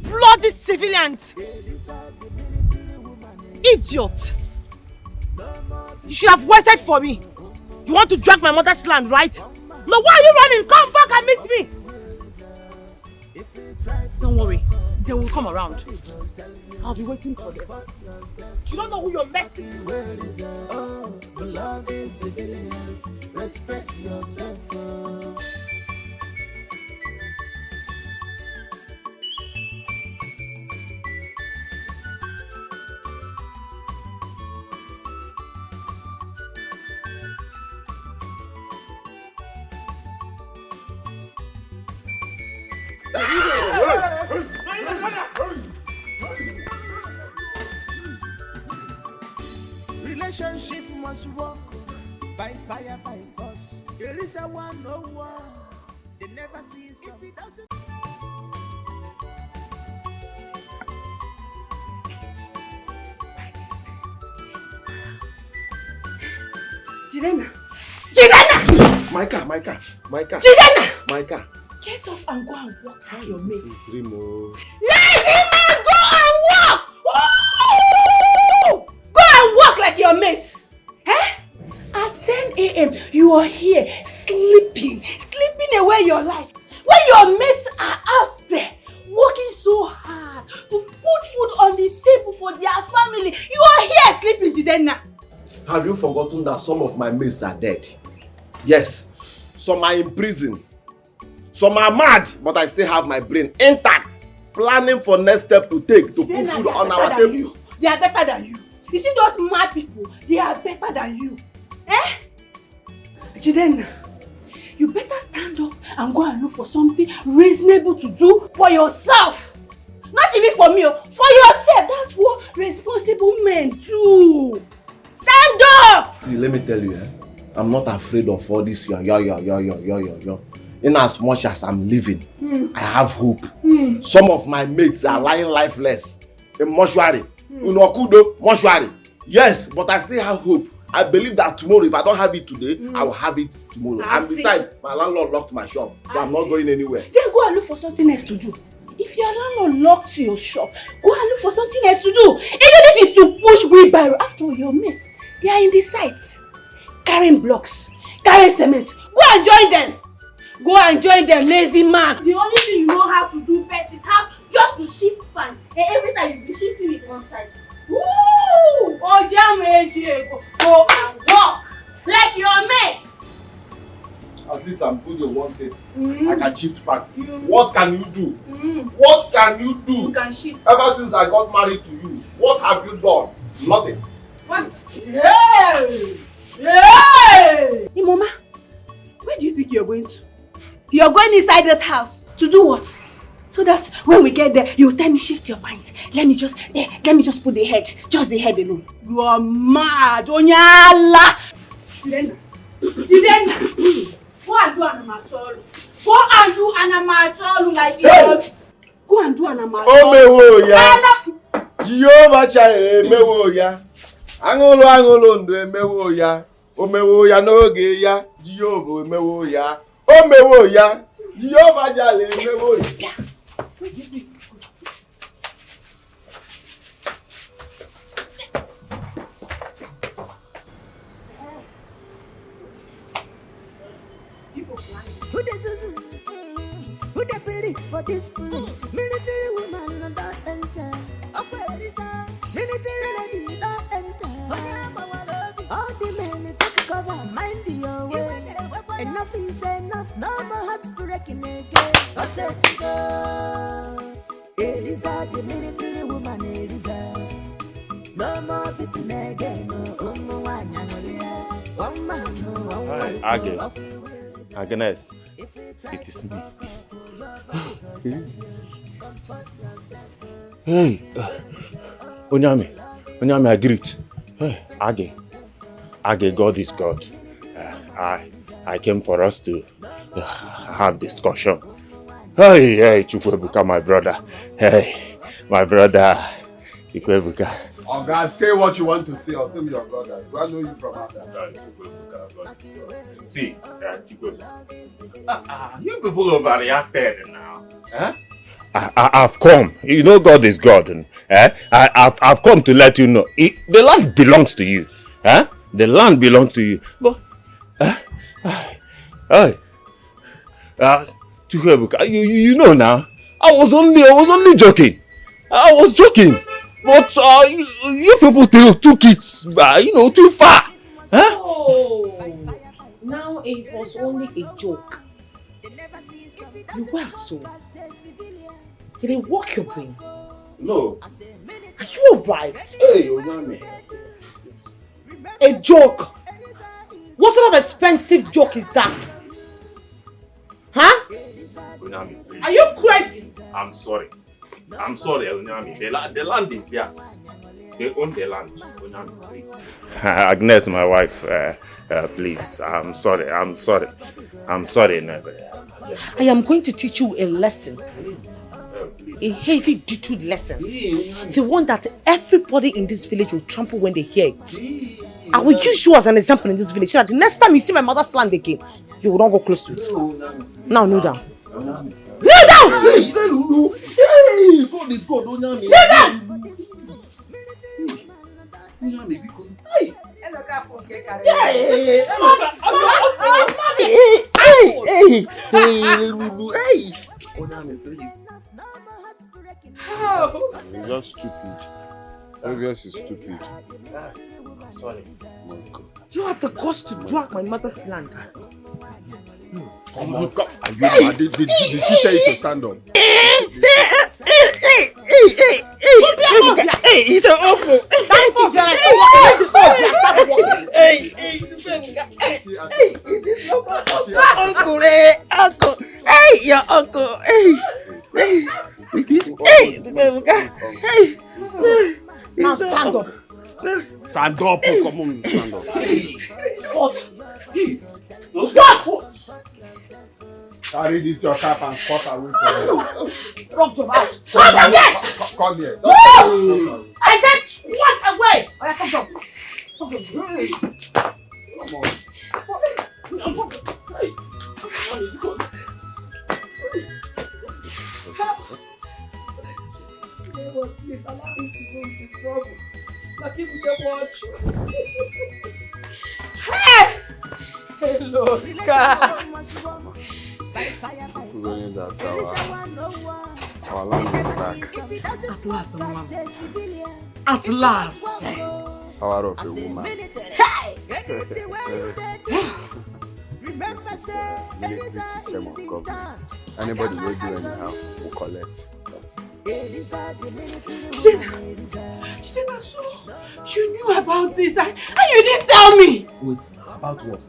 [SPEAKER 11] Bloody civilians! Idiot! You should have waited for me. You want to drag my mother's land, right? No, why are you running? Come back and meet me! Don't worry, they will come around. I'll be waiting for them. You don't know who you're messing with.
[SPEAKER 1] Respect yourself. Relationship must work by fire, by force. There is a 101. They never see some. If it doesn't.
[SPEAKER 14] Jidena! Jidena!
[SPEAKER 5] My car.
[SPEAKER 14] Jidena!
[SPEAKER 5] My car.
[SPEAKER 14] Get up and go and walk like your mates.
[SPEAKER 5] Let
[SPEAKER 14] Let him man go and walk! Ooh! Go and walk like your mates. Eh? At 10 a.m. you are here sleeping away your life. When your mates are out there working so hard to put food on the table for their family, you are here sleeping, Jidena.
[SPEAKER 15] Have you forgotten that some of my mates are dead? Yes, some are in prison. Some are mad, but I still have my brain intact, planning for next step to take to put food on our table.
[SPEAKER 14] They are better than you. You see those mad people, they are better than you. Eh? Jidena, you better stand up and go and look for something reasonable to do for yourself. Not even for me, for yourself. That's what responsible men do. Stand up!
[SPEAKER 15] See, let me tell you, I'm not afraid of all this yo. In as much as I'm living, I have hope. Some of my mates are lying lifeless in mortuary. In Okudo, mortuary. Yes, but I still have hope. I believe that tomorrow, if I don't have it today, I will have it tomorrow. And besides, my landlord locked my shop, so I'm not going anywhere.
[SPEAKER 14] Then go and look for something else to do. If your landlord locked your shop, go and look for something else to do. Even if it's to push wheelbarrow. After all, your mates, they are in the sites, carrying blocks, carrying cement. Go and join them. Go and join them, lazy man. The only thing you know how to do best is how just to shift fan. And every time you be shifting it one side. Woo! You, go and walk like your mates.
[SPEAKER 15] At least I'm good at one thing. I can shift party. What can you do? What can you do?
[SPEAKER 14] You can shift.
[SPEAKER 15] Ever since I got married to you, what have you done? Nothing.
[SPEAKER 14] What? Hey! Hey! Imoma, where do you think you're going to? You're going inside this house to do what? So that when we get there, you tell me shift your pint. Let me just put the head, just the head alone. You are mad, Onyala. Then, go and do an amatolu. Go and do an amatolu like you. Go and do an amatolu.
[SPEAKER 15] Oh me ya. Jehovah Jireh mewo ya. Angolo ndo mewo ya. O mewo ya n'oge ya. Jehovah mewo ya. O mewo ya. Jehovah Jireh mewo ya.
[SPEAKER 1] Who the Susu? Who the spirit for this place? Military woman don't enter. Where is her? Military lady don't enter. All the men take cover, mind your way. Enough is enough, no more hearts breaking again. I said to go. Elisa, the military woman, Elisa. No more beating again, no one. One man, no one.
[SPEAKER 18] Agnes, it is me. Hey, Onyame, I greet. Hey, Age, God is God. I came for us to have discussion. Hey, Chukwebuka, my brother. Hey, my brother, Chukwebuka.
[SPEAKER 15] Oh God, say what you want to say, or say me your brother. Do I know you from outside?
[SPEAKER 18] See, you people overreacted now. Huh? I've come. You know God is God. I've come to let you know. The land belongs to you. Huh? The land belongs to you. But, you know now. I was only joking. I was joking. But you people took it, too far. Huh?
[SPEAKER 3] Oh, now it was only a joke. You were so. Did it work your brain?
[SPEAKER 15] No.
[SPEAKER 3] Are you alright?
[SPEAKER 15] Hey, Onyame.
[SPEAKER 3] A joke? What sort of expensive joke is that? Huh?
[SPEAKER 18] Onyame, please.
[SPEAKER 3] Are you crazy?
[SPEAKER 18] I'm sorry, Onyame. The land is theirs. They own the land. Onyame, please. Agnes, my wife, please. I'm sorry, never.
[SPEAKER 3] I am going to teach you a lesson. A heavy-duty lesson. The one that everybody in this village will trample when they hear it. I will use you as an example in this village so that the next time you see my mother's land again, you will not go close to it. Now, kneel down. Kneel down!
[SPEAKER 15] Hey, God is God, Onyame.
[SPEAKER 3] Kneel down!
[SPEAKER 15] Onyame, because... Hey! Hey! Onyame, please. You're just stupid. Obvious is stupid.
[SPEAKER 18] I'm sorry.
[SPEAKER 3] You had the guts to drag my mother's land.
[SPEAKER 15] Come on, come. Did she tell you to stand up?
[SPEAKER 3] Hey, he's an uncle. Uncle. Hey, your uncle. Hey. It is. Hey. Now stand up.
[SPEAKER 15] Stand up, come on, stand up.
[SPEAKER 3] What?
[SPEAKER 15] Carry this your cap and cut away from me.
[SPEAKER 3] Drop your mouth.
[SPEAKER 15] Come here.
[SPEAKER 3] I said, what away? Come on.
[SPEAKER 14] Please allow me to go into struggle. Like people can watch. Hey! Hello, God.
[SPEAKER 15] Our land is back.
[SPEAKER 12] At last, Mama. At last.
[SPEAKER 4] Power of a woman. Military system of government. Anybody will do anyhow will collect.
[SPEAKER 14] Chidena, so you knew about this and you didn't tell me.
[SPEAKER 10] Wait, about what?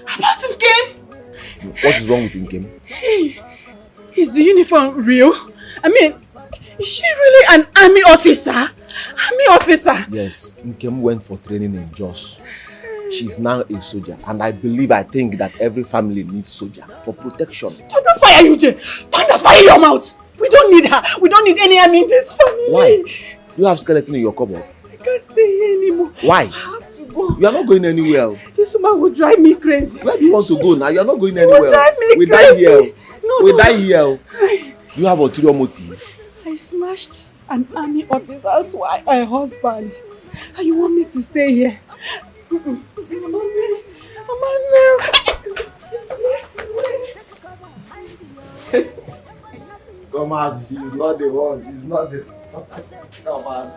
[SPEAKER 14] About Nkem.
[SPEAKER 10] What is wrong with Nkem?
[SPEAKER 14] Hey, is the uniform real? I mean, is she really an army officer? Army officer?
[SPEAKER 10] Yes, Nkem went for training in Jos. She's now a soldier, and I think that every family needs soldier for protection.
[SPEAKER 14] Thunder fire, UJ! Thunder fire your mouth! We don't need her. We don't need any army in this family.
[SPEAKER 10] Why? You have skeleton in your cupboard.
[SPEAKER 14] I can't stay here anymore.
[SPEAKER 10] Why?
[SPEAKER 14] I have to go.
[SPEAKER 10] You are not going anywhere.
[SPEAKER 14] This woman will drive me crazy.
[SPEAKER 10] Where do you want to go now? You are not going anywhere.
[SPEAKER 14] She will drive me
[SPEAKER 10] we
[SPEAKER 14] crazy.
[SPEAKER 10] Die here.
[SPEAKER 14] No,
[SPEAKER 10] we
[SPEAKER 14] no.
[SPEAKER 10] die here. You have ulterior motive.
[SPEAKER 14] I snatched an army officer's wife, her husband. And you want me to stay here?
[SPEAKER 10] Come out, she's not the one. She's not the one. Come out.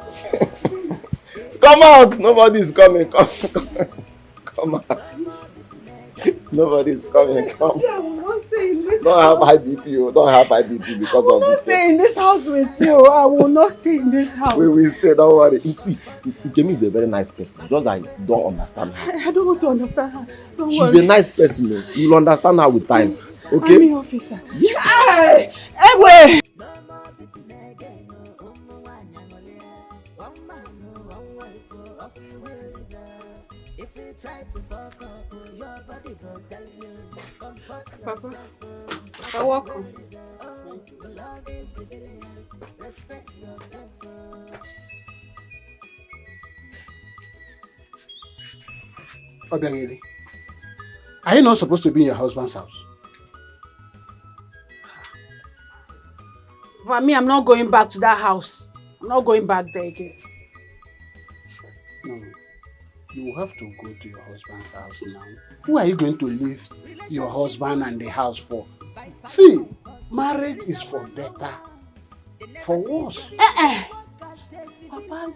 [SPEAKER 10] Come out! Nobody's coming. Come out. Nobody's coming. Come.
[SPEAKER 14] I will not stay in this
[SPEAKER 10] Don't
[SPEAKER 14] house.
[SPEAKER 10] have high BP. Don't have high BP because
[SPEAKER 14] I will
[SPEAKER 10] of
[SPEAKER 14] not
[SPEAKER 10] this.
[SPEAKER 14] stay in this house with you. I will not stay in this house.
[SPEAKER 10] We will stay. Don't worry. You see, Nkemi is a very nice person. Just I don't understand her.
[SPEAKER 14] I don't want to understand her. Don't
[SPEAKER 10] She's
[SPEAKER 14] worry.
[SPEAKER 10] a nice person. No? You'll understand her with time. Okay?
[SPEAKER 14] Army officer.
[SPEAKER 10] Yeah.
[SPEAKER 14] Hey! Hey,
[SPEAKER 12] Papa, you're welcome.
[SPEAKER 8] Obiangeli, are you not supposed to be in your husband's house?
[SPEAKER 14] For me, I'm not going back to that house. I'm not going back there again.
[SPEAKER 8] No. You will have to go to your husband's house now. Who are you going to leave your husband and the house for? See, marriage is for better, for worse.
[SPEAKER 14] Papa,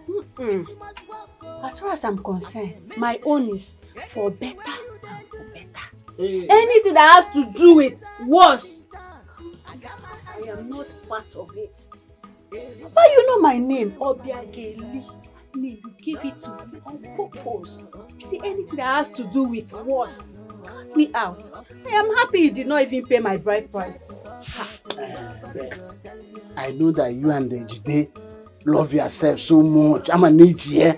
[SPEAKER 14] as far as I'm concerned, my own is for better and for better. Anything that has to do with worse, I am not part of it. But you know my name, Obiageli. You gave it to me on purpose. See, anything that has to do with worse, cut me out. I am happy you did not even pay my bride price.
[SPEAKER 8] I know that you and the Jide love yourself so much. I'm an age here.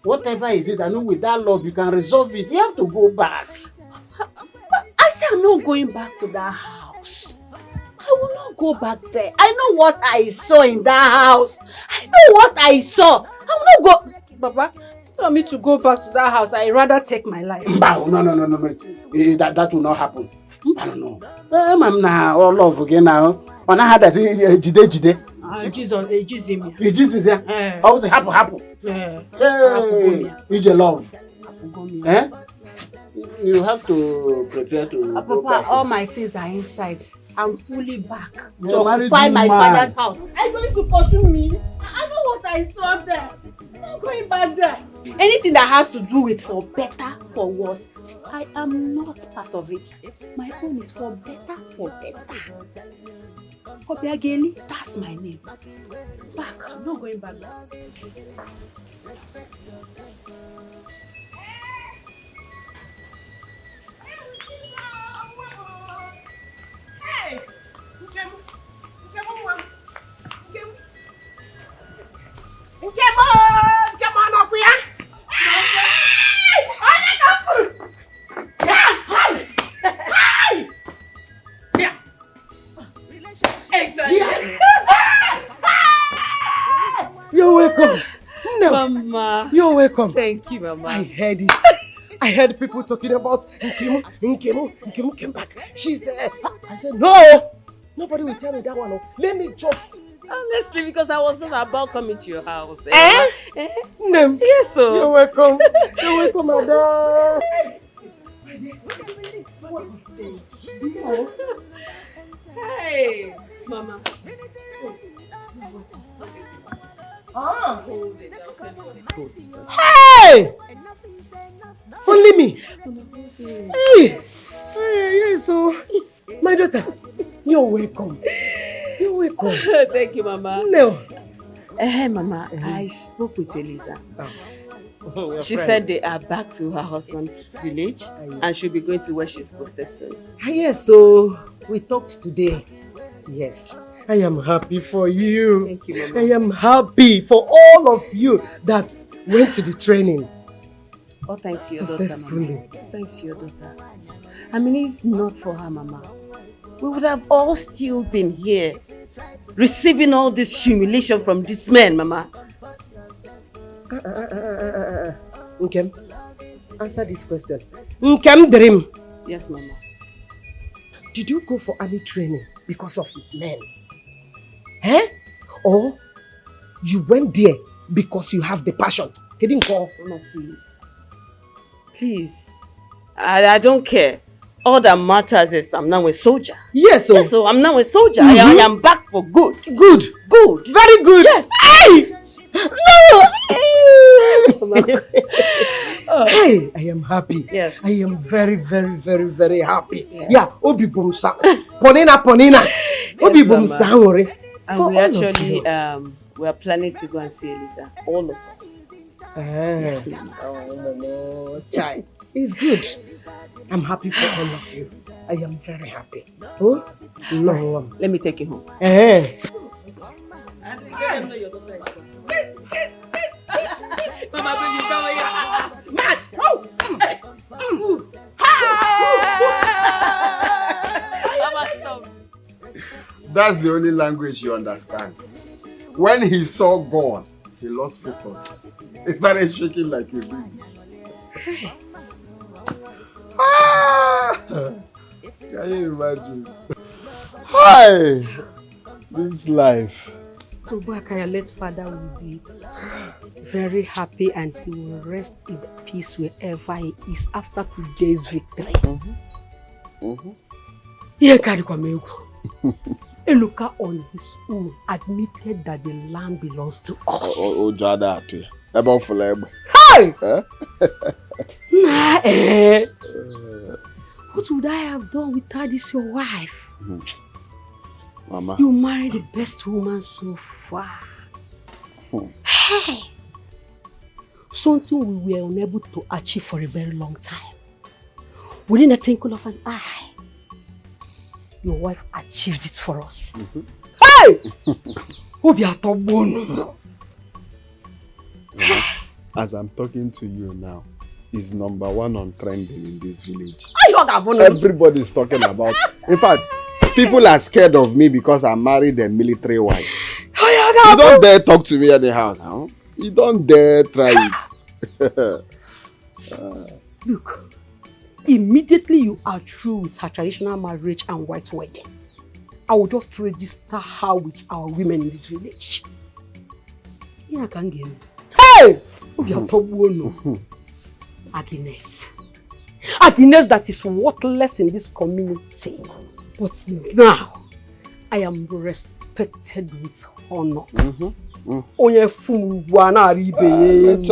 [SPEAKER 8] Whatever it is, I know with that love you can resolve it. You have to go back.
[SPEAKER 14] I said I'm not going back to that house. I will not go back there. I know what I saw in that house. I know what I saw. I will not go. Baba, instead of me to go back to that house, I'd rather take my life.
[SPEAKER 8] No. That will not happen. I don't know. I'm now all love again now. When I had that Jide. Jesus, yeah. How was it happen? Hey, it's a love. You have to prepare to.
[SPEAKER 14] Papa, all my things are inside. I'm fully back to
[SPEAKER 8] You're
[SPEAKER 14] occupy
[SPEAKER 8] married
[SPEAKER 14] my
[SPEAKER 8] woman.
[SPEAKER 14] father's house. Are you going to pursue me? I know what I saw there. I'm not going back there. Anything that has to do with for better, for worse, I am not part of it. My own is for better, for better. Obiageli, that's my name. Back, I'm not going back there.
[SPEAKER 11] Hey! Nkemo no kuya. Onye kafu. Hi. Yeah. Exactly.
[SPEAKER 5] You're welcome. No.
[SPEAKER 21] Mama.
[SPEAKER 5] You're welcome.
[SPEAKER 21] Thank you, Mama.
[SPEAKER 5] I heard it. I heard people talking about Nkemo came back. She's there. I said, no. Nobody will tell me that one. Let me just.
[SPEAKER 21] Honestly, because I wasn't about coming to your house.
[SPEAKER 5] No.
[SPEAKER 21] Yes, so.
[SPEAKER 5] You're welcome. You're welcome, madam.
[SPEAKER 21] Hey, Mama.
[SPEAKER 11] Oh.
[SPEAKER 21] Hold it. I'll tell you what it is.
[SPEAKER 3] food.
[SPEAKER 2] Hey! Only me. Hey! Yes, so my daughter, you're welcome. You're welcome.
[SPEAKER 3] Thank you, Mama.
[SPEAKER 2] No.
[SPEAKER 3] Hey, Mama, I spoke with Eliza. She said they are back to her husband's village and she'll be going to where she's posted soon.
[SPEAKER 2] Yes, so we talked today. Yes, I am happy for you.
[SPEAKER 3] Thank you, Mama.
[SPEAKER 2] I am happy for all of you that went to the training.
[SPEAKER 3] Oh, thanks to your
[SPEAKER 2] successfully.
[SPEAKER 3] daughter, Mama. Thanks to your daughter. I mean, if not for her, Mama, we would have all still been here, receiving all this humiliation from this man, Mama.
[SPEAKER 2] Nkem, answer this question. Nkem Dream.
[SPEAKER 3] Yes, Mama.
[SPEAKER 2] Did you go for army training because of men? Eh? Or you went there because you have the passion? Didn't go?
[SPEAKER 3] Mama, please. Please. I don't care. All that matters is I'm now a soldier.
[SPEAKER 2] Yes, so.
[SPEAKER 3] Yes, so I'm now a soldier. I am back for good.
[SPEAKER 2] Good.
[SPEAKER 3] Good.
[SPEAKER 2] Very good.
[SPEAKER 3] Yes.
[SPEAKER 2] Hey! No!
[SPEAKER 3] Oh.
[SPEAKER 2] Hey, I am happy.
[SPEAKER 3] Yes.
[SPEAKER 2] I am very, very, very, very happy. Yes. Yeah, Obi Bumsa. Ponina. Obi Bumsa.
[SPEAKER 3] And we actually we are planning to go and see Eliza. All of us.
[SPEAKER 2] Yes, no, child. It's good. I'm happy for all of you. I am very happy. Oh? No.
[SPEAKER 3] Let me take you home.
[SPEAKER 11] Mama, bring you down here.
[SPEAKER 2] Mad!
[SPEAKER 4] That's the only language he understands. When he saw God, he lost focus. He started shaking like a baby. Can you imagine? Hi! This life.
[SPEAKER 12] Your late father will be very happy and he will rest in peace wherever he is after today's victory. Eluka on his own admitted that the land belongs to us. Hey! What would I have done without this your wife?
[SPEAKER 4] Mama.
[SPEAKER 12] You married the best woman so far. Hey! Something we were unable to achieve for a very long time. Within a twinkle of an eye, your wife achieved it for us. Hey!
[SPEAKER 4] As I'm talking to you now, he's #1 on trending in this village. Everybody's talking about. In fact, people are scared of me because I married a military wife. You don't dare talk to me at the house, huh? You don't dare try it.
[SPEAKER 12] Look, immediately you are through with her traditional marriage and white wedding, I will just register her with our women in this village. Yeah, I can get it. Hey! Agnes that is worthless in this community. But now, I am respected with honor. Onye fumwana ribe.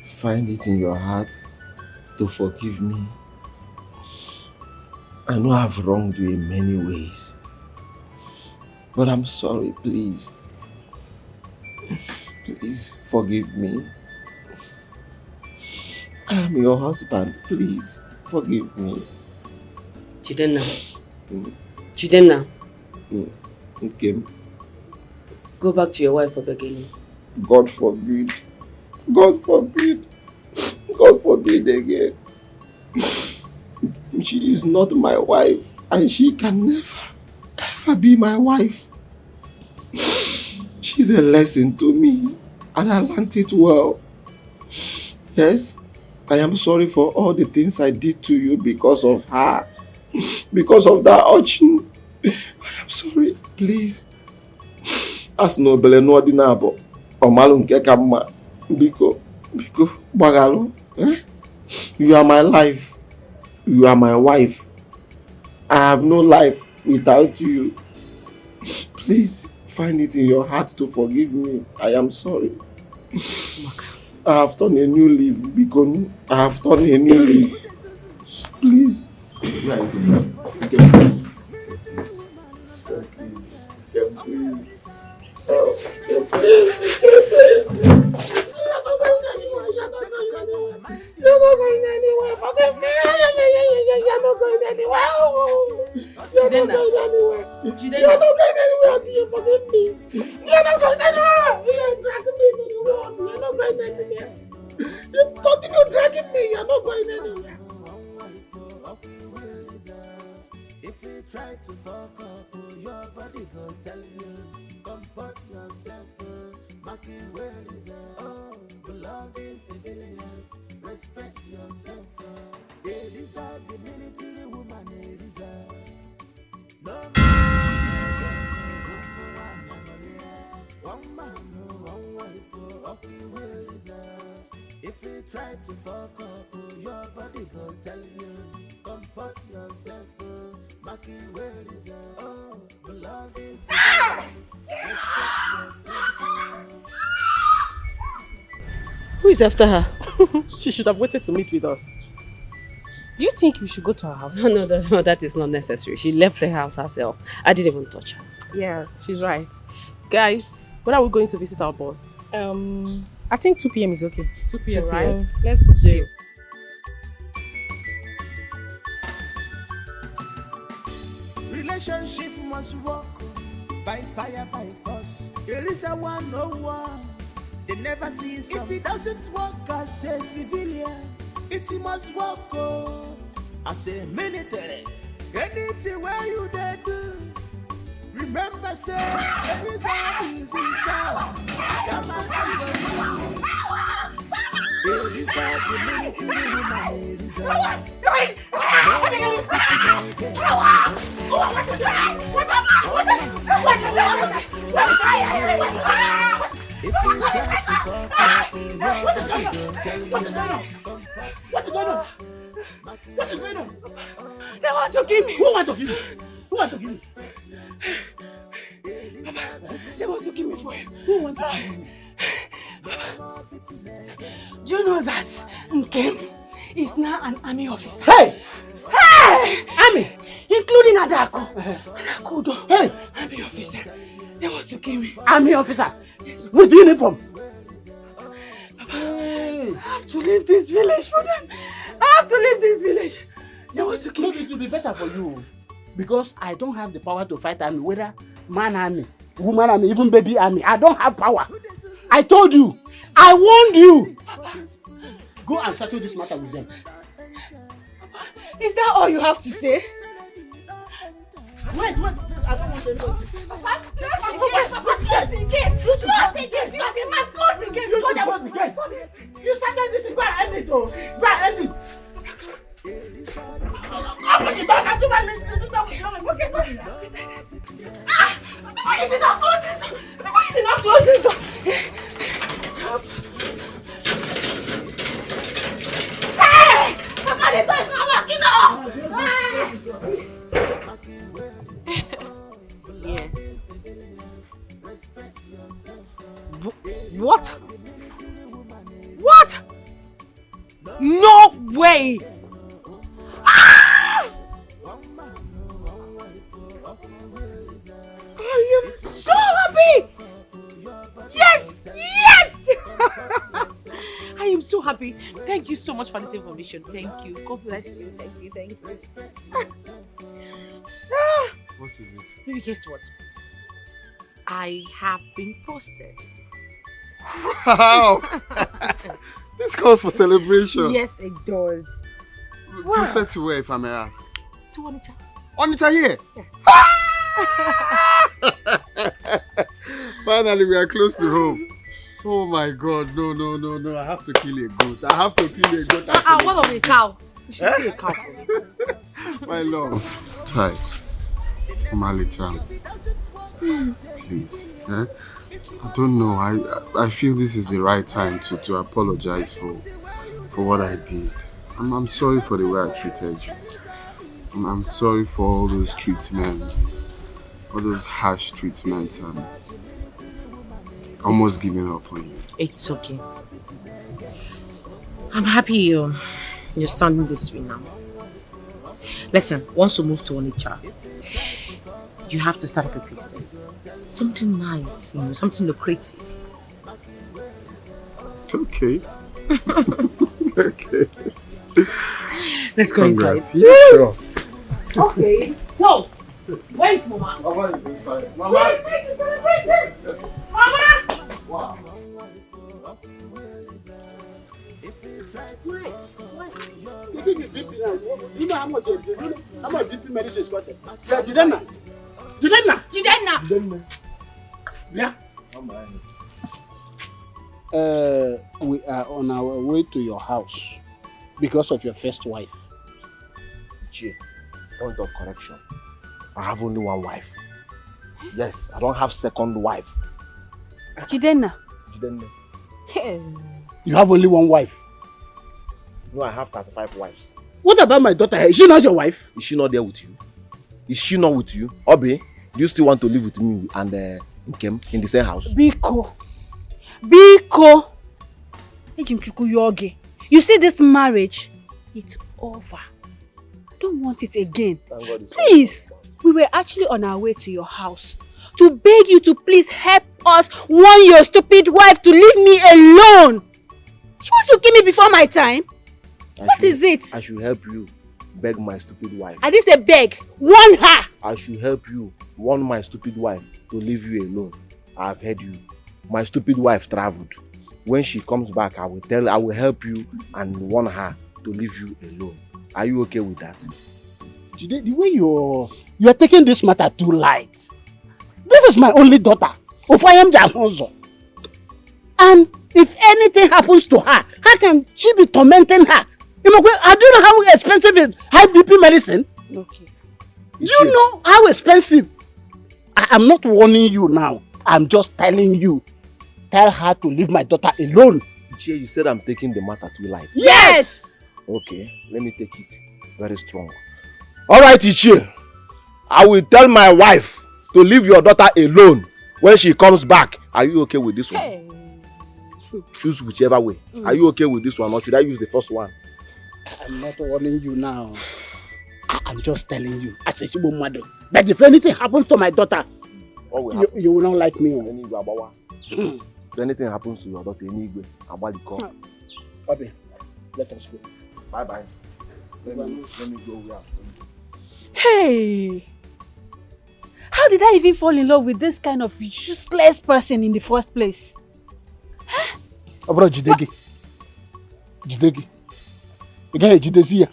[SPEAKER 10] Find it in your heart to forgive me. I know I've wronged you in many ways, but I'm sorry, please. Please forgive me. I'm your husband. Please forgive me.
[SPEAKER 3] Jidenna. Jidenna.
[SPEAKER 10] Okay.
[SPEAKER 3] Go back to your wife for beginning.
[SPEAKER 10] God forbid. God forbid. God forbid again. She is not my wife and she can never, ever be my wife. She's a lesson to me and I learned it well. Yes, I am sorry for all the things I did to you because of her. Because of that urchin. I am sorry, please. As no bele no ordinable. Omalun kekama. Biko, bagalo.
[SPEAKER 15] You are my life. You are my wife. I have no life without you. Please find it in your heart to forgive me. I am sorry. I have done a new leaf, Bikonu. I have done a new leaf. Please. You're not going anywhere. Forgive me. You're not going anywhere. You're not going anywhere. You're not going anywhere until you forgive me. You're not going anywhere. You're dragging me to the wall. You're not going anywhere. You continue dragging me. You're not going anywhere. If you try to fuck up, your body go tell you. Comport yourself. Machiavellism. Oh, belonging civilians. Respect yourself. Elisa, the military woman, Elisa. No one man, one wife, Elisa. If you try to fuck up, your body go tell you. Comport yourself. Machiavellism. Oh, belonging civilians. Respect yourself.
[SPEAKER 12] Who is after her? She should have waited to meet with us.
[SPEAKER 7] Do you think we should go to her house?
[SPEAKER 12] No, that is not necessary. She left the house herself. I didn't even touch her.
[SPEAKER 7] Yeah, she's right. Guys, when are we going to visit our boss? I think 2 p.m. is okay.
[SPEAKER 12] 2 p.m. right?
[SPEAKER 7] Let's go.
[SPEAKER 12] Deal.
[SPEAKER 1] Relationship must work by fire, by force. Elisa 101. They never see some. If it doesn't work as a civilian, it must work as a military. Anything where you they do, remember say Elisa is in town. Come on, Elisa, the military woman, Elisa. If you try to fuck up, you're
[SPEAKER 8] What is going on? What is going on?
[SPEAKER 14] They want to kill me.
[SPEAKER 8] Who want to kill you? Who want to kill you?
[SPEAKER 14] They want to kill me for you.
[SPEAKER 8] Who wants to kill you?
[SPEAKER 14] Do you know that Nkem is now an army officer?
[SPEAKER 8] Hey!
[SPEAKER 14] Hey!
[SPEAKER 8] Army!
[SPEAKER 14] Including Adako. Anakudo.
[SPEAKER 8] Hey!
[SPEAKER 14] Army officer. They want to kill me.
[SPEAKER 8] Army officer? With uniform?
[SPEAKER 14] Hey. I have to leave this village for them. I have to leave this village. They want to kill me.
[SPEAKER 8] It will be better for you. Because I don't have the power to fight army, whether man army, woman army, even baby army. I don't have power. I told you. I warned you. Go and settle this matter with them.
[SPEAKER 14] Is that all you have to say?
[SPEAKER 8] Wait. I don't want to know. You started this in bad ending. Bad ending. Open the door. I'm doing my Why you did not close this door? Why you did not close this door? Hey! The door is not working now!
[SPEAKER 12] Yes. What? What? No way! Ah! I am so happy! Yes! Yes! I am so happy. Thank you so much for this information. Thank you. God bless you. Thank you.
[SPEAKER 20] What is it?
[SPEAKER 12] Maybe guess what? I have been posted.
[SPEAKER 20] Wow! This calls for celebration.
[SPEAKER 12] Yes, it does.
[SPEAKER 20] Posted to where, if I may ask?
[SPEAKER 12] To Onitsha.
[SPEAKER 20] Onitsha here?
[SPEAKER 12] Yes.
[SPEAKER 20] Finally, we are close to home. Oh my God, no. I have to kill a goat.
[SPEAKER 12] One of the cow. You should kill a cow for me.
[SPEAKER 20] My love. Ty. Malicham. Please. I don't know. I feel this is the right time to apologize for what I did. I'm sorry for the way I treated you. I'm sorry for all those treatments, all those harsh treatments, and almost giving up on you.
[SPEAKER 3] It's okay. I'm happy you're standing this way now. Listen, once you move to Onitsha, you have to start up a business. Something nice, something lucrative.
[SPEAKER 20] Okay. Okay.
[SPEAKER 3] Let's go inside.
[SPEAKER 20] Yeah, sure.
[SPEAKER 21] Okay, so, where is Mama?
[SPEAKER 20] Mama is inside.
[SPEAKER 21] Mama! Mama!
[SPEAKER 20] Wow.
[SPEAKER 8] You know how much BP medicine is costing? Jidenna! Yeah. We are on our way to your house because of your first wife.
[SPEAKER 15] Ichie, point of correction. I have only one wife. Yes, I don't have second wife.
[SPEAKER 6] Jidenna.
[SPEAKER 8] You have only one wife?
[SPEAKER 15] No, I have 35 wives.
[SPEAKER 8] What about my daughter? Is she not your wife?
[SPEAKER 15] Is she not there with you? Is she not with you? Obi, do you still want to live with me and Nkem in the same house?
[SPEAKER 6] Biko. You see this marriage? It's over. I don't want it again. Please, we were actually on our way to your house to beg you to please help us warn your stupid wife to leave me alone. She wants to kill me before my time. What is it?
[SPEAKER 15] I should help you beg my stupid wife.
[SPEAKER 6] I didn't say beg. Warn her.
[SPEAKER 15] I should help you warn my stupid wife to leave you alone. I have heard you. My stupid wife traveled. When she comes back, I will help you and warn her to leave you alone. Are you okay with that?
[SPEAKER 8] The way you are taking this matter too light. This is my only daughter. And if anything happens to her, how can she be tormenting her? I don't know how expensive is high BP medicine.
[SPEAKER 6] Okay.
[SPEAKER 8] You know how expensive. I am not warning you now. I'm just telling you. Tell her to leave my daughter alone.
[SPEAKER 15] Ichie, you said I'm taking the matter too light.
[SPEAKER 8] Yes!
[SPEAKER 15] Okay, let me take it very strong. Alright, Ichie. I will tell my wife to leave your daughter alone when she comes back. Are you okay with this one?
[SPEAKER 6] Hey.
[SPEAKER 15] Choose whichever way. Are you okay with this one or should I use the first one?
[SPEAKER 8] I'm not warning you now. I'm just telling you. As a Shibo mother. But if anything happens to my daughter, you will not like me.
[SPEAKER 15] If anything happens to your daughter,
[SPEAKER 8] Okay, let us go.
[SPEAKER 15] Bye-bye. Let me go where I'm going.
[SPEAKER 6] Hey! How did I even fall in love with this kind of useless person in the first place?
[SPEAKER 8] Bro, Jidegi. Again, Jidezia.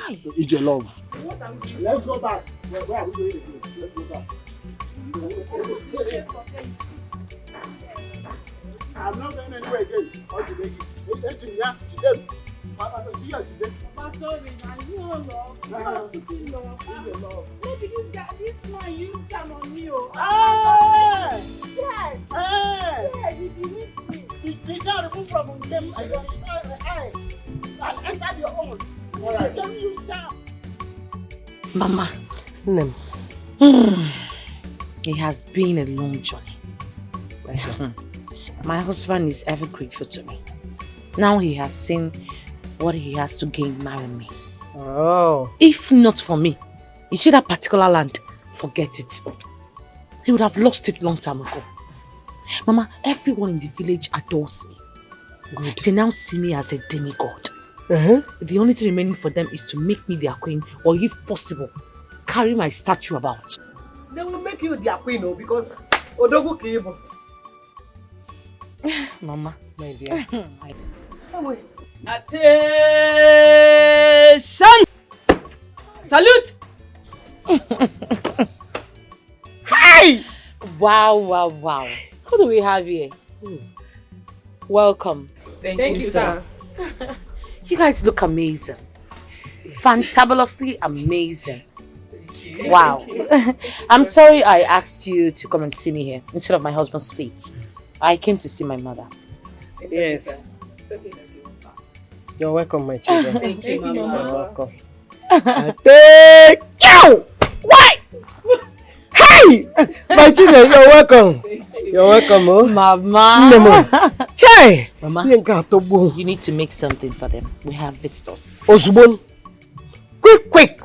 [SPEAKER 8] It's your love. Let's go back. Where are we going again? Let's go back. I'm not going anywhere again.
[SPEAKER 11] Maybe this one used them on me. Yes. Yes, you believe me.
[SPEAKER 8] You can't remove from them and your eye and enter your own. Alright. Don't use that.
[SPEAKER 3] Mama. It has been a long journey. My husband is ever grateful to me. Now he has seen what he has to gain marrying me.
[SPEAKER 2] Oh.
[SPEAKER 3] If not for me, you see that particular land, forget it. He would have lost it long time ago. Mama, everyone in the village adores me. Good. They now see me as a demigod. The only thing remaining for them is to make me their queen, or if possible, carry my statue about.
[SPEAKER 2] They will make you their queen, because Odogu Kibo.
[SPEAKER 3] Mama, my dear.
[SPEAKER 14] Attention! Salute!
[SPEAKER 3] Hi! Wow. Who do we have here? Welcome.
[SPEAKER 14] Thank you, sir.
[SPEAKER 3] You guys look amazing. Fantabulously amazing. Wow. I'm sorry I asked you to come and see me here instead of my husband's feet. I came to see my mother.
[SPEAKER 2] Yes. You're welcome, my children.
[SPEAKER 21] Thank you, Mama.
[SPEAKER 2] You're welcome.
[SPEAKER 5] Thank you! Why? Hey! My children, you're welcome. You're welcome, oh.
[SPEAKER 21] Mama.
[SPEAKER 5] Chai!
[SPEAKER 21] Mama, you need to make something for them. We have visitors.
[SPEAKER 5] Osubon, quick!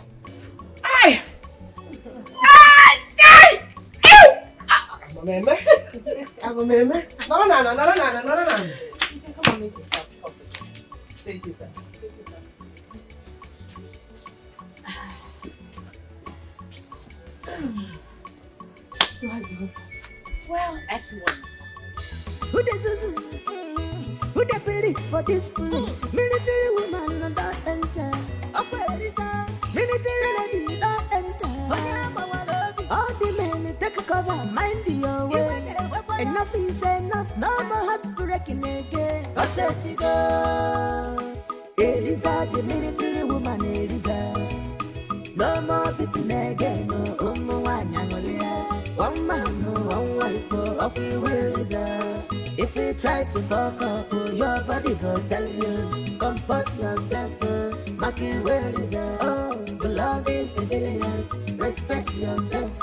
[SPEAKER 21] Hey!
[SPEAKER 2] I'm a meme. No. You can come and make yourself coffee. Thank you, sir.
[SPEAKER 21] Well, everyone's
[SPEAKER 1] Who the Susu? Who the spirit for this place? Military woman not that enter. Uprising. Military lady not enter. All the men take cover, mind your way. Enough is enough, no more hearts breaking again. I said to go. Elisa, the military woman, Elisa. No more beating again, no one one man, no one wife, up you will Elisa. If you try to fuck up, your body go tell you. Comport yourself, make you well Elisa. Oh, belong in civilians, respect yourself.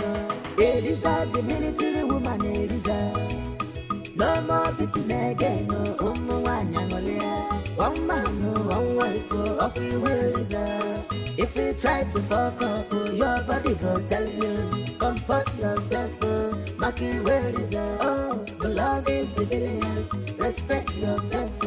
[SPEAKER 1] Elisa, the military woman, Elisa. No more beating again, no one man, no one wife, up you will Elisa. If you try to fuck up, your body go tell you. Comport yourself, make you well Elisa. Oh, belong in civilians, respect yourself.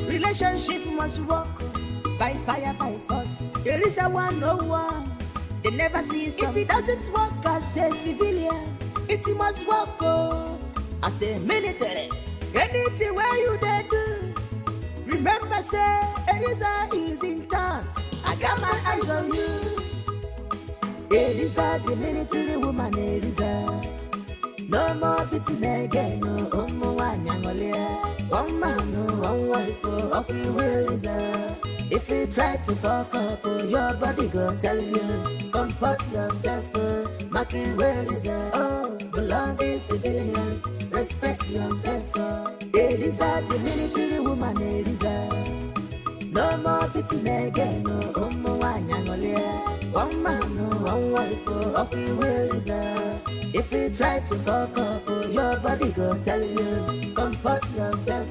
[SPEAKER 1] Relationship must work by fire, by force. There is a 101. They never see some. If it doesn't work as a civilian, it must work as a military. Anything where you they do, remember say Elisa is in town. I got my eyes on you. Elisa, the military woman, Elisa. No more beating again, no one man, no one wife, up you will Elisa. If you try to fuck up, your body go tell you. Comport yourself, make you well Elisa. Oh, belong in civilians, respect yourself. Elisa, the military woman, Elisa. No more beating again, no one man, no one wife, up you will Elisa. If you try to fuck up, your body go tell you. Comport yourself,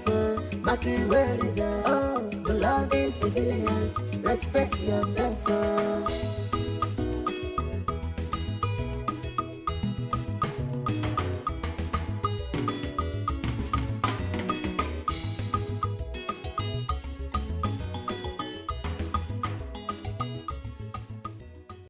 [SPEAKER 1] make you well Elisa. Oh, belong in civilians, respect yourself.